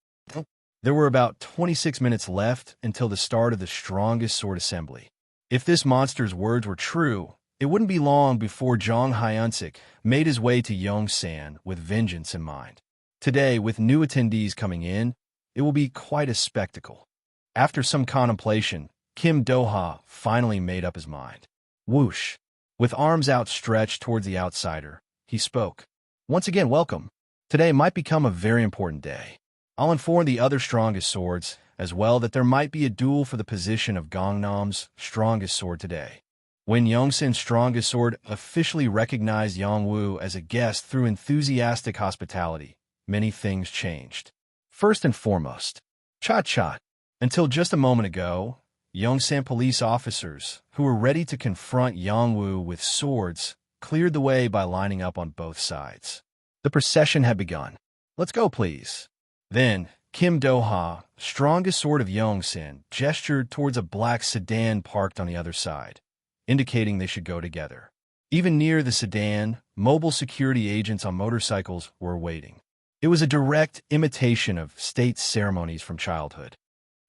There were about 26 minutes left until the start of the strongest sword assembly. If this monster's words were true, it wouldn't be long before Jong Hyunsik made his way to Yongsan with vengeance in mind. Today, with new attendees coming in, it will be quite a spectacle. After some contemplation, Kim Do-ha finally made up his mind. Whoosh. With arms outstretched towards the outsider, he spoke. Once again, welcome. Today might become a very important day. I'll inform the other strongest swords as well that there might be a duel for the position of Gangnam's strongest sword today. When Yongsan's strongest sword officially recognized Yangwoo as a guest through enthusiastic hospitality, many things changed. First and foremost, cha-cha. Until just a moment ago, Yongsan police officers, who were ready to confront Yangwoo with swords, cleared the way by lining up on both sides. The procession had begun. Let's go, please. Then, Kim Do-ha, strongest sword of Yongsan, gestured towards a black sedan parked on the other side, indicating they should go together. Even near the sedan, mobile security agents on motorcycles were waiting. It was a direct imitation of state ceremonies from childhood.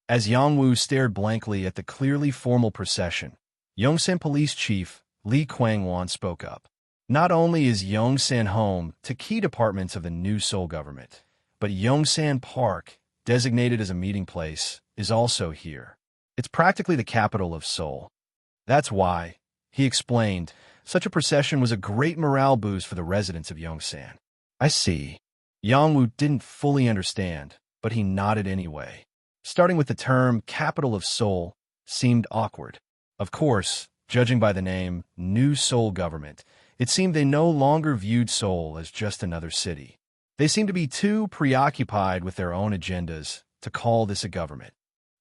As Yangwoo stared blankly at the clearly formal procession, Yongsan Police Chief Lee Kwang-won spoke up. Not only is Yongsan home to key departments of the new Seoul government, but Yongsan Park, designated as a meeting place, is also here. It's practically the capital of Seoul. That's why, he explained, such a procession was a great morale boost for the residents of Yongsan. I see. Yangwoo didn't fully understand, but he nodded anyway. Starting with the term capital of Seoul seemed awkward. Of course, judging by the name New Seoul Government, it seemed they no longer viewed Seoul as just another city. They seemed to be too preoccupied with their own agendas to call this a government.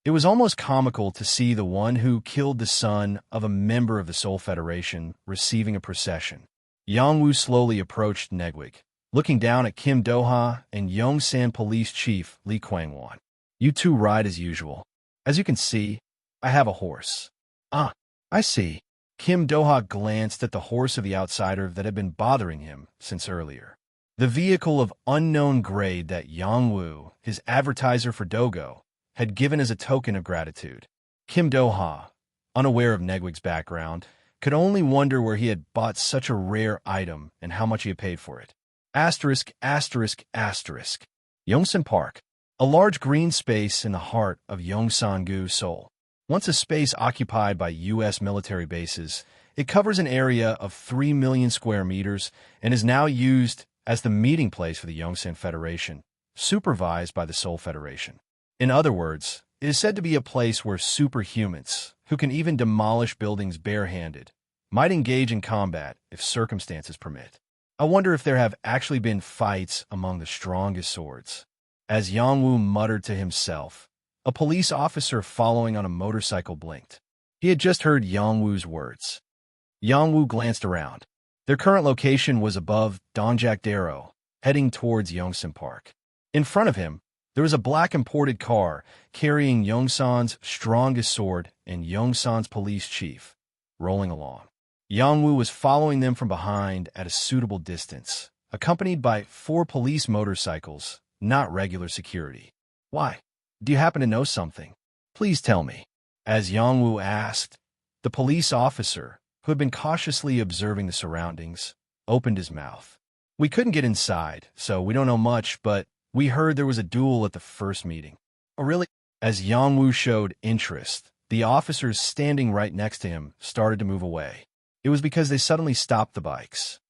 It was almost comical to see the one who killed the son of a member of the Seoul Federation receiving a procession. Yangwoo slowly approached Negwig, looking down at Kim Do-ha and Yongsan Police Chief Lee Kwang-won. You two ride as usual. As you can see, I have a horse. Ah, I see. Kim Do-ha glanced at the horse of the outsider that had been bothering him since earlier. The vehicle of unknown grade that Yangwoo, his advertiser for Dogo, had given as a token of gratitude. Kim Do-ha, unaware of Negwig's background, could only wonder where he had bought such a rare item and how much he had paid for it. Asterisk, asterisk, asterisk. Yongsan Park, a large green space in the heart of Yongsan-gu, Seoul. Once a space occupied by U.S. military bases, it covers an area of 3 million square meters and is now used as the meeting place for the Yongsan Federation, supervised by the Seoul Federation. In other words, it is said to be a place where superhumans, who can even demolish buildings barehanded, might engage in combat if circumstances permit. I wonder if there have actually been fights among the strongest swords. As Yangwoo muttered to himself, a police officer following on a motorcycle blinked. He had just heard Yangwoo's words. Yangwoo glanced around. Their current location was above Dongjak-dero, heading towards Yongsan Park. In front of him, there was a black imported car carrying Yongsan's strongest sword and Yongsan's police chief, rolling along. Yangwoo was following them from behind at a suitable distance, accompanied by 4 police motorcycles, not regular security. Why? Do you happen to know something? Please tell me. As Yongwoo asked, the police officer, who had been cautiously observing the surroundings, opened his mouth. We couldn't get inside, so we don't know much, but we heard there was a duel at the first meeting. Oh, really? As Yongwoo showed interest, the officers standing right next to him started to move away. It was because they suddenly stopped the bikes.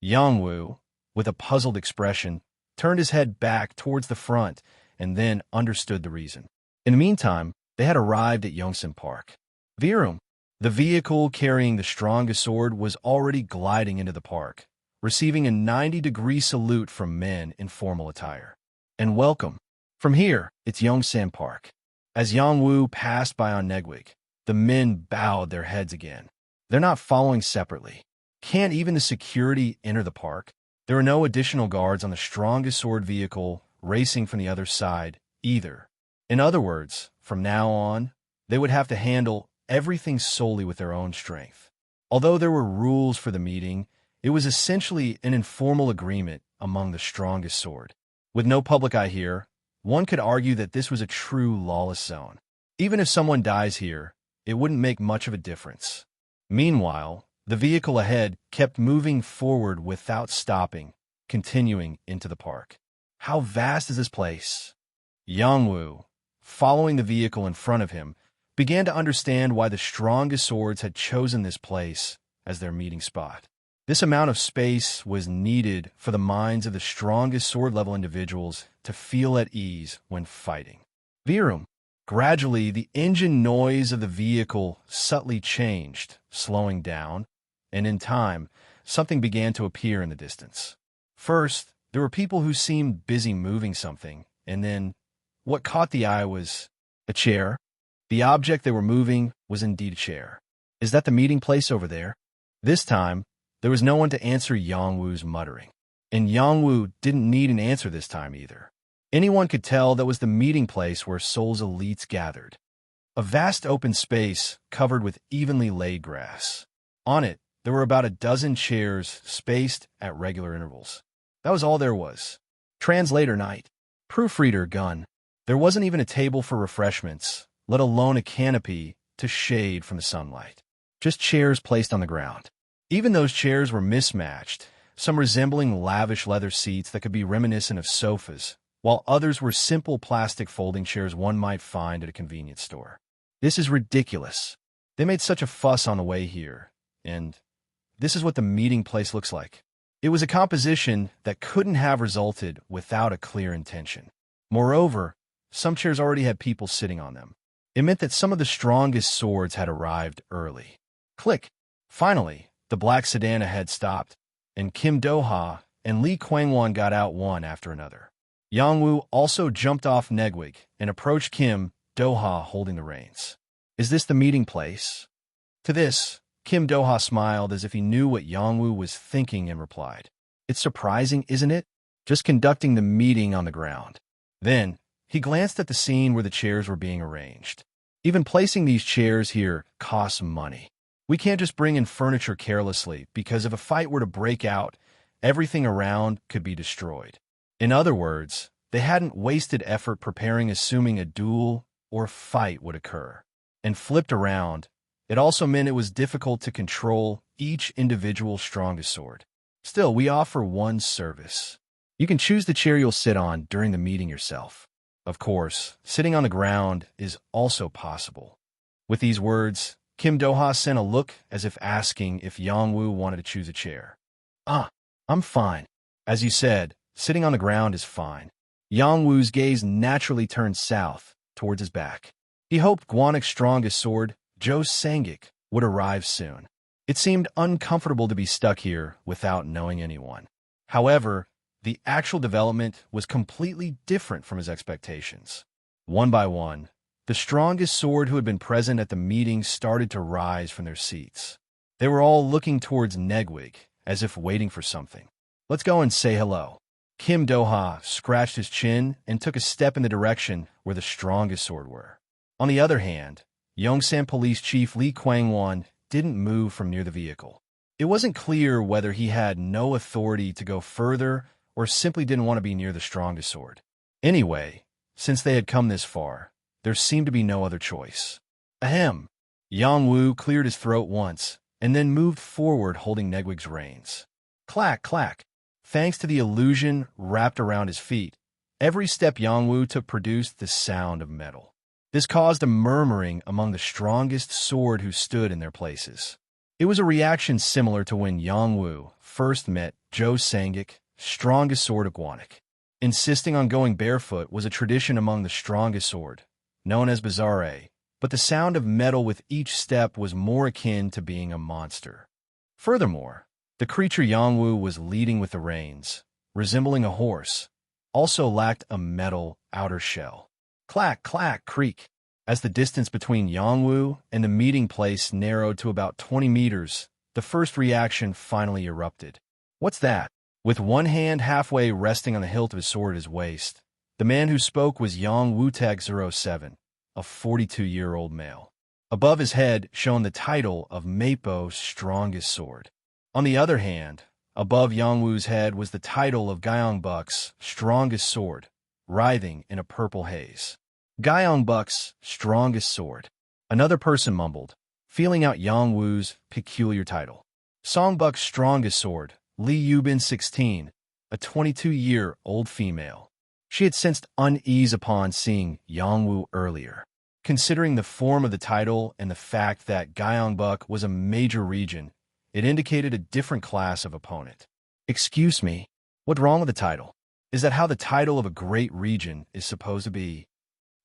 Yongwoo, with a puzzled expression, turned his head back towards the front and then understood the reason. In the meantime, they had arrived at Yongsan Park. Virum, the vehicle carrying the strongest sword, was already gliding into the park, receiving a 90-degree salute from men in formal attire. And welcome. From here, it's Yongsan Park. As Yongwoo passed by on Negwig, the men bowed their heads again. They're not following separately. Can't even the security enter the park? There are no additional guards on the strongest sword vehicle racing from the other side either. In other words, from now on, they would have to handle everything solely with their own strength. Although there were rules for the meeting, it was essentially an informal agreement among the strongest sword. With no public eye here, one could argue that this was a true lawless zone. Even if someone dies here, it wouldn't make much of a difference. Meanwhile, the vehicle ahead kept moving forward without stopping, continuing into the park. How vast is this place? Yongwoo, following the vehicle in front of him, began to understand why the strongest swords had chosen this place as their meeting spot. This amount of space was needed for the minds of the strongest sword-level individuals to feel at ease when fighting. Virum. Gradually, the engine noise of the vehicle subtly changed, slowing down, and in time, something began to appear in the distance. First, there were people who seemed busy moving something, and then what caught the eye was a chair. The object they were moving was indeed a chair. Is that the meeting place over there? This time, there was no one to answer Yongwoo's muttering. And Yongwoo didn't need an answer this time either. Anyone could tell that was the meeting place where Seoul's elites gathered. A vast open space covered with evenly laid grass. On it, there were about a dozen chairs spaced at regular intervals. That was all there was. Translator night. Proofreader gun. There wasn't even a table for refreshments, let alone a canopy to shade from the sunlight. Just chairs placed on the ground. Even those chairs were mismatched, some resembling lavish leather seats that could be reminiscent of sofas, while others were simple plastic folding chairs one might find at a convenience store. This is ridiculous. They made such a fuss on the way here, and this is what the meeting place looks like. It was a composition that couldn't have resulted without a clear intention. Moreover, some chairs already had people sitting on them. It meant that some of the strongest swords had arrived early. Click. Finally, the black sedan ahead stopped, and Kim Do-ha and Lee Kwang-won got out one after another. Yongwoo also jumped off Negwig and approached Kim Do-ha holding the reins. Is this the meeting place? To this, Kim Do-ha smiled as if he knew what Yongwoo was thinking and replied, It's surprising, isn't it? Just conducting the meeting on the ground. Then, he glanced at the scene where the chairs were being arranged. Even placing these chairs here costs money. We can't just bring in furniture carelessly, because if a fight were to break out, everything around could be destroyed. In other words, they hadn't wasted effort preparing assuming a duel or fight would occur. And flipped around, it also meant it was difficult to control each individual strongest sword. Still, we offer one service. You can choose the chair you'll sit on during the meeting yourself. Of course, sitting on the ground is also possible. With these words, Kim Do-ha sent a look as if asking if Yongwoo wanted to choose a chair. I'm fine. As you said, sitting on the ground is fine. Yongwoo's gaze naturally turned south, towards his back. He hoped Gwanik's strongest sword, Jo Sangik, would arrive soon. It seemed uncomfortable to be stuck here without knowing anyone. However, the actual development was completely different from his expectations. One by one, the strongest sword who had been present at the meeting started to rise from their seats. They were all looking towards Negwig, as if waiting for something. Let's go and say hello. Kim Do-ha scratched his chin and took a step in the direction where the strongest sword were. On the other hand, Yongsan Police Chief Lee Kwang-won didn't move from near the vehicle. It wasn't clear whether he had no authority to go further or simply didn't want to be near the strongest sword. Anyway, since they had come this far, there seemed to be no other choice. Ahem. Yang Wu cleared his throat once, and then moved forward holding Negwig's reins. Clack, clack. Thanks to the illusion wrapped around his feet, every step Yang Wu took produced the sound of metal. This caused a murmuring among the strongest sword who stood in their places. It was a reaction similar to when Yang Wu first met Zhou Sangik, strongest sword of Guanik. Insisting on going barefoot was a tradition among the strongest sword, known as Bazare, but the sound of metal with each step was more akin to being a monster. Furthermore, the creature Yang Wu was leading with the reins, resembling a horse, also lacked a metal outer shell. Clack, clack, creak. As the distance between Yang Wu and the meeting place narrowed to about 20 meters, the first reaction finally erupted. What's that? With one hand halfway resting on the hilt of his sword at his waist, the man who spoke was Yang Wu-Tag-07, a 42-year-old male. Above his head shone the title of Meipo's strongest sword. On the other hand, above Yang Wu's head was the title of Guyong Buk's strongest sword, writhing in a purple haze. Guyong Buk's strongest sword. Another person mumbled, feeling out Yang Wu's peculiar title. Song Buk's strongest sword, Li Yubin 16, a 22-year-old female. She had sensed unease upon seeing Yang Wu earlier. Considering the form of the title and the fact that Gyeongbuk was a major region, it indicated a different class of opponent. Excuse me, what's wrong with the title? Is that how the title of a great region is supposed to be?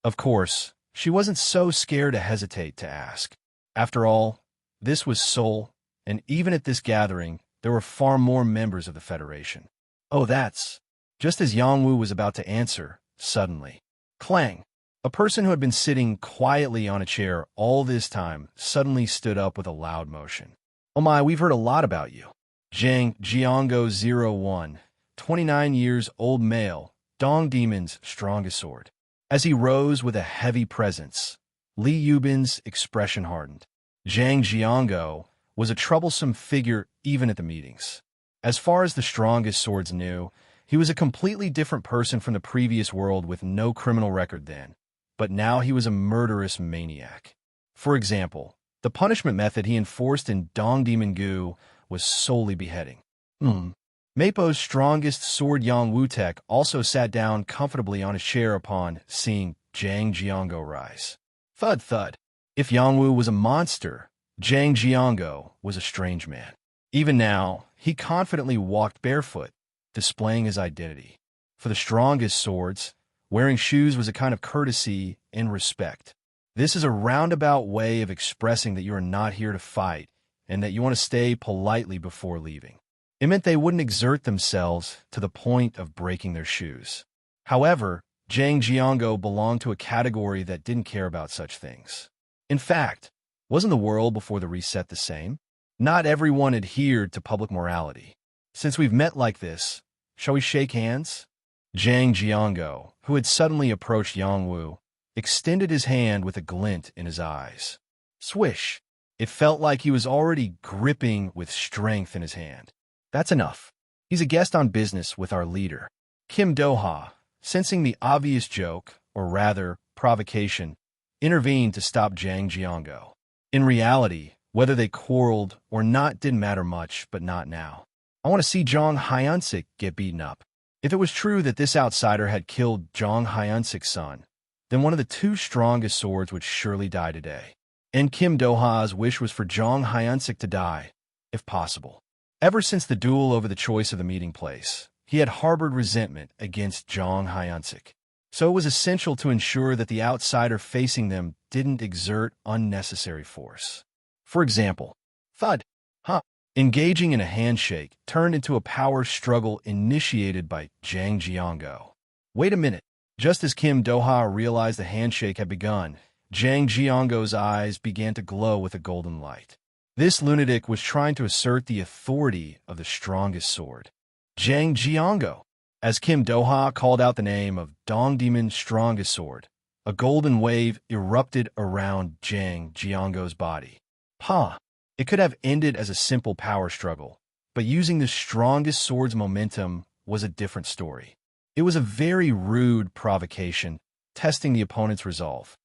Of course, she wasn't so scared to hesitate to ask. After all, this was Seoul, and even at this gathering, there were far more members of the Federation. Oh, that's... Just as Yang Wu was about to answer, suddenly, clang! A person who had been sitting quietly on a chair all this time suddenly stood up with a loud motion. Oh my, we've heard a lot about you. Zhang Jiango-01, 29 years old male, Dong Demon's strongest sword. As he rose with a heavy presence, Li Yubin's expression hardened. Zhang Jiango was a troublesome figure even at the meetings. As far as the strongest swords knew, he was a completely different person from the previous world with no criminal record then, but now he was a murderous maniac. For example, the punishment method he enforced in Dongdaemun-gu was solely beheading. Meipo's strongest sword Yang Wu-Tek also sat down comfortably on his chair upon seeing Zhang Jiango rise. Thud thud. If Yang Wu was a monster, Zhang Jiango was a strange man. Even now, he confidently walked barefoot, displaying his identity. For the strongest swords, wearing shoes was a kind of courtesy and respect. This is a roundabout way of expressing that you are not here to fight and that you want to stay politely before leaving. It meant they wouldn't exert themselves to the point of breaking their shoes. However, Zhang Jiango belonged to a category that didn't care about such things. In fact, wasn't the world before the reset the same? Not everyone adhered to public morality. Since we've met like this, shall we shake hands? Zhang Jiango, who had suddenly approached Yang Wu, extended his hand with a glint in his eyes. Swish! It felt like he was already gripping with strength in his hand. That's enough. He's a guest on business with our leader. Kim Do-ha, sensing the obvious joke, or rather, provocation, intervened to stop Zhang Jiango. In reality, whether they quarreled or not didn't matter much, but not now. I want to see Zhang Hyunsik get beaten up. If it was true that this outsider had killed Zhang Hyunsik's son, then one of the two strongest swords would surely die today. And Kim Do-ha's wish was for Zhang Hyunsik to die, if possible. Ever since the duel over the choice of the meeting place, he had harbored resentment against Zhang Hyunsik. So it was essential to ensure that the outsider facing them didn't exert unnecessary force. For example, thud, engaging in a handshake turned into a power struggle initiated by Zhang Jiango. Wait a minute. Just as Kim Do-ha realized the handshake had begun, Zhang Jiango's eyes began to glow with a golden light. This lunatic was trying to assert the authority of the strongest sword. Zhang Jiango. As Kim Do-ha called out the name of Dongdaemun's strongest sword, a golden wave erupted around Zhang Jiango's body. It could have ended as a simple power struggle, but using the strongest sword's momentum was a different story. It was a very rude provocation, testing the opponent's resolve.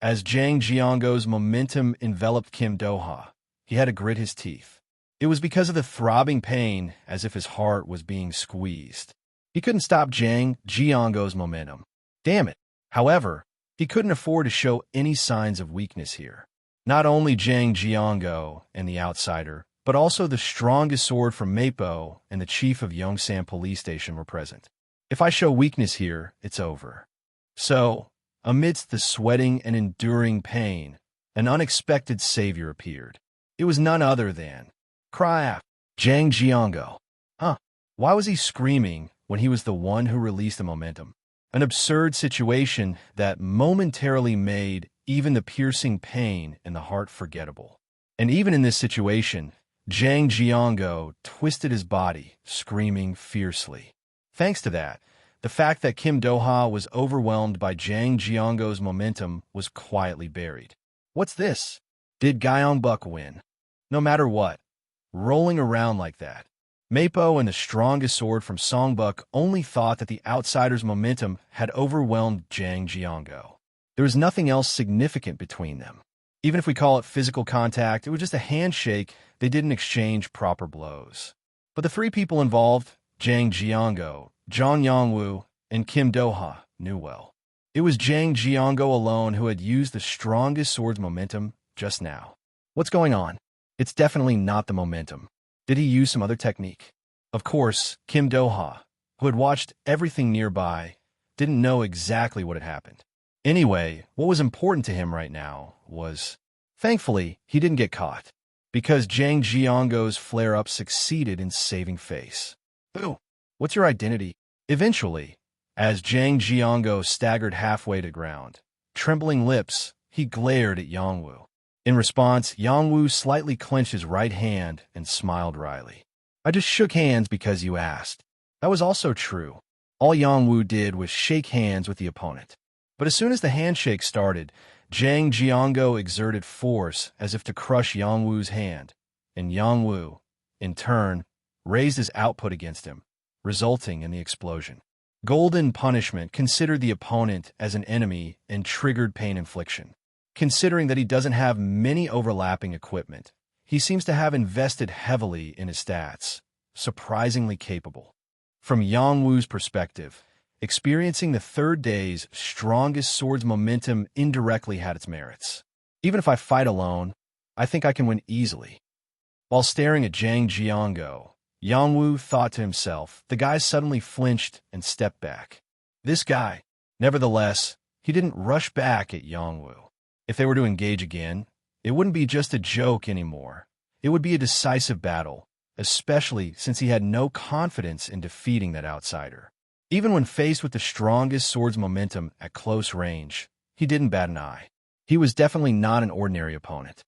As Jang Jiango's momentum enveloped Kim Do-ha, he had to grit his teeth. It was because of the throbbing pain, as if his heart was being squeezed. He couldn't stop Jang Jiango's momentum. Damn it. However, he couldn't afford to show any signs of weakness here. Not only Jang Jiango and the outsider, but also the strongest sword from Mapo and the chief of Yongsan police station were present. If I show weakness here, it's over. So, amidst the sweating and enduring pain, an unexpected savior appeared. It was none other than Jang Jiango. Why was he screaming when he was the one who released the momentum? An absurd situation that momentarily made even the piercing pain in the heart forgettable. And even in this situation, Jang Jiango twisted his body, screaming fiercely. Thanks to that, the fact that Kim Do-ha was overwhelmed by Jang Jiango's momentum was quietly buried. What's this? Did Gyeongbuk win? No matter what, rolling around like that. Mapo and the strongest sword from Songbuk only thought that the outsider's momentum had overwhelmed Jang Jiango. There was nothing else significant between them. Even if we call it physical contact, it was just a handshake. They didn't exchange proper blows. But the three people involved, Jang Jiango, Zhang Yongwu, and Kim Do-ha, knew well. It was Jang Jiango alone who had used the strongest sword's momentum just now. What's going on? It's definitely not the momentum. Did he use some other technique? Of course, Kim Do-ha, who had watched everything nearby, didn't know exactly what had happened. Anyway, what was important to him right now was, thankfully, he didn't get caught, because Jang Jiango's flare-up succeeded in saving face. Boo! What's your identity? Eventually, as Jang Jiango staggered halfway to ground, trembling lips, he glared at Yongwu. In response, Yongwu slightly clenched his right hand and smiled wryly. I just shook hands because you asked. That was also true. All Yongwu did was shake hands with the opponent. But as soon as the handshake started, Jang Jiango exerted force as if to crush Yongwu's hand, and Yongwu, in turn, raised his output against him, resulting in the explosion. Golden Punishment considered the opponent as an enemy and triggered pain infliction. Considering that he doesn't have many overlapping equipment, he seems to have invested heavily in his stats, surprisingly capable. From Yongwu's perspective, experiencing the third day's strongest sword's momentum indirectly had its merits. Even if I fight alone, I think I can win easily. While staring at Jang Jiango, Yongwu thought to himself, the guy suddenly flinched and stepped back. This guy. Nevertheless, he didn't rush back at Yongwu. If they were to engage again, it wouldn't be just a joke anymore. It would be a decisive battle, especially since he had no confidence in defeating that outsider. Even when faced with the strongest sword's momentum at close range, he didn't bat an eye. He was definitely not an ordinary opponent.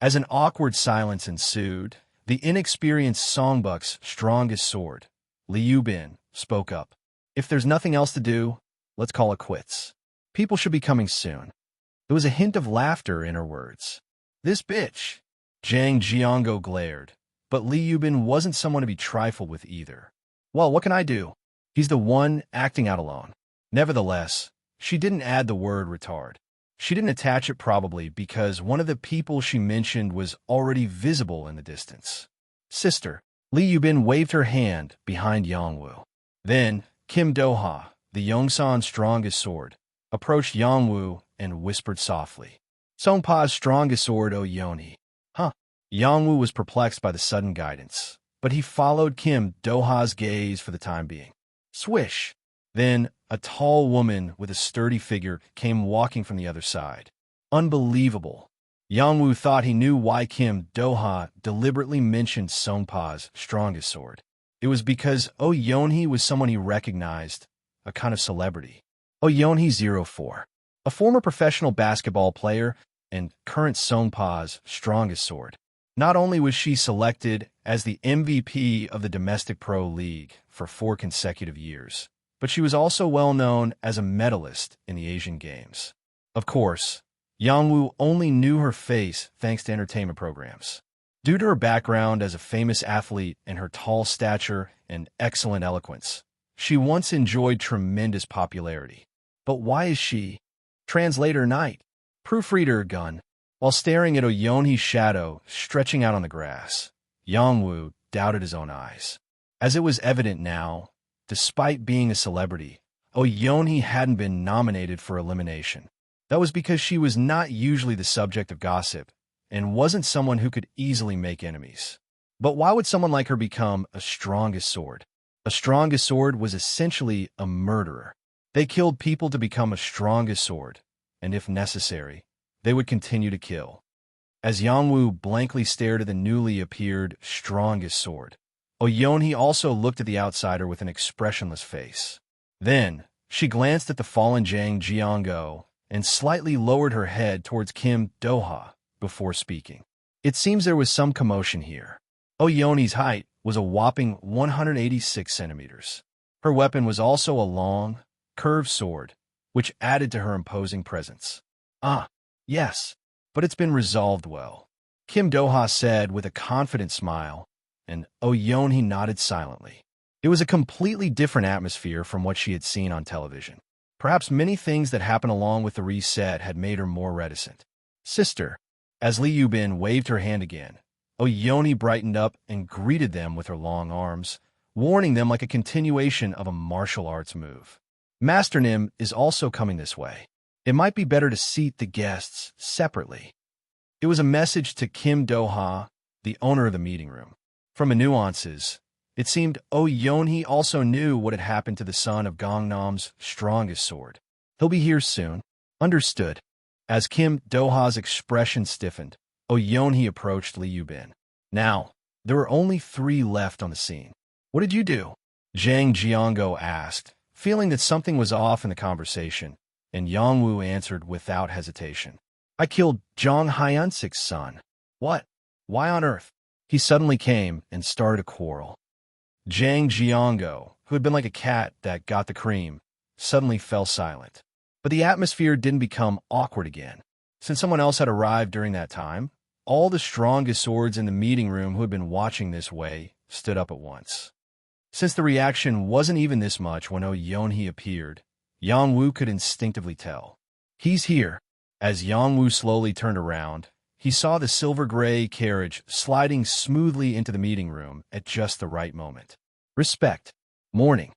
As an awkward silence ensued, the inexperienced Songbuk's strongest sword, Liu Bin, spoke up. If there's nothing else to do, let's call it quits. People should be coming soon. There was a hint of laughter in her words. This bitch! Jang Jiango glared, but Liu Bin wasn't someone to be trifled with either. Well, what can I do? He's the one acting out alone. Nevertheless, she didn't add the word retard. She didn't attach it probably because one of the people she mentioned was already visible in the distance. Sister. Liu Bin waved her hand behind Yongwu. Then, Kim Do-ha, the Yongsan's strongest sword, approached Yongwu and whispered softly. Songpa's strongest sword, O Yoni. Yongwu was perplexed by the sudden guidance, but he followed Kim Do-ha's gaze for the time being. Swish! Then, a tall woman with a sturdy figure came walking from the other side. Unbelievable. Yongwu thought he knew why Kim Do-ha deliberately mentioned Songpa's strongest sword. It was because O Yonhee was someone he recognized, a kind of celebrity. O Yonhee 04. A former professional basketball player and current Songpa's strongest sword. Not only was she selected as the MVP of the domestic pro league for 4 consecutive years, but she was also well known as a medalist in the Asian Games. Of course, Yang Wu only knew her face thanks to entertainment programs. Due to her background as a famous athlete and her tall stature and excellent eloquence, she once enjoyed tremendous popularity. But why is she, translator night, proofreader gun, while staring at Oyonhi's shadow stretching out on the grass? Yang Wu doubted his own eyes. As it was evident now, despite being a celebrity, Oyonhi hadn't been nominated for elimination. That was because she was not usually the subject of gossip and wasn't someone who could easily make enemies. But why would someone like her become a strongest sword? A strongest sword was essentially a murderer. They killed people to become a strongest sword, and if necessary, they would continue to kill. As Yang Wu blankly stared at the newly appeared strongest sword, Oyonhi also looked at the outsider with an expressionless face. Then, she glanced at the fallen Zhang Jianguo and slightly lowered her head towards Kim Do-ha before speaking. It seems there was some commotion here. Oyonhi's height was a whopping 186 centimeters. Her weapon was also a long, curved sword, which added to her imposing presence. Ah, yes, but it's been resolved well, Kim Do-ha said with a confident smile, and Oyonhi nodded silently. It was a completely different atmosphere from what she had seen on television. Perhaps many things that happened along with the reset had made her more reticent. Sister, as Li Yubin waved her hand again, Oyonhi brightened up and greeted them with her long arms, warning them like a continuation of a martial arts move. Master Nim is also coming this way. It might be better to seat the guests separately. It was a message to Kim Do-ha, the owner of the meeting room. From the nuances, it seemed Oyonhi also knew what had happened to the son of Gangnam's strongest sword. He'll be here soon. Understood. As Kim Do-ha's expression stiffened, Oyonhi approached Li Yubin. Now, there were only 3 left on the scene. What did you do? Zhang Jianguo asked, feeling that something was off in the conversation, and Yang Wu answered without hesitation. I killed Zhang Hyunsik's son. What? Why on earth? He suddenly came and started a quarrel. Zhang Jianguo, who had been like a cat that got the cream, suddenly fell silent. But the atmosphere didn't become awkward again. Since someone else had arrived during that time, all the strongest swords in the meeting room who had been watching this way stood up at once. Since the reaction wasn't even this much when Oyonhi appeared, Yang Wu could instinctively tell. He's here. As Yang Wu slowly turned around, he saw the silver-gray carriage sliding smoothly into the meeting room at just the right moment. Respect. Morning.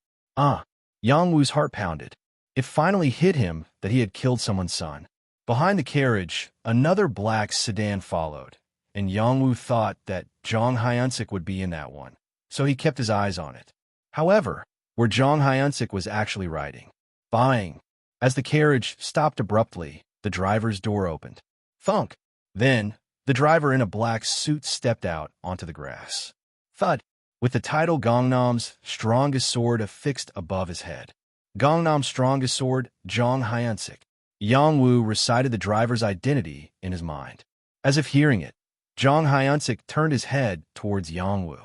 Yang Wu's heart pounded. It finally hit him that he had killed someone's son. Behind the carriage, another black sedan followed, and Yang Wu thought that Zhang Hyunsik would be in that one, so he kept his eyes on it. However, where Zhang Hyunsik was actually riding. Buying. As the carriage stopped abruptly, the driver's door opened. Thunk. Then, the driver in a black suit stepped out onto the grass. Thud. With the title Gangnam's strongest sword affixed above his head. Gangnam's strongest sword, Zhang Hyunsik. Yang Wu recited the driver's identity in his mind. As if hearing it, Zhang Hyunsik turned his head towards Yang Wu.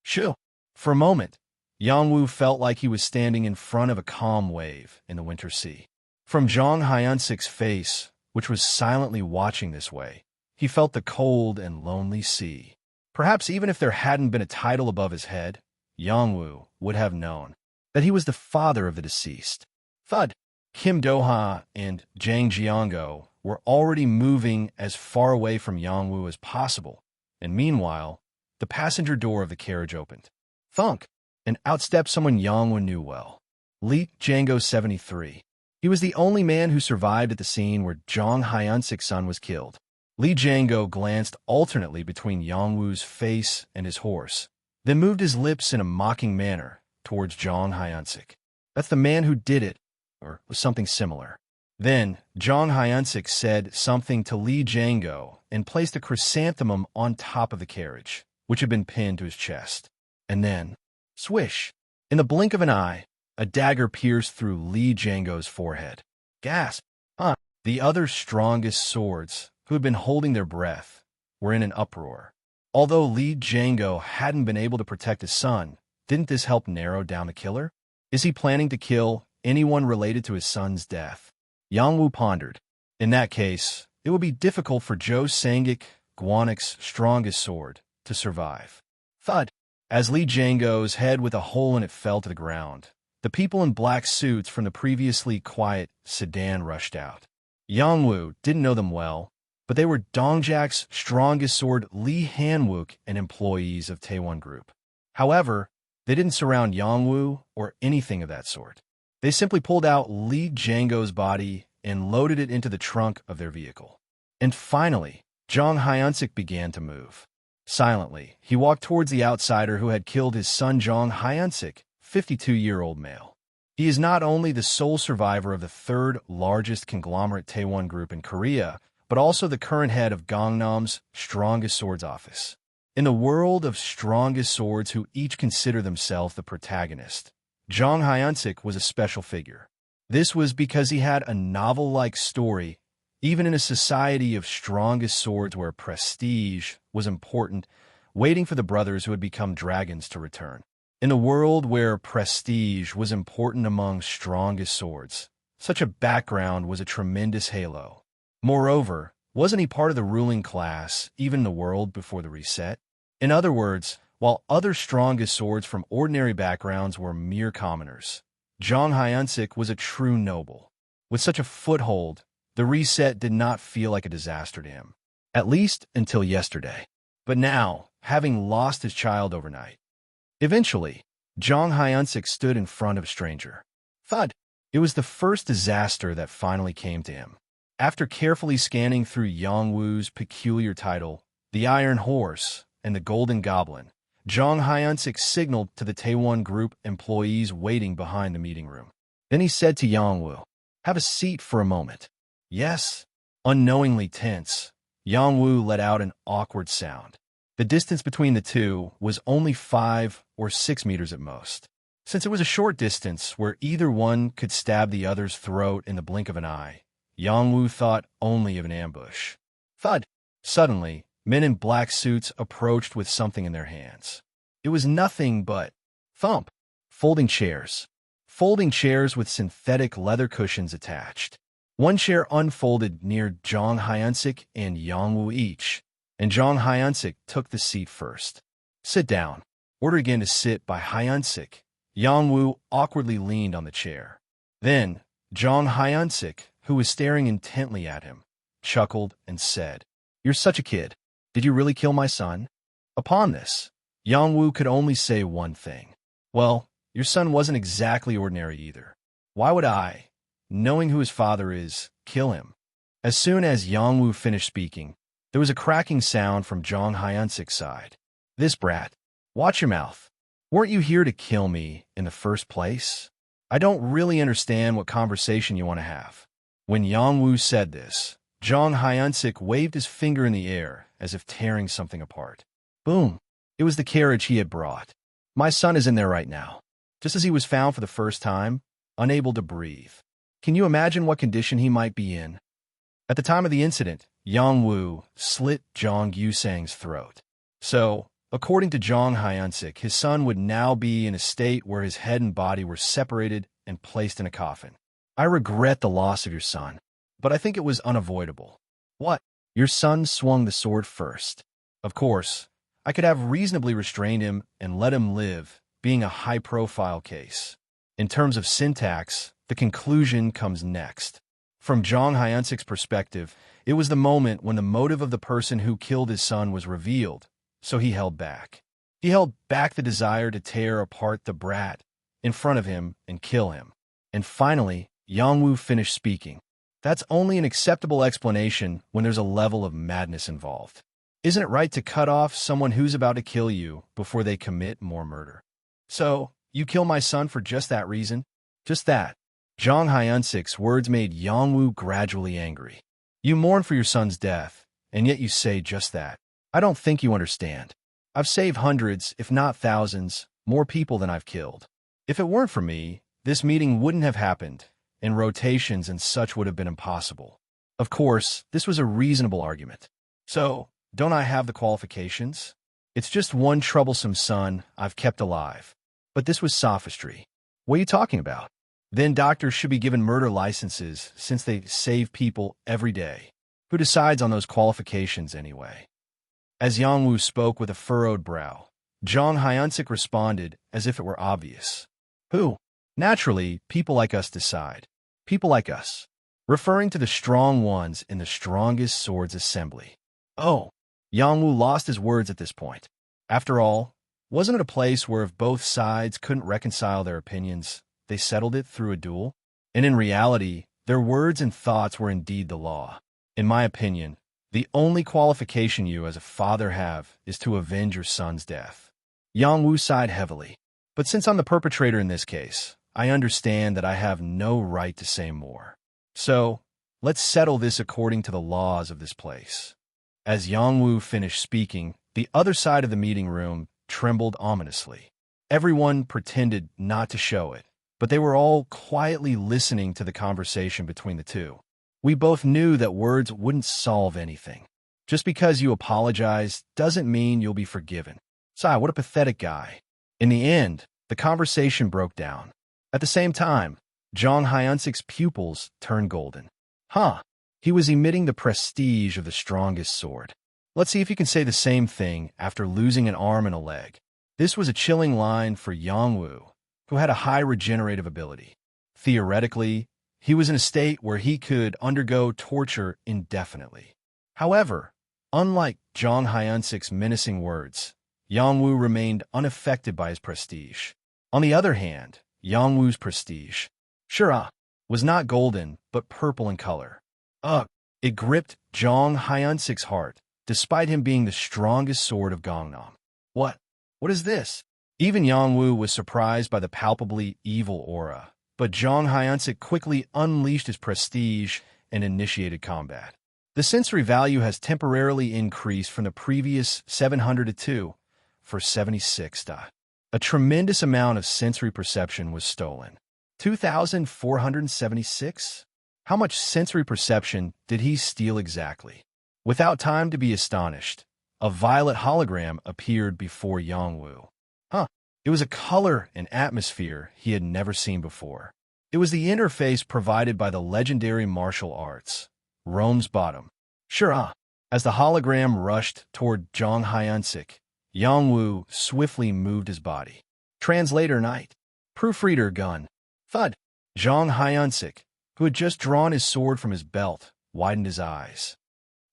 Shoo! For a moment, Yang Wu felt like he was standing in front of a calm wave in the winter sea. From Zhang Hyunsik's face, which was silently watching this way, he felt the cold and lonely sea. Perhaps even if there hadn't been a title above his head, Yang Wu would have known that he was the father of the deceased. Thud! Kim Do-ha and Zhang Jianguo were already moving as far away from Yang Wu as possible, and meanwhile, the passenger door of the carriage opened. Thunk! And out stepped someone Yang Wu knew well. Li Jianguo 73. He was the only man who survived at the scene where Zhang Hyunsik's son was killed. Li Jianguo glanced alternately between Yang Wu's face and his horse, then moved his lips in a mocking manner towards Zhang Hyunsik. That's the man who did it, or something similar. Then, Zhang Hyunsik said something to Li Jianguo and placed a chrysanthemum on top of the carriage, which had been pinned to his chest. And then, swish! In the blink of an eye, a dagger pierced through Li Jianguo's forehead. Gasp! The other strongest swords, who had been holding their breath, were in an uproar. Although Li Jianguo hadn't been able to protect his son, didn't this help narrow down the killer? Is he planning to kill anyone related to his son's death? Yang Wu pondered. In that case, it would be difficult for Joe Sangik, Guanac's strongest sword, to survive. Thud! As Li Django's head with a hole in it fell to the ground, the people in black suits from the previously quiet sedan rushed out. Yangwu didn't know them well, but they were Dongjak's strongest sword Li Hanwook and employees of Taewon Group. However, they didn't surround Yangwu or anything of that sort. They simply pulled out Li Django's body and loaded it into the trunk of their vehicle. And finally, Jong Hyunsik began to move. Silently, he walked towards the outsider who had killed his son Jong Hyunsik, 52-year-old male. He is not only the sole survivor of the third largest conglomerate Taewon Group in Korea, but also the current head of Gangnam's Strongest Swords office. In the world of strongest swords who each consider themselves the protagonist, Jong Hyunsik was a special figure. This was because he had a novel-like story, even in a society of strongest swords where prestige was important, waiting for the brothers who had become dragons to return. In a world where prestige was important among strongest swords, such a background was a tremendous halo. Moreover, wasn't he part of the ruling class, even in the world before the reset? In other words, while other strongest swords from ordinary backgrounds were mere commoners, Jong Hyunsik was a true noble. With such a foothold, the reset did not feel like a disaster to him, at least until yesterday. But now, having lost his child overnight, eventually, Jong Hyunsik stood in front of a stranger. Thud! It was the first disaster that finally came to him. After carefully scanning through Yangwu's peculiar title, the Iron Horse and the Golden Goblin, Jong Hyunsik signaled to the Taewon Group employees waiting behind the meeting room. Then he said to Yangwu, "Have a seat for a moment." Yes. Unknowingly tense, Yangwu let out an awkward sound. The distance between the two was only 5 or 6 meters at most. Since it was a short distance where either one could stab the other's throat in the blink of an eye, Yangwu thought only of an ambush. Thud! Suddenly, men in black suits approached with something in their hands. It was nothing but thump! Folding chairs. Folding chairs with synthetic leather cushions attached. One chair unfolded near Jong Hyunsik and Yangwu each, and Jong Hyunsik took the seat first. "Sit down." Order again to sit by Hyunsik. Yangwu awkwardly leaned on the chair. Then, Jong Hyunsik, who was staring intently at him, chuckled and said, "You're such a kid. Did you really kill my son?" Upon this, Yangwu could only say one thing. "Well, your son wasn't exactly ordinary either. Why would I, knowing who his father is, kill him?" As soon as Yangwu finished speaking, there was a cracking sound from Jong Hyunsik's side. "This brat. Watch your mouth. Weren't you here to kill me in the first place? I don't really understand what conversation you want to have." When Yangwu said this, Jong Hyunsik waved his finger in the air as if tearing something apart. Boom! It was the carriage he had brought. "My son is in there right now, just as he was found for the first time, unable to breathe. Can you imagine what condition he might be in?" At the time of the incident, Yangwu slit Jong Yusang's throat. So, according to Jong Hyunsik, his son would now be in a state where his head and body were separated and placed in a coffin. "I regret the loss of your son, but I think it was unavoidable." "What? Your son swung the sword first." "Of course, I could have reasonably restrained him and let him live, being a high-profile case. In terms of syntax, the conclusion comes next. From Jong Hyunsik's perspective, it was the moment when the motive of the person who killed his son was revealed, so he held back. He held back the desire to tear apart the brat in front of him and kill him. And finally, Yangwu finished speaking. "That's only an acceptable explanation when there's a level of madness involved. Isn't it right to cut off someone who's about to kill you before they commit more murder? So, you kill my son for just that reason?" "Just that." Jong Hyunsik's words made Yangwu gradually angry. "You mourn for your son's death, and yet you say just that. I don't think you understand. I've saved hundreds, if not thousands, more people than I've killed. If it weren't for me, this meeting wouldn't have happened, and rotations and such would have been impossible." Of course, this was a reasonable argument. "So, don't I have the qualifications? It's just one troublesome son I've kept alive." But this was sophistry. "What are you talking about? Then doctors should be given murder licenses since they save people every day." Who decides on those qualifications anyway? As Yang Wu spoke with a furrowed brow, Zhang Hyunsik responded as if it were obvious. Who? Naturally, people like us decide. People like us. Referring to the strong ones in the strongest swords assembly. Oh, Yang Wu lost his words at this point. After all, wasn't it a place where if both sides couldn't reconcile their opinions, they settled it through a duel? And in reality, their words and thoughts were indeed the law. In my opinion, the only qualification you as a father have is to avenge your son's death. Yang Wu sighed heavily. But since I'm the perpetrator in this case, I understand that I have no right to say more. So, let's settle this according to the laws of this place. As Yang Wu finished speaking, the other side of the meeting room trembled ominously. Everyone pretended not to show it, but they were all quietly listening to the conversation between the two. We both knew that words wouldn't solve anything. Just because you apologize doesn't mean you'll be forgiven. Sai, what a pathetic guy. In the end, the conversation broke down. At the same time, Zhang Hyunsik's pupils turned golden. Huh. He was emitting the prestige of the strongest sword. Let's see if you can say the same thing after losing an arm and a leg. This was a chilling line for Yang Wu, who had a high regenerative ability. Theoretically, he was in a state where he could undergo torture indefinitely. However, unlike Zhang Hyunsik's menacing words, Yang Wu remained unaffected by his prestige. On the other hand, Yang Wu's prestige, was not golden, but purple in color. It gripped Zhang Hyunsik's heart, despite him being the strongest sword of Gangnam. What? What is this? Even Yang Wu was surprised by the palpably evil aura, but Zhang Hyunsik quickly unleashed his prestige and initiated combat. The sensory value has temporarily increased from the previous 700 to 2 for 76. A tremendous amount of sensory perception was stolen. 2,476? How much sensory perception did he steal exactly? Without time to be astonished, a violet hologram appeared before Yang Wu. It was a color and atmosphere he had never seen before. It was the interface provided by the legendary martial arts, Rome's Bottom. As the hologram rushed toward Zhang Hyunsik, Yang Wu swiftly moved his body. Translator Knight. Proofreader Gun. Thud. Zhang Hyunsik, who had just drawn his sword from his belt, widened his eyes.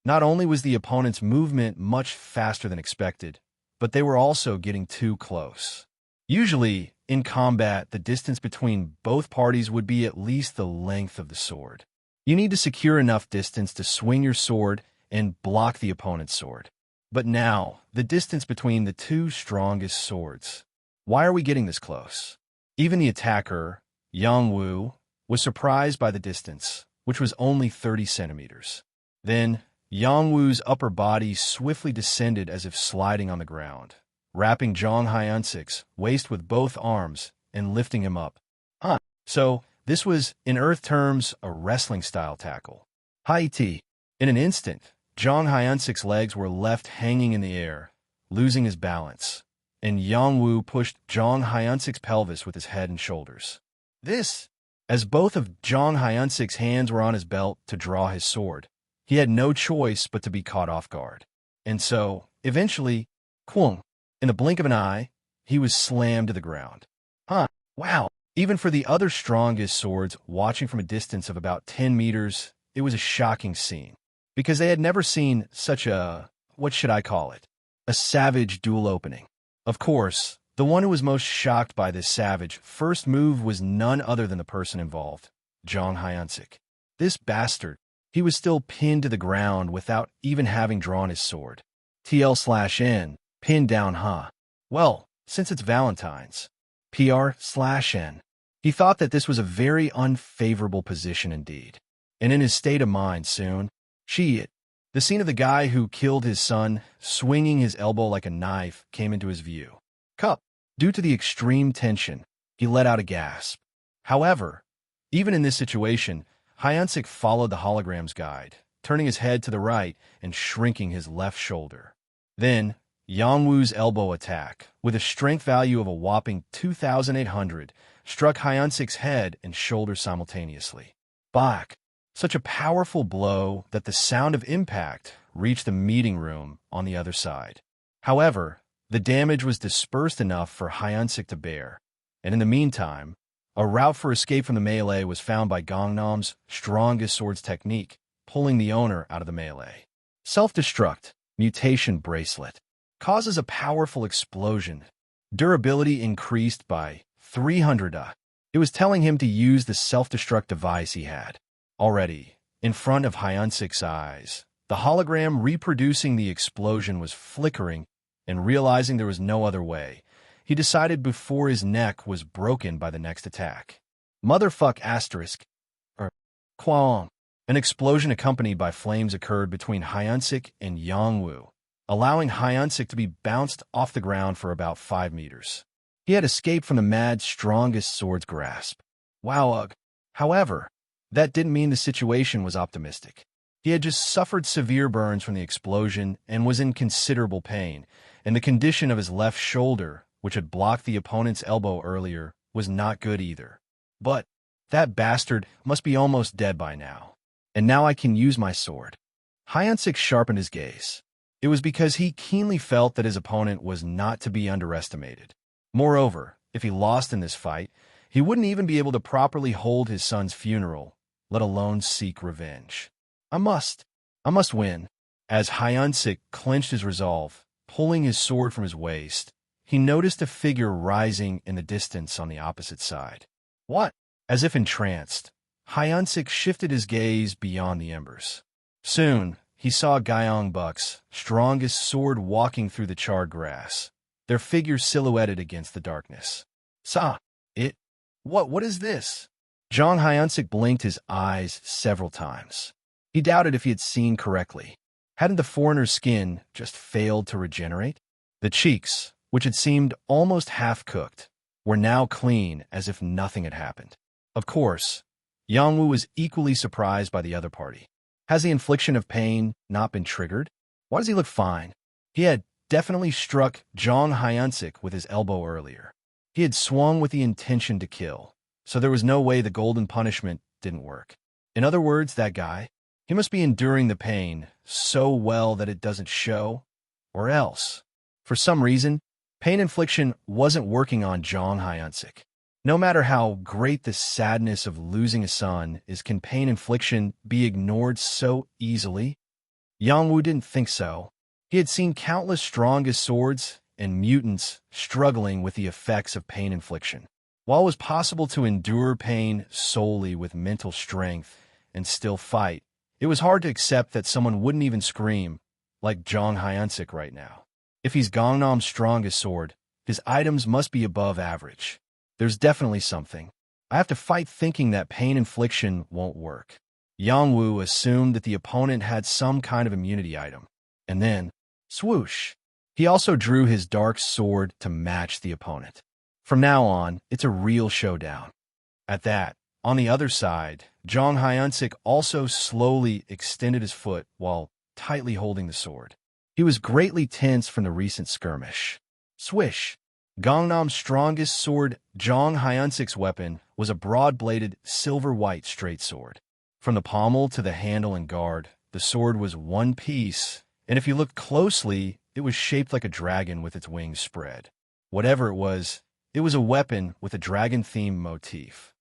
Not only was the opponent's movement much faster than expected, but they were also getting too close. Usually, in combat, the distance between both parties would be at least the length of the sword. You need to secure enough distance to swing your sword and block the opponent's sword. But now, the distance between the two strongest swords. Why are we getting this close? Even the attacker, Yang Wu, was surprised by the distance, which was only 30 centimeters. Then, Yang Wu's upper body swiftly descended as if sliding on the ground, wrapping Zhang Hyunsik's waist with both arms and lifting him up. So, this was, in Earth terms, a wrestling-style tackle. Haiti. In an instant, Zhang Hyunsik's legs were left hanging in the air, losing his balance, and Yang Wu pushed Zhang Hyunsik's pelvis with his head and shoulders. As both of Zhang Hyunsik's hands were on his belt to draw his sword, he had no choice but to be caught off guard. And so, eventually, in the blink of an eye, he was slammed to the ground. Wow. Even for the other strongest swords watching from a distance of about 10 meters, it was a shocking scene, because they had never seen such a, what should I call it, a savage duel opening. Of course, the one who was most shocked by this savage first move was none other than the person involved, Zhang Hyunsik. This bastard, he was still pinned to the ground without even having drawn his sword. TL/N, pinned down, Well, since it's Valentine's. PR/N. He thought that this was a very unfavorable position indeed. And in his state of mind soon, the scene of the guy who killed his son, swinging his elbow like a knife, came into his view. Due to the extreme tension, he let out a gasp. However, even in this situation, Hyunsik followed the hologram's guide, turning his head to the right and shrinking his left shoulder. Then, Yang Wu's elbow attack, with a strength value of a whopping 2,800, struck Hyunsik's head and shoulder simultaneously. Bach! such a powerful blow that the sound of impact reached the meeting room on the other side. However, the damage was dispersed enough for Hyunsik to bear, and in the meantime, a route for escape from the melee was found by Gangnam's strongest sword's technique, pulling the owner out of the melee. Self-destruct, mutation bracelet, causes a powerful explosion. Durability increased by 300. It was telling him to use the self-destruct device he had already in front of Hyunsik's eyes. The hologram reproducing the explosion was flickering, and realizing there was no other way, he decided before his neck was broken by the next attack. Motherfuck asterisk, or Qualm. An explosion accompanied by flames occurred between Hyunsik and Yongwoo, allowing Hyunsik to be bounced off the ground for about 5 meters. He had escaped from the mad strongest sword's grasp. Wow. However, that didn't mean the situation was optimistic. He had just suffered severe burns from the explosion and was in considerable pain, and the condition of his left shoulder, which had blocked the opponent's elbow earlier, was not good either. But that bastard must be almost dead by now. And now I can use my sword. Hyunsik sharpened his gaze. It was because he keenly felt that his opponent was not to be underestimated. Moreover, if he lost in this fight, he wouldn't even be able to properly hold his son's funeral, let alone seek revenge. I must win. As Hyunsik clenched his resolve, pulling his sword from his waist, he noticed a figure rising in the distance on the opposite side. What? As if entranced, Hyunsik shifted his gaze beyond the embers. Soon, he saw Gyeongbok's strongest sword walking through the charred grass, their figure silhouetted against the darkness. What is this? Jong Hyunsik blinked his eyes several times. He doubted if he had seen correctly. Hadn't the foreigner's skin just failed to regenerate? The cheeks, which had seemed almost half-cooked, were now clean as if nothing had happened. Of course, Yongwoo was equally surprised by the other party. Has the infliction of pain not been triggered? Why does he look fine? He had definitely struck Jong Hyunsik with his elbow earlier. He had swung with the intention to kill, so there was no way the golden punishment didn't work. In other words, that guy, he must be enduring the pain so well that it doesn't show, or else, for some reason, pain infliction wasn't working on Jong Hyunsik. No matter how great the sadness of losing a son is, can pain infliction be ignored so easily? Yongwoo didn't think so. He had seen countless strongest swords and mutants struggling with the effects of pain infliction. While it was possible to endure pain solely with mental strength and still fight, it was hard to accept that someone wouldn't even scream, like Jong Hyunsik right now. If he's Gangnam's strongest sword, his items must be above average. There's definitely something. I have to fight thinking that pain infliction won't work. Yongwoo assumed that the opponent had some kind of immunity item. And then, swoosh, he also drew his dark sword to match the opponent. From now on, it's a real showdown. At that, on the other side, Jong Hyunsik also slowly extended his foot while tightly holding the sword. He was greatly tense from the recent skirmish. Swish! Gangnam's strongest sword, Jong Hyunsik's weapon, was a broad-bladed, silver-white straight sword. From the pommel to the handle and guard, the sword was one piece, and if you looked closely, it was shaped like a dragon with its wings spread. Whatever it was a weapon with a dragon-themed motif.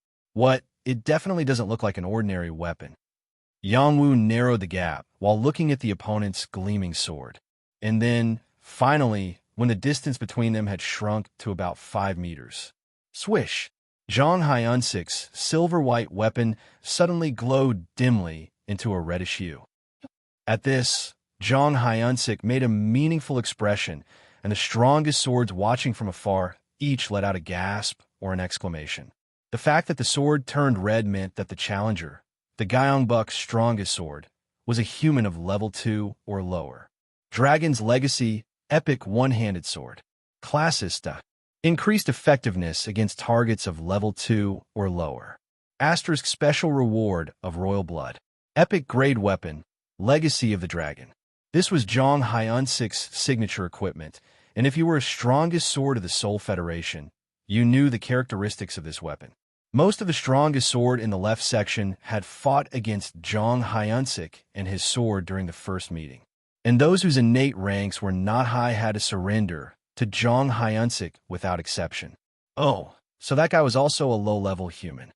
It definitely doesn't look like an ordinary weapon. Yongwoo narrowed the gap while looking at the opponent's gleaming sword. And then, finally, when the distance between them had shrunk to about 5 meters. Swish! Jong Hyunsik's silver-white weapon suddenly glowed dimly into a reddish hue. At this, Jong Hyunsik made a meaningful expression, and the strongest swords watching from afar each let out a gasp or an exclamation. The fact that the sword turned red meant that the challenger, the Gyeongbok's strongest sword, was a human of level 2 or lower. Dragon's Legacy Epic One-Handed Sword. Classista. Increased effectiveness against targets of level 2 or lower. Asterisk Special Reward of Royal Blood. Epic Grade Weapon. Legacy of the Dragon. This was Jong Hyunsik's signature equipment, and if you were a strongest sword of the Seoul Federation, you knew the characteristics of this weapon. Most of the strongest sword in the left section had fought against Jong Hyunsik and his sword during the first meeting. And those whose innate ranks were not high had to surrender to Jong Hyunsik without exception. Oh, so that guy was also a low-level human.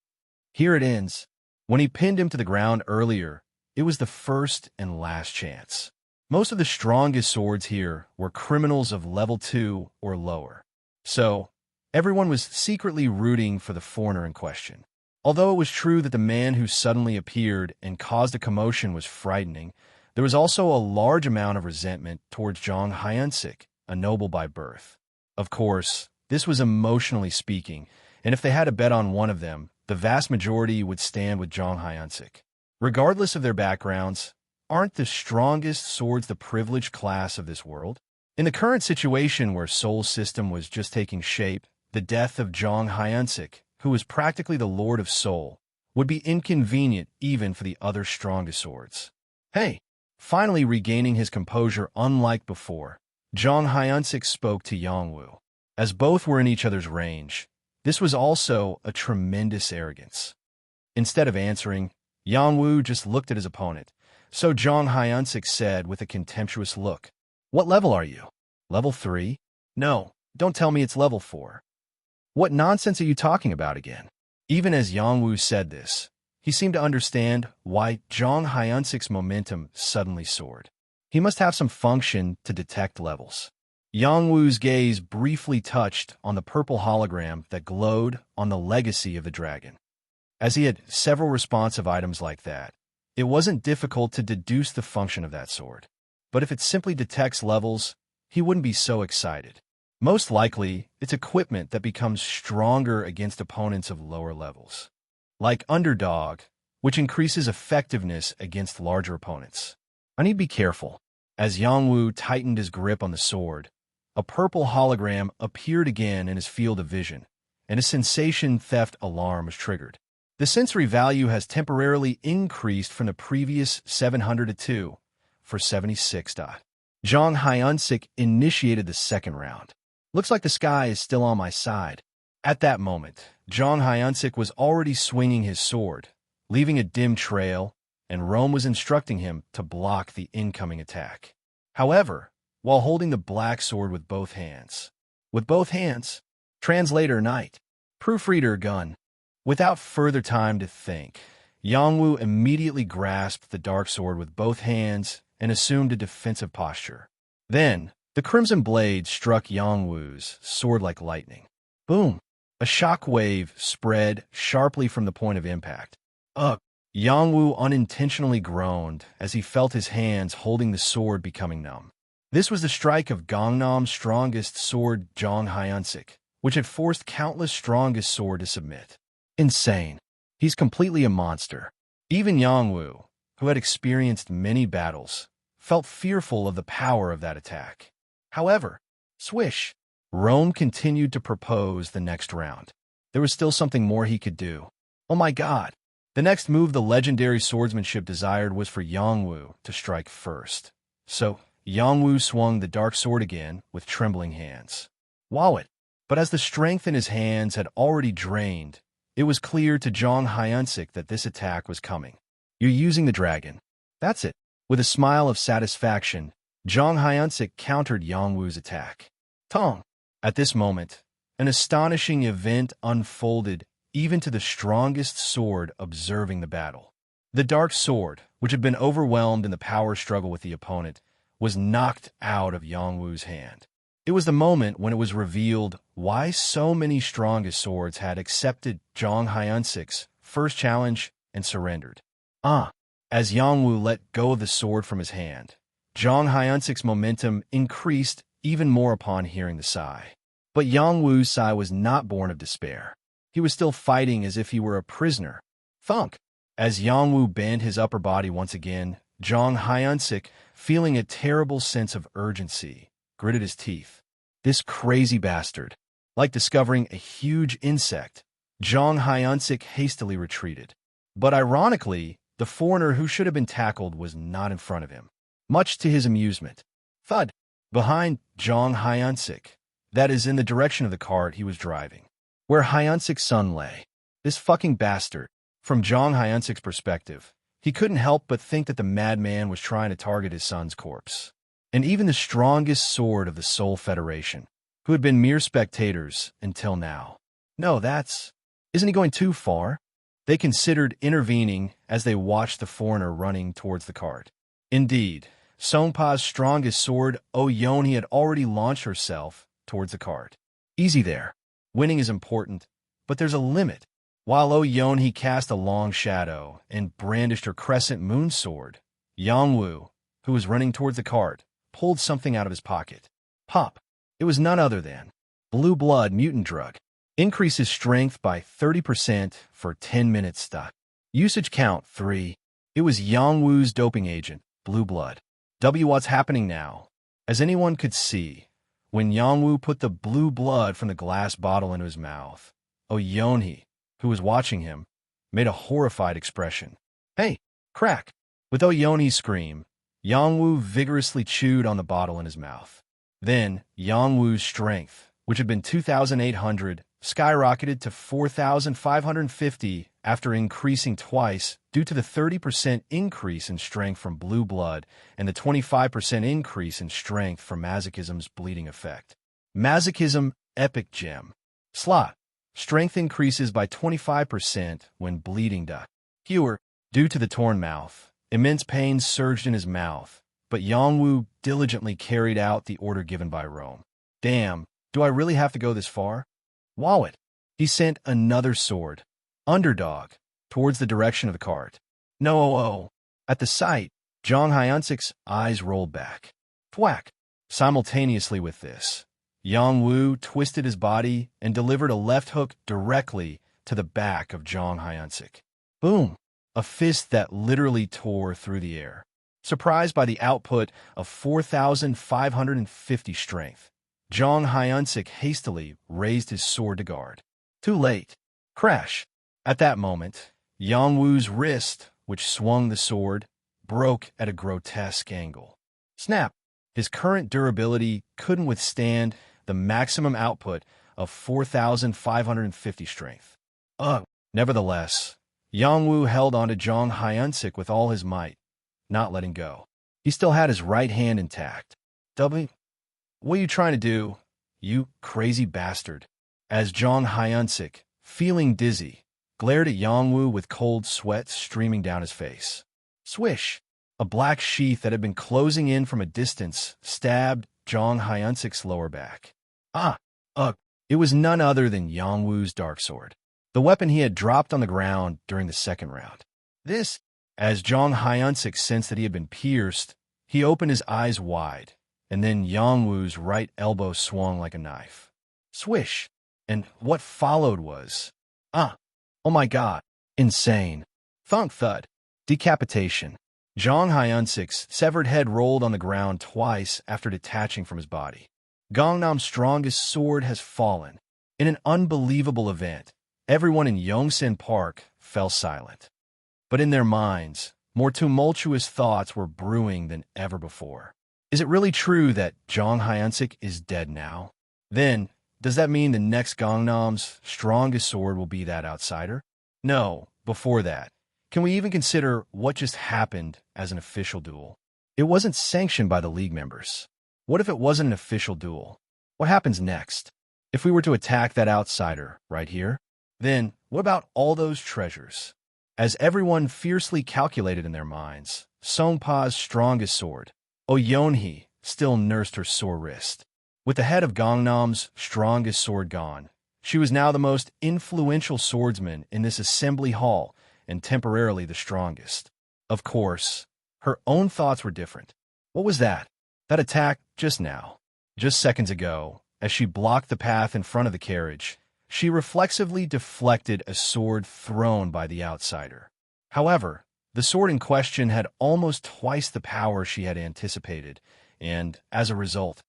Here it ends. When he pinned him to the ground earlier, it was the first and last chance. Most of the strongest swords here were criminals of level 2 or lower. So, everyone was secretly rooting for the foreigner in question. Although it was true that the man who suddenly appeared and caused a commotion was frightening, there was also a large amount of resentment towards Jong Hyunsik, a noble by birth. Of course, this was emotionally speaking, and if they had to bet on one of them, the vast majority would stand with Jong Hyunsik. Regardless of their backgrounds, aren't the strongest swords the privileged class of this world? In the current situation where Seoul's system was just taking shape, the death of Jong Hyunsik, who was practically the Lord of Seoul, would be inconvenient even for the other strongest swords. Hey! Finally regaining his composure unlike before, Jong Hyunsik spoke to Yongwoo. As both were in each other's range, this was also a tremendous arrogance. Instead of answering, Yongwoo just looked at his opponent. So Jong Hyunsik said with a contemptuous look, "What level are you? Level 3? No, don't tell me it's level 4. What nonsense are you talking about again?" Even as Yongwoo said this, he seemed to understand why Jong Hyunsik's momentum suddenly soared. He must have some function to detect levels. Yongwoo's gaze briefly touched on the purple hologram that glowed on the legacy of the dragon. As he had several responsive items like that, it wasn't difficult to deduce the function of that sword. But if it simply detects levels, he wouldn't be so excited. Most likely, it's equipment that becomes stronger against opponents of lower levels. Like Underdog, which increases effectiveness against larger opponents. I need to be careful. As Yongwoo tightened his grip on the sword, a purple hologram appeared again in his field of vision, and a sensation theft alarm was triggered. The sensory value has temporarily increased from the previous 700 to 2 for 76. Jong Hyunsik initiated the second round. Looks like the sky is still on my side. At that moment, Jong Hyunsik was already swinging his sword, leaving a dim trail, and Rome was instructing him to block the incoming attack. However, while holding the black sword with both hands, translator knight, proofreader gun. Without further time to think, Yongwoo immediately grasped the dark sword with both hands and assumed a defensive posture. Then, the crimson blade struck Yongwoo's sword like lightning. Boom! A shock wave spread sharply from the point of impact. Ugh! Yongwoo unintentionally groaned as he felt his hands holding the sword becoming numb. This was the strike of Gangnam's strongest sword, Jong Hyunsik, which had forced countless strongest sword to submit. Insane. He's completely a monster. Even Yongwoo, who had experienced many battles, felt fearful of the power of that attack. However, swish! Rome continued to propose the next round. There was still something more he could do. Oh my god! The next move the legendary swordsmanship desired was for Yongwoo to strike first. So, Yongwoo swung the dark sword again with trembling hands. Wow it! But as the strength in his hands had already drained, it was clear to Jong Hyunsik that this attack was coming. You're using the dragon. That's it. With a smile of satisfaction, Jong Hyunsik countered Yongwoo's attack. Tong! At this moment, an astonishing event unfolded even to the strongest sword observing the battle. The dark sword, which had been overwhelmed in the power struggle with the opponent, was knocked out of Yongwoo's hand. It was the moment when it was revealed why so many strongest swords had accepted Jong Hyunsik's first challenge and surrendered. As Yongwoo let go of the sword from his hand, Jong Hyunsik's momentum increased even more upon hearing the sigh. But Yongwoo's sigh was not born of despair. He was still fighting as if he were a prisoner. Thunk! As Yongwoo bent his upper body once again, Jong Hyunsik, feeling a terrible sense of urgency, gritted his teeth. This crazy bastard. Like discovering a huge insect, Jong Hyunsik hastily retreated. But ironically, the foreigner who should have been tackled was not in front of him. Much to his amusement. Thud! Behind Jong Hyunsik, that is in the direction of the cart he was driving, where Hyunsik's son lay. This fucking bastard. From Jong Hyunsik's perspective, he couldn't help but think that the madman was trying to target his son's corpse. And even the strongest sword of the Seoul Federation, who had been mere spectators until now. No, isn't he going too far? They considered intervening as they watched the foreigner running towards the cart. Indeed, Songpa's strongest sword, Oh Yeonhee, had already launched herself towards the cart. Easy there. Winning is important, but there's a limit. While Oh Yeonhee cast a long shadow and brandished her crescent moon sword, Yongwoo, who was running towards the cart, pulled something out of his pocket. Pop. It was none other than blue blood mutant drug. Increases strength by 30% for 10 minutes. Usage count 3. It was Yongwoo's doping agent, blue blood. What's happening now? As anyone could see, when Yongwoo put the blue blood from the glass bottle into his mouth, Oh Yeonhee, who was watching him, made a horrified expression. Hey, crack! With Oh Yeonhee's scream, Yongwoo vigorously chewed on the bottle in his mouth. Then, Yongwoo's strength, which had been 2,800, skyrocketed to 4,550 after increasing twice due to the 30% increase in strength from blue blood and the 25% increase in strength from masochism's bleeding effect. Masochism Epic Gem. Slot. Strength increases by 25% when bleeding. Hewer. Due to the torn mouth, immense pain surged in his mouth, but Yongwoo diligently carried out the order given by Rome. Damn, do I really have to go this far? Wallet. He sent another sword, Underdog, towards the direction of the cart. No. At the sight, Jong Hyunsik's eyes rolled back. Thwack. Simultaneously with this, Yongwoo twisted his body and delivered a left hook directly to the back of Jong Hyunsik. Boom. A fist that literally tore through the air. Surprised by the output of 4,550 strength, Jong Hyunsik hastily raised his sword to guard. Too late. Crash. At that moment, Yongwoo's wrist, which swung the sword, broke at a grotesque angle. Snap. His current durability couldn't withstand the maximum output of 4,550 strength. Nevertheless, Yongwoo held onto Jong Hyunsik with all his might, not letting go. He still had his right hand intact. What are you trying to do, you crazy bastard? As Jong Hyunsik, feeling dizzy, glared at Yongwoo with cold sweat streaming down his face. Swish! A black sheath that had been closing in from a distance stabbed Jong Hyunsik's lower back. It was none other than Yongwoo's dark sword, the weapon he had dropped on the ground during the second round. As Jong Hyunsik sensed that he had been pierced, he opened his eyes wide, and then Yongwoo's right elbow swung like a knife. Swish! And what followed was, oh my god, insane. Thunk thud. Decapitation. Jong Hyunsik's severed head rolled on the ground twice after detaching from his body. Gangnam's strongest sword has fallen. In an unbelievable event, everyone in Yongsan Park fell silent. But in their minds, more tumultuous thoughts were brewing than ever before. Is it really true that Jong Hyunsik is dead now? Then, does that mean the next Gangnam's strongest sword will be that outsider? No, before that, can we even consider what just happened as an official duel? It wasn't sanctioned by the league members. What if it wasn't an official duel? What happens next? If we were to attack that outsider right here? Then, what about all those treasures? As everyone fiercely calculated in their minds, Songpa's strongest sword, Oh Yeonhee, still nursed her sore wrist. With the head of Gangnam's strongest sword gone, she was now the most influential swordsman in this assembly hall and temporarily the strongest. Of course, her own thoughts were different. What was that? That attack just now. Just seconds ago, as she blocked the path in front of the carriage, she reflexively deflected a sword thrown by the outsider. However, the sword in question had almost twice the power she had anticipated, and, as a result,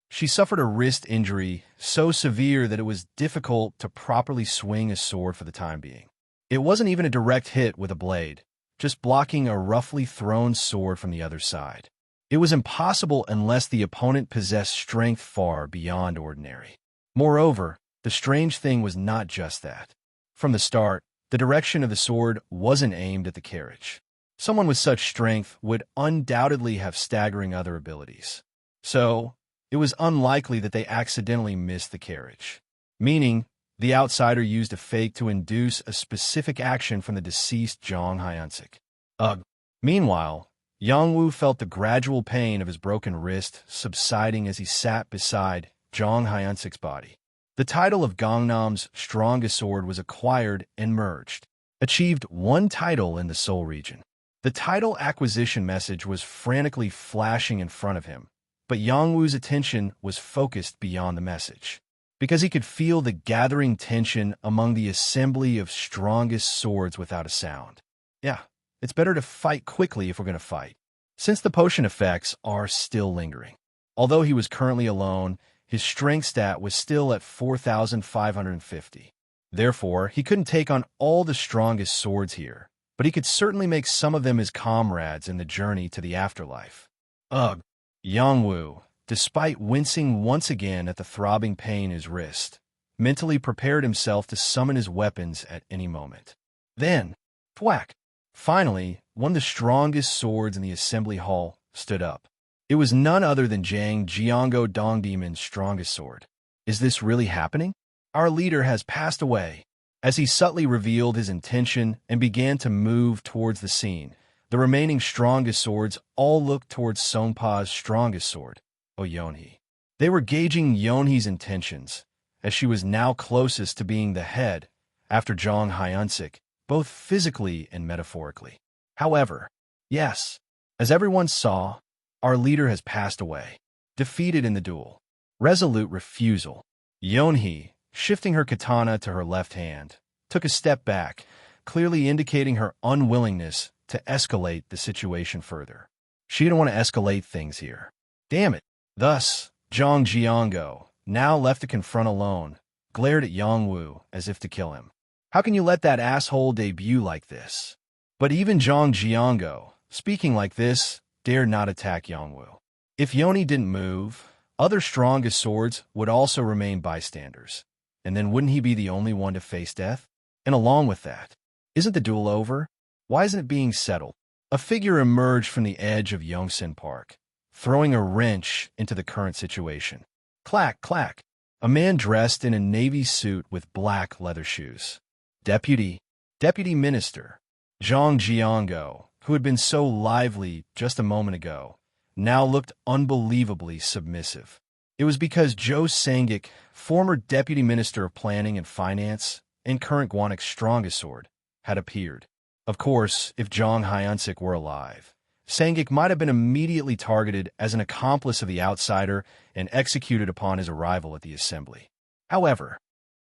she suffered a wrist injury so severe that it was difficult to properly swing a sword for the time being. It wasn't even a direct hit with a blade, just blocking a roughly thrown sword from the other side. It was impossible unless the opponent possessed strength far beyond ordinary. Moreover, the strange thing was not just that. From the start, the direction of the sword wasn't aimed at the carriage. Someone with such strength would undoubtedly have staggering other abilities. So, it was unlikely that they accidentally missed the carriage, meaning the outsider used a fake to induce a specific action from the deceased Jong Hyunsik. Ugh. Meanwhile, Yongwoo felt the gradual pain of his broken wrist subsiding as he sat beside Jong Hyunsik's body. The title of Gangnam's strongest sword was acquired and merged, achieved one title in the Seoul region. The title acquisition message was frantically flashing in front of him, but Yongwoo's attention was focused beyond the message, because he could feel the gathering tension among the assembly of strongest swords without a sound. Yeah, it's better to fight quickly if we're going to fight, since the potion effects are still lingering. Although he was currently alone, his strength stat was still at 4,550. Therefore, he couldn't take on all the strongest swords here, but he could certainly make some of them his comrades in the journey to the afterlife. Ugh. Yongwoo, despite wincing once again at the throbbing pain in his wrist, mentally prepared himself to summon his weapons at any moment. Then, thwack! Finally, one of the strongest swords in the assembly hall stood up. It was none other than Jang Jiango Dongdemon's strongest sword. Is this really happening? Our leader has passed away. As he subtly revealed his intention and began to move towards the scene, the remaining strongest swords all looked towards Songpa's strongest sword, Yonhee. They were gauging Yonhee's intentions, as she was now closest to being the head after Jong Hyunsik, both physically and metaphorically. However, yes, as everyone saw, our leader has passed away, defeated in the duel. Resolute refusal. Yonhee, shifting her katana to her left hand, took a step back, clearly indicating her unwillingness to escalate the situation further. She didn't want to escalate things here. Damn it. Thus, Jong Jiango, now left to confront alone, glared at Yongwoo as if to kill him. How can you let that asshole debut like this? But even Jong Jiango, speaking like this, dared not attack Yongwoo. If Yonhee didn't move, other strongest swords would also remain bystanders. And then wouldn't he be the only one to face death? And along with that, isn't the duel over? Why isn't it being settled? A figure emerged from the edge of Yongsan Park, throwing a wrench into the current situation. Clack, clack. A man dressed in a navy suit with black leather shoes. Deputy Minister, Jong Jiango, who had been so lively just a moment ago, now looked unbelievably submissive. It was because Joe Sangik, former Deputy Minister of Planning and Finance and current Gwanik's strongest sword, had appeared. Of course, if Jong Hyunsik were alive, Sangik might have been immediately targeted as an accomplice of the outsider and executed upon his arrival at the assembly. However,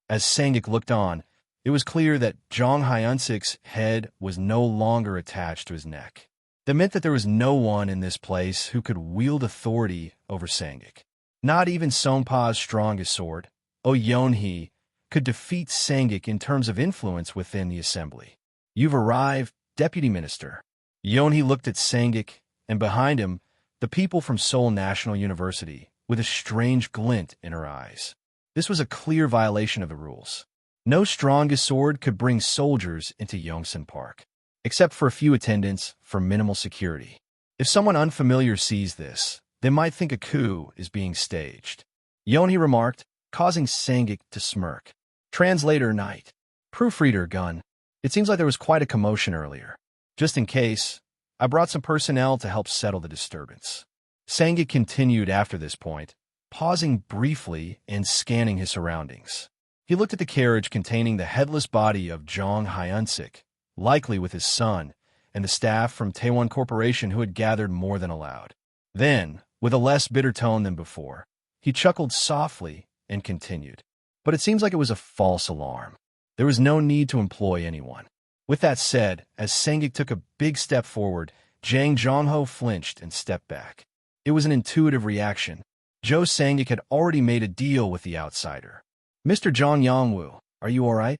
as Sangik looked on, it was clear that Jong Hyunsik's head was no longer attached to his neck. That meant that there was no one in this place who could wield authority over Sangik. Not even Songpa's strongest sword, Yonhee, could defeat Sangik in terms of influence within the assembly. You've arrived, Deputy Minister. Yonhee looked at Sangik, and behind him, the people from Seoul National University, with a strange glint in her eyes. This was a clear violation of the rules. No strongest sword could bring soldiers into Yongsan Park, except for a few attendants for minimal security. If someone unfamiliar sees this, they might think a coup is being staged. Yonhee remarked, causing Sangik to smirk. Translator Knight. Proofreader Gun. It seems like there was quite a commotion earlier. Just in case, I brought some personnel to help settle the disturbance. Sangik continued after this point, pausing briefly and scanning his surroundings. He looked at the carriage containing the headless body of Jong Hyunsik, likely with his son, and the staff from Taewon Corporation who had gathered more than allowed. Then, with a less bitter tone than before, he chuckled softly and continued. But it seems like it was a false alarm. There was no need to employ anyone. With that said, as Sangik took a big step forward, Jang Jongho flinched and stepped back. It was an intuitive reaction. Joe Sangik had already made a deal with the outsider. Mr. Jong Yongwoo, are you all right?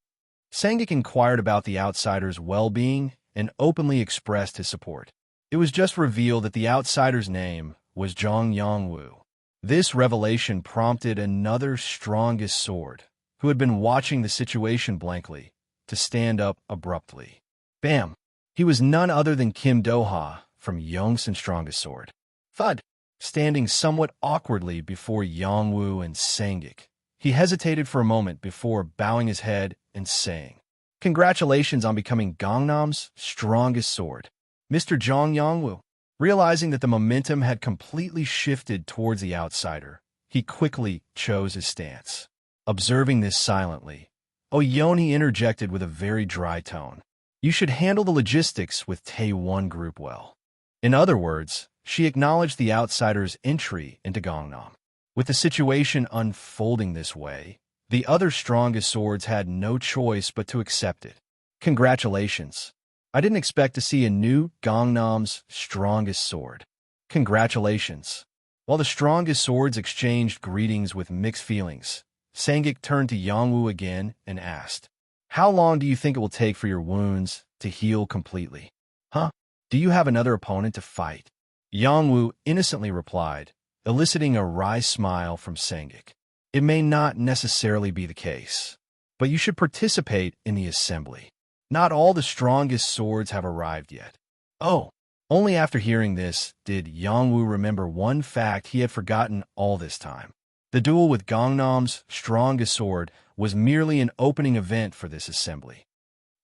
Sangik inquired about the outsider's well-being and openly expressed his support. It was just revealed that the outsider's name was Jong Yongwoo. This revelation prompted another strongest sword, who had been watching the situation blankly, to stand up abruptly. Bam! He was none other than Kim Do-ha from Yongsun's strongest sword. Thud! Standing somewhat awkwardly before Yongwoo and Sangik. He hesitated for a moment before bowing his head and saying, "Congratulations on becoming Gangnam's strongest sword, Mr. Jong Yongwoo." Realizing that the momentum had completely shifted towards the outsider, he quickly chose his stance. Observing this silently, Oyoni interjected with a very dry tone. "You should handle the logistics with Tae-1 Group well." In other words, she acknowledged the outsider's entry into Gangnam. With the situation unfolding this way, the other strongest swords had no choice but to accept it. "Congratulations. I didn't expect to see a new Gangnam's strongest sword. Congratulations." While the strongest swords exchanged greetings with mixed feelings, Sangik turned to Yongwoo again and asked, "How long do you think it will take for your wounds to heal completely? Huh? Do you have another opponent to fight?" Yongwoo innocently replied, eliciting a wry smile from Sangik. "It may not necessarily be the case, but you should participate in the assembly. Not all the strongest swords have arrived yet." Oh, only after hearing this did Yongwoo remember one fact he had forgotten all this time. The duel with Gangnam's strongest sword was merely an opening event for this assembly.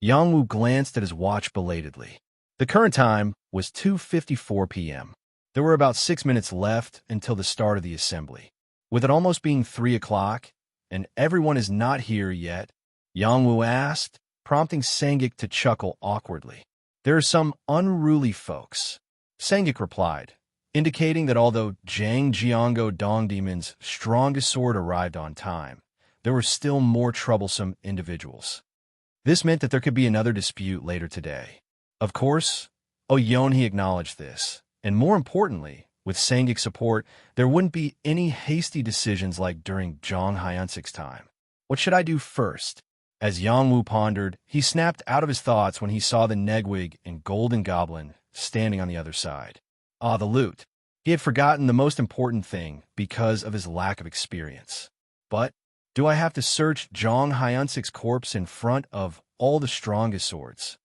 Yongwoo glanced at his watch belatedly. The current time was 2:54 p.m. There were about 6 minutes left until the start of the assembly. With it almost being 3 o'clock, and everyone is not here yet, Yongwoo asked, prompting Sangik to chuckle awkwardly. "There are some unruly folks," Sangik replied, indicating that although Jang Jiango Dong Demon's strongest sword arrived on time, there were still more troublesome individuals. This meant that there could be another dispute later today. Of course, Oyonhi acknowledged this, and more importantly, with Sangik's support, there wouldn't be any hasty decisions like during Jong Hyunsik's time. What should I do first? As Yongwoo pondered, he snapped out of his thoughts when he saw the Negwig and Golden Goblin standing on the other side. Ah, the loot. He had forgotten the most important thing because of his lack of experience. But do I have to search Jong Hyunsik's corpse in front of all the strongest swords?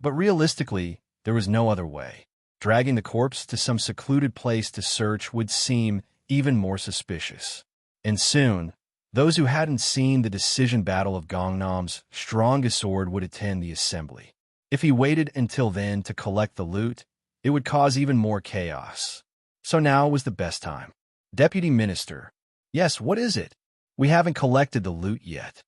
But realistically, there was no other way. Dragging the corpse to some secluded place to search would seem even more suspicious. And soon, those who hadn't seen the decision battle of Gangnam's strongest sword would attend the assembly. If he waited until then to collect the loot, it would cause even more chaos. So now was the best time. "Deputy Minister." "Yes, what is it?" "We haven't collected the loot yet."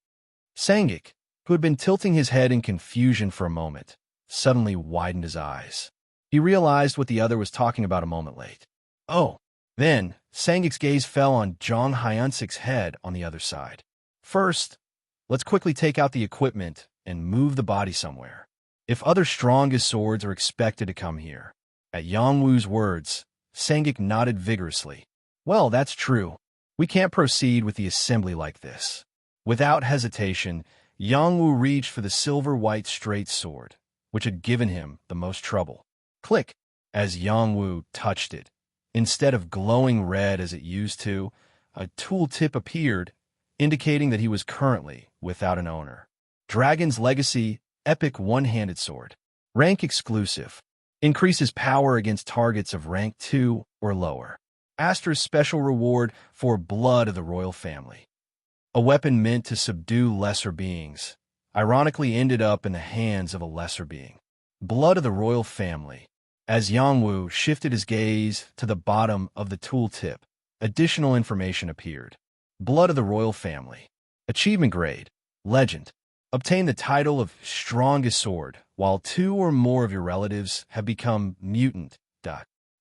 Sangik, who had been tilting his head in confusion for a moment, suddenly widened his eyes. He realized what the other was talking about a moment late. Oh, then Sangik's gaze fell on Jong Hyunsik's head on the other side. "First, let's quickly take out the equipment and move the body somewhere. If other strongest swords are expected to come here." At Yongwoo's words, Sangik nodded vigorously. "Well, that's true. We can't proceed with the assembly like this." Without hesitation, Yongwoo reached for the silver-white straight sword, which had given him the most trouble. Click! As Yongwoo touched it, instead of glowing red as it used to, a tooltip appeared, indicating that he was currently without an owner. Dragon's Legacy Epic One-Handed Sword. Rank exclusive. Increases power against targets of rank 2 or lower. Astra's special reward for Blood of the Royal Family. A weapon meant to subdue lesser beings, ironically ended up in the hands of a lesser being. Blood of the Royal Family. As Yongwoo shifted his gaze to the bottom of the tooltip, additional information appeared. Blood of the Royal Family. Achievement grade. Legend. Obtain the title of Strongest Sword while 2 or more of your relatives have become mutant.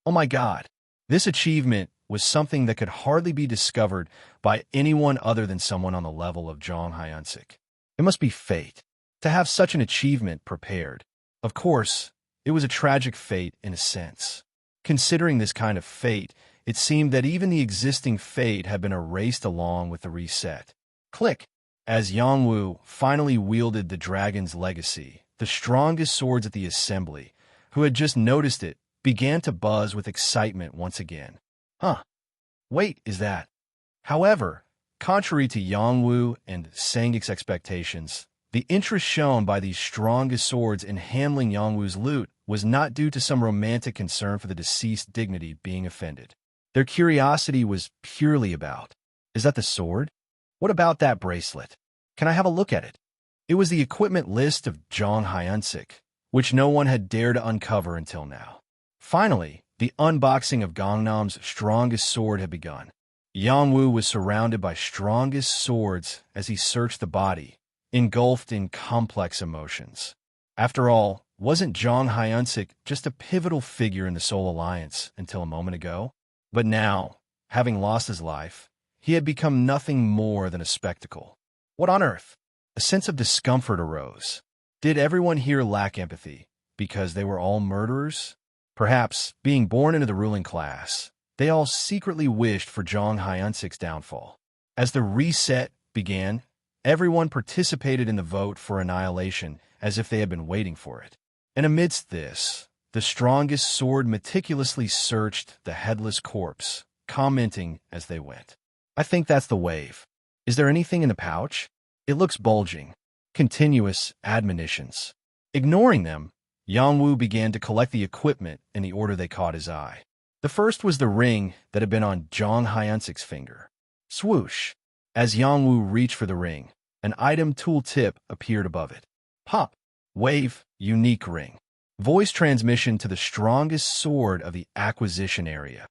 Oh my god. This achievement was something that could hardly be discovered by anyone other than someone on the level of Jong Hyunsik. It must be fate to have such an achievement prepared. Of course, it was a tragic fate in a sense. Considering this kind of fate, it seemed that even the existing fate had been erased along with the reset. Click! As Yongwoo finally wielded the Dragon's Legacy, the strongest swords at the assembly, who had just noticed it, began to buzz with excitement once again. Huh. Wait, is that? However, contrary to Yongwoo and Sangik's expectations, The interest shown by these strongest swords in handling Yangwu's loot was not due to some romantic concern for the deceased's dignity being offended. Their curiosity was purely about, is that the sword? What about that bracelet? Can I have a look at it? It was the equipment list of Zhang Hyansik, which no one had dared to uncover until now. Finally, the unboxing of Gangnam's strongest sword had begun. Yangwu was surrounded by strongest swords as he searched the body, engulfed in complex emotions. After all, wasn't Zhang Hyansik just a pivotal figure in the Soul Alliance until a moment ago? But now, having lost his life, he had become nothing more than a spectacle. What on earth? A sense of discomfort arose. Did everyone here lack empathy because they were all murderers? Perhaps, being born into the ruling class, they all secretly wished for Zhang Hyansik's downfall. As the reset began, everyone participated in the vote for annihilation as if they had been waiting for it. And amidst this, the strongest sword meticulously searched the headless corpse, commenting as they went, "I think that's the wave. Is there anything in the pouch? It looks bulging." Continuous admonitions. Ignoring them, Yangwu began to collect the equipment in the order they caught his eye. The first was the ring that had been on Zhang Hyansik's finger. Swoosh! As Yangwu reached for the ring, an item tool tip appeared above it. Pop! Wave, unique ring. Voice transmission to the strongest sword of the acquisition area.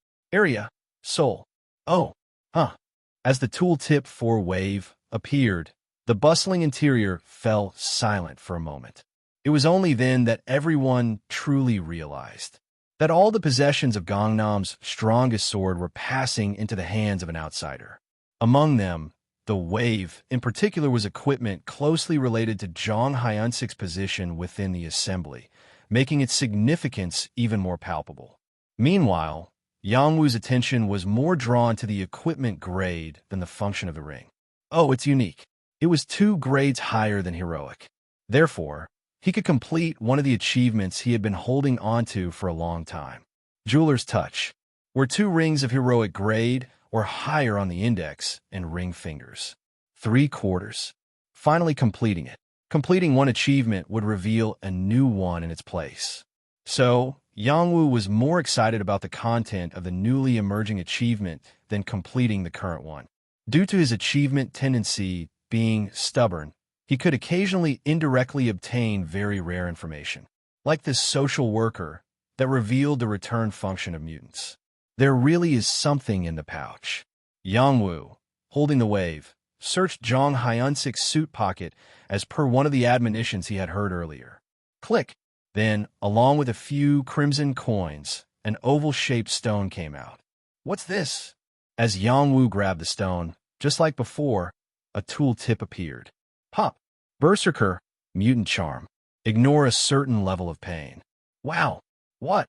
Soul. Oh, huh. As the tooltip for Wave appeared, the bustling interior fell silent for a moment. It was only then that everyone truly realized that all the possessions of Gangnam's strongest sword were passing into the hands of an outsider. Among them, the Wave, in particular, was equipment closely related to Zhang Hyansik's position within the assembly, making its significance even more palpable. Meanwhile, Yangwu's attention was more drawn to the equipment grade than the function of the ring. Oh, it's unique. It was 2 grades higher than heroic. Therefore, he could complete one of the achievements he had been holding onto for a long time. Jeweler's Touch, where 2 rings of heroic grade or higher on the index and ring fingers. 3/4. Finally completing it. Completing one achievement would reveal a new one in its place. So, Yangwu was more excited about the content of the newly emerging achievement than completing the current one. Due to his achievement tendency being stubborn, he could occasionally indirectly obtain very rare information, like this social worker that revealed the return function of mutants. There really is something in the pouch. Yangwu, holding the Wave, searched Zhang Hyansik's suit pocket as per one of the admonitions he had heard earlier. Click! Then, along with a few crimson coins, an oval-shaped stone came out. What's this? As Yangwu grabbed the stone, just like before, a tool tip appeared. Pop! Berserker, mutant charm. Ignore a certain level of pain. Wow! What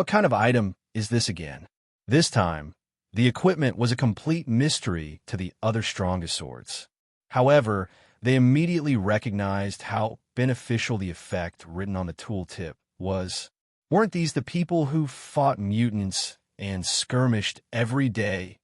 kind of item is this again? This time, the equipment was a complete mystery to the other strongest swords. However, they immediately recognized how beneficial the effect written on the tooltip was. Weren't these the people who fought mutants and skirmished every day,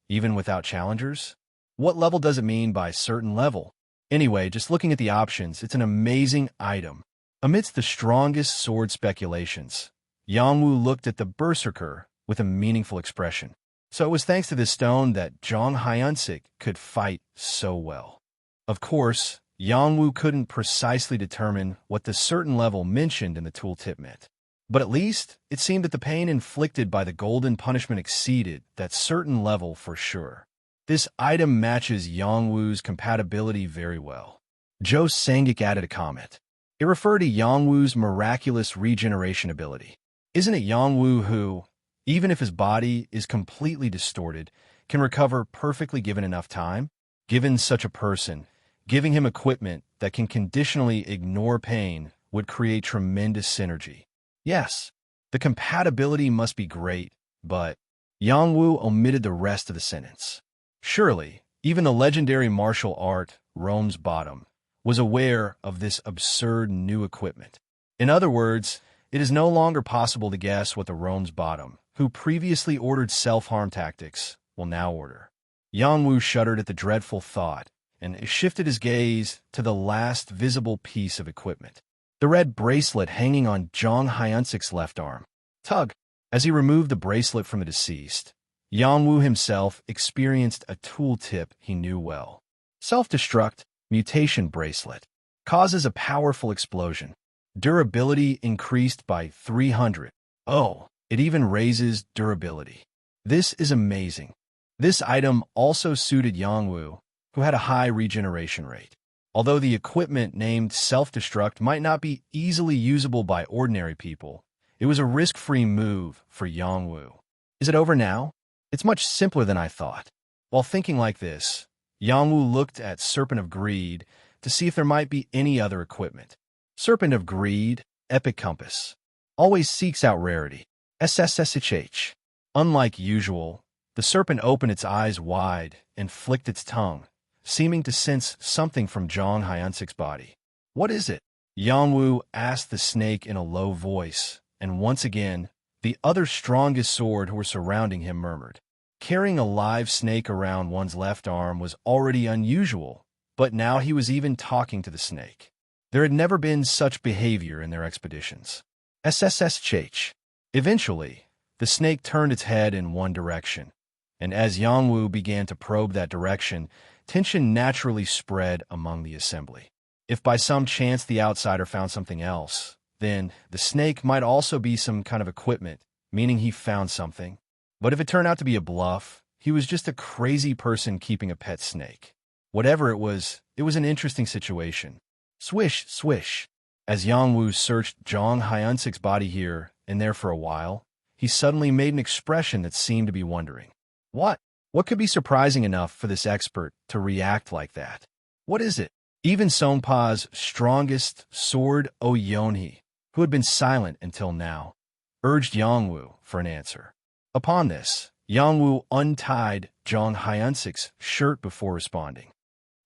even without challengers? What level does it mean by certain level? Anyway, just looking at the options, it's an amazing item. Amidst the strongest sword speculations, Yangwu looked at the Berserker with a meaningful expression. So it was thanks to this stone that Zhang Hyansik could fight so well. Of course, Yangwu couldn't precisely determine what the certain level mentioned in the tooltip meant. But at least, it seemed that the pain inflicted by the golden punishment exceeded that certain level for sure. This item matches Yangwu's compatibility very well. Joe Sangik added a comment. It referred to Yangwu's miraculous regeneration ability. Isn't it Yangwu who, even if his body is completely distorted, can recover perfectly given enough time? Given such a person, giving him equipment that can conditionally ignore pain would create tremendous synergy. Yes, the compatibility must be great, but Yangwu omitted the rest of the sentence. Surely, even the legendary martial art, Rome's Bottom, was aware of this absurd new equipment. In other words, it is no longer possible to guess what the Rome's Bottom, who previously ordered self-harm tactics, will now order. Yangwu shuddered at the dreadful thought, and shifted his gaze to the last visible piece of equipment. The red bracelet hanging on Jong Hyunsik's left arm. Tug. As he removed the bracelet from the deceased, Yangwu himself experienced a tooltip he knew well. Self-destruct mutation bracelet causes a powerful explosion. Durability increased by 300. Oh, it even raises durability. This is amazing. This item also suited Yangwu, who had a high regeneration rate. Although the equipment named self-destruct might not be easily usable by ordinary people, it was a risk-free move for Yangwu. Is it over now? It's much simpler than I thought. While thinking like this, Yangwu looked at Serpent of Greed to see if there might be any other equipment. Serpent of Greed, Epic Compass. Always seeks out rarity. SSSH. Unlike usual, the serpent opened its eyes wide and flicked its tongue, seeming to sense something from Jong Hyunsik's body. What is it? Yangwu asked the snake in a low voice, and once again, the other strongest sword who were surrounding him murmured. Carrying a live snake around one's left arm was already unusual, but now he was even talking to the snake. There had never been such behavior in their expeditions. SSSH. Eventually, the snake turned its head in one direction, and as Yangwu began to probe that direction, tension naturally spread among the assembly. If by some chance the outsider found something else, then the snake might also be some kind of equipment, meaning he found something. But if it turned out to be a bluff, he was just a crazy person keeping a pet snake. Whatever it was an interesting situation. Swish, swish. As Yangwu searched Jong Hyunsik's body here and there for a while, he suddenly made an expression that seemed to be wondering. What? What could be surprising enough for this expert to react like that? What is it? Even Sonpa's strongest sword, Oyonhi, who had been silent until now, urged Yangwu for an answer. Upon this, Yangwu untied Jong Hyunsik's shirt before responding.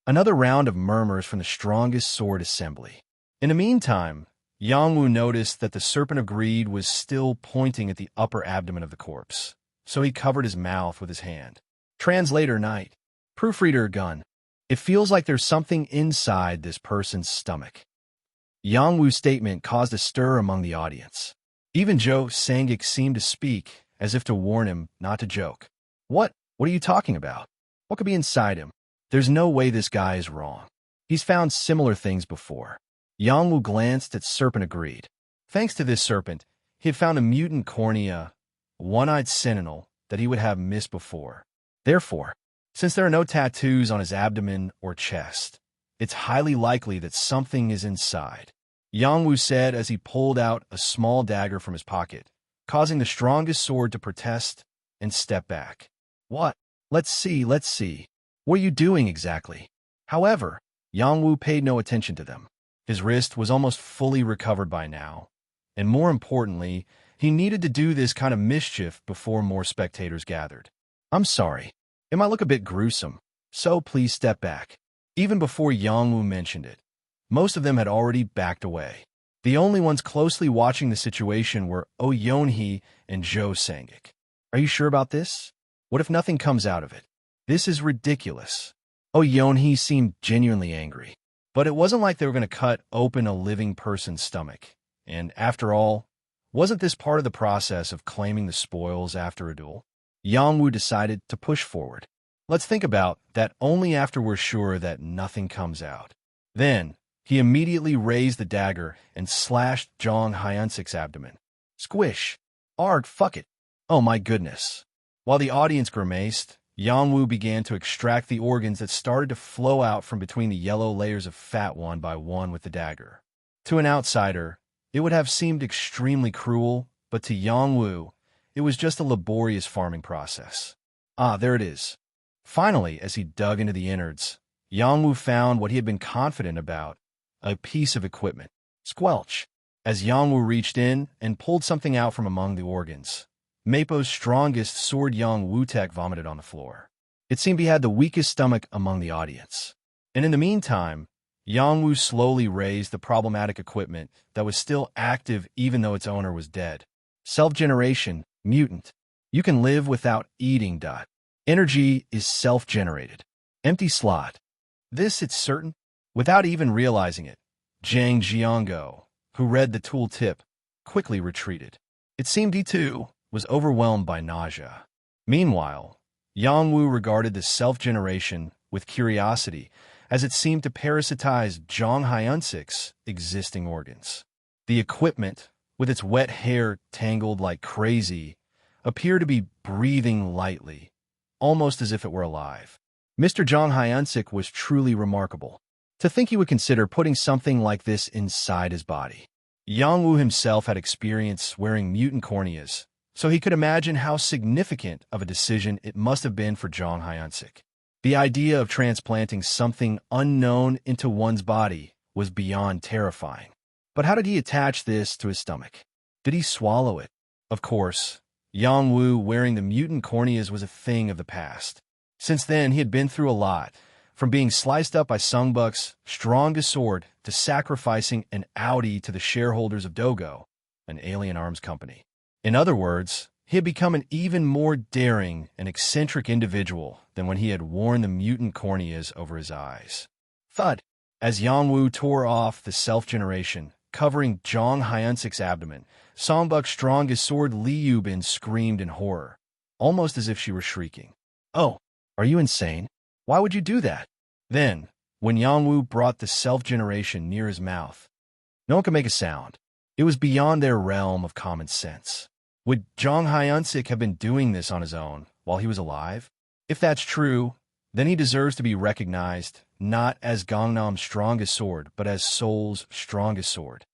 Another round of murmurs from the strongest sword assembly. In the meantime, Yangwu noticed that the Serpent of Greed was still pointing at the upper abdomen of the corpse, so he covered his mouth with his hand. Translator Knight. Proofreader Gun. It feels like there's something inside this person's stomach. Yangwu's statement caused a stir among the audience. Even Joe Sangik seemed to speak, as if to warn him not to joke. What are you talking about? What could be inside him? There's no way this guy is wrong. He's found similar things before. Yangwu glanced at Serpent of Greed. Thanks to this serpent, he had found a mutant cornea, a one-eyed sentinel, that he would have missed before. Therefore, since there are no tattoos on his abdomen or chest, it's highly likely that something is inside. Yangwu said as he pulled out a small dagger from his pocket, causing the strongest sword to protest and step back. What? Let's see. What are you doing exactly? However, Yangwu paid no attention to them. His wrist was almost fully recovered by now, and more importantly, he needed to do this kind of mischief before more spectators gathered. I'm sorry. It might look a bit gruesome, so please step back. Even before Yangwu mentioned it, most of them had already backed away. The only ones closely watching the situation were Oyonhi and Joe Sangik. Are you sure about this? What if nothing comes out of it? This is ridiculous. Oyonhi seemed genuinely angry. But it wasn't like they were going to cut open a living person's stomach. And after all, wasn't this part of the process of claiming the spoils after a duel? Yangwu decided to push forward. Let's think about that only after we're sure that nothing comes out. Then, he immediately raised the dagger and slashed Jong Hyunsik's abdomen. Squish. Arg, fuck it. Oh my goodness. While the audience grimaced, Yangwu began to extract the organs that started to flow out from between the yellow layers of fat one by one with the dagger. To an outsider, it would have seemed extremely cruel, but to Yangwu, it was just a laborious farming process. Ah, there it is. Finally, as he dug into the innards, Yangwu found what he had been confident about, a piece of equipment. Squelch. As Yangwu reached in and pulled something out from among the organs, Mapo's strongest sword Yang Wutek vomited on the floor. It seemed he had the weakest stomach among the audience. And in the meantime, Yangwu slowly raised the problematic equipment that was still active even though its owner was dead. Self-generation, mutant. You can live without eating. Energy is self-generated. Empty slot. This, it's certain. Without even realizing it, Zhang Jiango, who read the tooltip, quickly retreated. It seemed he, too, was overwhelmed by nausea. Meanwhile, Yang Wu regarded the self-generation with curiosity, as it seemed to parasitize Zhang Hyunsik's existing organs. The equipment, with its wet hair tangled like crazy, appeared to be breathing lightly, almost as if it were alive. Mr. Zhang Hyunsik was truly remarkable. To think he would consider putting something like this inside his body. Yang Wu himself had experience wearing mutant corneas, so he could imagine how significant of a decision it must have been for Zhang Hyunsik. The idea of transplanting something unknown into one's body was beyond terrifying. But how did he attach this to his stomach? Did he swallow it? Of course, Yang Wu wearing the mutant corneas was a thing of the past. Since then, he had been through a lot, from being sliced up by Sungbuk's strongest sword to sacrificing an Audi to the shareholders of Dogo, an alien arms company. In other words, he had become an even more daring and eccentric individual than when he had worn the mutant corneas over his eyes. Thud! As Yang Wu tore off the self-generation, covering Zhang Hyunsik's abdomen, Songbuk's strongest sword Li Yubin screamed in horror, almost as if she were shrieking. "Oh, are you insane? Why would you do that?" Then, when Yang Wu brought the self-generation near his mouth, no one could make a sound. It was beyond their realm of common sense. Would Zhang Hyunsik have been doing this on his own while he was alive? If that's true, then he deserves to be recognized not as Gangnam's strongest sword, but as Seoul's strongest sword.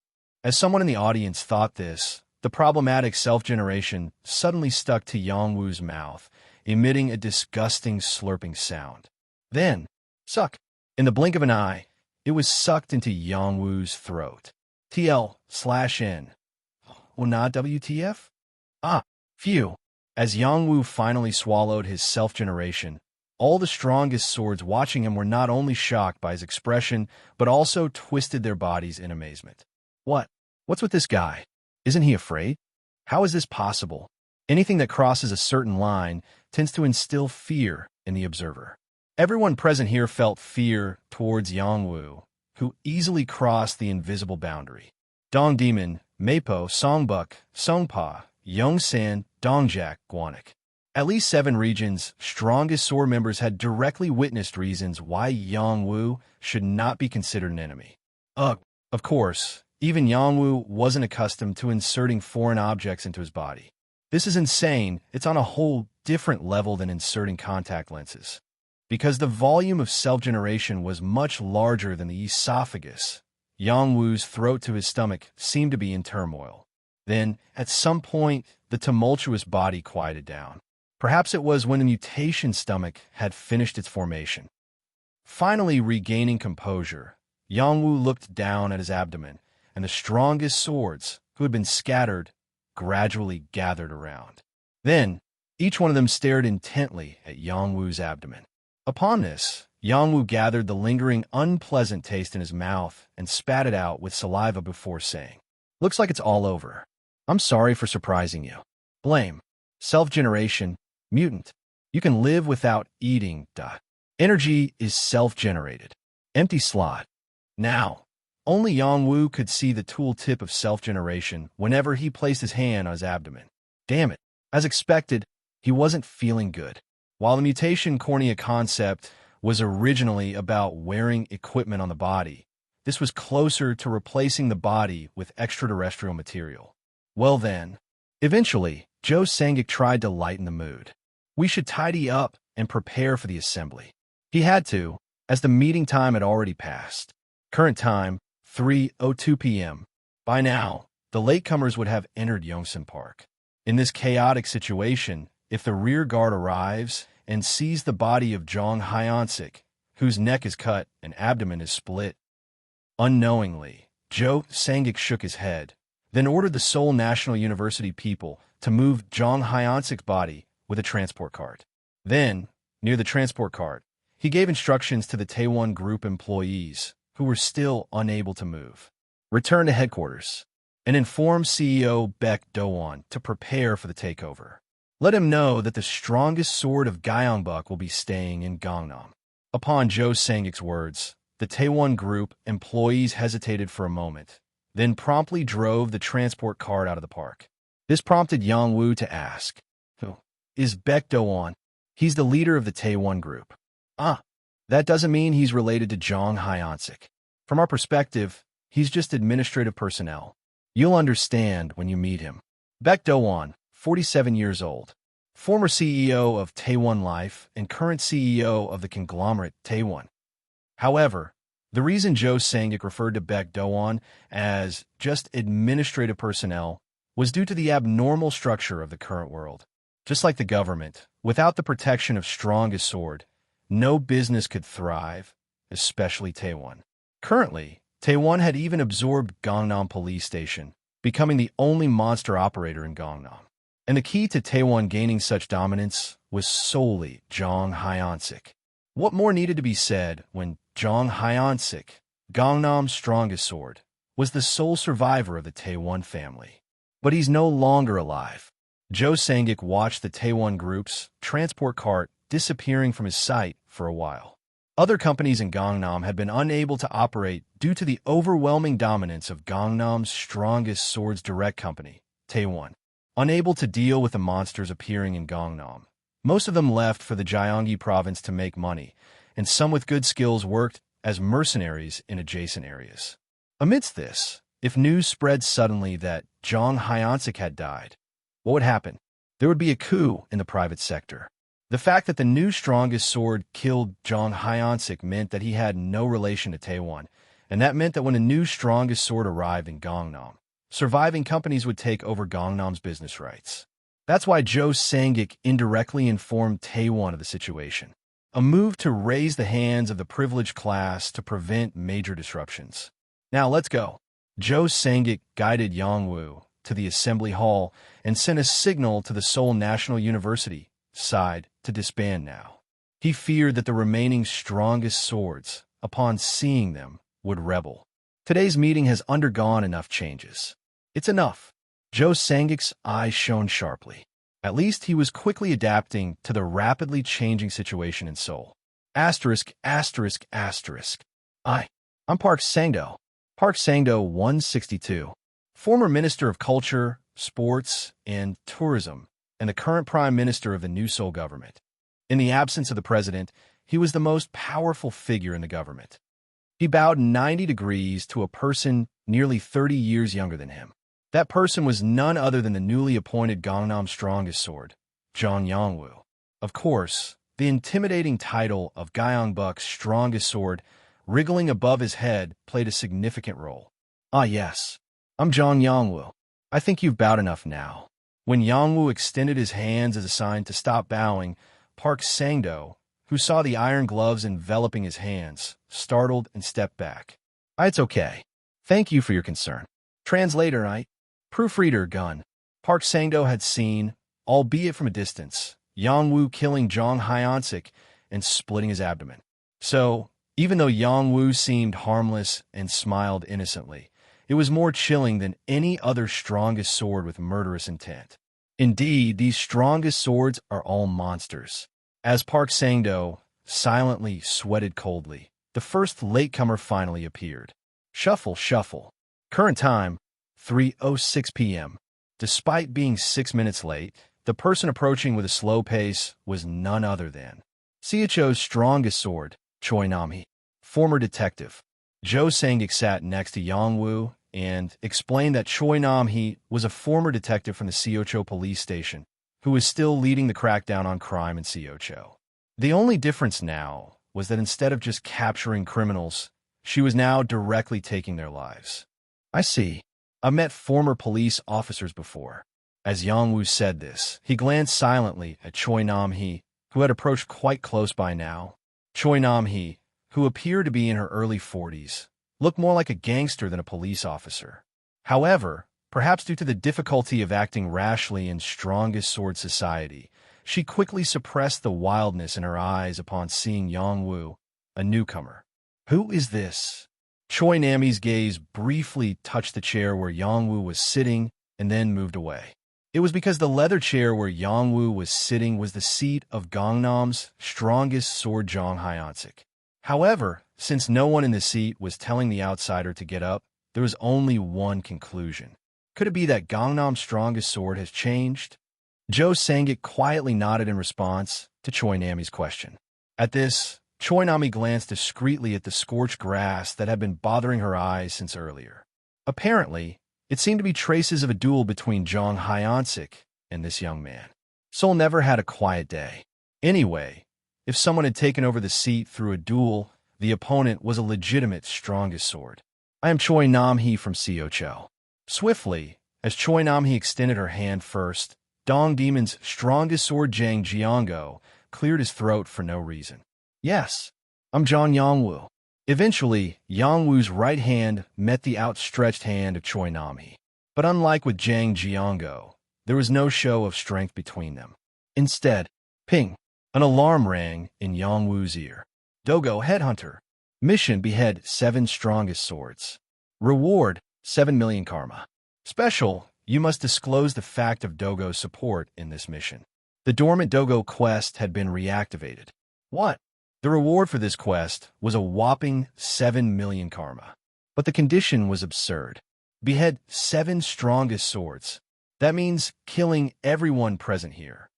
As someone in the audience thought this, the problematic self-generation suddenly stuck to Yang Wu's mouth, emitting a disgusting slurping sound. Then, suck! In the blink of an eye, it was sucked into Yang Wu's throat. TL/N. Well, not WTF? Ah, phew. As Yang Wu finally swallowed his self-generation, all the strongest swords watching him were not only shocked by his expression, but also twisted their bodies in amazement. What's with this guy? Isn't he afraid? How is this possible? Anything that crosses a certain line tends to instill fear in the observer. Everyone present here felt fear towards Yang Wu, who easily crossed the invisible boundary. Dong Demon, Meipo, Songbuk, Songpa, Yongsan, Dongjak, Guanik. At least 7 regions' strongest sword members had directly witnessed reasons why Yang Wu should not be considered an enemy. Of course, even Yang Wu wasn't accustomed to inserting foreign objects into his body. This is insane. It's on a whole different level than inserting contact lenses. Because the volume of self-generation was much larger than the esophagus, Yang Wu's throat to his stomach seemed to be in turmoil. Then, at some point, the tumultuous body quieted down. Perhaps it was when the mutation stomach had finished its formation. Finally regaining composure, Yang Wu looked down at his abdomen, and the strongest swords, who had been scattered, gradually gathered around. Then, each one of them stared intently at Yang Wu's abdomen. Upon this, Yang Wu gathered the lingering unpleasant taste in his mouth and spat it out with saliva before saying, "Looks like it's all over. I'm sorry for surprising you. Blame. Self-generation. Mutant. You can live without eating. Energy is self-generated. Empty slot." Now, only Yang Wu could see the tooltip of self-generation whenever he placed his hand on his abdomen. Damn it. As expected, he wasn't feeling good. While the mutation cornea concept was originally about wearing equipment on the body, this was closer to replacing the body with extraterrestrial material. Well then, eventually, Joe Sangik tried to lighten the mood. We should tidy up and prepare for the assembly. He had to, as the meeting time had already passed. Current time, 3:02 p.m. By now, the latecomers would have entered Yongsan Park. In this chaotic situation, if the rear guard arrives and sees the body of Zhang Hyunsik, whose neck is cut and abdomen is split, unknowingly, Joe Sangik shook his head, then ordered the Seoul National University people to move Zhang Hyunsik's body with a transport cart. Then, near the transport cart, he gave instructions to the Taewon Group employees, who were still unable to move. Return to headquarters and inform CEO Baek Do-won to prepare for the takeover. Let him know that the strongest sword of Gyeongbuk will be staying in Gangnam. Upon Joe Sangik's words, the Taewon Group employees hesitated for a moment, then promptly drove the transport cart out of the park. This prompted Yang Woo to ask, "Who is Baek Do-won? He's the leader of the Taewon Group." "Ah, that doesn't mean he's related to Jong Hyansik. From our perspective, he's just administrative personnel. You'll understand when you meet him." Baek Do-won, 47 years old, former CEO of Taewon Life and current CEO of the conglomerate Taewon. However, the reason Joe Sangik referred to Baek Do-won as just administrative personnel was due to the abnormal structure of the current world. Just like the government, without the protection of strongest sword, no business could thrive, especially Taewon. Currently, Taewon had even absorbed Gangnam Police Station, becoming the only monster operator in Gangnam. And the key to Taewon gaining such dominance was solely Jong Hyansik. What more needed to be said when Jong Hyansik, Gangnam's strongest sword, was the sole survivor of the Taewon family? But he's no longer alive. Joe Sangik watched the Taewon Group's transport cart disappearing from his sight for a while. Other companies in Gangnam had been unable to operate due to the overwhelming dominance of Gangnam's strongest sword's direct company, Taewon. Unable to deal with the monsters appearing in Gangnam, most of them left for the Gyeonggi province to make money, and some with good skills worked as mercenaries in adjacent areas. Amidst this, if news spread suddenly that Jong Hyansik had died, what would happen? There would be a coup in the private sector. The fact that the new strongest sword killed Jong Hyansik meant that he had no relation to Taewon, and that meant that when a new strongest sword arrived in Gangnam, surviving companies would take over Gangnam's business rights. That's why Joe Sangik indirectly informed Taewon of the situation, a move to raise the hands of the privileged class to prevent major disruptions. "Now let's go." Joe Sangik guided Yang Woo to the assembly hall and sent a signal to the Seoul National University side to disband now. He feared that the remaining strongest swords, upon seeing them, would rebel. Today's meeting has undergone enough changes. It's enough. Joe Sangik's eyes shone sharply. At least he was quickly adapting to the rapidly changing situation in Seoul. Asterisk, asterisk, asterisk. I'm Park Sang-do. Park Sang-do 162. Former Minister of Culture, Sports, and Tourism, and the current Prime Minister of the new Seoul government. In the absence of the president, he was the most powerful figure in the government. He bowed 90 degrees to a person nearly 30 years younger than him. That person was none other than the newly appointed Gangnam strongest sword, Jong Yang-woo. Of course, the intimidating title of Gyeongbuk's strongest sword wriggling above his head played a significant role. "Ah yes, I'm Jong Yang-woo. I think you've bowed enough now." When Yang-woo extended his hands as a sign to stop bowing, Park Sang-do, who saw the iron gloves enveloping his hands, startled and stepped back. "It's okay. Thank you for your concern." Translator, Proofreader, Gun. Park Sang-do had seen, albeit from a distance, Yang-woo killing Jong Hyansik and splitting his abdomen. So, even though Yang-woo seemed harmless and smiled innocently, it was more chilling than any other strongest sword with murderous intent. Indeed, these strongest swords are all monsters. As Park Sang-do silently sweated coldly, the first latecomer finally appeared. Shuffle, shuffle. Current time, 3:06 p.m. Despite being 6 minutes late, the person approaching with a slow pace was none other than CHO's strongest sword, Choi Nam-hee, former detective. Joe Sangik sat next to Yang-woo and explained that Choi Nam-hee was a former detective from the CHO police station who was still leading the crackdown on crime in CHO. The only difference now was that instead of just capturing criminals, she was now directly taking their lives. "I see. I've met former police officers before." As Yang-woo said this, he glanced silently at Choi Nam-hee, who had approached quite close by now. Choi Nam-hee, who appeared to be in her early 40s, looked more like a gangster than a police officer. However, perhaps due to the difficulty of acting rashly in strongest sword society, she quickly suppressed the wildness in her eyes upon seeing Yang-woo, a newcomer. "Who is this?" Choi Nam-hee's gaze briefly touched the chair where Yang-woo was sitting and then moved away. It was because the leather chair where Yang-woo was sitting was the seat of Gangnam's strongest sword Jong Hyansik. However, since no one in the seat was telling the outsider to get up, there was only one conclusion. Could it be that Gangnam's strongest sword has changed? Joe Sangik quietly nodded in response to Choi Nami's question. At this, Choi Nami glanced discreetly at the scorched grass that had been bothering her eyes since earlier. Apparently, it seemed to be traces of a duel between Jong Hyansik and this young man. Seoul never had a quiet day. Anyway, if someone had taken over the seat through a duel, the opponent was a legitimate strongest sword. I am Choi Nam-hee from Seocho. Swiftly, as Choi Nam-hee extended her hand first, Dong Demon's strongest sword Jang Jiango cleared his throat for no reason. Yes, I'm John Yongwoo. Eventually, Yongwoo's right hand met the outstretched hand of Choi Nam-hee. But unlike with Jang Jiango, there was no show of strength between them. Instead, ping, an alarm rang in Yongwoo's ear. Dogo Headhunter. Mission: behead 7 strongest swords. Reward: 7 million karma. Special: you must disclose the fact of Dogo's support in this mission. The dormant Dogo quest had been reactivated. What? The reward for this quest was a whopping 7 million karma. But the condition was absurd. Behead 7 strongest swords. That means killing everyone present here.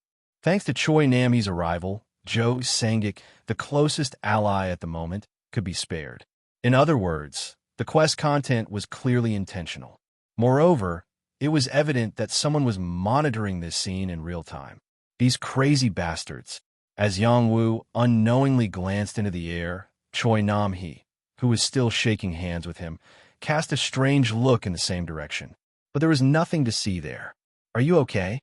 Thanks to Choi Nami's arrival, Joe Sangik, the closest ally at the moment, could be spared. In other words, the quest content was clearly intentional. Moreover, it was evident that someone was monitoring this scene in real time. These crazy bastards. As Yongwoo unknowingly glanced into the air, Choi Nam-hee, who was still shaking hands with him, cast a strange look in the same direction. But there was nothing to see there. Are you okay?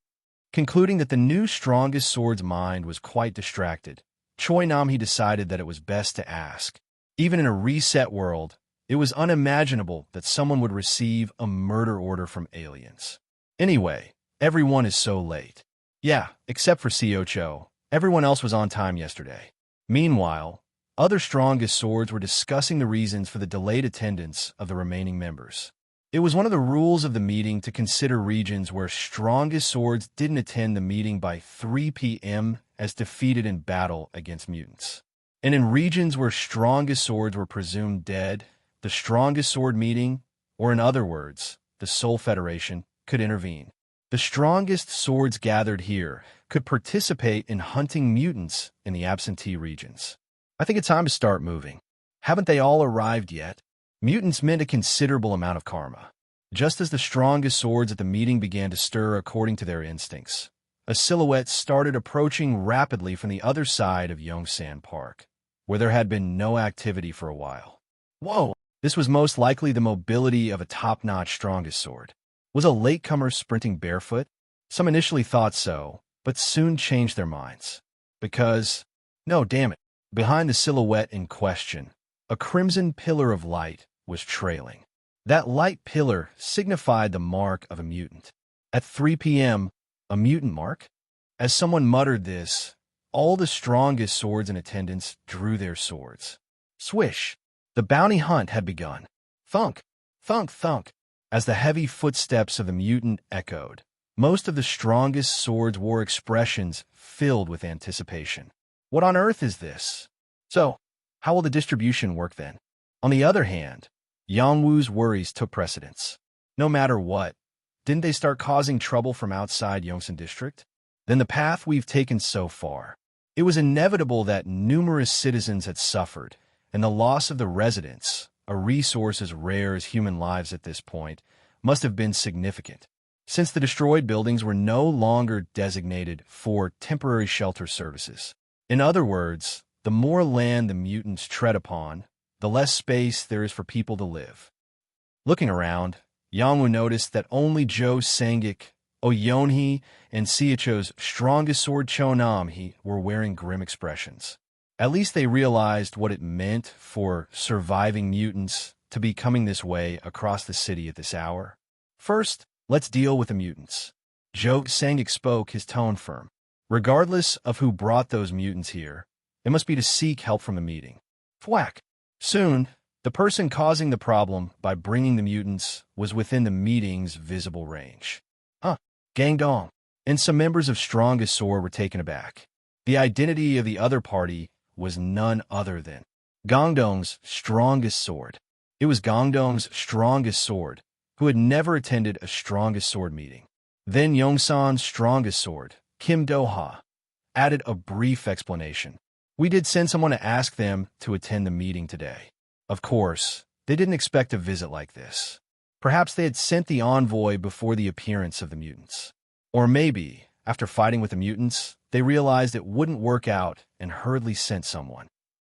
Concluding that the new strongest sword's mind was quite distracted, Choi Nam-hee decided that it was best to ask. Even in a reset world, it was unimaginable that someone would receive a murder order from aliens. Anyway, everyone is so late. Yeah, except for Seocho. Everyone else was on time yesterday. Meanwhile, other strongest swords were discussing the reasons for the delayed attendance of the remaining members. It was one of the rules of the meeting to consider regions where strongest swords didn't attend the meeting by 3 p.m. as defeated in battle against mutants. And in regions where strongest swords were presumed dead, the strongest sword meeting, or in other words, the Seoul Federation, could intervene. The strongest swords gathered here could participate in hunting mutants in the absentee regions. I think it's time to start moving. Haven't they all arrived yet? Mutants meant a considerable amount of karma. Just as the strongest swords at the meeting began to stir according to their instincts, a silhouette started approaching rapidly from the other side of Yongsan Park, where there had been no activity for a while. Whoa! This was most likely the mobility of a top-notch strongest sword. Was a latecomer sprinting barefoot? Some initially thought so, but soon changed their minds. Because, no, damn it, behind the silhouette in question, a crimson pillar of light was trailing. That light pillar signified the mark of a mutant. At 3 p.m., a mutant mark? As someone muttered this, all the strongest swords in attendance drew their swords. Swish! The bounty hunt had begun. Thunk! Thunk! Thunk! As the heavy footsteps of the mutant echoed, most of the strongest swords wore expressions filled with anticipation. What on earth is this? So, how will the distribution work then? On the other hand, Yongwoo's worries took precedence. No matter what, didn't they start causing trouble from outside Yongsan District? Then the path we've taken so far. It was inevitable that numerous citizens had suffered, and the loss of the residents, a resource as rare as human lives at this point, must have been significant, since the destroyed buildings were no longer designated for temporary shelter services. In other words, the more land the mutants tread upon, the less space there is for people to live. Looking around, Yongwoo noticed that only Joe Sangik, Oyonhee, and Seocho's strongest sword Chonam-hee were wearing grim expressions. At least they realized what it meant for surviving mutants to be coming this way across the city at this hour. First, let's deal with the mutants. Joe Sangik spoke, his tone firm. Regardless of who brought those mutants here, it must be to seek help from the meeting. Thwack! Soon, the person causing the problem by bringing the mutants was within the meeting's visible range. Gang Dong. And some members of Strongest Sword were taken aback. The identity of the other party was none other than Gongdong's strongest sword. It was Gongdong's strongest sword, who had never attended a strongest sword meeting. Then Yongsan's strongest sword, Kim Do-ha, added a brief explanation. We did send someone to ask them to attend the meeting today. Of course, they didn't expect a visit like this. Perhaps they had sent the envoy before the appearance of the mutants. Or maybe, after fighting with the mutants, they realized it wouldn't work out and hurriedly sent someone.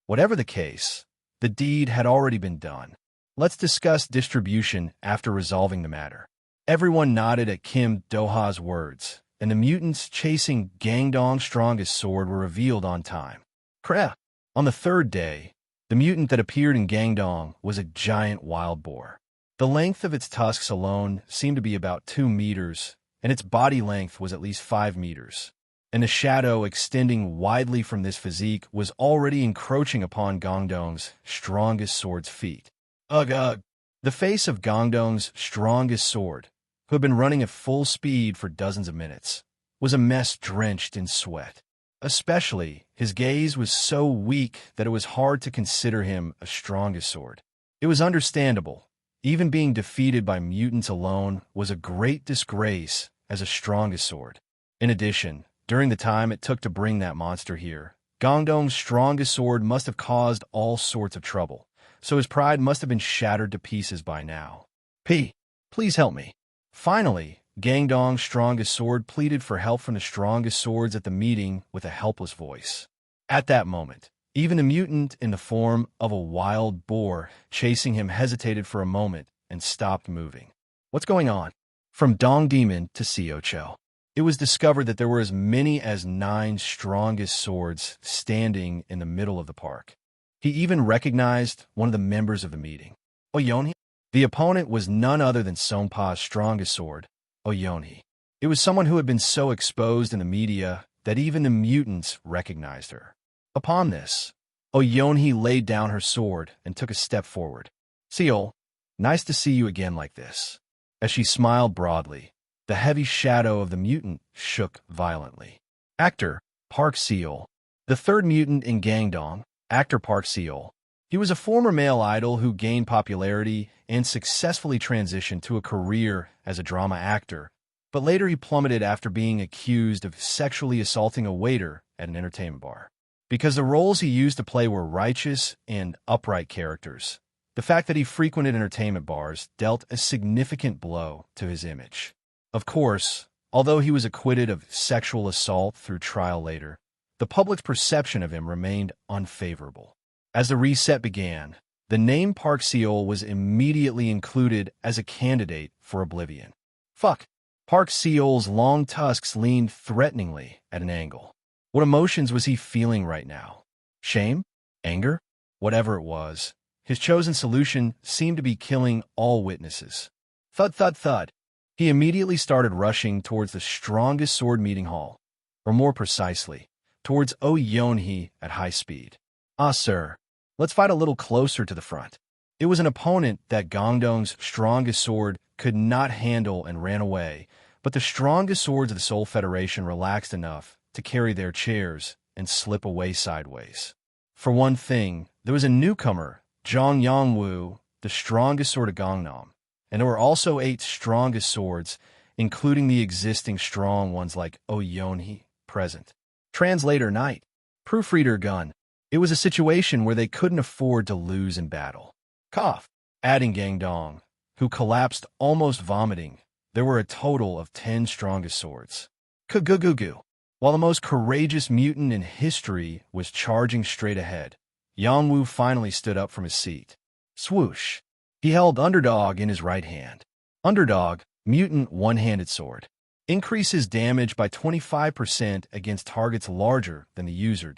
Whatever the case, the deed had already been done. Let's discuss distribution after resolving the matter. Everyone nodded at Kim Do-ha's words, and the mutants chasing Gangdong's strongest sword were revealed on time. Kreh. On the third day, the mutant that appeared in Gangdong was a giant wild boar. The length of its tusks alone seemed to be about 2 meters, and its body length was at least 5 meters. And the shadow extending widely from this physique was already encroaching upon Gangdong's strongest sword's feet. Ugh, ugh. The face of Gangdong's strongest sword, who had been running at full speed for dozens of minutes, was a mess drenched in sweat. Especially, his gaze was so weak that it was hard to consider him a strongest sword. It was understandable. Even being defeated by mutants alone was a great disgrace as a strongest sword. In addition, during the time it took to bring that monster here, Gangdong's strongest sword must have caused all sorts of trouble, so his pride must have been shattered to pieces by now. Please help me. Finally, Gangdong's strongest sword pleaded for help from the strongest swords at the meeting with a helpless voice. At that moment, even the mutant in the form of a wild boar chasing him hesitated for a moment and stopped moving. What's going on? From Dong Demon to Siocho. It was discovered that there were as many as 9 strongest swords standing in the middle of the park. He even recognized one of the members of the meeting. Oyonhi? The opponent was none other than Songpa's strongest sword, Oyonhi. It was someone who had been so exposed in the media that even the mutants recognized her. Upon this, Oyonhi laid down her sword and took a step forward. Seol, nice to see you again like this. As she smiled broadly, the heavy shadow of the mutant shook violently. Actor, Park Seol. The third mutant in Gangdong, actor Park Seol. He was a former male idol who gained popularity and successfully transitioned to a career as a drama actor, but later he plummeted after being accused of sexually assaulting a waiter at an entertainment bar. Because the roles he used to play were righteous and upright characters, the fact that he frequented entertainment bars dealt a significant blow to his image. Of course, although he was acquitted of sexual assault through trial later, the public's perception of him remained unfavorable. As the reset began, the name Park Seol was immediately included as a candidate for oblivion. Fuck. Park Seol's long tusks leaned threateningly at an angle. What emotions was he feeling right now? Shame? Anger? Whatever it was, his chosen solution seemed to be killing all witnesses. Thud, thud, thud. He immediately started rushing towards the strongest sword meeting hall, or more precisely, towards Oyonhi at high speed. Ah, sir. Let's fight a little closer to the front. It was an opponent that Gangdong's strongest sword could not handle and ran away, but the strongest swords of the Seoul Federation relaxed enough to carry their chairs and slip away sideways. For one thing, there was a newcomer, Zhang Yangwu, the strongest sword of Gangnam, and there were also 8 strongest swords, including the existing strong ones like Oyonhi, present. Translator Knight. Proofreader Gun. It was a situation where they couldn't afford to lose in battle. Cough. Adding Gangdong, who collapsed almost vomiting, there were a total of 10 strongest swords. Kagugugu. While the most courageous mutant in history was charging straight ahead, Yangwu finally stood up from his seat. Swoosh. He held Underdog in his right hand. Underdog, mutant one-handed sword. Increases damage by 25% against targets larger than the user.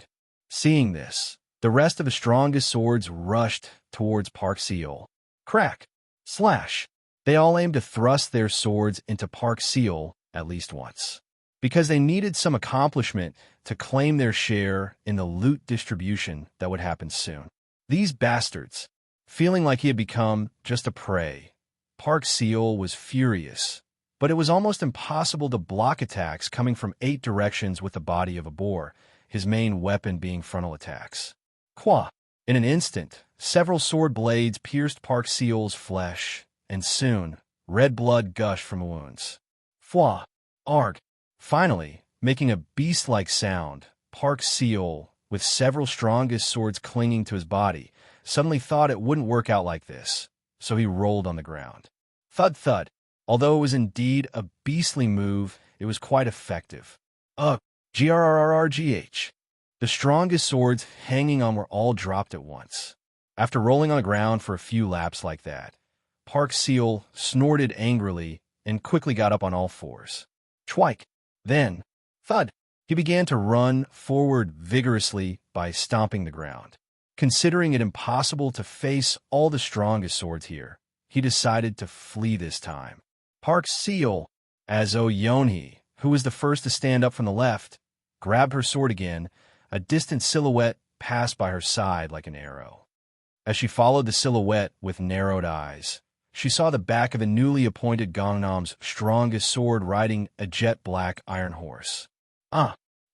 Seeing this, the rest of the strongest swords rushed towards Park Seol. Crack. Slash. They all aimed to thrust their swords into Park Seol at least once, because they needed some accomplishment to claim their share in the loot distribution that would happen soon. These bastards, feeling like he had become just a prey, Park Seol was furious, but it was almost impossible to block attacks coming from 8 directions with the body of a boar, his main weapon being frontal attacks. Qua. In an instant, several sword blades pierced Park Seol's flesh, and soon, red blood gushed from the wounds. Fwa! Arg! Finally, making a beast-like sound, Park Seol, with several strongest swords clinging to his body, suddenly thought it wouldn't work out like this, so he rolled on the ground. Thud thud. Although it was indeed a beastly move, it was quite effective. Ugh! Grrrrgh. The strongest swords hanging on were all dropped at once. After rolling on the ground for a few laps like that, Park Seol snorted angrily and quickly got up on all fours. Schweik! Then, thud! He began to run forward vigorously by stomping the ground. Considering it impossible to face all the strongest swords here, he decided to flee this time. Park Seol, as Yonhee, who was the first to stand up from the left, grabbed her sword again. A distant silhouette passed by her side like an arrow. As she followed the silhouette with narrowed eyes, she saw the back of the newly appointed Gangnam's strongest sword riding a jet-black iron horse.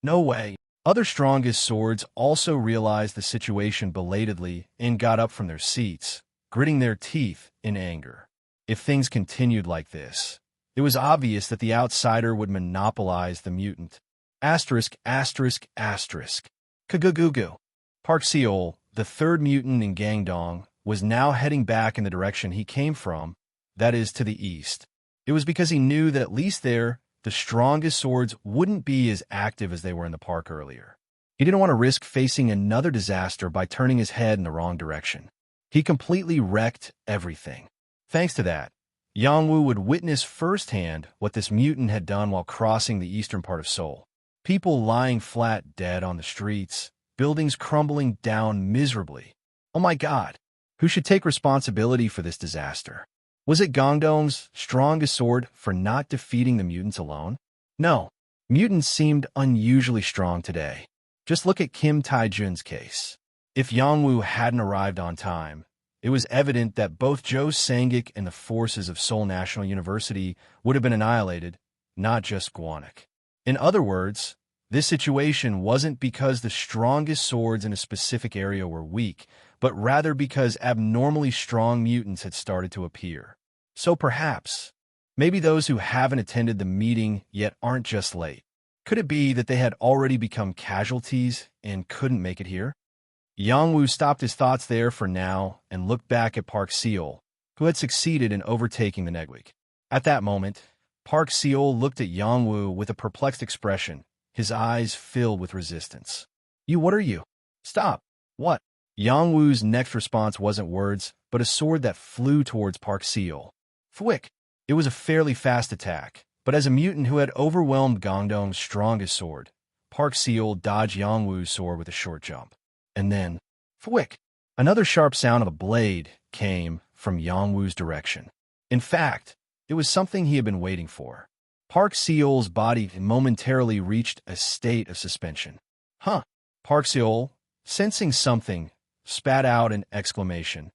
No way. Other strongest swords also realized the situation belatedly and got up from their seats, gritting their teeth in anger. If things continued like this, it was obvious that the outsider would monopolize the mutant. Asterisk, asterisk, asterisk. Kagugugu. Park Seol, the third mutant in Gangdong, was now heading back in the direction he came from, that is, to the east. It was because he knew that at least there, the strongest swords wouldn't be as active as they were in the park earlier. He didn't want to risk facing another disaster by turning his head in the wrong direction. He completely wrecked everything. Thanks to that, Yangwu would witness firsthand what this mutant had done while crossing the eastern part of Seoul. People lying flat dead on the streets, buildings crumbling down miserably. Oh my God, who should take responsibility for this disaster? Was it Gangdong's strongest sword for not defeating the mutants alone? No, mutants seemed unusually strong today. Just look at Kim Tae-jun's case. If Yangwu hadn't arrived on time, it was evident that both Joe Sangik and the forces of Seoul National University would have been annihilated, not just Gwanek. In other words, this situation wasn't because the strongest swords in a specific area were weak, but rather because abnormally strong mutants had started to appear. So perhaps, maybe those who haven't attended the meeting yet aren't just late. Could it be that they had already become casualties and couldn't make it here? Yangwu stopped his thoughts there for now and looked back at Park Seol, who had succeeded in overtaking the Negwig. At that moment, Park Seol looked at Yangwu with a perplexed expression, his eyes filled with resistance. What are you? Stop. What? Yangwu's next response wasn't words, but a sword that flew towards Park Seol. Thwick! It was a fairly fast attack, but as a mutant who had overwhelmed Gangdong's strongest sword, Park Seol dodged Yangwu's sword with a short jump. And then, thwick! Another sharp sound of a blade came from Yangwu's direction. In fact, it was something he had been waiting for. Park Seol's body momentarily reached a state of suspension. Park Seol, sensing something, spat out an exclamation,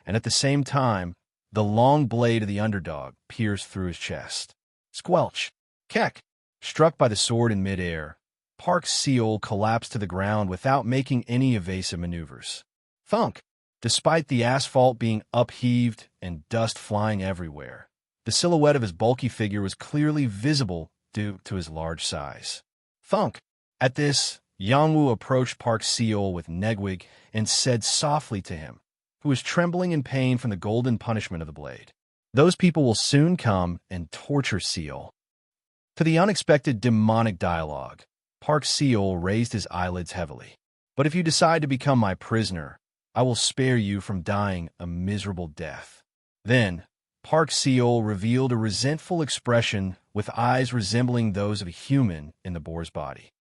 and at the same time, the long blade of the underdog pierced through his chest. Squelch! Keck! Struck by the sword in midair, Park Seol collapsed to the ground without making any evasive maneuvers. Thunk! Despite the asphalt being upheaved and dust flying everywhere, the silhouette of his bulky figure was clearly visible due to his large size. Thunk! At this, Yangwu approached Park Seol with Negwig and said softly to him, who was trembling in pain from the golden punishment of the blade, "Those people will soon come and torture Seol." To the unexpected demonic dialogue, Park Seol raised his eyelids heavily. "But if you decide to become my prisoner, I will spare you from dying a miserable death." Then, Park Seol revealed a resentful expression with eyes resembling those of a human in the boar's body.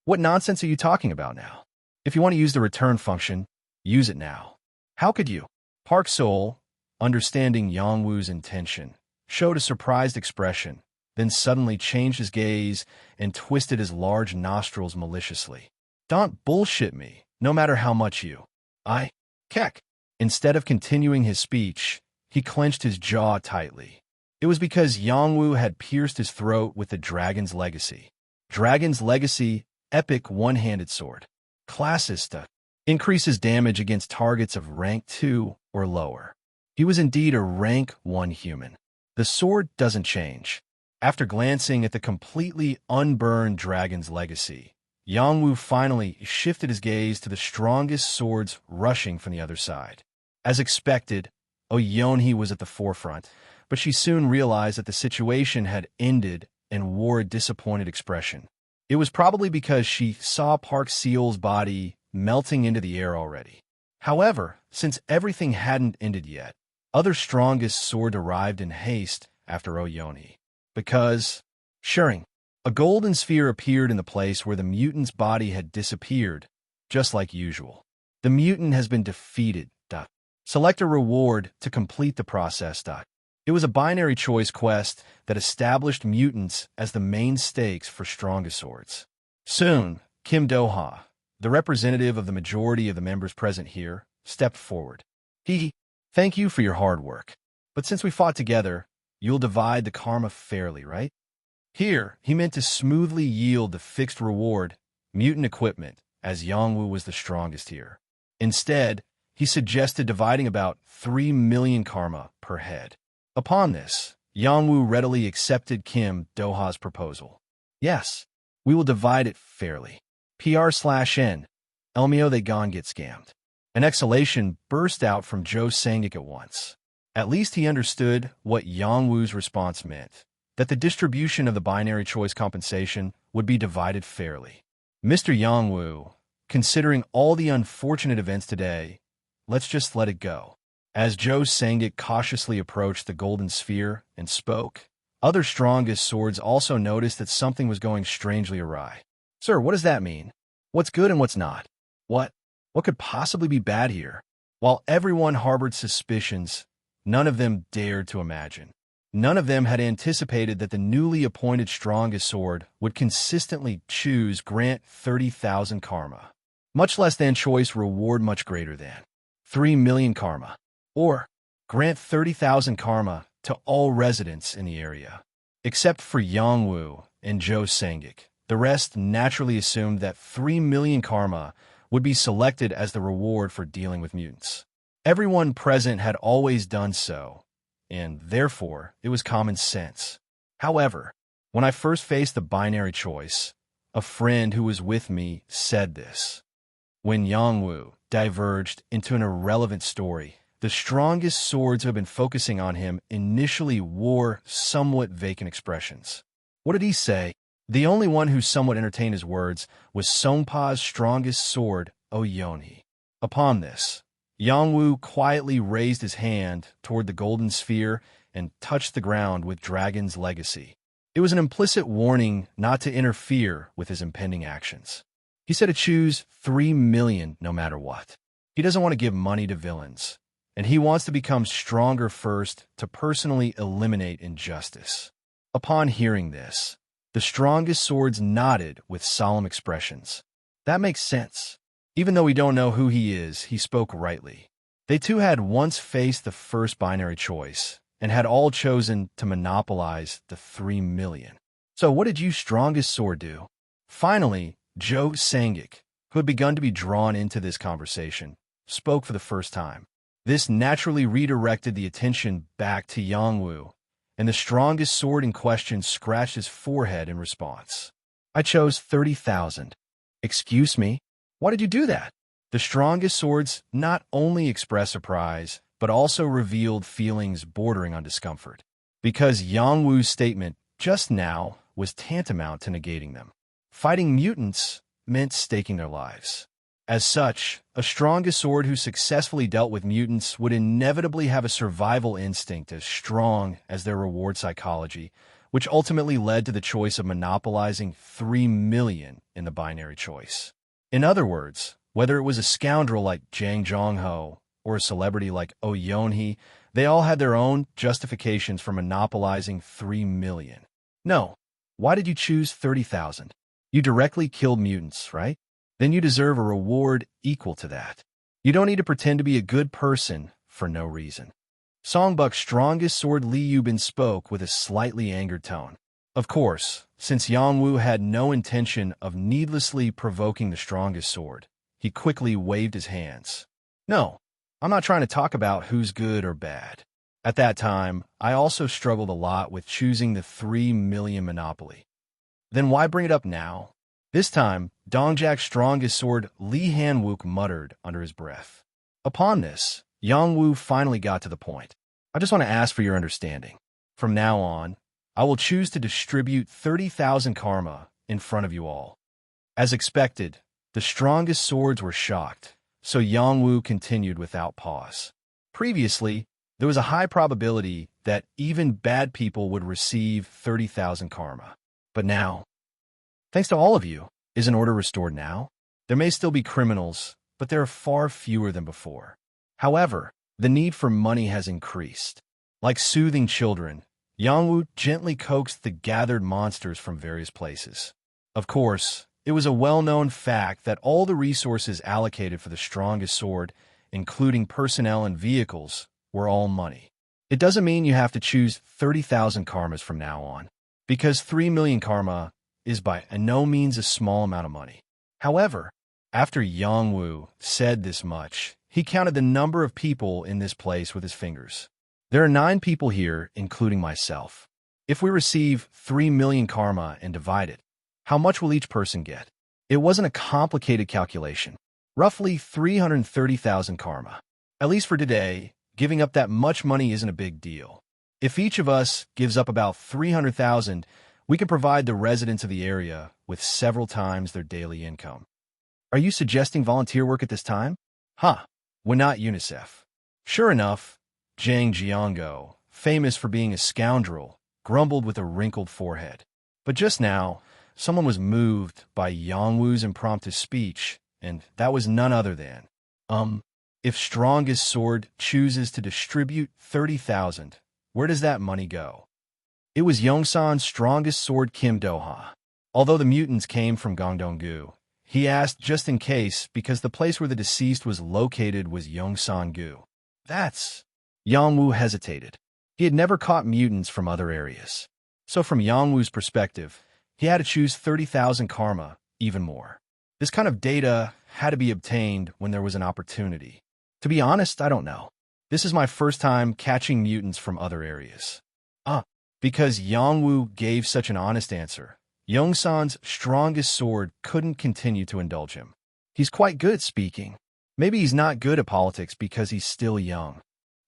What nonsense are you talking about now? If you want to use the return function, use it now. How could you? Park Seol, understanding Yangwu's intention, showed a surprised expression, then suddenly changed his gaze and twisted his large nostrils maliciously. "Don't bullshit me, no matter how much you." Keck. Instead of continuing his speech, he clenched his jaw tightly. It was because Yangwu had pierced his throat with the Dragon's Legacy. Dragon's Legacy, epic one-handed sword. Classista. increases damage against targets of rank 2 or lower. He was indeed a rank 1 human. The sword doesn't change. After glancing at the completely unburned dragon's legacy, Yang Wu finally shifted his gaze to the strongest swords rushing from the other side. As expected, Oyonhi was at the forefront, but she soon realized that the situation had ended and wore a disappointed expression. It was probably because she saw Park Seal's body melting into the air already. However, since everything hadn't ended yet, other strongest sword arrived in haste after Oyonhi. Because, Shuring, a golden sphere appeared in the place where the mutant's body had disappeared, just like usual. The mutant has been defeated. Select a reward to complete the process. It was a binary choice quest that established mutants as the main stakes for strongest swords. Soon, Kim Do-ha, the representative of the majority of the members present here, stepped forward. Thank you for your hard work. But since we fought together, you'll divide the karma fairly, right? Here, he meant to smoothly yield the fixed reward, mutant equipment, as Yang Wu was the strongest here. Instead, he suggested dividing about 3 million karma per head. Upon this, Yang Wu readily accepted Kim Do-ha's proposal. Yes, we will divide it fairly. PR/N. Elmio they gone get scammed. An exhalation burst out from Joe Sangik at once. At least he understood what Yang Wu's response meant, that the distribution of the binary choice compensation would be divided fairly. Mr. Yang Wu, considering all the unfortunate events today, let's just let it go. As Joe Sangik cautiously approached the golden sphere and spoke, other strongest swords also noticed that something was going strangely awry. Sir, what does that mean? What's good and what's not? What could possibly be bad here? While everyone harbored suspicions, none of them dared to imagine. None of them had anticipated that the newly appointed strongest sword would consistently grant 30,000 karma, much less than choice reward much greater than 3 million karma, or grant 30,000 karma to all residents in the area. Except for Yang Wu and Joe Sangik, the rest naturally assumed that 3 million karma would be selected as the reward for dealing with mutants. Everyone present had always done so, and therefore it was common sense. However, when I first faced the binary choice, a friend who was with me said this. When Yang Wu diverged into an irrelevant story, the strongest swords who had been focusing on him initially wore somewhat vacant expressions. What did he say? The only one who somewhat entertained his words was Songpa's strongest sword, Oyonhi. Upon this, Yang Wu quietly raised his hand toward the golden sphere and touched the ground with Dragon's legacy. It was an implicit warning not to interfere with his impending actions. He said to choose 3 million no matter what. He doesn't want to give money to villains, and he wants to become stronger first to personally eliminate injustice. Upon hearing this, the strongest swords nodded with solemn expressions. That makes sense. Even though we don't know who he is, he spoke rightly. They too had once faced the first binary choice, and had all chosen to monopolize the 3 million. So what did you strongest sword do? Finally, Joe Sangik, who had begun to be drawn into this conversation, spoke for the first time. This naturally redirected the attention back to Yang Wu, and the strongest sword in question scratched his forehead in response. I chose 30,000. Excuse me? Why did you do that? The strongest swords not only expressed surprise, but also revealed feelings bordering on discomfort, because Yang Wu's statement just now was tantamount to negating them. Fighting mutants meant staking their lives. As such, a strongest sword who successfully dealt with mutants would inevitably have a survival instinct as strong as their reward psychology, which ultimately led to the choice of monopolizing 3 million in the binary choice. In other words, whether it was a scoundrel like Jang Jongho or a celebrity like Oh Yeonhee, they all had their own justifications for monopolizing 3 million. No, why did you choose 30,000? You directly killed mutants, right? Then you deserve a reward equal to that. You don't need to pretend to be a good person for no reason. Songbuk's strongest sword Li Yubin spoke with a slightly angered tone. Of course, since Yang Wu had no intention of needlessly provoking the strongest sword, he quickly waved his hands. No, I'm not trying to talk about who's good or bad. At that time, I also struggled a lot with choosing the 3 million monopoly. Then why bring it up now? This time, Dongjak's strongest sword Li Hanwook muttered under his breath. Upon this, Yongwu finally got to the point. I just want to ask for your understanding. From now on, I will choose to distribute 30,000 karma in front of you all. As expected, the strongest swords were shocked, so Yongwu continued without pause. Previously, there was a high probability that even bad people would receive 30,000 karma. But now, thanks to all of you, isn't order restored now? There may still be criminals, but there are far fewer than before. However, the need for money has increased. Like soothing children, Yongwu gently coaxed the gathered monsters from various places. Of course, it was a well-known fact that all the resources allocated for the strongest sword, including personnel and vehicles, were all money. It doesn't mean you have to choose 30,000 karmas from now on, because 3 million karma is by no means a small amount of money. However, after Yongwu said this much, he counted the number of people in this place with his fingers. There are 9 people here, including myself. If we receive 3 million karma and divide it, how much will each person get? It wasn't a complicated calculation. Roughly 330,000 karma. At least for today, giving up that much money isn't a big deal. If each of us gives up about 300,000, we can provide the residents of the area with several times their daily income. Are you suggesting volunteer work at this time? Huh, when not UNICEF. Sure enough, Zhang Jiango, famous for being a scoundrel, grumbled with a wrinkled forehead. But just now, someone was moved by Yongwu's impromptu speech, and that was none other than, if strongest sword chooses to distribute 30,000, where does that money go? It was Yongsan's strongest sword Kim Do-ha. Although the mutants came from Gangdong-gu, he asked just in case because the place where the deceased was located was Yongsan-gu. That's... Yongwu hesitated. He had never caught mutants from other areas. So from Yongwu's perspective, he had to choose 30,000 karma, even more. This kind of data had to be obtained when there was an opportunity. To be honest, I don't know. This is my first time catching mutants from other areas. Because Yongwu gave such an honest answer, Yongsan's strongest sword couldn't continue to indulge him. He's quite good at speaking. Maybe he's not good at politics because he's still young.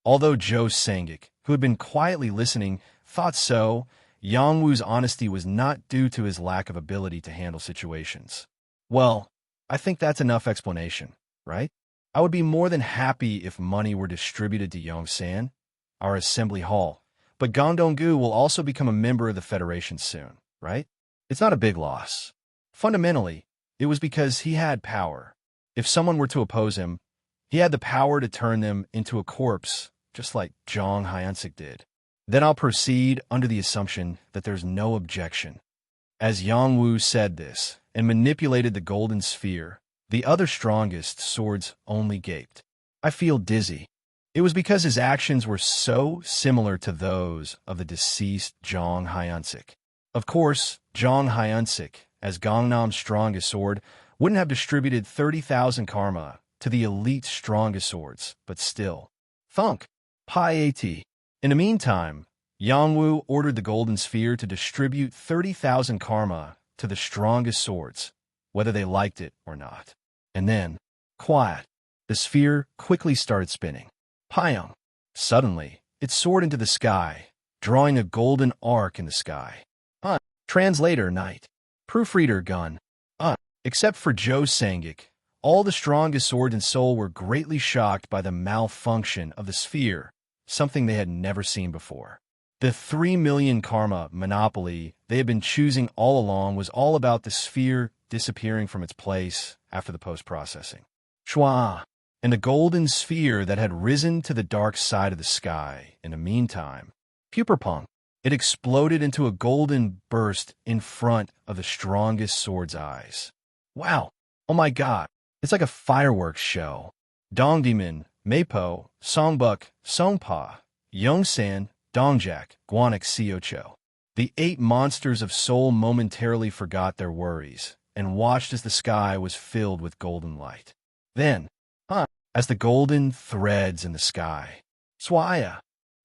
Although Zhou Sangik, who had been quietly listening, thought so, Yongwu's honesty was not due to his lack of ability to handle situations. Well, I think that's enough explanation, right? I would be more than happy if money were distributed to Yongsan, our assembly hall, but Gangdong-gu will also become a member of the Federation soon, right? It's not a big loss. Fundamentally, it was because he had power. If someone were to oppose him, he had the power to turn them into a corpse, just like Zhang Hyansik did. Then I'll proceed under the assumption that there's no objection. As Yongwu said this and manipulated the golden sphere, the other strongest swords only gaped. I feel dizzy. It was because his actions were so similar to those of the deceased Zhang Hyansik. Of course, Zhang Hyansik, as Gangnam's strongest sword, wouldn't have distributed 30,000 karma to the elite strongest swords, but still. Thunk! Pi At. In the meantime, Yongwu ordered the golden sphere to distribute 30,000 karma to the strongest swords, whether they liked it or not. And then, quiet, the sphere quickly started spinning. Pyong! Suddenly, it soared into the sky, drawing a golden arc in the sky. Translator Night. Proofreader Gun. Except for Zhou Sangik, all the strongest sword and soul were greatly shocked by the malfunction of the sphere, something they had never seen before. The 3 million karma monopoly they had been choosing all along was all about the sphere disappearing from its place after the post-processing. Shwa! And the golden sphere that had risen to the dark side of the sky in the meantime. Puperpong! It exploded into a golden burst in front of the strongest sword's eyes. Wow! Oh my god! It's like a fireworks show. Dongdiman, Meipo, Songbuk, Songpa, Yongsan, Dongjak, Guanak Siocho. The 8 monsters of soul momentarily forgot their worries and watched as the sky was filled with golden light. Then, huh, as the golden threads in the sky. Swaya.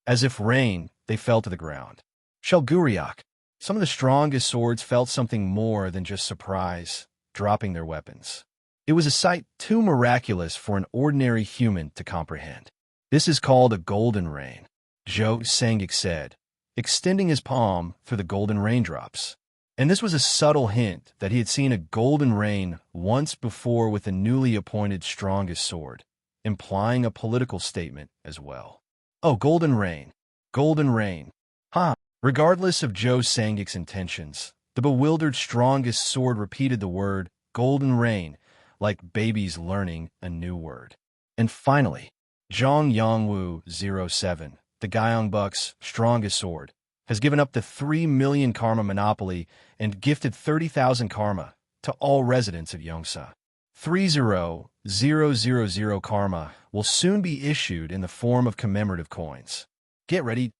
As if rain, they fell to the ground. Shelguriak. Some of the strongest swords felt something more than just surprise, dropping their weapons. It was a sight too miraculous for an ordinary human to comprehend. This is called a golden rain, Zhou Sangik said, extending his palm through the golden raindrops. And this was a subtle hint that he had seen a golden rain once before with the newly appointed strongest sword, implying a political statement as well. Oh, golden rain. Golden rain. Ha! Regardless of Zhou Sangik's intentions, the bewildered strongest sword repeated the word golden rain like babies learning a new word. And finally, Zhang Yangwu 07, the Gyeongbok's strongest sword, has given up the 3 million karma monopoly and gifted 30,000 karma to all residents of Yongsa. 30,000 karma will soon be issued in the form of commemorative coins. Get ready.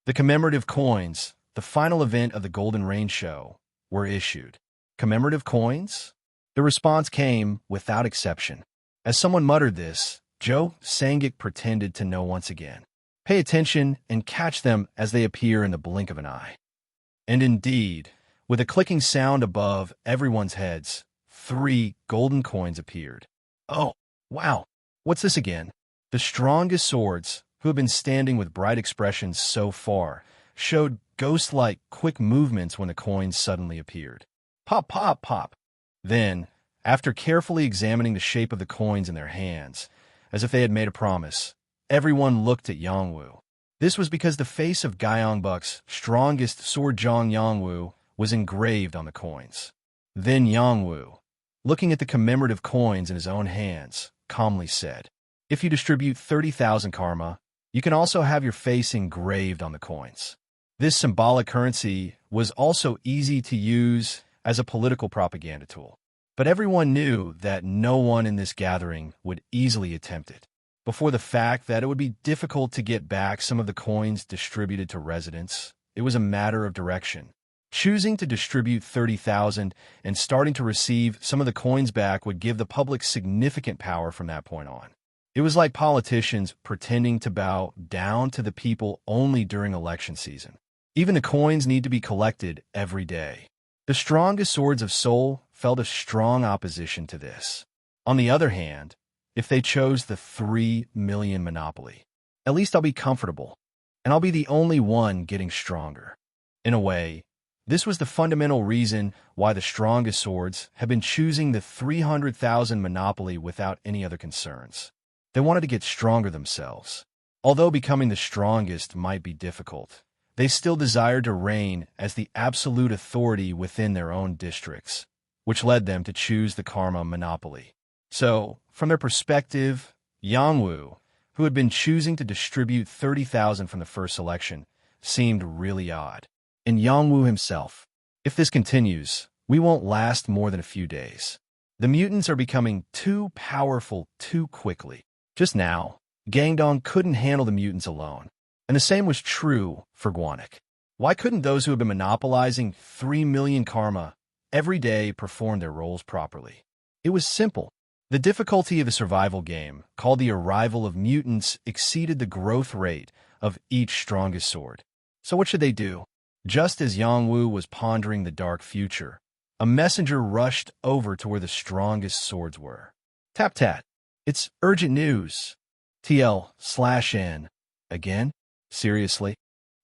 The commemorative coins, the final event of the Golden Rain Show, were issued. Commemorative coins? The response came without exception. As someone muttered this, Zhou Sangik pretended to know once again. Pay attention and catch them as they appear in the blink of an eye. And indeed, with a clicking sound above everyone's heads, 3 golden coins appeared. Oh, wow! What's this again? The strongest swords, who have been standing with bright expressions so far, showed ghost-like quick movements when the coins suddenly appeared. Pop, pop, pop! Then, after carefully examining the shape of the coins in their hands, as if they had made a promise, everyone looked at Yangwu. This was because the face of Gyeongbok's strongest sword Zhang Yangwu was engraved on the coins. Then Yangwu, looking at the commemorative coins in his own hands, calmly said, "If you distribute 30,000 karma, you can also have your face engraved on the coins." This symbolic currency was also easy to use as a political propaganda tool. But everyone knew that no one in this gathering would easily attempt it. Before the fact that it would be difficult to get back some of the coins distributed to residents, it was a matter of direction. Choosing to distribute 30,000 and starting to receive some of the coins back would give the public significant power from that point on. It was like politicians pretending to bow down to the people only during election season. Even the coins need to be collected every day. The strongest swords of Seoul felt a strong opposition to this. On the other hand, if they chose the 3 million monopoly, at least I'll be comfortable, and I'll be the only one getting stronger. In a way, this was the fundamental reason why the strongest swords have been choosing the 300,000 monopoly without any other concerns. They wanted to get stronger themselves. Although becoming the strongest might be difficult, they still desired to reign as the absolute authority within their own districts, which led them to choose the karma monopoly. So, from their perspective, Yangwu, who had been choosing to distribute 30,000 from the first selection, seemed really odd. And Yangwu himself, if this continues, we won't last more than a few days. The mutants are becoming too powerful too quickly. Just now, Gangdong couldn't handle the mutants alone. And the same was true for Guanik. Why couldn't those who have been monopolizing 3 million karma every day perform their roles properly? It was simple. The difficulty of the survival game, called the arrival of mutants, exceeded the growth rate of each strongest sword. So what should they do? Just as Yangwu was pondering the dark future, a messenger rushed over to where the strongest swords were. Tap tat. It's urgent news. TL/N. Again? Seriously?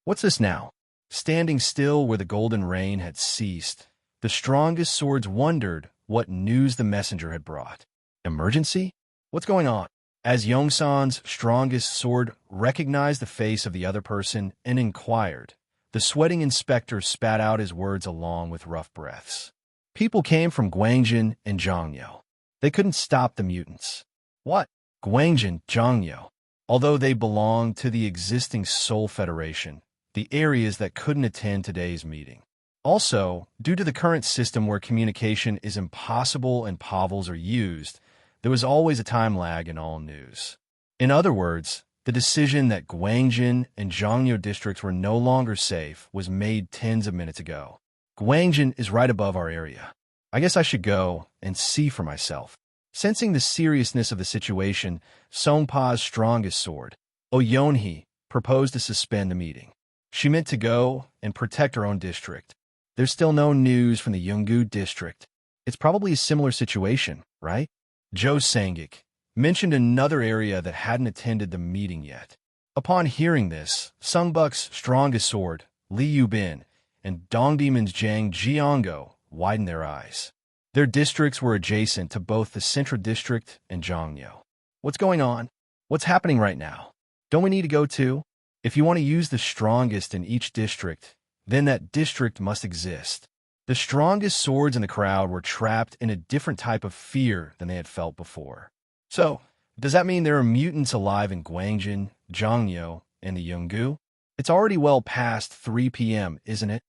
What's this now? Standing still where the golden rain had ceased, the strongest swords wondered what news the messenger had brought. Emergency? What's going on? As Yongsan's strongest sword recognized the face of the other person and inquired, the sweating inspector spat out his words along with rough breaths. People came from Guangjin and Zhongyou. They couldn't stop the mutants. What? Guangjin, Zhongyou. Although they belonged to the existing Seoul Federation, the areas that couldn't attend today's meeting. Also, due to the current system where communication is impossible and povels are used, there was always a time lag in all news. In other words, the decision that Guangjin and Zhongyou districts were no longer safe was made tens of minutes ago. Guangjin is right above our area. I guess I should go and see for myself. Sensing the seriousness of the situation, Songpa's strongest sword, Oyonhee, proposed to suspend the meeting. She meant to go and protect her own district. There's still no news from the Yeonggu district. It's probably a similar situation, right? Jo Sangik mentioned another area that hadn't attended the meeting yet. Upon hearing this, Sungbuk's strongest sword, Li Yubin, and Dongdaemon's Jang Jeongo widened their eyes. Their districts were adjacent to both the Central District and Jongnyo. What's going on? What's happening right now? Don't we need to go too? If you want to use the strongest in each district, then that district must exist. The strongest swords in the crowd were trapped in a different type of fear than they had felt before. So, does that mean there are mutants alive in Gwangjin, Jongnyo, and the Yeonggu? It's already well past 3 p.m., isn't it?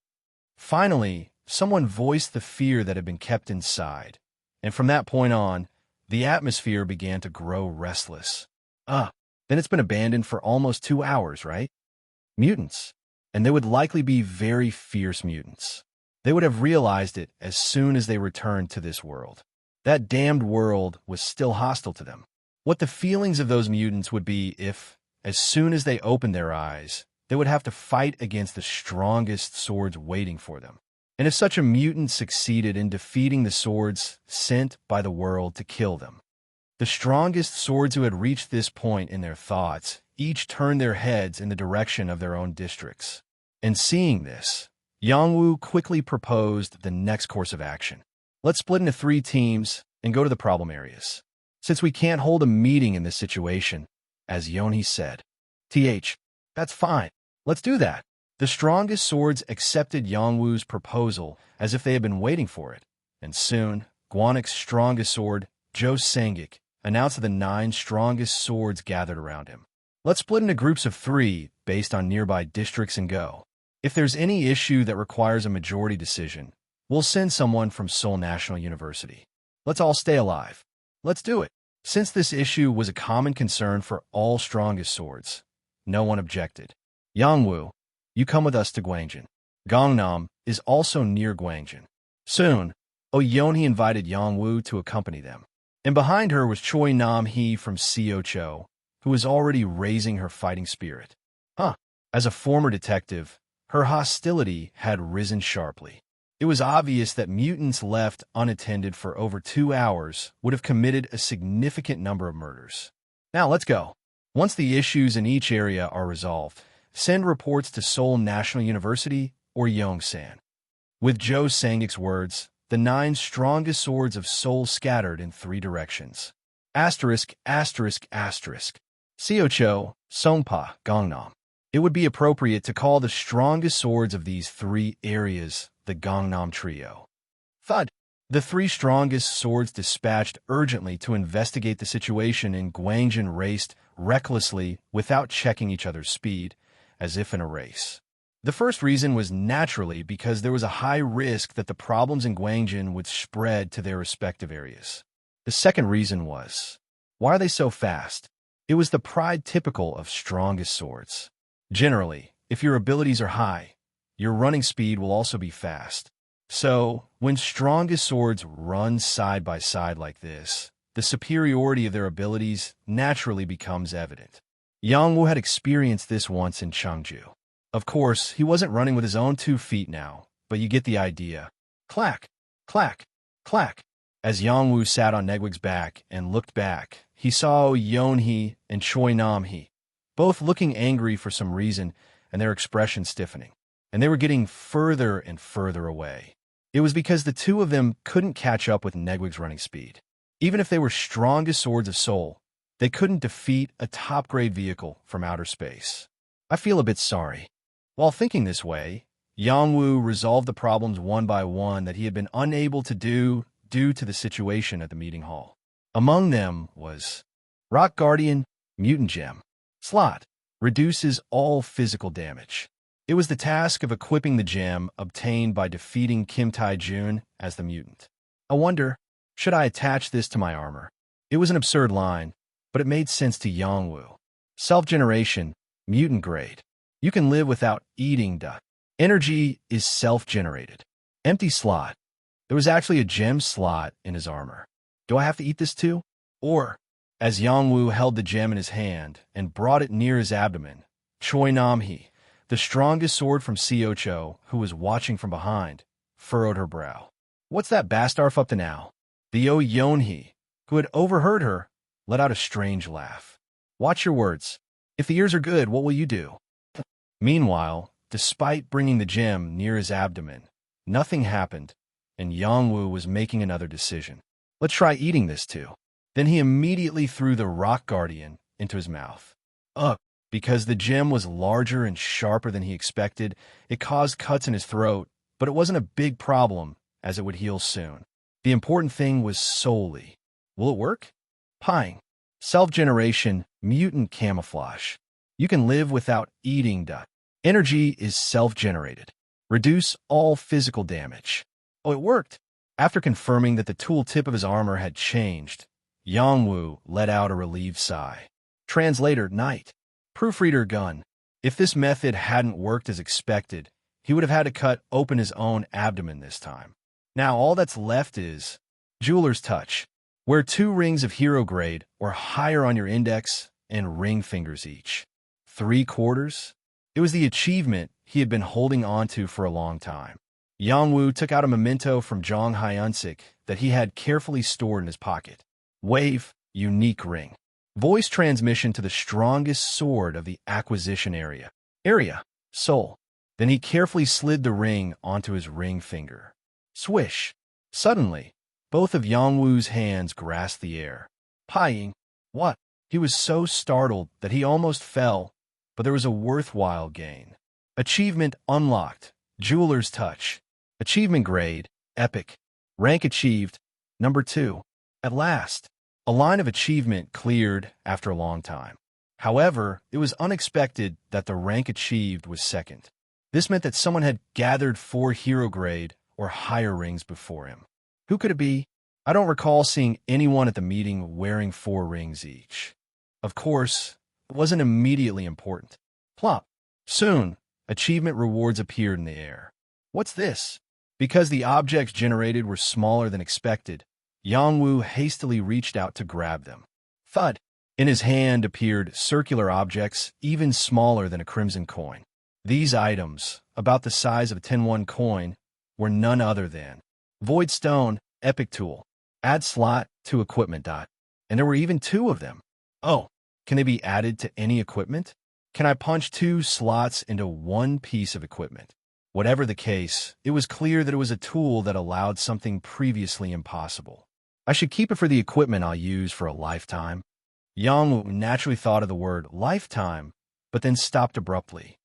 Finally, someone voiced the fear that had been kept inside, and from that point on, the atmosphere began to grow restless. Then it's been abandoned for almost 2 hours, right? Mutants. And they would likely be very fierce mutants. They would have realized it as soon as they returned to this world. That damned world was still hostile to them. What the feelings of those mutants would be if, as soon as they opened their eyes, they would have to fight against the strongest swords waiting for them. And if such a mutant succeeded in defeating the swords sent by the world to kill them. The strongest swords who had reached this point in their thoughts each turned their heads in the direction of their own districts. And seeing this, Yangwu quickly proposed the next course of action. Let's split into 3 teams and go to the problem areas. Since we can't hold a meeting in this situation, as Yeonhee said. That's fine. Let's do that. The strongest swords accepted Yangwu's proposal as if they had been waiting for it. And soon, Gwanik's strongest sword, Jo Sangik, announced that the 9 strongest swords gathered around him. Let's split into groups of 3 based on nearby districts and go. If there's any issue that requires a majority decision, we'll send someone from Seoul National University. Let's all stay alive. Let's do it. Since this issue was a common concern for all strongest swords, no one objected. Yangwu, you come with us to Gwangjin. Gangnam is also near Gwangjin. Soon, Oyonhee invited Yangwu to accompany them. And behind her was Choi Nam-hee from Seocho, who was already raising her fighting spirit. As a former detective, her hostility had risen sharply. It was obvious that mutants left unattended for over 2 hours would have committed a significant number of murders. Now let's go. Once the issues in each area are resolved, send reports to Seoul National University or Yongsan. With Jo Sangik's words, the 9 strongest swords of Seoul scattered in 3 directions. Asterisk, asterisk, asterisk. Seocho, Songpa, Gangnam. It would be appropriate to call the strongest swords of these 3 areas the Gangnam Trio. Thud. The 3 strongest swords dispatched urgently to investigate the situation in Gwangjin raced recklessly without checking each other's speed, as if in a race. The first reason was naturally because there was a high risk that the problems in Gwangjin would spread to their respective areas. The second reason was, why are they so fast? It was the pride typical of strongest swords. Generally, if your abilities are high, your running speed will also be fast. So, when strongest swords run side by side like this, the superiority of their abilities naturally becomes evident. Yangwu had experienced this once in Cheongju. Of course, he wasn't running with his own 2 feet now, but you get the idea. Clack, clack, clack. As Yangwu sat on Negwig's back and looked back, he saw Yeonhee and Choi Nam-hee, both looking angry for some reason and their expression stiffening. And they were getting further and further away. It was because the 2 of them couldn't catch up with Negwig's running speed. Even if they were strongest swords of Seoul, they couldn't defeat a top-grade vehicle from outer space. I feel a bit sorry. While thinking this way, Yangwu resolved the problems one by one that he had been unable to do due to the situation at the meeting hall. Among them was Rock Guardian, Mutant Gem. Slot reduces all physical damage. It was the task of equipping the gem obtained by defeating Kim Tai-jun as the mutant. I wonder, should I attach this to my armor? It was an absurd line, but it made sense to Yangwu. Self-generation, mutant grade. You can live without eating the energy is self-generated. Empty slot. There was actually a gem slot in his armor. Do I have to eat this too? Or, as Yang Wu held the gem in his hand and brought it near his abdomen, Choi Nam-hee, the strongest sword from Siocho, who was watching from behind, furrowed her brow. What's that Bastarf up to now? The Yeon-hee, who had overheard her, let out a strange laugh. Watch your words. If the ears are good, what will you do? Meanwhile, despite bringing the gem near his abdomen, nothing happened, and Yang Wu was making another decision. Let's try eating this too. Then he immediately threw the rock guardian into his mouth. Ugh, because the gem was larger and sharper than he expected, it caused cuts in his throat, but it wasn't a big problem, as it would heal soon. The important thing was solely, will it work? Pying. Self-generation, mutant camouflage. You can live without eating. Energy is self-generated. Reduce all physical damage. Oh, it worked. After confirming that the tool tip of his armor had changed, Yang Wu let out a relieved sigh. Translator, night. Proofreader, gun. If this method hadn't worked as expected, he would have had to cut open his own abdomen this time. Now all that's left is jeweler's touch. Wear 2 rings of hero grade or higher on your index and ring fingers each. 3/4? It was the achievement he had been holding on to for a long time. Yang Wu took out a memento from Zhang Hyunsik that he had carefully stored in his pocket. Wave, unique ring. Voice transmission to the strongest sword of the acquisition area. Soul. Then he carefully slid the ring onto his ring finger. Swish. Suddenly, both of Yang Wu's hands grasped the air. Pying. What? He was so startled that he almost fell, but there was a worthwhile gain. Achievement unlocked. Jeweler's touch. Achievement grade, epic. Rank achieved, number 2. At last, a line of achievement cleared after a long time. However, it was unexpected that the rank achieved was second. This meant that someone had gathered 4 hero grade or higher rings before him. Who could it be? I don't recall seeing anyone at the meeting wearing 4 rings each. Of course, it wasn't immediately important. Plop. Soon, achievement rewards appeared in the air. What's this? Because the objects generated were smaller than expected, Yang Wu hastily reached out to grab them. Thud. In his hand appeared circular objects even smaller than a crimson coin. These items, about the size of a 10-won coin, were none other than Void Stone, Epic Tool, Add Slot to Equipment. And there were even 2 of them. Oh, can they be added to any equipment? Can I punch 2 slots into 1 piece of equipment? Whatever the case, it was clear that it was a tool that allowed something previously impossible. I should keep it for the equipment I'll use for a lifetime. Yang Wu naturally thought of the word lifetime, but then stopped abruptly.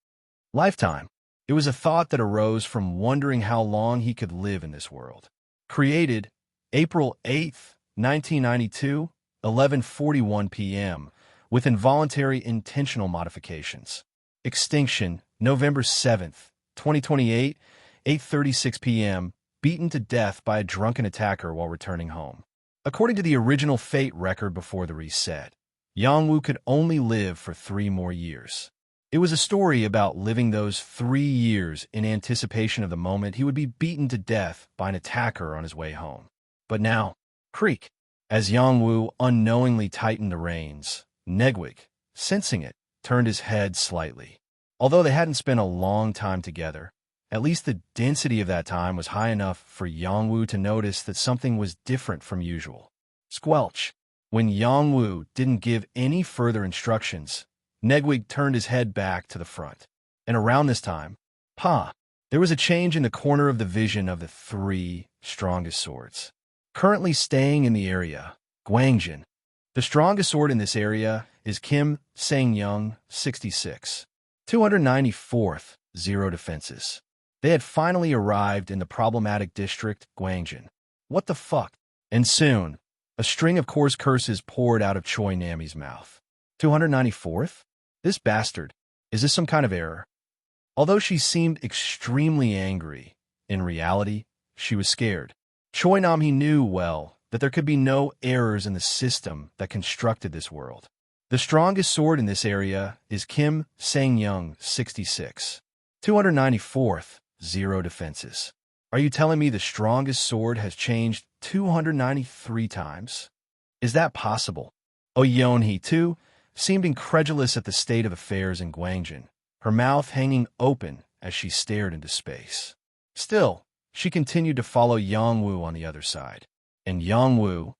Lifetime. It was a thought that arose from wondering how long he could live in this world. Created April 8th, 1992, 11:41 p.m., with involuntary intentional modifications. Extinction November 7th, 2028, 8:36 p.m., beaten to death by a drunken attacker while returning home. According to the original fate record before the reset, Yang Wu could only live for 3 more years. It was a story about living those 3 years in anticipation of the moment he would be beaten to death by an attacker on his way home. But now, creak. As Yang Wu unknowingly tightened the reins, Negwig, sensing it, turned his head slightly. Although they hadn't spent a long time together, at least the density of that time was high enough for Yang Wu to notice that something was different from usual. Squelch. When Yang Wu didn't give any further instructions, Negwig turned his head back to the front. And around this time, there was a change in the corner of the vision of the 3 strongest swords. Currently staying in the area, Guangjin. The strongest sword in this area is Kim Sang-young, 66. 294th, 0 defenses. They had finally arrived in the problematic district, Guangjin. What the fuck? And soon, a string of coarse curses poured out of Choi Nami's mouth. 294th? This bastard. Is this some kind of error? Although she seemed extremely angry, in reality, she was scared. Choi Nam-hee knew well that there could be no errors in the system that constructed this world. The strongest sword in this area is Kim Sang-young, 66. 294th, 0 defenses. Are you telling me the strongest sword has changed 293 times? Is that possible? Oyeonhee, too, seemed incredulous at the state of affairs in Gwangjin, her mouth hanging open as she stared into space. Still, she continued to follow Yongwoo on the other side, and Yongwoo,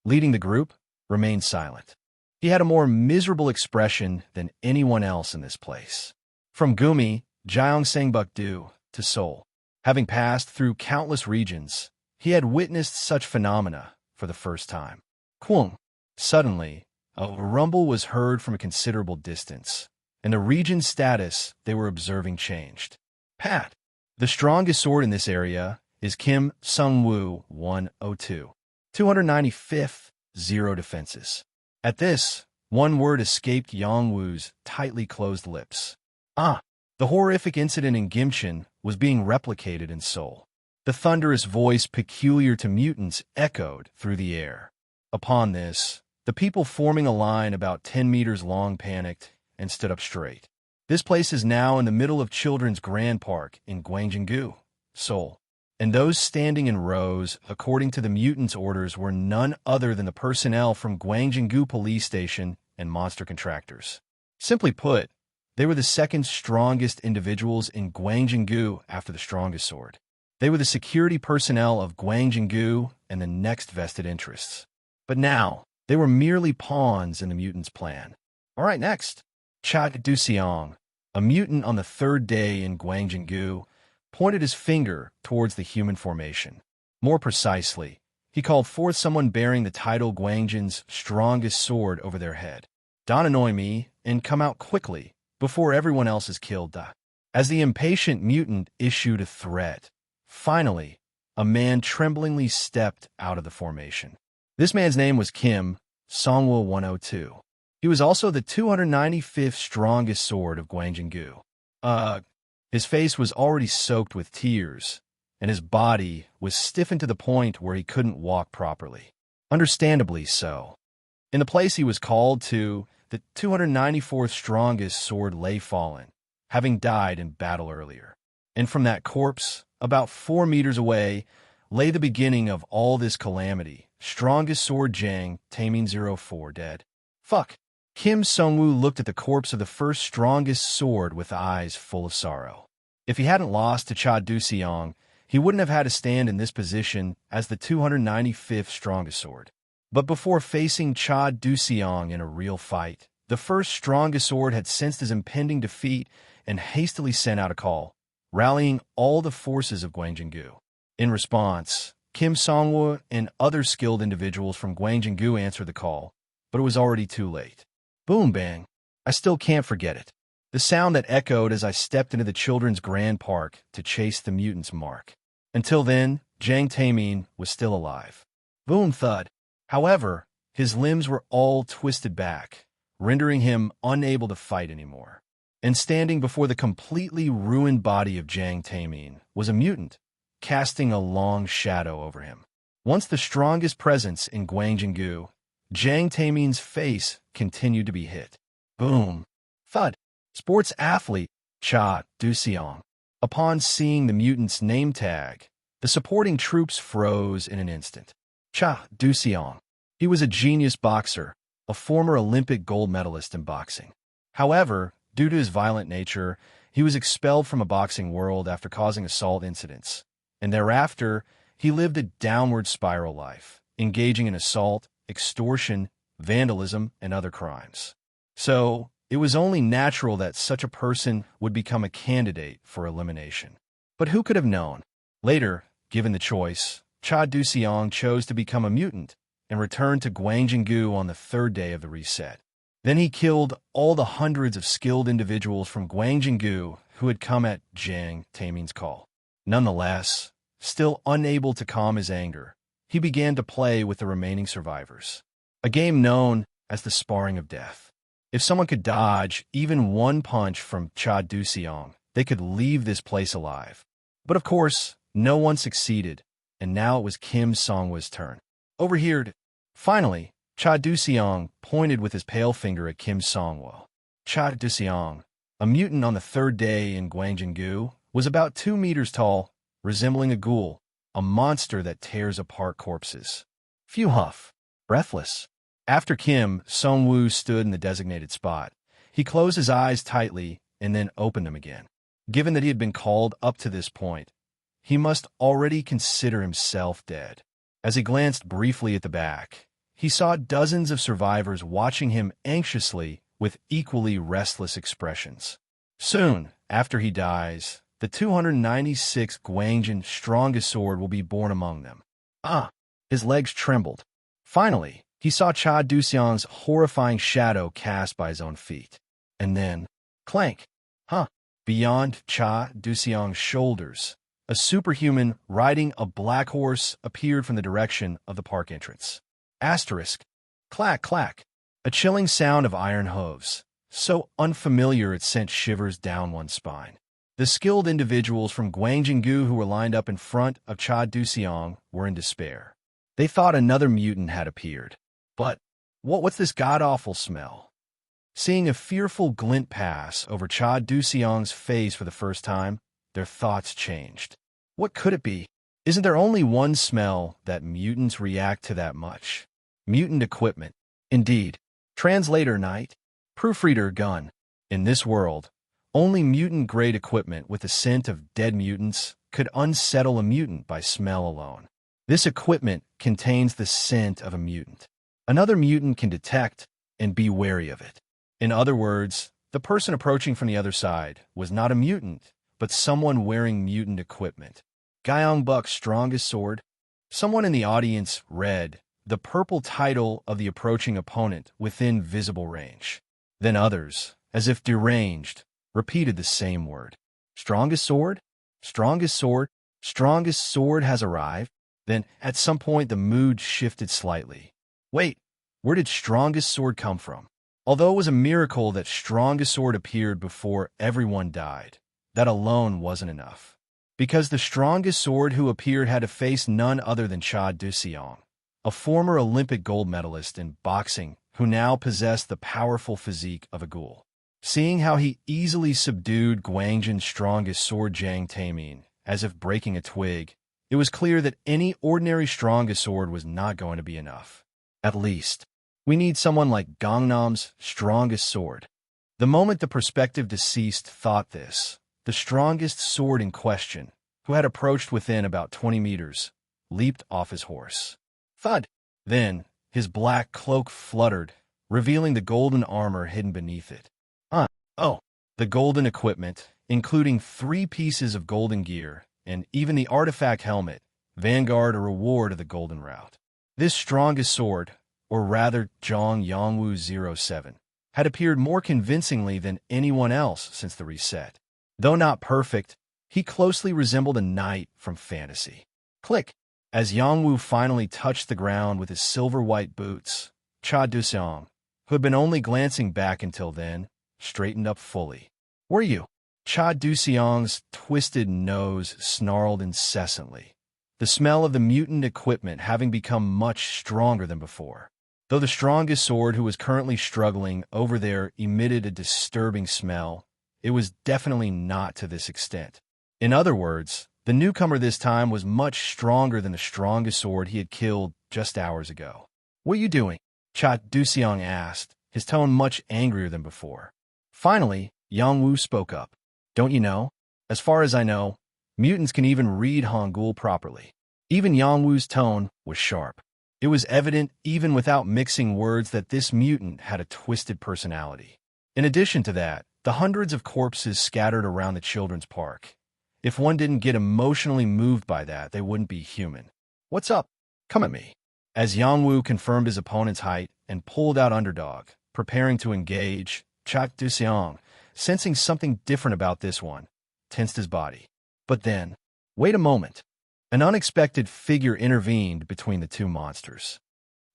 leading the group, remained silent. He had a more miserable expression than anyone else in this place. From Gumi, Gyeongsangbuk-do, to Seoul, having passed through countless regions, he had witnessed such phenomena for the first time. Kwung. Suddenly, a rumble was heard from a considerable distance, and the region's status they were observing changed. Pat. The strongest sword in this area is Kim Sung-woo 102. 295th, 0 defenses. At this, one word escaped Yongwoo's tightly closed lips. Ah! The horrific incident in Gimcheon was being replicated in Seoul. The thunderous voice peculiar to mutants echoed through the air. Upon this, the people forming a line about 10 meters long panicked and stood up straight. This place is now in the middle of Children's Grand Park in Gwangjin-gu, Seoul, and those standing in rows, according to the mutants' orders, were none other than the personnel from Gwangjin-gu Police Station and monster contractors. Simply put, they were the second strongest individuals in Gwangjin-gu after the strongest sword. They were the security personnel of Gwangjin-gu and the next vested interests. But now, they were merely pawns in the mutants' plan. All right, next. Cha Du-seong, a mutant on the third day in Gwangjin-gu, pointed his finger towards the human formation. More precisely, he called forth someone bearing the title Gwangjin's strongest sword over their head. Don't annoy me and come out quickly, before everyone else is killed. As the impatient mutant issued a threat, finally, a man tremblingly stepped out of the formation. This man's name was Kim Song-woo 102. He was also the 295th strongest sword of Gwangjin-gu. His face was already soaked with tears, and his body was stiffened to the point where he couldn't walk properly. Understandably so. In the place he was called to, the 294th strongest sword lay fallen, having died in battle earlier. And from that corpse, about 4 meters away, lay the beginning of all this calamity. Strongest sword Jang, Taemin 04, dead. Fuck. Kim Sung-woo looked at the corpse of the first strongest sword with eyes full of sorrow. If he hadn't lost to Cha Du-seong, he wouldn't have had to stand in this position as the 295th strongest sword. But before facing Cha Du-seong in a real fight, the first strongest sword had sensed his impending defeat and hastily sent out a call, rallying all the forces of Gwangjin-gu. In response, Kim Song-woo and other skilled individuals from Gwangjin-gu answered the call, but it was already too late. Boom bang. I still can't forget it. The sound that echoed as I stepped into the Children's Grand Park to chase the mutant's mark. Until then, Jang Taemin was still alive. Boom thud. However, his limbs were all twisted back, rendering him unable to fight anymore. And standing before the completely ruined body of Jang Taemin was a mutant, casting a long shadow over him. Once the strongest presence in Gwangjin-gu, Jang Taemin's face continued to be hit. Boom. Thud. Sports athlete Cha Du-seong. Upon seeing the mutant's name tag, the supporting troops froze in an instant. Cha Du-seong. He was a genius boxer, a former Olympic gold medalist in boxing. However, due to his violent nature, he was expelled from a boxing world after causing assault incidents, and thereafter, he lived a downward spiral life, engaging in assault, extortion, vandalism, and other crimes. So, it was only natural that such a person would become a candidate for elimination. But who could have known? Later, given the choice, Cha Du-seong chose to become a mutant and returned to Gwangjin-gu on the third day of the reset. Then he killed all the hundreds of skilled individuals from Gwangjin-gu who had come at Jang Taemin's call. Nonetheless, still unable to calm his anger, he began to play with the remaining survivors. A game known as the sparring of death. If someone could dodge even one punch from Cha Du-seong, they could leave this place alive. But of course, no one succeeded, and now it was Kim Song-woo's turn. Over here, finally, Cha Du-seong pointed with his pale finger at Kim Song-woo. Cha Du-seong, a mutant on the third day in Gwangjin-gu, was about 2 meters tall, resembling a ghoul, a monster that tears apart corpses. Few huff, breathless. After Kim, Song-woo stood in the designated spot. He closed his eyes tightly and then opened them again. Given that he had been called up to this point, he must already consider himself dead. As he glanced briefly at the back, he saw dozens of survivors watching him anxiously with equally restless expressions. Soon after he dies, the 296th Gwangjin strongest sword will be born among them. His legs trembled. Finally, he saw Cha Duxiang's horrifying shadow cast by his own feet. And then, clank! Beyond Cha Duxiang's shoulders, a superhuman riding a black horse appeared from the direction of the park entrance. Asterisk. Clack, clack. A chilling sound of iron hooves, so unfamiliar it sent shivers down one's spine. The skilled individuals from Gwangjin-gu who were lined up in front of Cha Duxiang were in despair. They thought another mutant had appeared. But what's this god-awful smell? Seeing a fearful glint pass over Cha Duxiang's face for the first time, their thoughts changed. What could it be? Isn't there only one smell that mutants react to that much? Mutant equipment. Indeed. Translator Knight. Proofreader Gun. In this world, only mutant-grade equipment with the scent of dead mutants could unsettle a mutant by smell alone. This equipment contains the scent of a mutant. Another mutant can detect and be wary of it. In other words, the person approaching from the other side was not a mutant, but someone wearing mutant equipment. Gyeongbok's strongest sword. Someone in the audience read the purple title of the approaching opponent within visible range. Then others, as if deranged, repeated the same word. Strongest sword? Strongest sword? Strongest sword has arrived? Then, at some point, the mood shifted slightly. Wait, where did strongest sword come from? Although it was a miracle that strongest sword appeared before everyone died, that alone wasn't enough. Because the strongest sword who appeared had to face none other than Cha Duxiang, a former Olympic gold medalist in boxing who now possessed the powerful physique of a ghoul. Seeing how he easily subdued Gwangjin's strongest sword Jiang Taemin, as if breaking a twig, it was clear that any ordinary strongest sword was not going to be enough. At least, we need someone like Gangnam's strongest sword. The moment the prospective deceased thought this, the strongest sword in question, who had approached within about 20 meters, leaped off his horse. Thud! Then, his black cloak fluttered, revealing the golden armor hidden beneath it. The golden equipment, including 3 pieces of golden gear, and even the artifact helmet, vanguard a reward of the golden route. This strongest sword, or rather Zhang Yongwu 07, had appeared more convincingly than anyone else since the reset. Though not perfect, he closely resembled a knight from fantasy. Click! As Yongwu finally touched the ground with his silver-white boots, Cha Duxiang, who had been only glancing back until then, straightened up fully. Were you? Cha Duxiang's twisted nose snarled incessantly, the smell of the mutant equipment having become much stronger than before. Though the strongest sword who was currently struggling over there emitted a disturbing smell, it was definitely not to this extent. In other words, the newcomer this time was much stronger than the strongest sword he had killed just hours ago. What are you doing? Cha Duxiang asked, his tone much angrier than before. Finally, Yongwu spoke up. Don't you know? As far as I know, mutants can even read Hangul properly. Even Yongwu's tone was sharp. It was evident, even without mixing words, that this mutant had a twisted personality. In addition to that, the hundreds of corpses scattered around the children's park. If one didn't get emotionally moved by that, they wouldn't be human. What's up? Come at me. As Yongwu confirmed his opponent's height and pulled out Underdog, preparing to engage, Cha Duxiang, sensing something different about this one, tensed his body. But then, wait a moment. An unexpected figure intervened between the two monsters.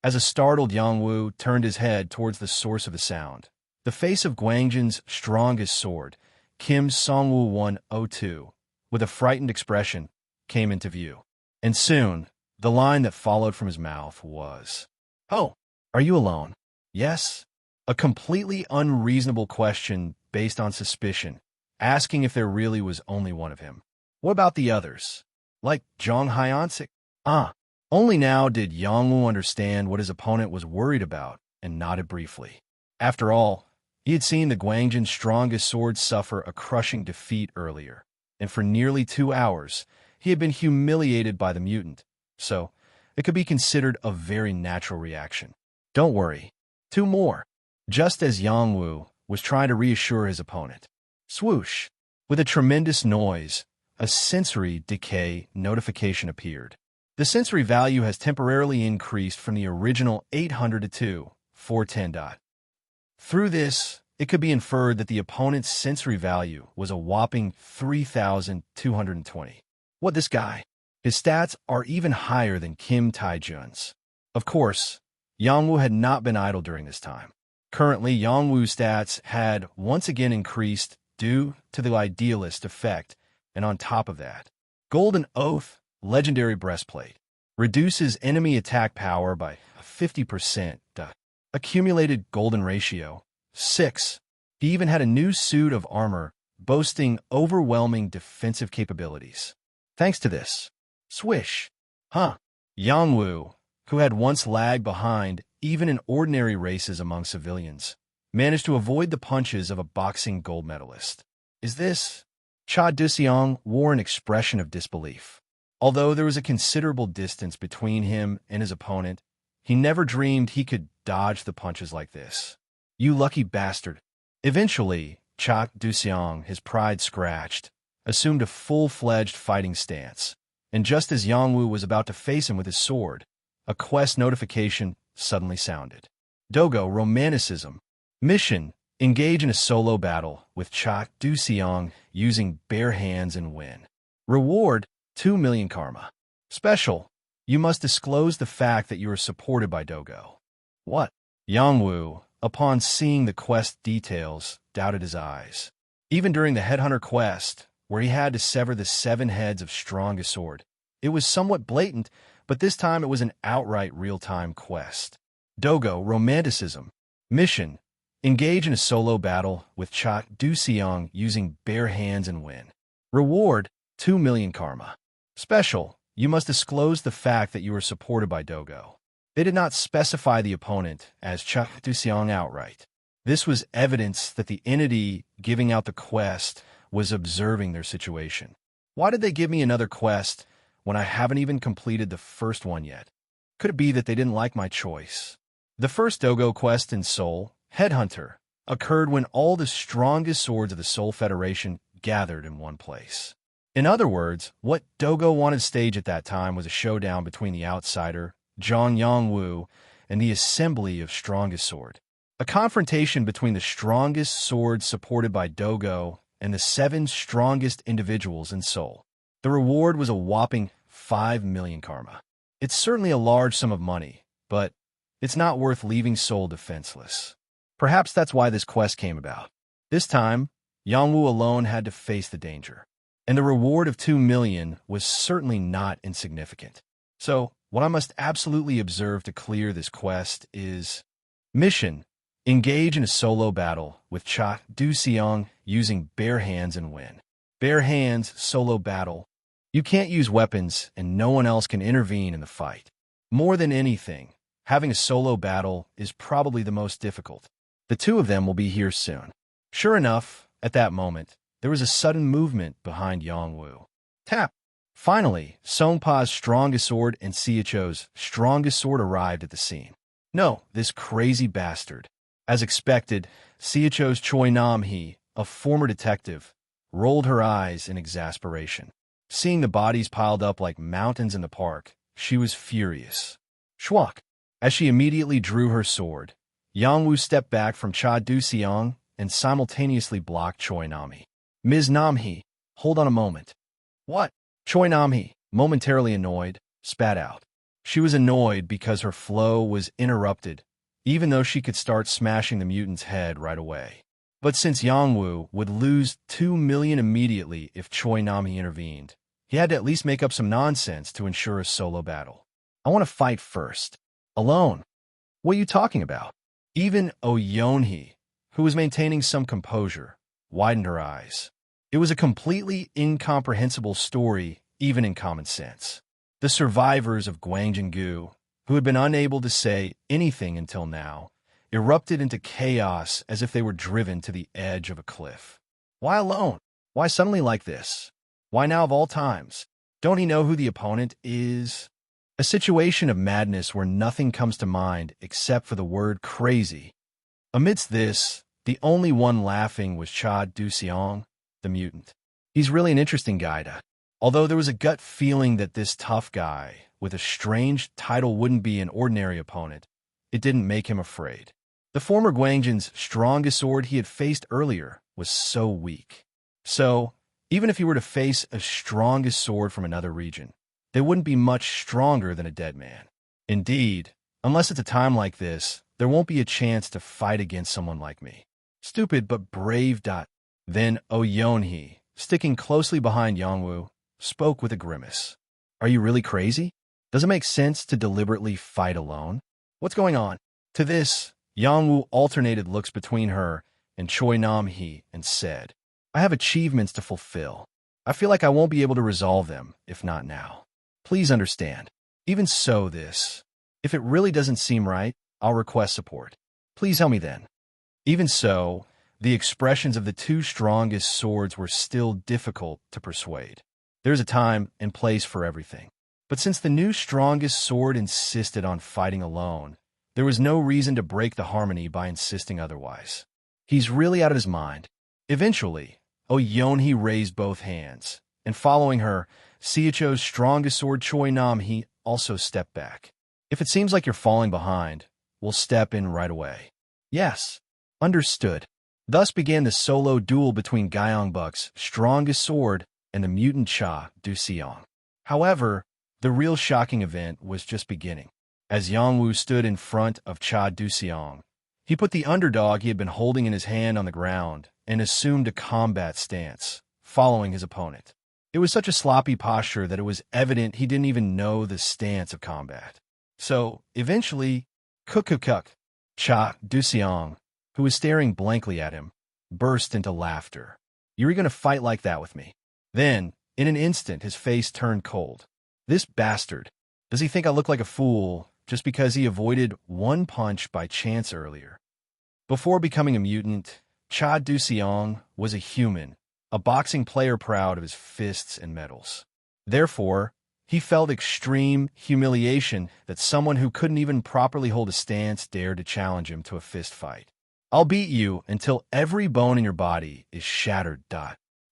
As a startled Yongwu turned his head towards the source of the sound, the face of Gwangjin's strongest sword, Kim Songwoo 102, with a frightened expression, came into view. And soon, the line that followed from his mouth was, "Oh, are you alone?" Yes? A completely unreasonable question based on suspicion, asking if there really was only one of him. What about the others? like Zhang Hyansik. Ah, only now did Yang Wu understand what his opponent was worried about and nodded briefly. After all, he had seen the Guangjin's strongest sword suffer a crushing defeat earlier, and for nearly 2 hours, he had been humiliated by the mutant, so it could be considered a very natural reaction. Don't worry. 2 more. Just as Yang Wu was trying to reassure his opponent. Swoosh! With a tremendous noise, a sensory decay notification appeared. The sensory value has temporarily increased from the original 800 to 410. Through this, it could be inferred that the opponent's sensory value was a whopping 3,220. What, this guy? His stats are even higher than Kim Taijun's. Of course, Yang Wu had not been idle during this time. Currently, Yang Wu's stats had once again increased due to the idealist effect, and on top of that, Golden Oath, legendary breastplate, reduces enemy attack power by 50%. Accumulated golden ratio, 6. He even had a new suit of armor boasting overwhelming defensive capabilities. Thanks to this, swish. Yang Wu, who had once lagged behind even in ordinary races among civilians, managed to avoid the punches of a boxing gold medalist. Is this? Cha Duxiang wore an expression of disbelief. Although there was a considerable distance between him and his opponent, he never dreamed he could dodge the punches like this. You lucky bastard. Eventually, Cha Duxiang, his pride scratched, assumed a full-fledged fighting stance, and just as Yang Wu was about to face him with his sword, a quest notification suddenly sounded. Dogo Romanticism. Mission: engage in a solo battle with Cha Duxiang using bare hands and win. Reward: 2 million karma. Special: you must disclose the fact that you are supported by Dogo. What? Yang Wu, upon seeing the quest details, doubted his eyes. Even during the Headhunter quest, where he had to sever the 7 heads of strongest sword, it was somewhat blatant, but this time it was an outright real-time quest. Dogo Romanticism. Mission: engage in a solo battle with Cha Duxiang using bare hands and win. Reward: 2 million karma. Special: you must disclose the fact that you are supported by Dogo. They did not specify the opponent as Cha Duxiang outright. This was evidence that the entity giving out the quest was observing their situation. Why did they give me another quest when I haven't even completed the first one yet? Could it be that they didn't like my choice? The first Dogo quest in Seoul, Headhunter, occurred when all the strongest swords of the Seoul Federation gathered in one place. In other words, what Dogo wanted to stage at that time was a showdown between the outsider, Zhang Yang Wu, and the assembly of strongest sword. A confrontation between the strongest swords supported by Dogo and the 7 strongest individuals in Seoul. The reward was a whopping 5 million karma. It's certainly a large sum of money, but it's not worth leaving Seoul defenseless. Perhaps that's why this quest came about. This time, Yang Wu alone had to face the danger, and the reward of 2 million was certainly not insignificant. So, what I must absolutely observe to clear this quest is mission: engage in a solo battle with Cha Duxiang using bare hands and win. Bare hands, solo battle. You can't use weapons and no one else can intervene in the fight. More than anything, having a solo battle is probably the most difficult. The 2 of them will be here soon. Sure enough, at that moment, there was a sudden movement behind Yang Wu. Tap! Finally, Song Pa's strongest sword and Xiacho's strongest sword arrived at the scene. No, this crazy bastard. As expected, Xiacho's Choi Nam-hee, a former detective, rolled her eyes in exasperation. Seeing the bodies piled up like mountains in the park, she was furious. Schwak! As she immediately drew her sword, Yang Wu stepped back from Cha Duxiang and simultaneously blocked Choi Nam-hee. Ms. Nam-hee, hold on a moment. What? Choi Nam-hee, momentarily annoyed, spat out. She was annoyed because her flow was interrupted, even though she could start smashing the mutant's head right away. But since Yang Wu would lose 2 million immediately if Choi Nam-hee intervened, he had to at least make up some nonsense to ensure a solo battle. I want to fight first. Alone. What are you talking about? Even Oh Yeon-hee, who was maintaining some composure, widened her eyes. It was a completely incomprehensible story even in common sense. The survivors of Gwangjingu, who had been unable to say anything until now, erupted into chaos as if they were driven to the edge of a cliff. Why alone? Why suddenly like this? Why now of all times? Don't he know who the opponent is? A situation of madness where nothing comes to mind except for the word crazy. Amidst this, the only one laughing was Cha Du-seong, the mutant. He's really an interesting guy although there was a gut feeling that this tough guy with a strange title wouldn't be an ordinary opponent, it didn't make him afraid. The former Gwangjin's strongest sword he had faced earlier was so weak. So, even if he were to face a strongest sword from another region, they wouldn't be much stronger than a dead man. Indeed, unless it's a time like this, there won't be a chance to fight against someone like me. Stupid but brave. Then Yeonhee, sticking closely behind Yongwoo, spoke with a grimace. Are you really crazy? Does it make sense to deliberately fight alone? What's going on? To this, Yongwoo alternated looks between her and Choi Nam-hee and said, I have achievements to fulfill. I feel like I won't be able to resolve them, if not now. Please understand. Even so if it really doesn't seem right, I'll request support. Please help me then. Even so, the expressions of the two strongest swords were still difficult to persuade. There's a time and place for everything. But since the new strongest sword insisted on fighting alone, there was no reason to break the harmony by insisting otherwise. He's really out of his mind. Eventually, Yeonhee raised both hands, and following her, Siecho's strongest sword Choi Nam-hee also stepped back. If it seems like you're falling behind, we'll step in right away. Yes, understood. Thus began the solo duel between Gyeongbok's strongest sword and the mutant Cha Du-seong. However, the real shocking event was just beginning. As Yongwoo stood in front of Cha Du-seong, he put the underdog he had been holding in his hand on the ground and assumed a combat stance, following his opponent. It was such a sloppy posture that it was evident he didn't even know the stance of combat. So, eventually, Kukukuk, Cha Du-seong, who was staring blankly at him, burst into laughter. You're going to fight like that with me? Then, in an instant, his face turned cold. This bastard, does he think I look like a fool just because he avoided one punch by chance earlier? Before becoming a mutant, Cha Du-seong was a human, a boxing player proud of his fists and medals. Therefore, he felt extreme humiliation that someone who couldn't even properly hold a stance dared to challenge him to a fist fight. I'll beat you until every bone in your body is shattered.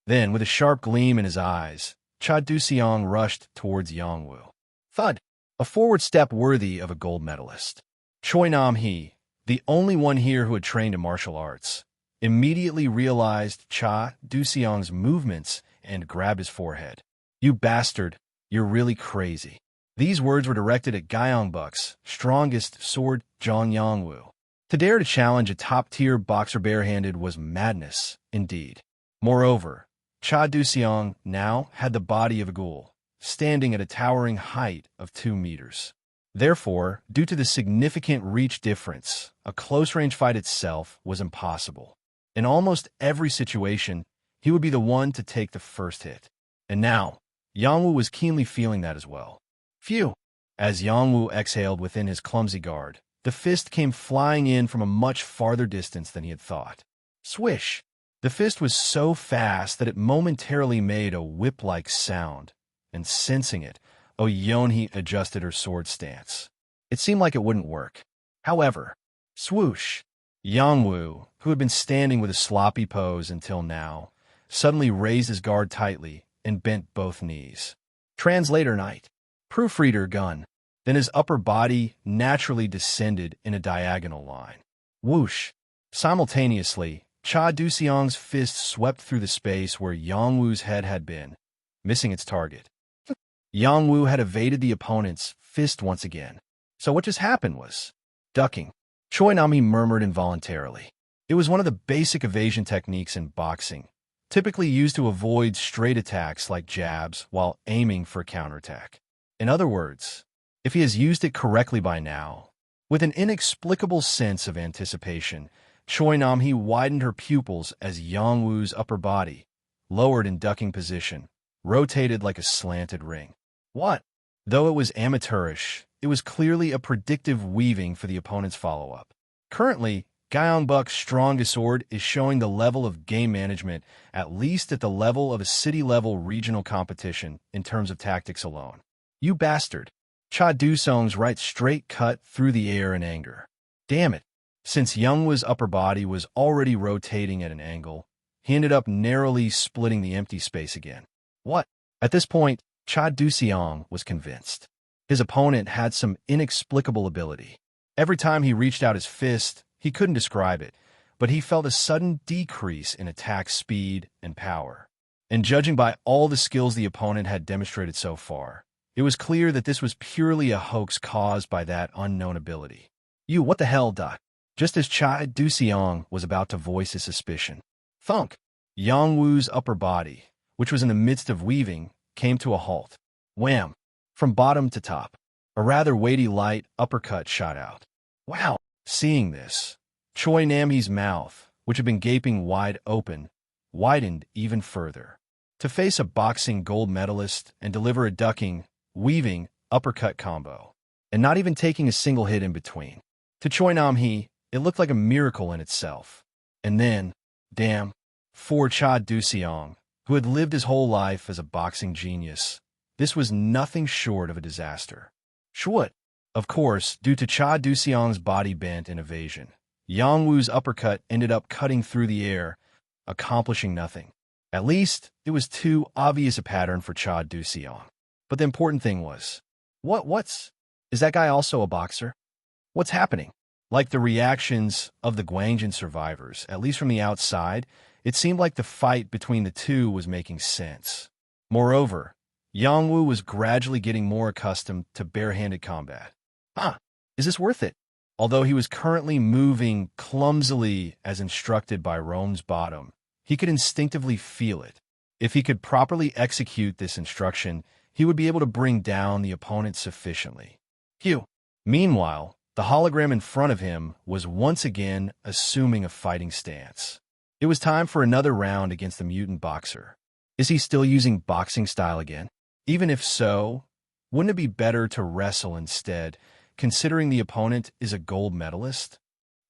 Then, with a sharp gleam in his eyes, Cha Du-seong rushed towards Yongwoo. Thud! A forward step worthy of a gold medalist. Choi Nam-hee, the only one here who had trained in martial arts, immediately realized Cha Du-seong's movements and grabbed his forehead. You bastard, you're really crazy. These words were directed at Gyeongbok's strongest sword, Jong Yongwoo. To dare to challenge a top-tier boxer barehanded was madness, indeed. Moreover, Cha Du-seong now had the body of a ghoul, standing at a towering height of 2 meters. Therefore, due to the significant reach difference, a close-range fight itself was impossible. In almost every situation, he would be the one to take the first hit. And now, Yongwoo was keenly feeling that as well. Phew! As Yongwoo exhaled within his clumsy guard, the fist came flying in from a much farther distance than he had thought. Swish! The fist was so fast that it momentarily made a whip-like sound, and sensing it, Yeonhee adjusted her sword stance. It seemed like it wouldn't work. However, swoosh! Yongwoo, who had been standing with a sloppy pose until now, suddenly raised his guard tightly and bent both knees. Translator Knight. Proofreader Gun. Then his upper body naturally descended in a diagonal line. Whoosh! Simultaneously, Cha Du-seong's fist swept through the space where Yongwoo's head had been, missing its target. Yongwoo had evaded the opponent's fist once again. So what just happened was ducking. Choi Nam-hee murmured involuntarily. It was one of the basic evasion techniques in boxing, typically used to avoid straight attacks like jabs while aiming for a counterattack. In other words, if he has used it correctly by now, with an inexplicable sense of anticipation, Choi Nam-hee widened her pupils as Yongwoo's upper body, lowered in ducking position, rotated like a slanted ring. What? Though it was amateurish, it was clearly a predictive weaving for the opponent's follow-up. Currently, Gyeongbok's strongest sword is showing the level of game management, at least at the level of a city-level regional competition in terms of tactics alone. You bastard. Cha Do-sung's right straight cut through the air in anger. Damn it. Since Youngwoo's upper body was already rotating at an angle, he ended up narrowly splitting the empty space again. What? At this point, Cha Do-seong was convinced. His opponent had some inexplicable ability. Every time he reached out his fist, he couldn't describe it, but he felt a sudden decrease in attack speed and power. And judging by all the skills the opponent had demonstrated so far, it was clear that this was purely a hoax caused by that unknown ability. You, what the hell, Doc? Just as Cha Do-seong was about to voice his suspicion, thunk! Youngwoo's upper body, which was in the midst of weaving, came to a halt. Wham! From bottom to top, a rather weighty light uppercut shot out. Wow! Seeing this, Choi Nam-hee's mouth, which had been gaping wide open, widened even further. To face a boxing gold medalist and deliver a ducking, weaving, uppercut combo, and not even taking a single hit in between. To Choi Nam-hee, it looked like a miracle in itself. And then, damn, for Cha Do-seong, who had lived his whole life as a boxing genius, this was nothing short of a disaster. Shwut! Of course, due to Cha Do-seong's body bent and evasion, Youngwoo's uppercut ended up cutting through the air, accomplishing nothing. At least, it was too obvious a pattern for Cha Do-seong. But the important thing was, is that guy also a boxer? What's happening? Like the reactions of the Gwangjin survivors, at least from the outside, it seemed like the fight between the two was making sense. Moreover, Youngwoo was gradually getting more accustomed to barehanded combat. Is this worth it? Although he was currently moving clumsily as instructed by Rome's bottom, he could instinctively feel it. If he could properly execute this instruction, he would be able to bring down the opponent sufficiently. Meanwhile, the hologram in front of him was once again assuming a fighting stance. It was time for another round against the mutant boxer. Is he still using boxing style again? Even if so, wouldn't it be better to wrestle instead, considering the opponent is a gold medalist?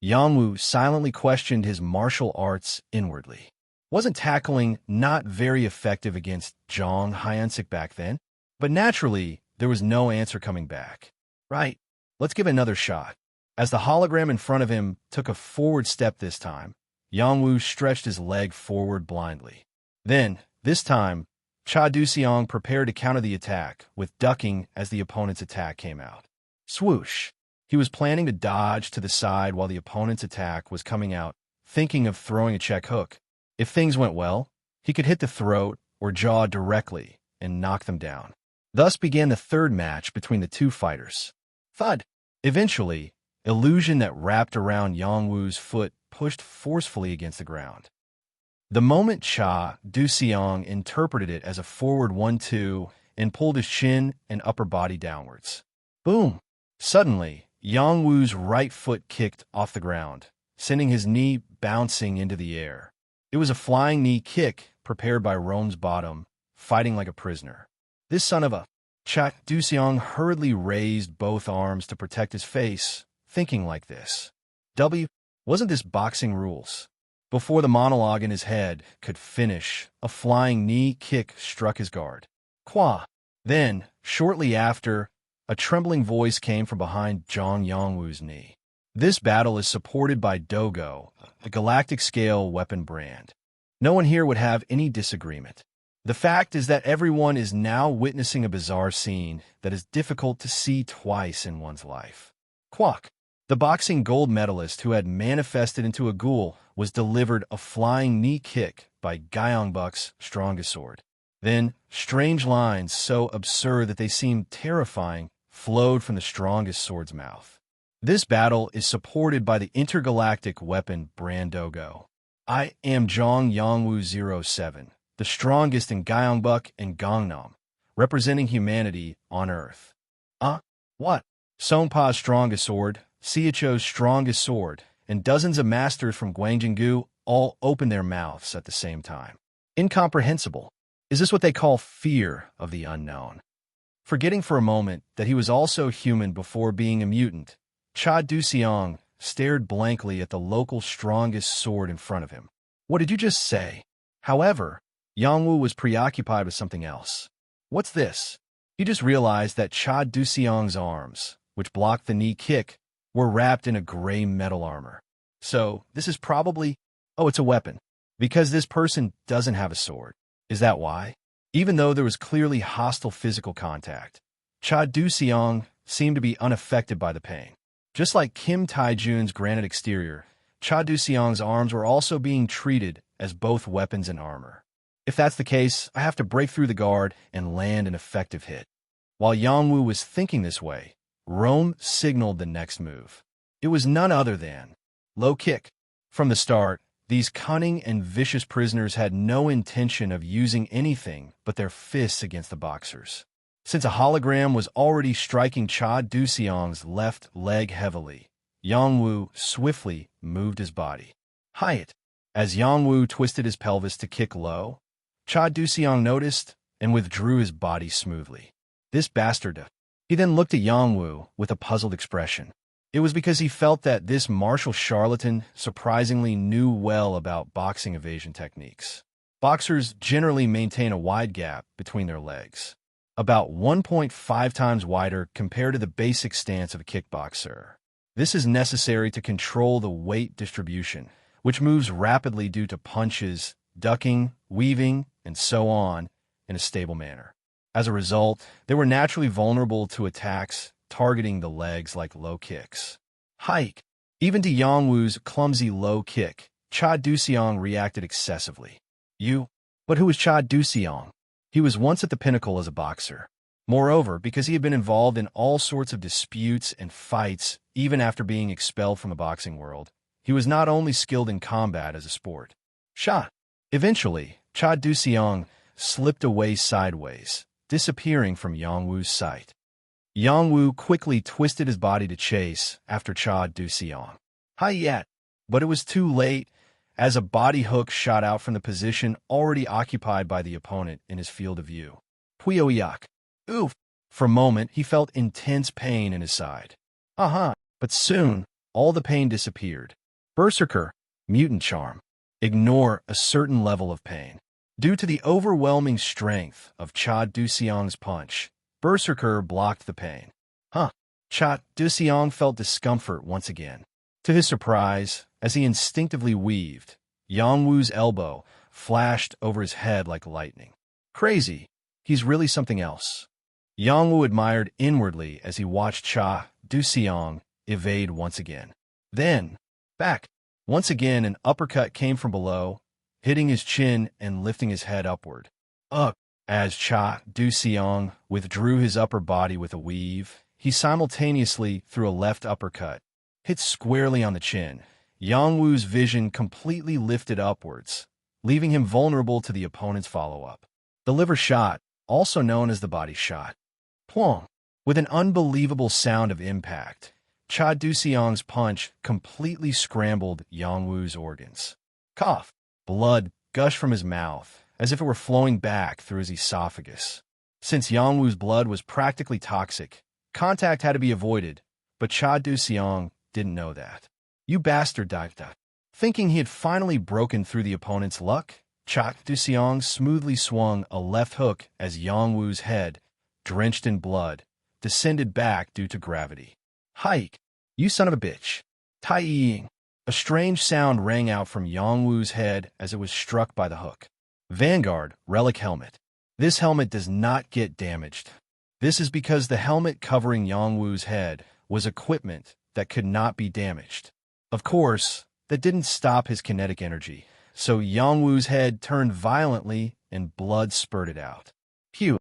Youngwoo silently questioned his martial arts inwardly. Wasn't tackling not very effective against Jong Hyunsik back then? But naturally, there was no answer coming back. Right, let's give it another shot. As the hologram in front of him took a forward step this time, Youngwoo stretched his leg forward blindly. Then, this time, Cha Do-seong prepared to counter the attack, with ducking as the opponent's attack came out. Swoosh! He was planning to dodge to the side while the opponent's attack was coming out, thinking of throwing a check hook. If things went well, he could hit the throat or jaw directly and knock them down. Thus began the third match between the two fighters. Thud! Eventually, illusion that wrapped around Youngwoo's foot pushed forcefully against the ground. The moment Cha Do-seong interpreted it as a forward 1-2 and pulled his chin and upper body downwards. Boom! Suddenly, Youngwoo's right foot kicked off the ground, sending his knee bouncing into the air. It was a flying knee kick prepared by Rome's bottom, fighting like a prisoner. This son of a... Cha Do-seong hurriedly raised both arms to protect his face, thinking like this. Wasn't this boxing rules? Before the monologue in his head could finish, a flying knee kick struck his guard. Qua. Then, shortly after, a trembling voice came from behind Jong Youngwoo's knee. This battle is supported by Dogo, a galactic scale weapon brand. No one here would have any disagreement. The fact is that everyone is now witnessing a bizarre scene that is difficult to see twice in one's life. Quack! The boxing gold medalist who had manifested into a ghoul was delivered a flying knee kick by Gyeongbok's strongest sword. Then, strange lines so absurd that they seemed terrifying flowed from the strongest sword's mouth. This battle is supported by the intergalactic weapon brand Dogo. I am Jong Youngwoo 07, the strongest in Gyeongbok and Gangnam, representing humanity on Earth. What? Sonpa's strongest sword, Seocho's strongest sword, and dozens of masters from Gwangjin-gu all opened their mouths at the same time. Incomprehensible. Is this what they call fear of the unknown? Forgetting for a moment that he was also human before being a mutant, Cha Du-seong stared blankly at the local strongest sword in front of him. What did you just say? However, Yangwu was preoccupied with something else. What's this? He just realized that Cha Du-seong's arms, which blocked the knee kick, were wrapped in a gray metal armor. So, this is probably... Oh, it's a weapon. Because this person doesn't have a sword. Is that why? Even though there was clearly hostile physical contact, Cha Du-seong seemed to be unaffected by the pain. Just like Kim Tai-jun's granite exterior, Cha Du-seong's arms were also being treated as both weapons and armor. If that's the case, I have to break through the guard and land an effective hit. While Yangwu was thinking this way, Rome signaled the next move. It was none other than low kick. From the start, these cunning and vicious prisoners had no intention of using anything but their fists against the boxers. Since a hologram was already striking Cha Du-seong's left leg heavily, Yangwu swiftly moved his body. Hyatt. As Yangwu twisted his pelvis to kick low, Cha Du-seong noticed and withdrew his body smoothly. This bastard. He then looked at Yangwu with a puzzled expression. It was because he felt that this martial charlatan surprisingly knew well about boxing evasion techniques. Boxers generally maintain a wide gap between their legs, about 1.5 times wider compared to the basic stance of a kickboxer. This is necessary to control the weight distribution, which moves rapidly due to punches, ducking, weaving, and so on in a stable manner. As a result, they were naturally vulnerable to attacks targeting the legs like low kicks. Hike. Even to Yangwu's clumsy low kick, Cha Du-seong reacted excessively. But who was Cha Du-seong? He was once at the pinnacle as a boxer. Moreover, because he had been involved in all sorts of disputes and fights even after being expelled from the boxing world, he was not only skilled in combat as a sport. Eventually, Cha Du-seong slipped away sideways, disappearing from Yangwu's sight. Yangwu quickly twisted his body to chase after Cha Du-seong. But it was too late, as a body hook shot out from the position already occupied by the opponent in his field of view. Puyoyak. Oof. For a moment, he felt intense pain in his side. But soon, all the pain disappeared. Berserker, mutant charm. Ignore a certain level of pain. Due to the overwhelming strength of Cha Du-seong's punch, Berserker blocked the pain. Cha Du-seong felt discomfort once again. To his surprise, as he instinctively weaved, Yangwu's elbow flashed over his head like lightning. Crazy. He's really something else. Yangwu admired inwardly as he watched Cha Du-seong evade once again. Then, back. Once again, an uppercut came from below, hitting his chin and lifting his head upward. As Cha Du-seong withdrew his upper body with a weave, he simultaneously threw a left uppercut, hit squarely on the chin. Yangwu's vision completely lifted upwards, leaving him vulnerable to the opponent's follow-up. The liver shot, also known as the body shot. Plong! With an unbelievable sound of impact, Cha Du-seong's punch completely scrambled Yangwu's organs. Cough! Blood gushed from his mouth, as if it were flowing back through his esophagus. Since Yangwu's blood was practically toxic, contact had to be avoided, but Cha Du-seong didn't know that. You bastard, Daikta. Thinking he had finally broken through the opponent's luck, Cha Du-seong smoothly swung a left hook as Yangwu's head, drenched in blood, descended back due to gravity. Hike! You son of a bitch. Tai-ying. A strange sound rang out from Yangwu's head as it was struck by the hook. Vanguard Relic Helmet. This helmet does not get damaged. This is because the helmet covering Yangwu's head was equipment that could not be damaged. Of course, that didn't stop his kinetic energy, so Yangwu's head turned violently and blood spurted out. Phew.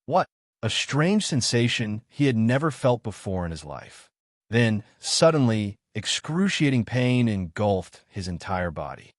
What? A strange sensation he had never felt before in his life. Then, suddenly, excruciating pain engulfed his entire body.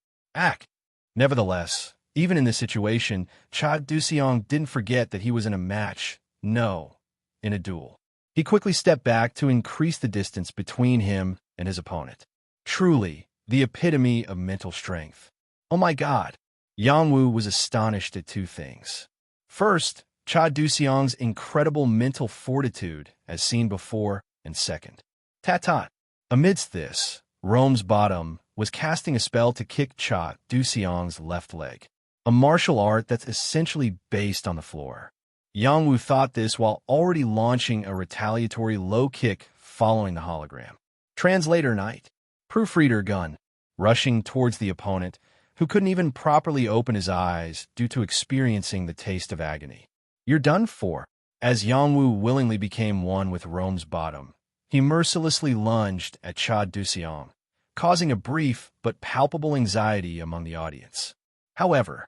Nevertheless, even in this situation, Cha Du-seong didn't forget that he was in a match. No, in a duel. He quickly stepped back to increase the distance between him and his opponent. Truly, the epitome of mental strength. Oh my God! Yang Wu was astonished at two things. First, Cha Duxiang's incredible mental fortitude, as seen before, and second, Tatat. Amidst this, Rome's bottom was casting a spell to kick Cha Duxiang's left leg, a martial art that's essentially based on the floor. Yang Wu thought this while already launching a retaliatory low kick following the hologram. Translator Knight, proofreader Gun, rushing towards the opponent, who couldn't even properly open his eyes due to experiencing the taste of agony. You're done for. As Yang Wu willingly became one with Rome's bottom, he mercilessly lunged at Cha Duxiang, causing a brief but palpable anxiety among the audience. However,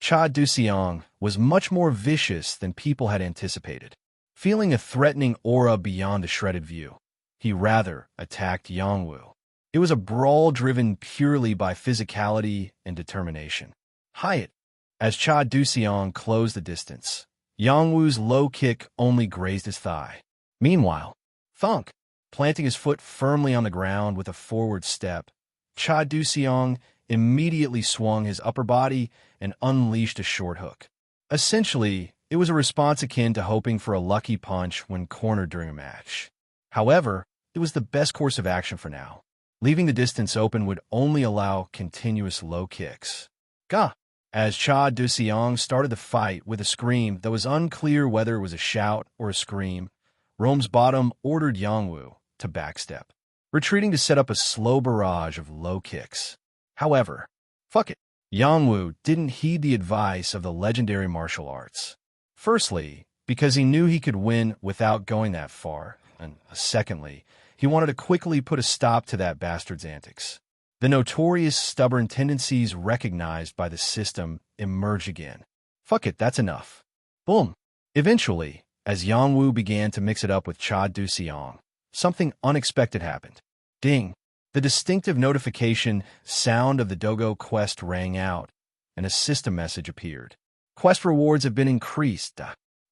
Cha Duxiang was much more vicious than people had anticipated. Feeling a threatening aura beyond the shredded view, he rather attacked Yang Wu. It was a brawl driven purely by physicality and determination. Hyatt. As Cha Duxiang closed the distance, Yang Wu's low kick only grazed his thigh. Meanwhile, thunk, planting his foot firmly on the ground with a forward step, Cha Duxiang immediately swung his upper body and unleashed a short hook. Essentially, it was a response akin to hoping for a lucky punch when cornered during a match. However, it was the best course of action for now. Leaving the distance open would only allow continuous low kicks. Gah! As Cha Duxiang started the fight with a scream that was unclear whether it was a shout or a scream, Rome's bottom ordered Yang Wu to backstep, retreating to set up a slow barrage of low kicks. However, fuck it, Yang Wu didn't heed the advice of the legendary martial arts. Firstly, because he knew he could win without going that far, and secondly, he wanted to quickly put a stop to that bastard's antics. The notorious stubborn tendencies recognized by the system emerge again. Fuck it, that's enough. Boom. Eventually, as Yang Wu began to mix it up with Cha Duxiang, something unexpected happened. Ding. The distinctive notification sound of the Dogo quest rang out, and a system message appeared. Quest rewards have been increased.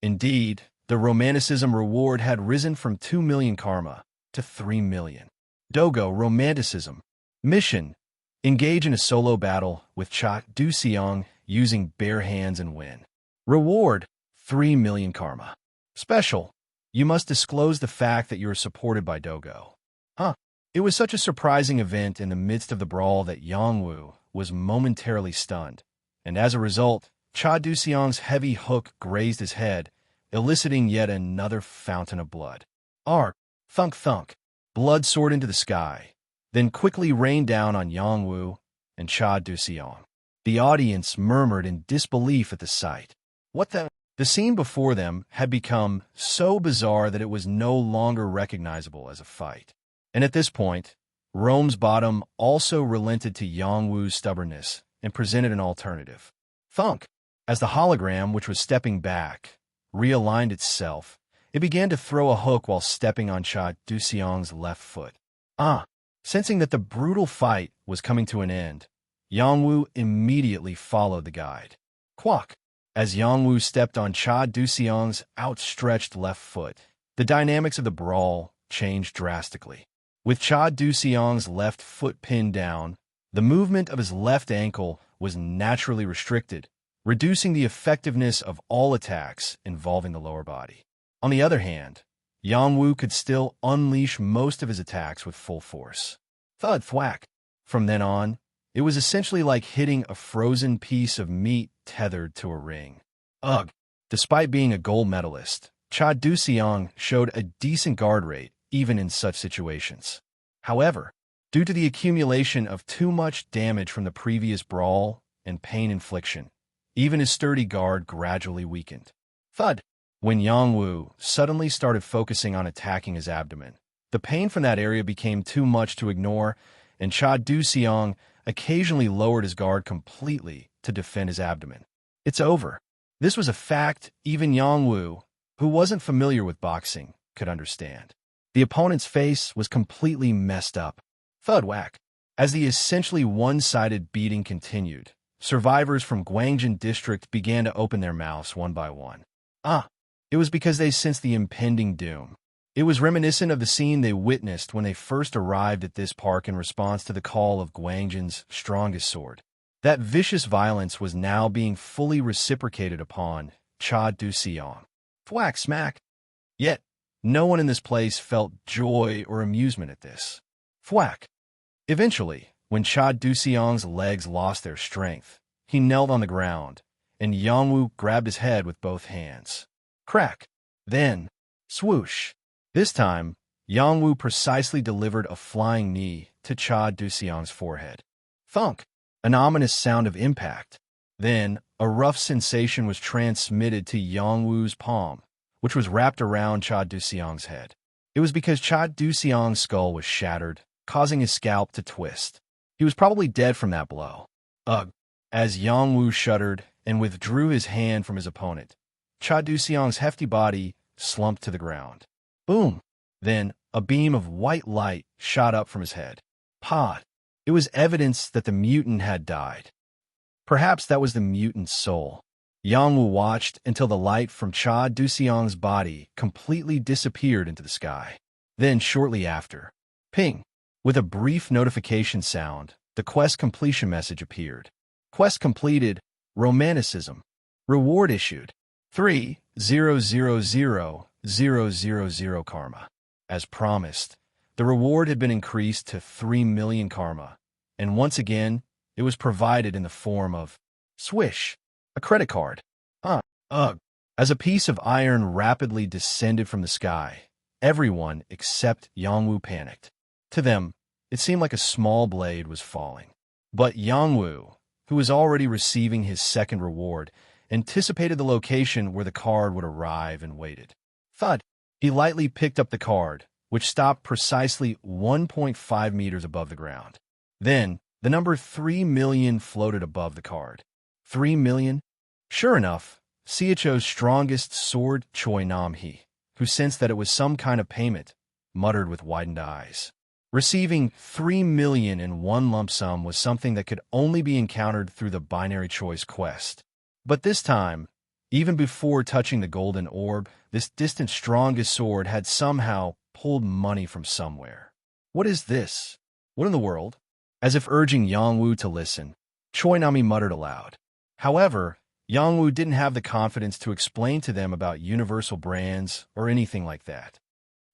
Indeed, the Romanticism reward had risen from 2 million karma to 3 million. Dogo Romanticism. Mission. Engage in a solo battle with Cha Duxiang using bare hands and win. Reward. 3 million karma. Special. You must disclose the fact that you are supported by Dogo. It was such a surprising event in the midst of the brawl that Yang Wu was momentarily stunned, and as a result, Cha Duxiang's heavy hook grazed his head, eliciting yet another fountain of blood. Arg! Thunk thunk! Blood soared into the sky, then quickly rained down on Yang Wu and Cha Duxiang. The audience murmured in disbelief at the sight. What the? The scene before them had become so bizarre that it was no longer recognizable as a fight. And at this point, Rome's bottom also relented to Yang Wu's stubbornness and presented an alternative. Thunk! As the hologram, which was stepping back, realigned itself, it began to throw a hook while stepping on Cha Duxiang's left foot. Sensing that the brutal fight was coming to an end, Yang Wu immediately followed the guide. Quack! As Yang Wu stepped on Cha Duxiang's outstretched left foot, the dynamics of the brawl changed drastically. With Cha Duxiang's left foot pinned down, the movement of his left ankle was naturally restricted, reducing the effectiveness of all attacks involving the lower body. On the other hand, Yang Wu could still unleash most of his attacks with full force. Thud thwack! From then on, it was essentially like hitting a frozen piece of meat tethered to a ring. Despite being a gold medalist, Cha Duxiang showed a decent guard rate even in such situations. However, due to the accumulation of too much damage from the previous brawl and pain infliction, even his sturdy guard gradually weakened. Thud! When Yang Wu suddenly started focusing on attacking his abdomen, the pain from that area became too much to ignore, and Cha Duxiang occasionally lowered his guard completely to defend his abdomen. It's over. This was a fact even Yang Wu, who wasn't familiar with boxing, could understand. The opponent's face was completely messed up. Thud whack. As the essentially one-sided beating continued, survivors from Guangjin district began to open their mouths one by one. It was because they sensed the impending doom. It was reminiscent of the scene they witnessed when they first arrived at this park in response to the call of Guangjin's strongest sword. That vicious violence was now being fully reciprocated upon Cha Du-seong. Thwack smack. Yet, no one in this place felt joy or amusement at this. Thwack. Eventually, when Cha Du-seong's legs lost their strength, he knelt on the ground, and Yongwoo grabbed his head with both hands. Crack. Then, swoosh. This time, Yongwoo precisely delivered a flying knee to Cha Du-seong's forehead. Thunk. An ominous sound of impact. Then, a rough sensation was transmitted to Yongwoo's palm, which was wrapped around Cha Du-seong's head. It was because Cha Du-seong's skull was shattered, causing his scalp to twist. He was probably dead from that blow. Ugh. As Yongwoo shuddered and withdrew his hand from his opponent, Cha Du-seong's hefty body slumped to the ground. Boom! Then, a beam of white light shot up from his head. Pod. It was evidence that the mutant had died. Perhaps that was the mutant's soul. Yongwoo watched until the light from Cha Du-seong's body completely disappeared into the sky. Then, shortly after, ping! With a brief notification sound, the quest completion message appeared. Quest completed. Romanticism. Reward issued. 3,000,000 karma. As promised, the reward had been increased to 3 million karma, and once again, it was provided in the form of swish, a credit card. Ugh. As a piece of iron rapidly descended from the sky, everyone except Yongwoo panicked. To them, it seemed like a small blade was falling. But Yongwoo, who was already receiving his second reward, anticipated the location where the card would arrive and waited. Thud. He lightly picked up the card, which stopped precisely 1.5 meters above the ground. Then, the number 3 million floated above the card. 3 million? Sure enough, Cho's strongest sword, Choi Nam-hee, who sensed that it was some kind of payment, muttered with widened eyes. Receiving 3 million in one lump sum was something that could only be encountered through the binary choice quest. But this time, even before touching the golden orb, this distant strongest sword had somehow pulled money from somewhere. What is this? What in the world? As if urging Yongwoo to listen, Choi Nami muttered aloud. However, Yongwoo didn't have the confidence to explain to them about universal brands or anything like that.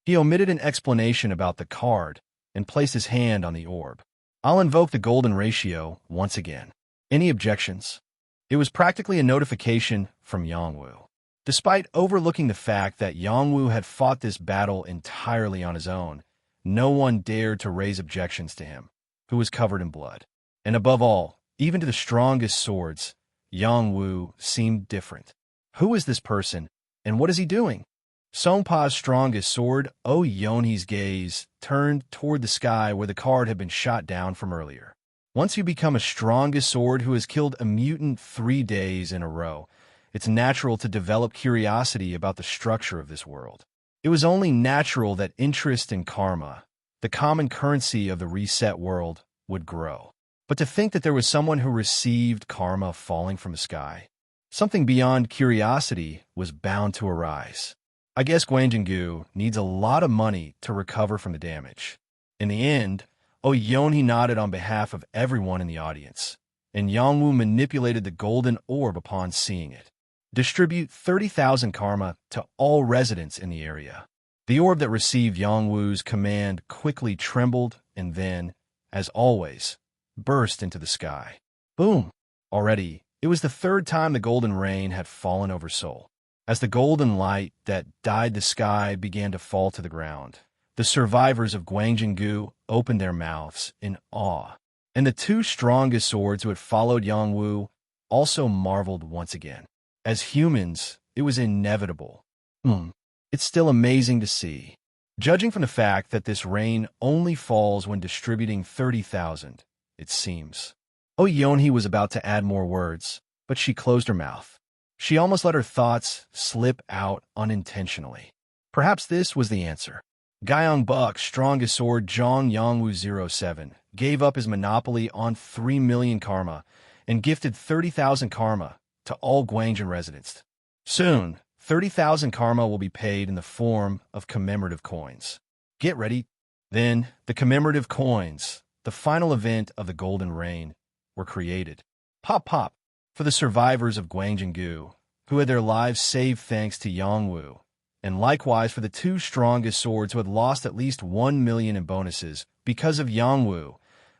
He omitted an explanation about the card and placed his hand on the orb. I'll invoke the golden ratio once again. Any objections? It was practically a notification from Yongwoo. Despite overlooking the fact that Yongwoo had fought this battle entirely on his own, no one dared to raise objections to him, who was covered in blood. And above all, even to the strongest swords, Yongwoo seemed different. Who is this person, and what is he doing? Songpa's strongest sword, Oh Yonhee's gaze, turned toward the sky where the card had been shot down from earlier. Once you become a strongest sword who has killed a mutant 3 days in a row, it's natural to develop curiosity about the structure of this world. It was only natural that interest in karma, the common currency of the reset world, would grow. But to think that there was someone who received karma falling from the sky, something beyond curiosity was bound to arise. I guess Gwangjin-gu needs a lot of money to recover from the damage. In the end, Oh Yonhee nodded on behalf of everyone in the audience, and Yongwoo manipulated the golden orb upon seeing it. Distribute 30,000 karma to all residents in the area. The orb that received Yongwoo's command quickly trembled and then, as always, burst into the sky. Boom! Already, it was the third time the golden rain had fallen over Seoul. As the golden light that dyed the sky began to fall to the ground, the survivors of Gwangjin-gu opened their mouths in awe, and the 2 strongest swords who had followed Yongwoo also marveled once again. As humans, it was inevitable. It's still amazing to see. Judging from the fact that this rain only falls when distributing 30,000, it seems. Oh Yonhee was about to add more words, but she closed her mouth. She almost let her thoughts slip out unintentionally. Perhaps this was the answer. Gyeong Buk's strongest sword, Jong Yongwoo 07, gave up his monopoly on 3 million karma and gifted 30,000 karma to all Gwangjin residents. Soon, 30,000 karma will be paid in the form of commemorative coins. Get ready. Then, the commemorative coins, the final event of the Golden Rain, were created. Pop pop for the survivors of Gwangjingu, who had their lives saved thanks to Yongwu, and likewise for the two strongest swords who had lost at least 1 million in bonuses because of Yongwu.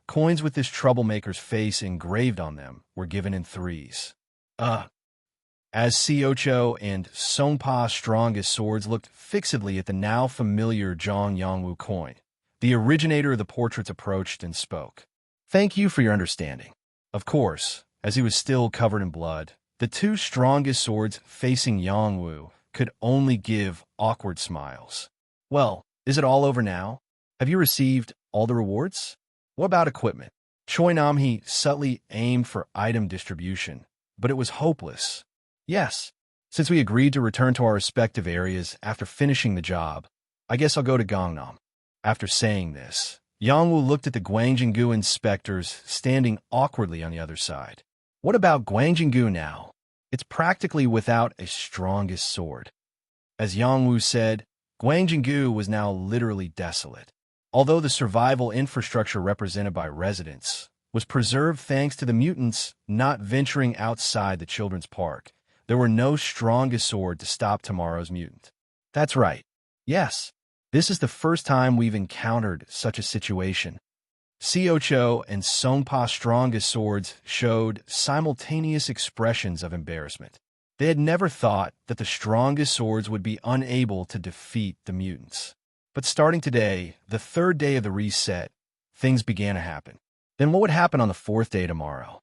Coins with this troublemaker's face engraved on them were given in threes. As Siocho and Songpa's strongest swords looked fixedly at the now familiar Zhang Yongwu coin, the originator of the portraits approached and spoke. "Thank you for your understanding." Of course, as he was still covered in blood, the two strongest swords facing Yongwu could only give awkward smiles. "Well, is it all over now? Have you received all the rewards? What about equipment?" Choi Nam-hee subtly aimed for item distribution, but it was hopeless. "Yes, since we agreed to return to our respective areas after finishing the job, I guess I'll go to Gangnam." After saying this, Yongwu looked at the Gwangjingu inspectors standing awkwardly on the other side. "What about Gwangjingu now? It's practically without a strongest sword." As Yongwu said, Gwangjingu was now literally desolate. Although the survival infrastructure represented by residents was preserved thanks to the mutants not venturing outside the children's park, there were no strongest sword to stop tomorrow's mutant. That's right. Yes, this is the first time we've encountered such a situation. Siocho and Songpa's strongest swords showed simultaneous expressions of embarrassment. They had never thought that the strongest swords would be unable to defeat the mutants. But starting today, the third day of the reset, things began to happen. Then what would happen on the fourth day tomorrow?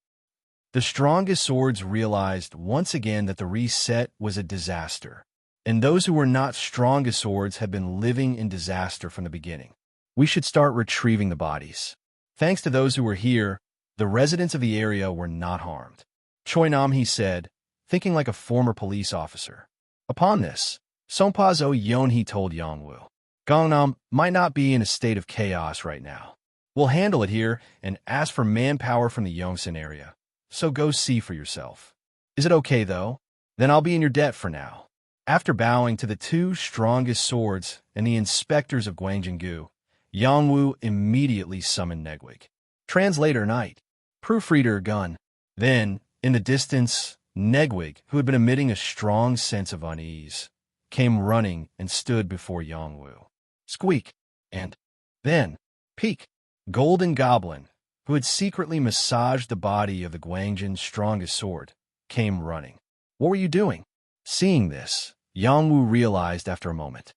The strongest swords realized once again that the reset was a disaster, and those who were not strongest swords had been living in disaster from the beginning. "We should start retrieving the bodies. Thanks to those who were here, the residents of the area were not harmed," Choi Nam-hee said, thinking like a former police officer. Upon this, Songpa's Yeonhee told Yongwu, "Gangnam might not be in a state of chaos right now. We'll handle it here and ask for manpower from the Yongsan area. So go see for yourself. Is it okay, though? Then I'll be in your debt for now." After bowing to the two strongest swords and the inspectors of Gwangjingu, Yongwu immediately summoned Negwig. Translator Knight. Proofreader Gun. Then, in the distance, Negwig, who had been emitting a strong sense of unease, came running and stood before Yongwu. Squeak. And then, Peek. Golden Goblin, who had secretly massaged the body of the Gwangjin's strongest sword, came running. "What were you doing?" Seeing this, Yongwu realized after a moment.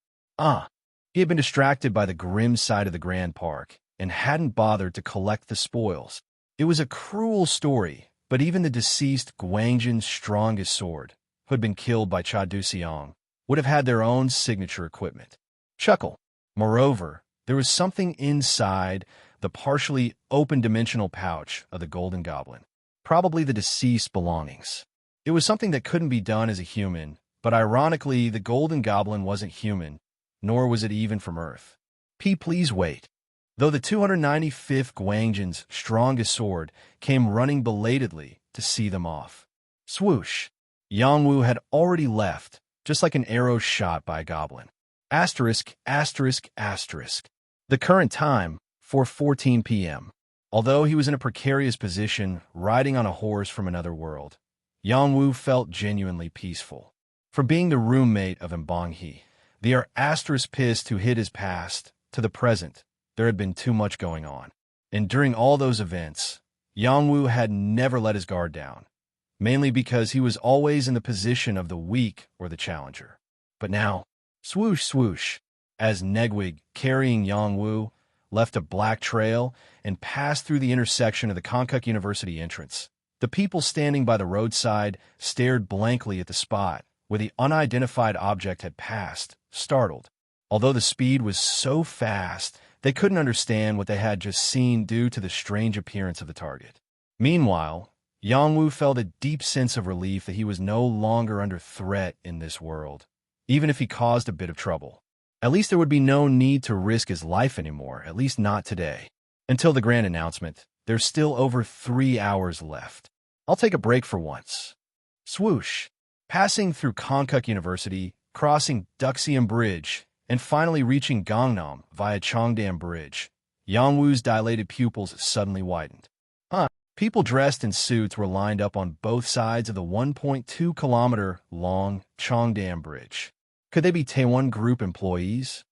He had been distracted by the grim side of the Grand Park and hadn't bothered to collect the spoils. It was a cruel story, but even the deceased Gwangjin's strongest sword, who had been killed by Cha Du-seong, would have had their own signature equipment. Chuckle. Moreover, there was something inside the partially open dimensional pouch of the Golden Goblin, probably the deceased belongings. It was something that couldn't be done as a human, but ironically, the Golden Goblin wasn't human, nor was it even from Earth. Please wait. Though the 295th Gwangjin's strongest sword came running belatedly to see them off. Swoosh. Yongwu had already left, just like an arrow shot by a goblin. Asterisk, asterisk, asterisk. The current time, 4:14 p.m. Although he was in a precarious position, riding on a horse from another world, Yongwu felt genuinely peaceful. From being the roommate of Mbong-hee, the asterisk who hid his past, to the present, there had been too much going on. And during all those events, Yongwu had never let his guard down, mainly because he was always in the position of the weak or the challenger. But now, swoosh, swoosh, as Negwig, carrying Yongwu, left a black trail and passed through the intersection of the Konkuk University entrance. The people standing by the roadside stared blankly at the spot where the unidentified object had passed, startled. Although the speed was so fast, they couldn't understand what they had just seen due to the strange appearance of the target. Meanwhile, Yongwu felt a deep sense of relief that he was no longer under threat in this world, even if he caused a bit of trouble. At least there would be no need to risk his life anymore, at least not today. Until the grand announcement, there's still over 3 hours left. I'll take a break for once. Swoosh. Passing through Konkuk University, crossing Duxian Bridge, and finally reaching Gangnam via Cheongdam Bridge, Yongwu's dilated pupils suddenly widened. People dressed in suits were lined up on both sides of the 1.2-kilometer-long Cheongdam Bridge. Could they be Taewon Group employees?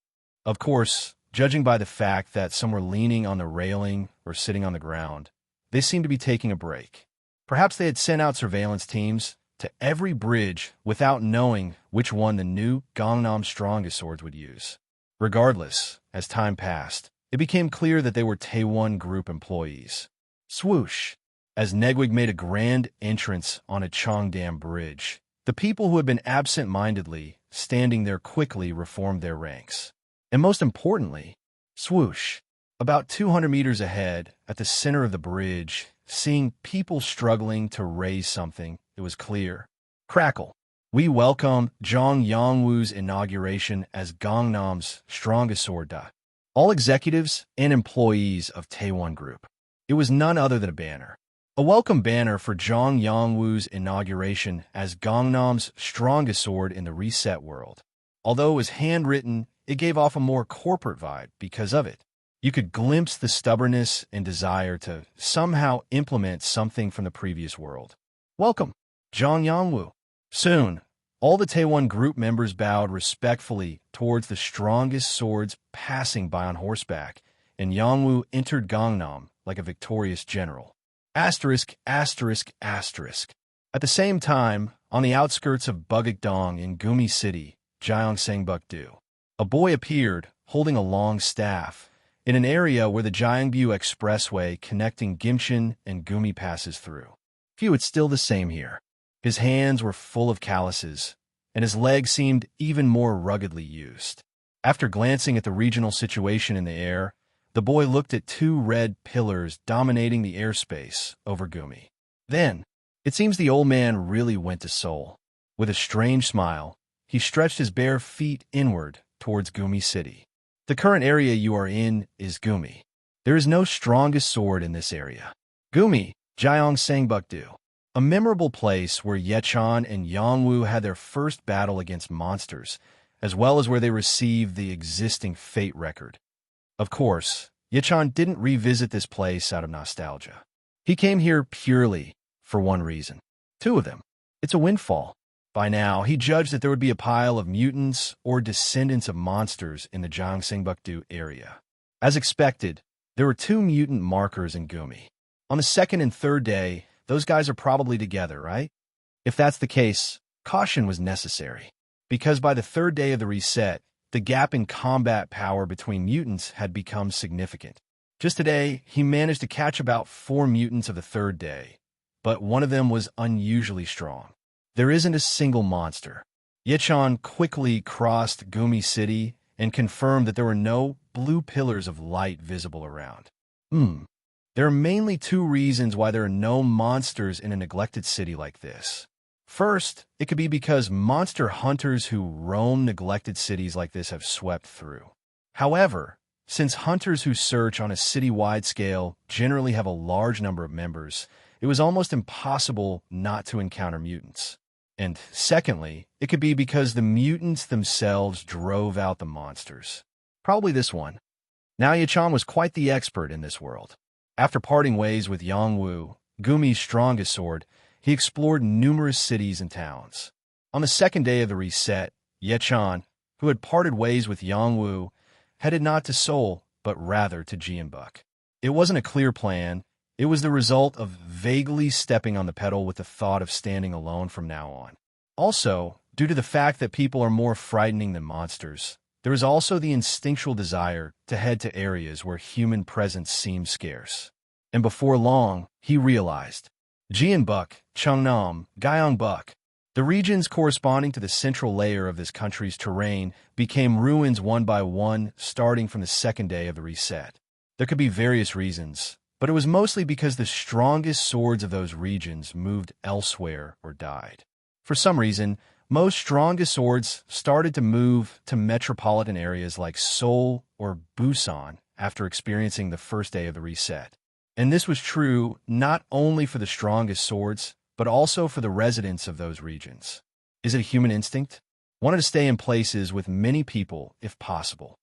Of course, judging by the fact that some were leaning on the railing or sitting on the ground, they seemed to be taking a break. Perhaps they had sent out surveillance teams to every bridge without knowing which one the new Gangnam strongest swords would use. Regardless, as time passed, it became clear that they were Taewon Group employees. Swoosh! As Negwig made a grand entrance on a Cheongdam Bridge, the people who had been absent-mindedly standing there quickly reformed their ranks. And most importantly, swoosh! About 200 meters ahead, at the center of the bridge, seeing people struggling to raise something, it was clear. Crackle! We welcome Jong Yongwoo's inauguration as Gangnam's strongest sword. All executives and employees of Taewon Group. It was none other than a banner. A welcome banner for Jong Yongwoo's inauguration as Gangnam's strongest sword in the reset world. Although it was handwritten, it gave off a more corporate vibe because of it. You could glimpse the stubbornness and desire to somehow implement something from the previous world. Welcome, Jong Yongwoo. Soon, all the Taewon Group members bowed respectfully towards the strongest swords passing by on horseback, and Yongwoo entered Gangnam like a victorious general. Asterisk, asterisk, asterisk. At the same time, on the outskirts of Bugakdong in Gumi City, Gyeongsangbuk-do, a boy appeared, holding a long staff, in an area where the Gyeongbu Expressway connecting Gimcheon and Gumi passes through. Phew, it's still the same here. His hands were full of calluses, and his legs seemed even more ruggedly used. After glancing at the regional situation in the air, the boy looked at two red pillars dominating the airspace over Gumi. Then, it seems the old man really went to Seoul. With a strange smile, he stretched his bare feet inward towards Gumi City. The current area you are in is Gumi. There is no strongest sword in this area. Gumi, Gyeongsangbuk-do, a memorable place where Yechon and Yongwoo had their first battle against monsters, as well as where they received the existing fate record. Of course, Yechon didn't revisit this place out of nostalgia. He came here purely for one reason. Two of them. It's a windfall. By now, he judged that there would be a pile of mutants or descendants of monsters in the Gyeongsangbuk-do area. As expected, there were two mutant markers in Gumi. On the second and third day, those guys are probably together, right? If that's the case, caution was necessary. Because by the third day of the reset, the gap in combat power between mutants had become significant. Just today, he managed to catch about 4 mutants of the third day, but one of them was unusually strong. There isn't a single monster. Yechon quickly crossed Gumi City and confirmed that there were no blue pillars of light visible around. There are mainly 2 reasons why there are no monsters in a neglected city like this. First, it could be because monster hunters who roam neglected cities like this have swept through. However, since hunters who search on a city-wide scale generally have a large number of members, it was almost impossible not to encounter mutants. And secondly, it could be because the mutants themselves drove out the monsters. Probably this one. Now Yechon was quite the expert in this world. After parting ways with Yongwoo, Gumi's strongest sword, he explored numerous cities and towns. On the second day of the reset, Yechon, who had parted ways with Yongwoo, headed not to Seoul, but rather to Jeonbuk. It wasn't a clear plan. It was the result of vaguely stepping on the pedal with the thought of standing alone from now on. Also, due to the fact that people are more frightening than monsters, there is also the instinctual desire to head to areas where human presence seems scarce. And before long, he realized. Jeonbuk, Cheongnam, Gyeongbuk, the regions corresponding to the central layer of this country's terrain became ruins one by one starting from the second day of the reset. There could be various reasons, but it was mostly because the strongest swords of those regions moved elsewhere or died. For some reason, most strongest swords started to move to metropolitan areas like Seoul or Busan after experiencing the first day of the reset. And this was true not only for the strongest swords, but also for the residents of those regions. Is it a human instinct? Wanted to stay in places with many people if possible.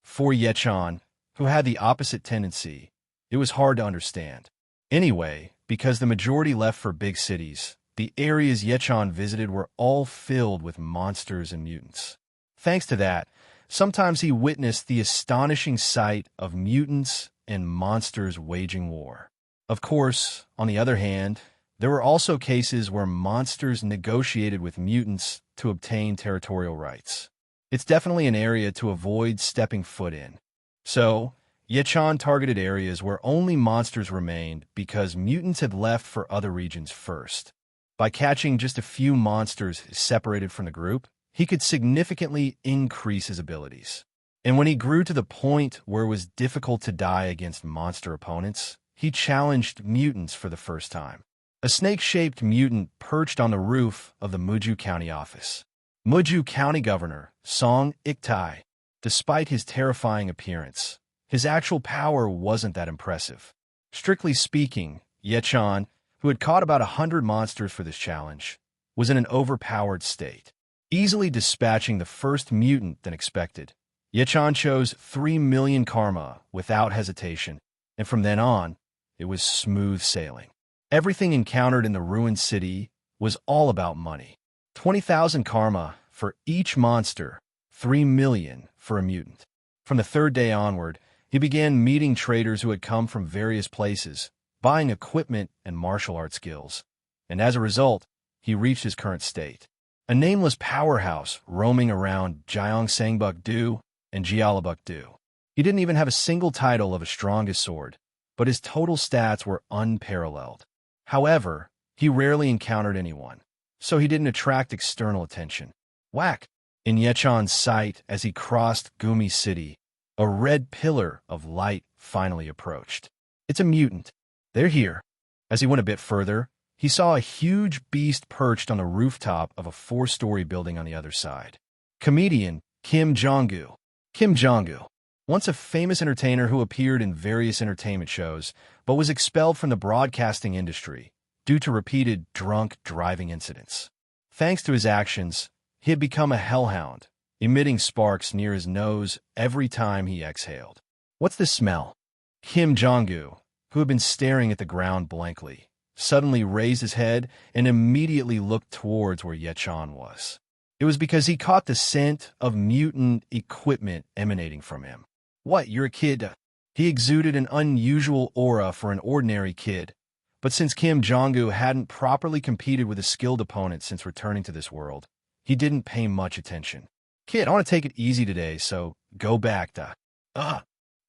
For Yechon, who had the opposite tendency, it was hard to understand. Anyway, because the majority left for big cities, the areas Yechan visited were all filled with monsters and mutants. Thanks to that, sometimes he witnessed the astonishing sight of mutants and monsters waging war. Of course, on the other hand, there were also cases where monsters negotiated with mutants to obtain territorial rights. It's definitely an area to avoid stepping foot in. So, Yechan targeted areas where only monsters remained because mutants had left for other regions first. By catching just a few monsters separated from the group, he could significantly increase his abilities. And when he grew to the point where it was difficult to die against monster opponents, he challenged mutants for the first time. A snake-shaped mutant perched on the roof of the Muju County office. Muju County Governor Song Ik-tai. Despite his terrifying appearance, his actual power wasn't that impressive. Strictly speaking, Yechan, who had caught about 100 monsters for this challenge, was in an overpowered state, easily dispatching the first mutant than expected. Yechan chose 3 million karma without hesitation, and from then on, it was smooth sailing. Everything encountered in the ruined city was all about money. 20,000 karma for each monster, 3 million for a mutant. From the third day onward, he began meeting traders who had come from various places, buying equipment and martial arts skills. And as a result, he reached his current state. A nameless powerhouse roaming around Gyeongsangbuk-do and Jeollabuk-do. He didn't even have a single title of a strongest sword, but his total stats were unparalleled. However, he rarely encountered anyone, so he didn't attract external attention. Whack! In Yechan's sight as he crossed Gumi City, a red pillar of light finally approached. It's a mutant. They're here. As he went a bit further, he saw a huge beast perched on the rooftop of a 4-story building on the other side. Comedian Kim Jong-gu. Kim Jong-gu, once a famous entertainer who appeared in various entertainment shows, but was expelled from the broadcasting industry due to repeated drunk driving incidents. Thanks to his actions, he had become a hellhound, emitting sparks near his nose every time he exhaled. What's this smell? Kim Jong-gu, who had been staring at the ground blankly, suddenly raised his head and immediately looked towards where Yechan was. It was because he caught the scent of mutant equipment emanating from him. What, you're a kid? He exuded an unusual aura for an ordinary kid, but since Kim Jong-gu hadn't properly competed with a skilled opponent since returning to this world, he didn't pay much attention. Kid, I want to take it easy today, so go back to...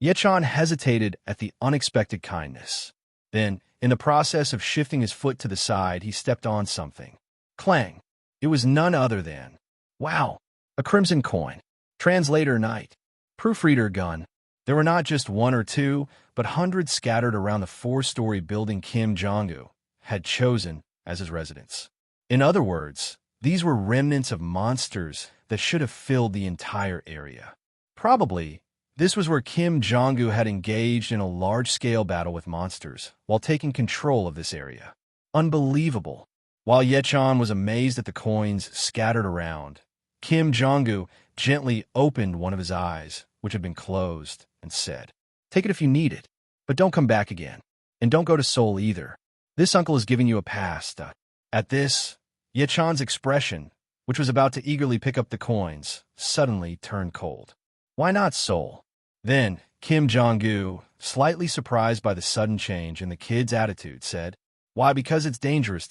Yechan hesitated at the unexpected kindness. Then, in the process of shifting his foot to the side, he stepped on something. Clang! It was none other than... Wow! A crimson coin. Translator Knight. Proofreader gun. There were not just one or two, but hundreds scattered around the 4-story building Kim Jong-gu had chosen as his residence. In other words, these were remnants of monsters that should have filled the entire area. Probably, this was where Kim Jong-gu had engaged in a large-scale battle with monsters while taking control of this area. Unbelievable. While Yechan was amazed at the coins scattered around, Kim Jong-gu gently opened one of his eyes, which had been closed, and said, "Take it if you need it, but don't come back again. And don't go to Seoul either. This uncle is giving you a pass." At this, Yechan's expression, which was about to eagerly pick up the coins, suddenly turned cold. Why not Seoul? Then, Kim Jong-gu, slightly surprised by the sudden change in the kid's attitude, said, "Why, because it's dangerous,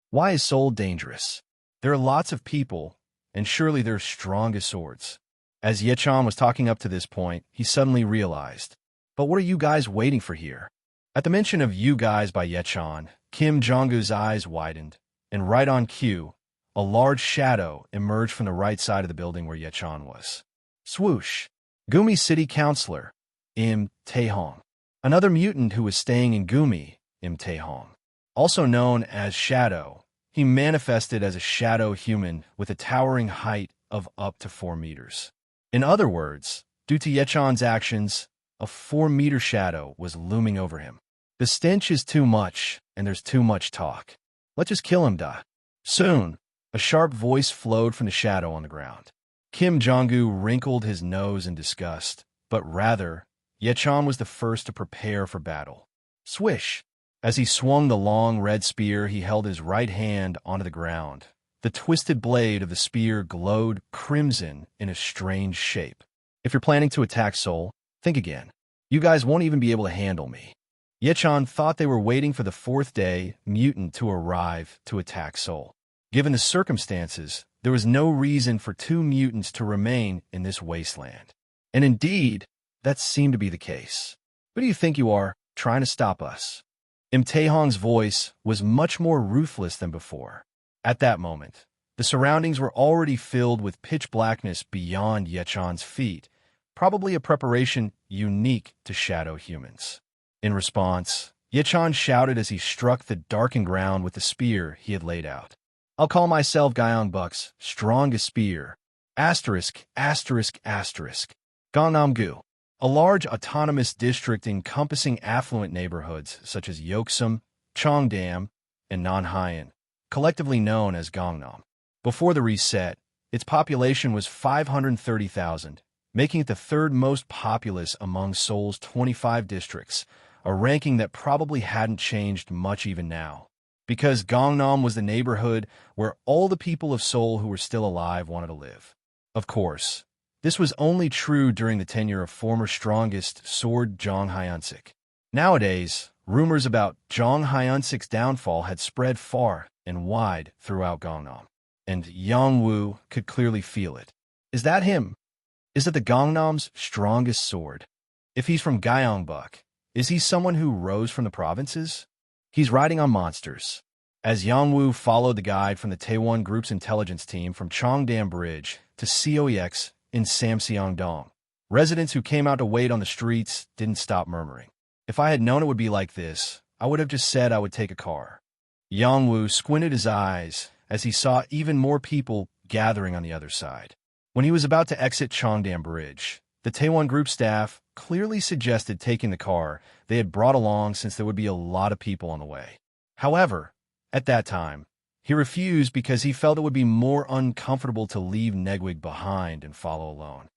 Why is Seoul dangerous? There are lots of people, and surely they're strong as swords." As Yechan was talking up to this point, he suddenly realized, "But what are you guys waiting for here?" At the mention of "you guys" by Yechan, Kim Jong-gu's eyes widened, and right on cue, a large shadow emerged from the right side of the building where Yechan was. Swoosh! Gumi City Councilor, Im Tae-hong. Another mutant who was staying in Gumi, Im Tae-hong. Also known as Shadow, he manifested as a shadow human with a towering height of up to 4 meters. In other words, due to Yechan's actions, a 4-meter shadow was looming over him. The stench is too much, and there's too much talk. Let's just kill him, Soon, a sharp voice flowed from the shadow on the ground. Kim Jong-gu wrinkled his nose in disgust, but rather, Yechan was the first to prepare for battle. Swish! As he swung the long red spear, he held his right hand onto the ground. The twisted blade of the spear glowed crimson in a strange shape. If you're planning to attack Seoul, think again. You guys won't even be able to handle me. Yechan thought they were waiting for the fourth day mutant to arrive to attack Seoul. Given the circumstances, there was no reason for two mutants to remain in this wasteland. And indeed, that seemed to be the case. Who do you think you are, trying to stop us? Taehong's voice was much more ruthless than before. At that moment, the surroundings were already filled with pitch blackness beyond Yechan's feet, probably a preparation unique to shadow humans. In response, Yechan shouted as he struck the darkened ground with the spear he had laid out. I'll call myself Gyeongbok's strongest spear. Asterisk, asterisk, asterisk. Gangnam-gu, a large autonomous district encompassing affluent neighborhoods such as Yeoksum, Cheongdam, and Nanhaean, collectively known as Gangnam. Before the reset, its population was 530,000, making it the third most populous among Seoul's 25 districts, a ranking that probably hadn't changed much even now. Because Gangnam was the neighborhood where all the people of Seoul who were still alive wanted to live. Of course, this was only true during the tenure of former strongest sword Jong Hyun-sik. Nowadays, rumors about Jong Hyun-sik's downfall had spread far and wide throughout Gangnam, and Yang-woo could clearly feel it. Is that him? Is that the Gangnam's strongest sword? If he's from Gyeongbok, is he someone who rose from the provinces? He's riding on monsters. As Yang-woo followed the guide from the Taewon Group's intelligence team from Cheongdam Bridge to COEX in Samseong-dong, residents who came out to wait on the streets didn't stop murmuring. If I had known it would be like this, I would have just said I would take a car. Yang-woo squinted his eyes as he saw even more people gathering on the other side. When he was about to exit Cheongdam Bridge, the Taewon Group staff clearly suggested taking the car they had brought along since there would be a lot of people on the way. However, at that time, he refused because he felt it would be more uncomfortable to leave Negwig behind and follow alone.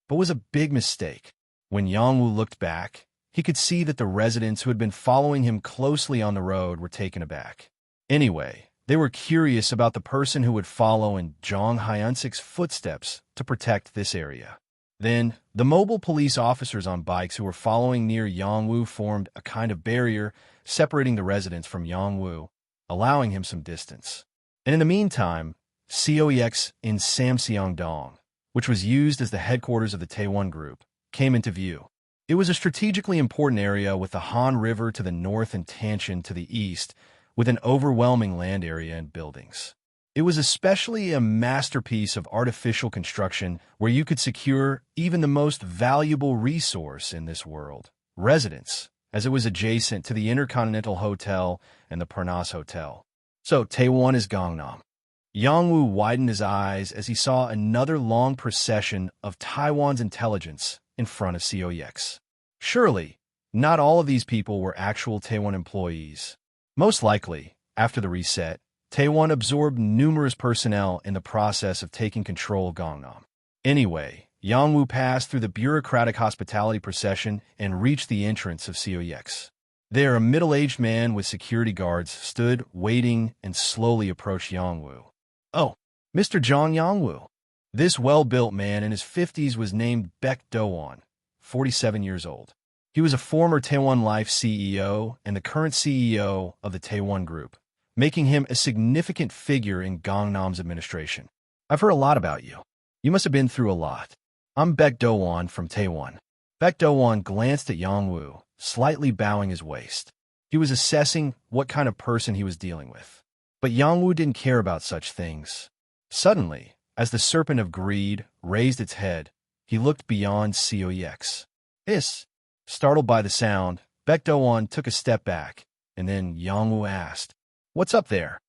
But it was a big mistake. When Yang-woo looked back, he could see that the residents who had been following him closely on the road were taken aback. Anyway, they were curious about the person who would follow in Jong Hyun-sik's footsteps to protect this area. Then, the mobile police officers on bikes who were following near Yang-woo formed a kind of barrier separating the residents from Yang-woo, allowing him some distance. And in the meantime, COEX in Samseong-dong, which was used as the headquarters of the Taewon Group, came into view. It was a strategically important area with the Han River to the north and Tanshan to the east, with an overwhelming land area and buildings. It was especially a masterpiece of artificial construction where you could secure even the most valuable resource in this world, residence, as it was adjacent to the Intercontinental Hotel and the Parnas Hotel. So, Taewon is Gangnam. Yang-woo widened his eyes as he saw another long procession of Taiwan's intelligence in front of COEX. Surely, not all of these people were actual Taewon employees. Most likely, after the reset, Taewon absorbed numerous personnel in the process of taking control of Gangnam. Anyway, Yang-woo passed through the bureaucratic hospitality procession and reached the entrance of COEX. There, a middle-aged man with security guards stood, waiting, and slowly approached Yang-woo. Oh, Mr. Jong Yang-woo. This well-built man in his 50s was named Baek Do-won, 47 years old. He was a former Taewon Life CEO and the current CEO of the Taewon Group, making him a significant figure in Gangnam's administration. I've heard a lot about you. You must have been through a lot. I'm Baek Do-won from Taewon. Baek Do-won glanced at Yang-woo, slightly bowing his waist. He was assessing what kind of person he was dealing with. But Yang-woo didn't care about such things. Suddenly, as the serpent of greed raised its head, he looked beyond COEX. Startled by the sound, Baek Do-won took a step back, and then Yang-woo asked, "What's up there?"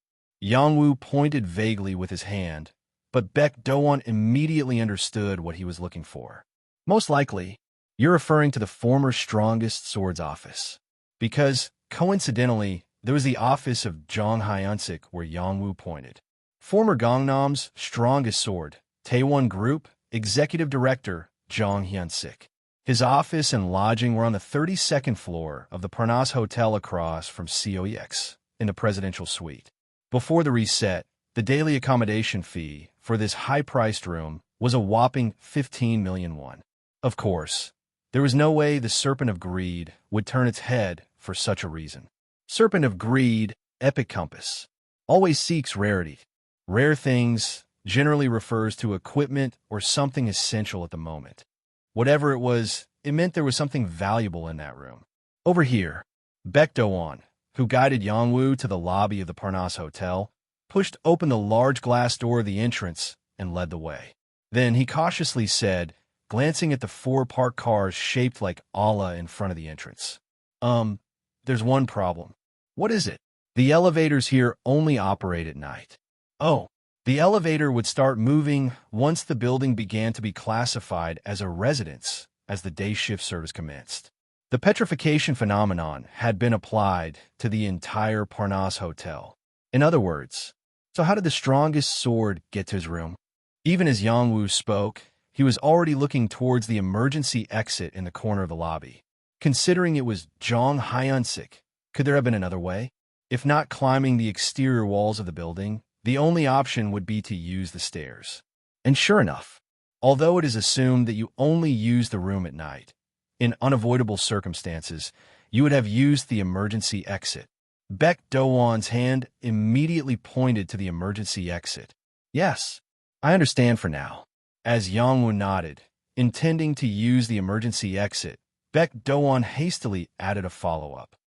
Yang-woo pointed vaguely with his hand, but Baek Do-won immediately understood what he was looking for. Most likely, you're referring to the former strongest sword's office. Because, coincidentally, there was the office of Jong Hyun-sik where Yang-woo pointed. Former Gangnam's strongest sword, Taewon Group, Executive Director Jong Hyun-sik. His office and lodging were on the 32nd floor of the Parnas Hotel across from COEX in the presidential suite. Before the reset, the daily accommodation fee for this high-priced room was a whopping 15 million won. Of course, there was no way the Serpent of Greed would turn its head for such a reason. Serpent of Greed, Epic Compass, always seeks rarity. Rare things generally refers to equipment or something essential at the moment. Whatever it was, it meant there was something valuable in that room. Over here, Baek Do-won, who guided Yongwoo to the lobby of the Parnas Hotel, pushed open the large glass door of the entrance and led the way. Then he cautiously said, glancing at the 4 parked cars shaped like Allah in front of the entrance. There's one problem. What is it? The elevators here only operate at night. Oh, the elevator would start moving once the building began to be classified as a residence as the day shift service commenced. The petrification phenomenon had been applied to the entire Parnas Hotel. In other words, so how did the strongest sword get to his room? Even as Yongwoo spoke, he was already looking towards the emergency exit in the corner of the lobby. Considering it was Jong Hyunsik, could there have been another way? If not climbing the exterior walls of the building, the only option would be to use the stairs. And sure enough, although it is assumed that you only use the room at night, in unavoidable circumstances, you would have used the emergency exit. Baek Do-won's hand immediately pointed to the emergency exit. Yes, I understand for now. As Yongwoo nodded, intending to use the emergency exit, Baek Do-won hastily added a follow-up.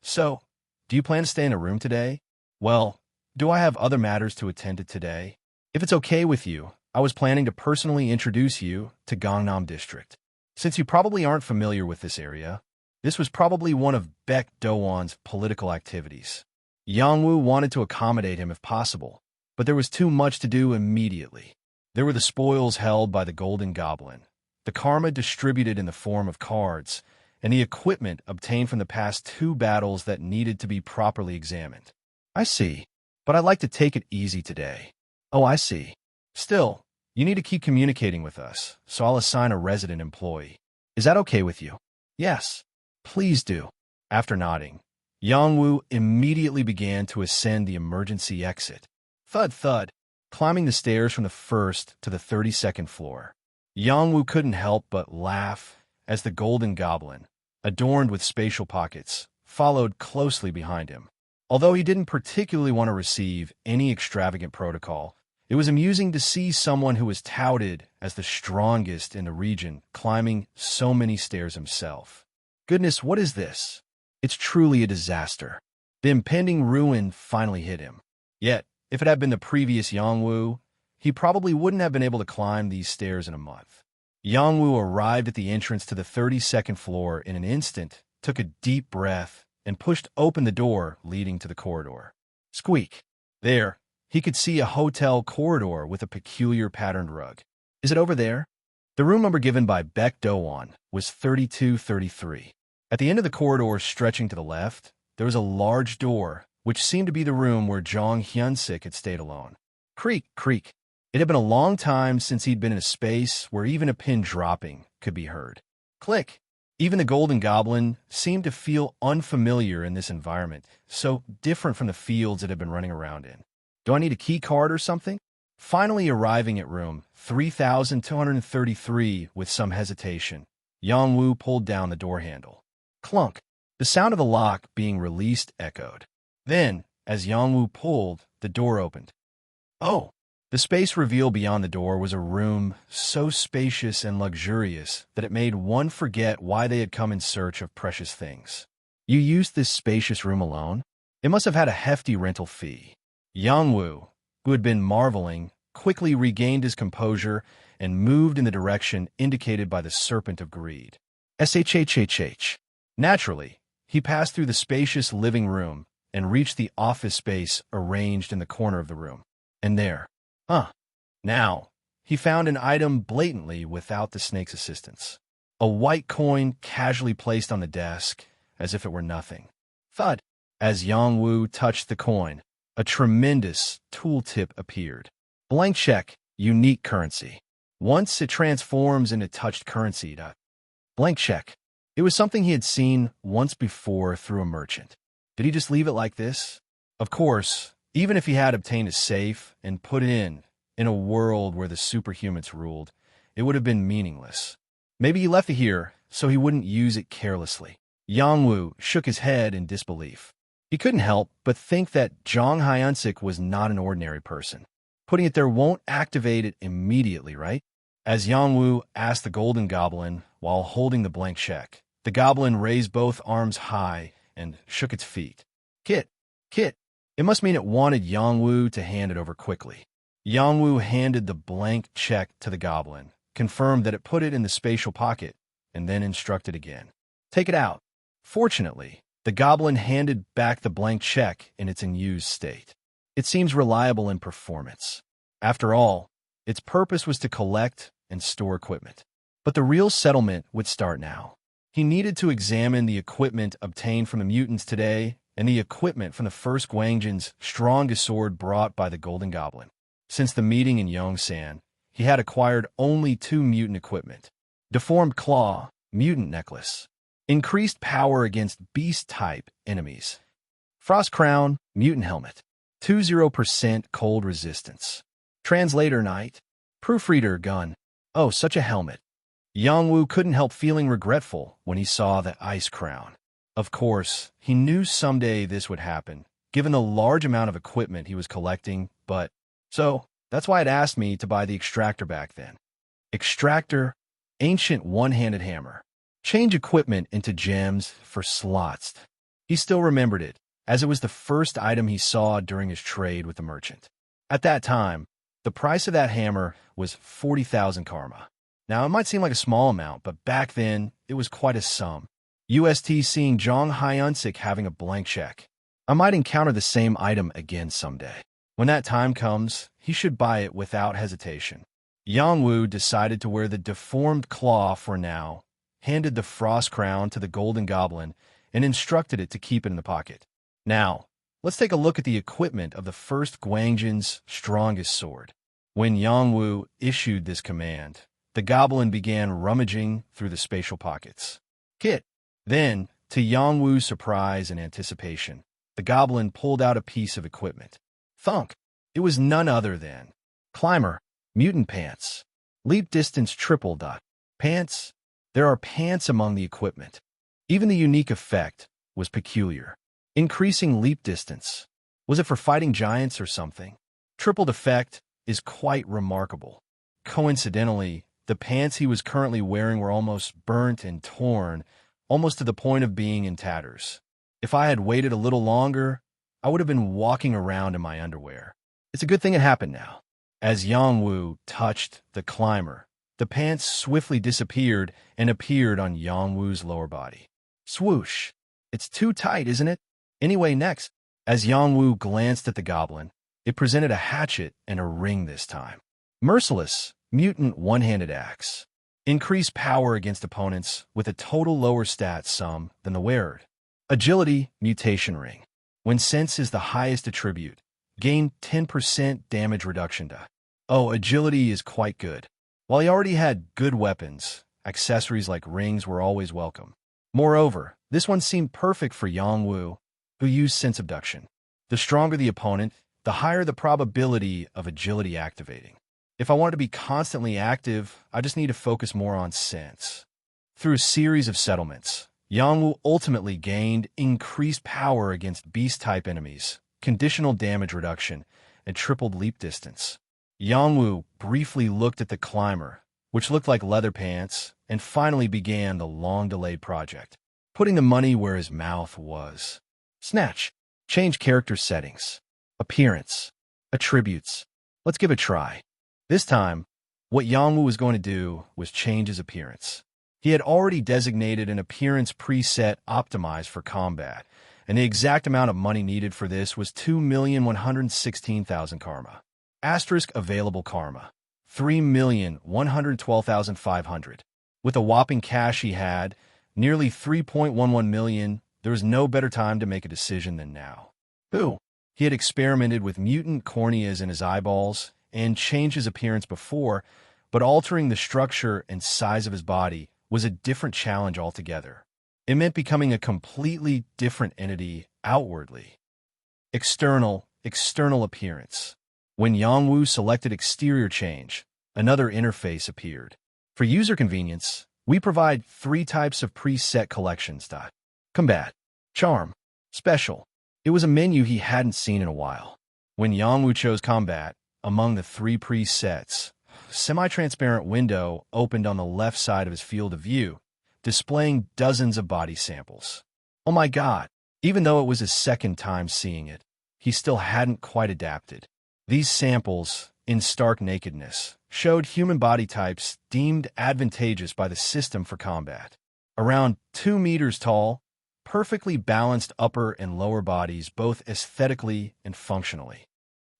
So, do you plan to stay in a room today? Well, do I have other matters to attend to today? If it's okay with you, I was planning to personally introduce you to Gangnam District. Since you probably aren't familiar with this area, this was probably one of Baek Do-won's political activities. Yongwoo wanted to accommodate him if possible, but there was too much to do immediately. There were the spoils held by the Golden Goblin, the karma distributed in the form of cards, and the equipment obtained from the past 2 battles that needed to be properly examined. I see, but I'd like to take it easy today. Oh, I see. Still, you need to keep communicating with us, so I'll assign a resident employee. Is that okay with you? Yes, please do. After nodding, Yongwoo immediately began to ascend the emergency exit. Thud thud, climbing the stairs from the 1st to the 32nd floor. Yongwoo couldn't help but laugh as the Golden Goblin, adorned with spatial pockets, followed closely behind him. Although he didn't particularly want to receive any extravagant protocol, it was amusing to see someone who was touted as the strongest in the region climbing so many stairs himself. Goodness, what is this? It's truly a disaster. The impending ruin finally hit him. Yet, if it had been the previous Yongwoo, he probably wouldn't have been able to climb these stairs in a month. Yongwoo arrived at the entrance to the 32nd floor in an instant, took a deep breath, and pushed open the door leading to the corridor. Squeak. There, he could see a hotel corridor with a peculiar patterned rug. Is it over there? The room number given by Baek Do-won was 3233. At the end of the corridor stretching to the left, there was a large door, which seemed to be the room where Jong Hyunsik had stayed alone. Creak, creak. It had been a long time since he'd been in a space where even a pin dropping could be heard. Click. Even the Golden Goblin seemed to feel unfamiliar in this environment, so different from the fields it had been running around in. Do I need a key card or something? Finally arriving at room 3233 with some hesitation, Yongwoo pulled down the door handle. Clunk. The sound of the lock being released echoed. Then, as Yongwoo pulled, the door opened. Oh! The space revealed beyond the door was a room so spacious and luxurious that it made one forget why they had come in search of precious things. You used this spacious room alone? It must have had a hefty rental fee. Yongwoo, who had been marveling, quickly regained his composure and moved in the direction indicated by the Serpent of Greed. SHHHH. Naturally, he passed through the spacious living room and reached the office space arranged in the corner of the room. And there, now, he found an item blatantly without the snake's assistance. A white coin casually placed on the desk, as if it were nothing. Thud! As Yongwoo touched the coin, a tremendous tooltip appeared. Blank check, unique currency. Once it transforms into touched currency, Blank check. It was something he had seen once before through a merchant. Did he just leave it like this? Of course, even if he had obtained a safe and put it in a world where the superhumans ruled, it would have been meaningless. Maybe he left it here so he wouldn't use it carelessly. Yang Wu shook his head in disbelief. He couldn't help but think that Zhang Hyunsik was not an ordinary person. Putting it there won't activate it immediately, right? As Yang Wu asked the Golden Goblin while holding the blank check, the goblin raised both arms high and shook its feet. Kit, Kit. It must mean it wanted Yang Wu to hand it over quickly. Yang Wu handed the blank check to the goblin, confirmed that it put it in the spatial pocket, and then instructed again. Take it out. Fortunately, the goblin handed back the blank check in its unused state. It seems reliable in performance. After all, its purpose was to collect and store equipment. But the real settlement would start now. He needed to examine the equipment obtained from the mutants today and the equipment from the first Guangjin's strongest sword brought by the Golden Goblin. Since the meeting in Yongsan, he had acquired only 2 mutant equipment. Deformed Claw, Mutant Necklace. Increased power against beast-type enemies. Frost Crown, Mutant Helmet. 20% cold resistance. Translator Knight. Proofreader Gun. Oh, such a helmet. Yang Wu couldn't help feeling regretful when he saw the Ice Crown. Of course, he knew someday this would happen, given the large amount of equipment he was collecting, but... So, that's why it asked me to buy the extractor back then. Extractor, ancient one-handed hammer. Change equipment into gems for slots. He still remembered it, as it was the first item he saw during his trade with the merchant. At that time, the price of that hammer was 40,000 karma. Now, it might seem like a small amount, but back then, it was quite a sum. UST seeing Zhang Hyunsik having a blank check. I might encounter the same item again someday. When that time comes, he should buy it without hesitation. Yang Wu decided to wear the deformed claw for now, handed the frost crown to the Golden Goblin, and instructed it to keep it in the pocket. Now, let's take a look at the equipment of the first Guangjin's strongest sword. When Yang Wu issued this command, the goblin began rummaging through the spatial pockets. Kit. Then, to Yang Wu's surprise and anticipation, the goblin pulled out a piece of equipment. Thunk! It was none other than Climber, Mutant Pants. Leap distance triple dot. Pants. There are pants among the equipment. Even the unique effect was peculiar. Increasing leap distance. Was it for fighting giants or something? Tripled effect is quite remarkable. Coincidentally, the pants he was currently wearing were almost burnt and torn, almost to the point of being in tatters. If I had waited a little longer, I would have been walking around in my underwear. It's a good thing it happened now. As Yang Wu touched the climber, the pants swiftly disappeared and appeared on Yang Wu's lower body. Swoosh! It's too tight, isn't it? Anyway, next, as Yang Wu glanced at the goblin, it presented a hatchet and a ring this time. Merciless, mutant one-handed axe. Increased power against opponents with a total lower stat sum than the wearer. Agility, mutation ring. When sense is the highest attribute, gain 10% damage reduction to. Oh, agility is quite good. While he already had good weapons, accessories like rings were always welcome. Moreover, this one seemed perfect for Yang Wu, who used sense abduction. The stronger the opponent, the higher the probability of agility activating. If I want to be constantly active, I just need to focus more on sense. Through a series of settlements, Yang Wu ultimately gained increased power against beast-type enemies, conditional damage reduction, and tripled leap distance. Yang Wu briefly looked at the climber, which looked like leather pants, and finally began the long-delayed project, putting the money where his mouth was. Snatch. Change character settings. Appearance. Attributes. Let's give it a try. This time, what Yang Wu was going to do was change his appearance. He had already designated an appearance preset optimized for combat, and the exact amount of money needed for this was 2,116,000 karma. Asterisk available karma. 3,112,500. With the whopping cash he had, nearly 3.11 million, there was no better time to make a decision than now. Who? He had experimented with mutant corneas in his eyeballs and changed his appearance before, but altering the structure and size of his body was a different challenge altogether. It meant becoming a completely different entity outwardly. External appearance. When Yongwu selected exterior change, another interface appeared. For user convenience, we provide 3 types of preset collections. Combat, Charm, Special. It was a menu he hadn't seen in a while. When Yongwu chose Combat, among the 3 presets, a semi-transparent window opened on the left side of his field of view, displaying dozens of body samples. Oh my god! Even though it was his second time seeing it, he still hadn't quite adapted. These samples, in stark nakedness, showed human body types deemed advantageous by the system for combat. Around 2 meters tall, perfectly balanced upper and lower bodies both aesthetically and functionally.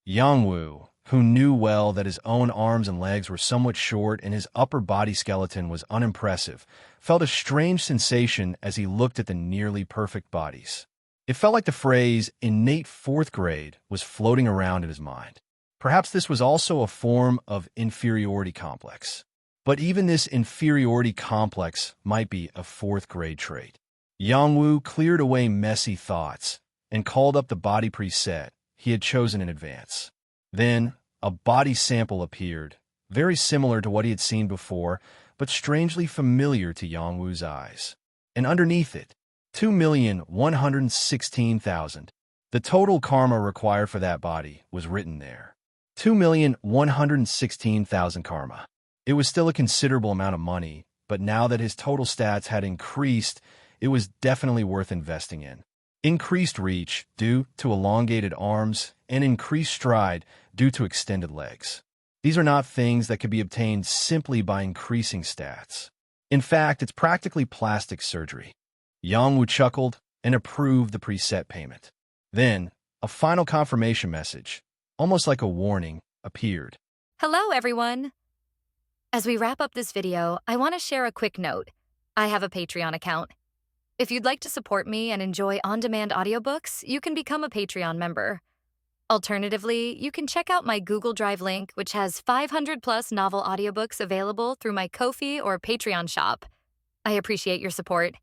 Yongwu, who knew well that his own arms and legs were somewhat short and his upper body skeleton was unimpressive, felt a strange sensation as he looked at the nearly perfect bodies. It felt like the phrase innate 4th grade was floating around in his mind. Perhaps this was also a form of inferiority complex. But even this inferiority complex might be a 4th grade trait. Yongwu cleared away messy thoughts and called up the body preset he had chosen in advance. Then, a body sample appeared, very similar to what he had seen before, but strangely familiar to Yongwu's eyes. And underneath it, 2,116,000. The total karma required for that body was written there. 2,116,000 karma. It was still a considerable amount of money, but now that his total stats had increased, it was definitely worth investing in. Increased reach due to elongated arms, and increased stride due to extended legs. These are not things that could be obtained simply by increasing stats. In fact, it's practically plastic surgery. Yongwu chuckled and approved the preset payment. Then, a final confirmation message, almost like a warning, appeared. Hello, everyone. As we wrap up this video, I want to share a quick note. I have a Patreon account. If you'd like to support me and enjoy on-demand audiobooks, you can become a Patreon member. Alternatively, you can check out my Google Drive link, which has 500+ novel audiobooks available through my Ko-fi or Patreon shop. I appreciate your support.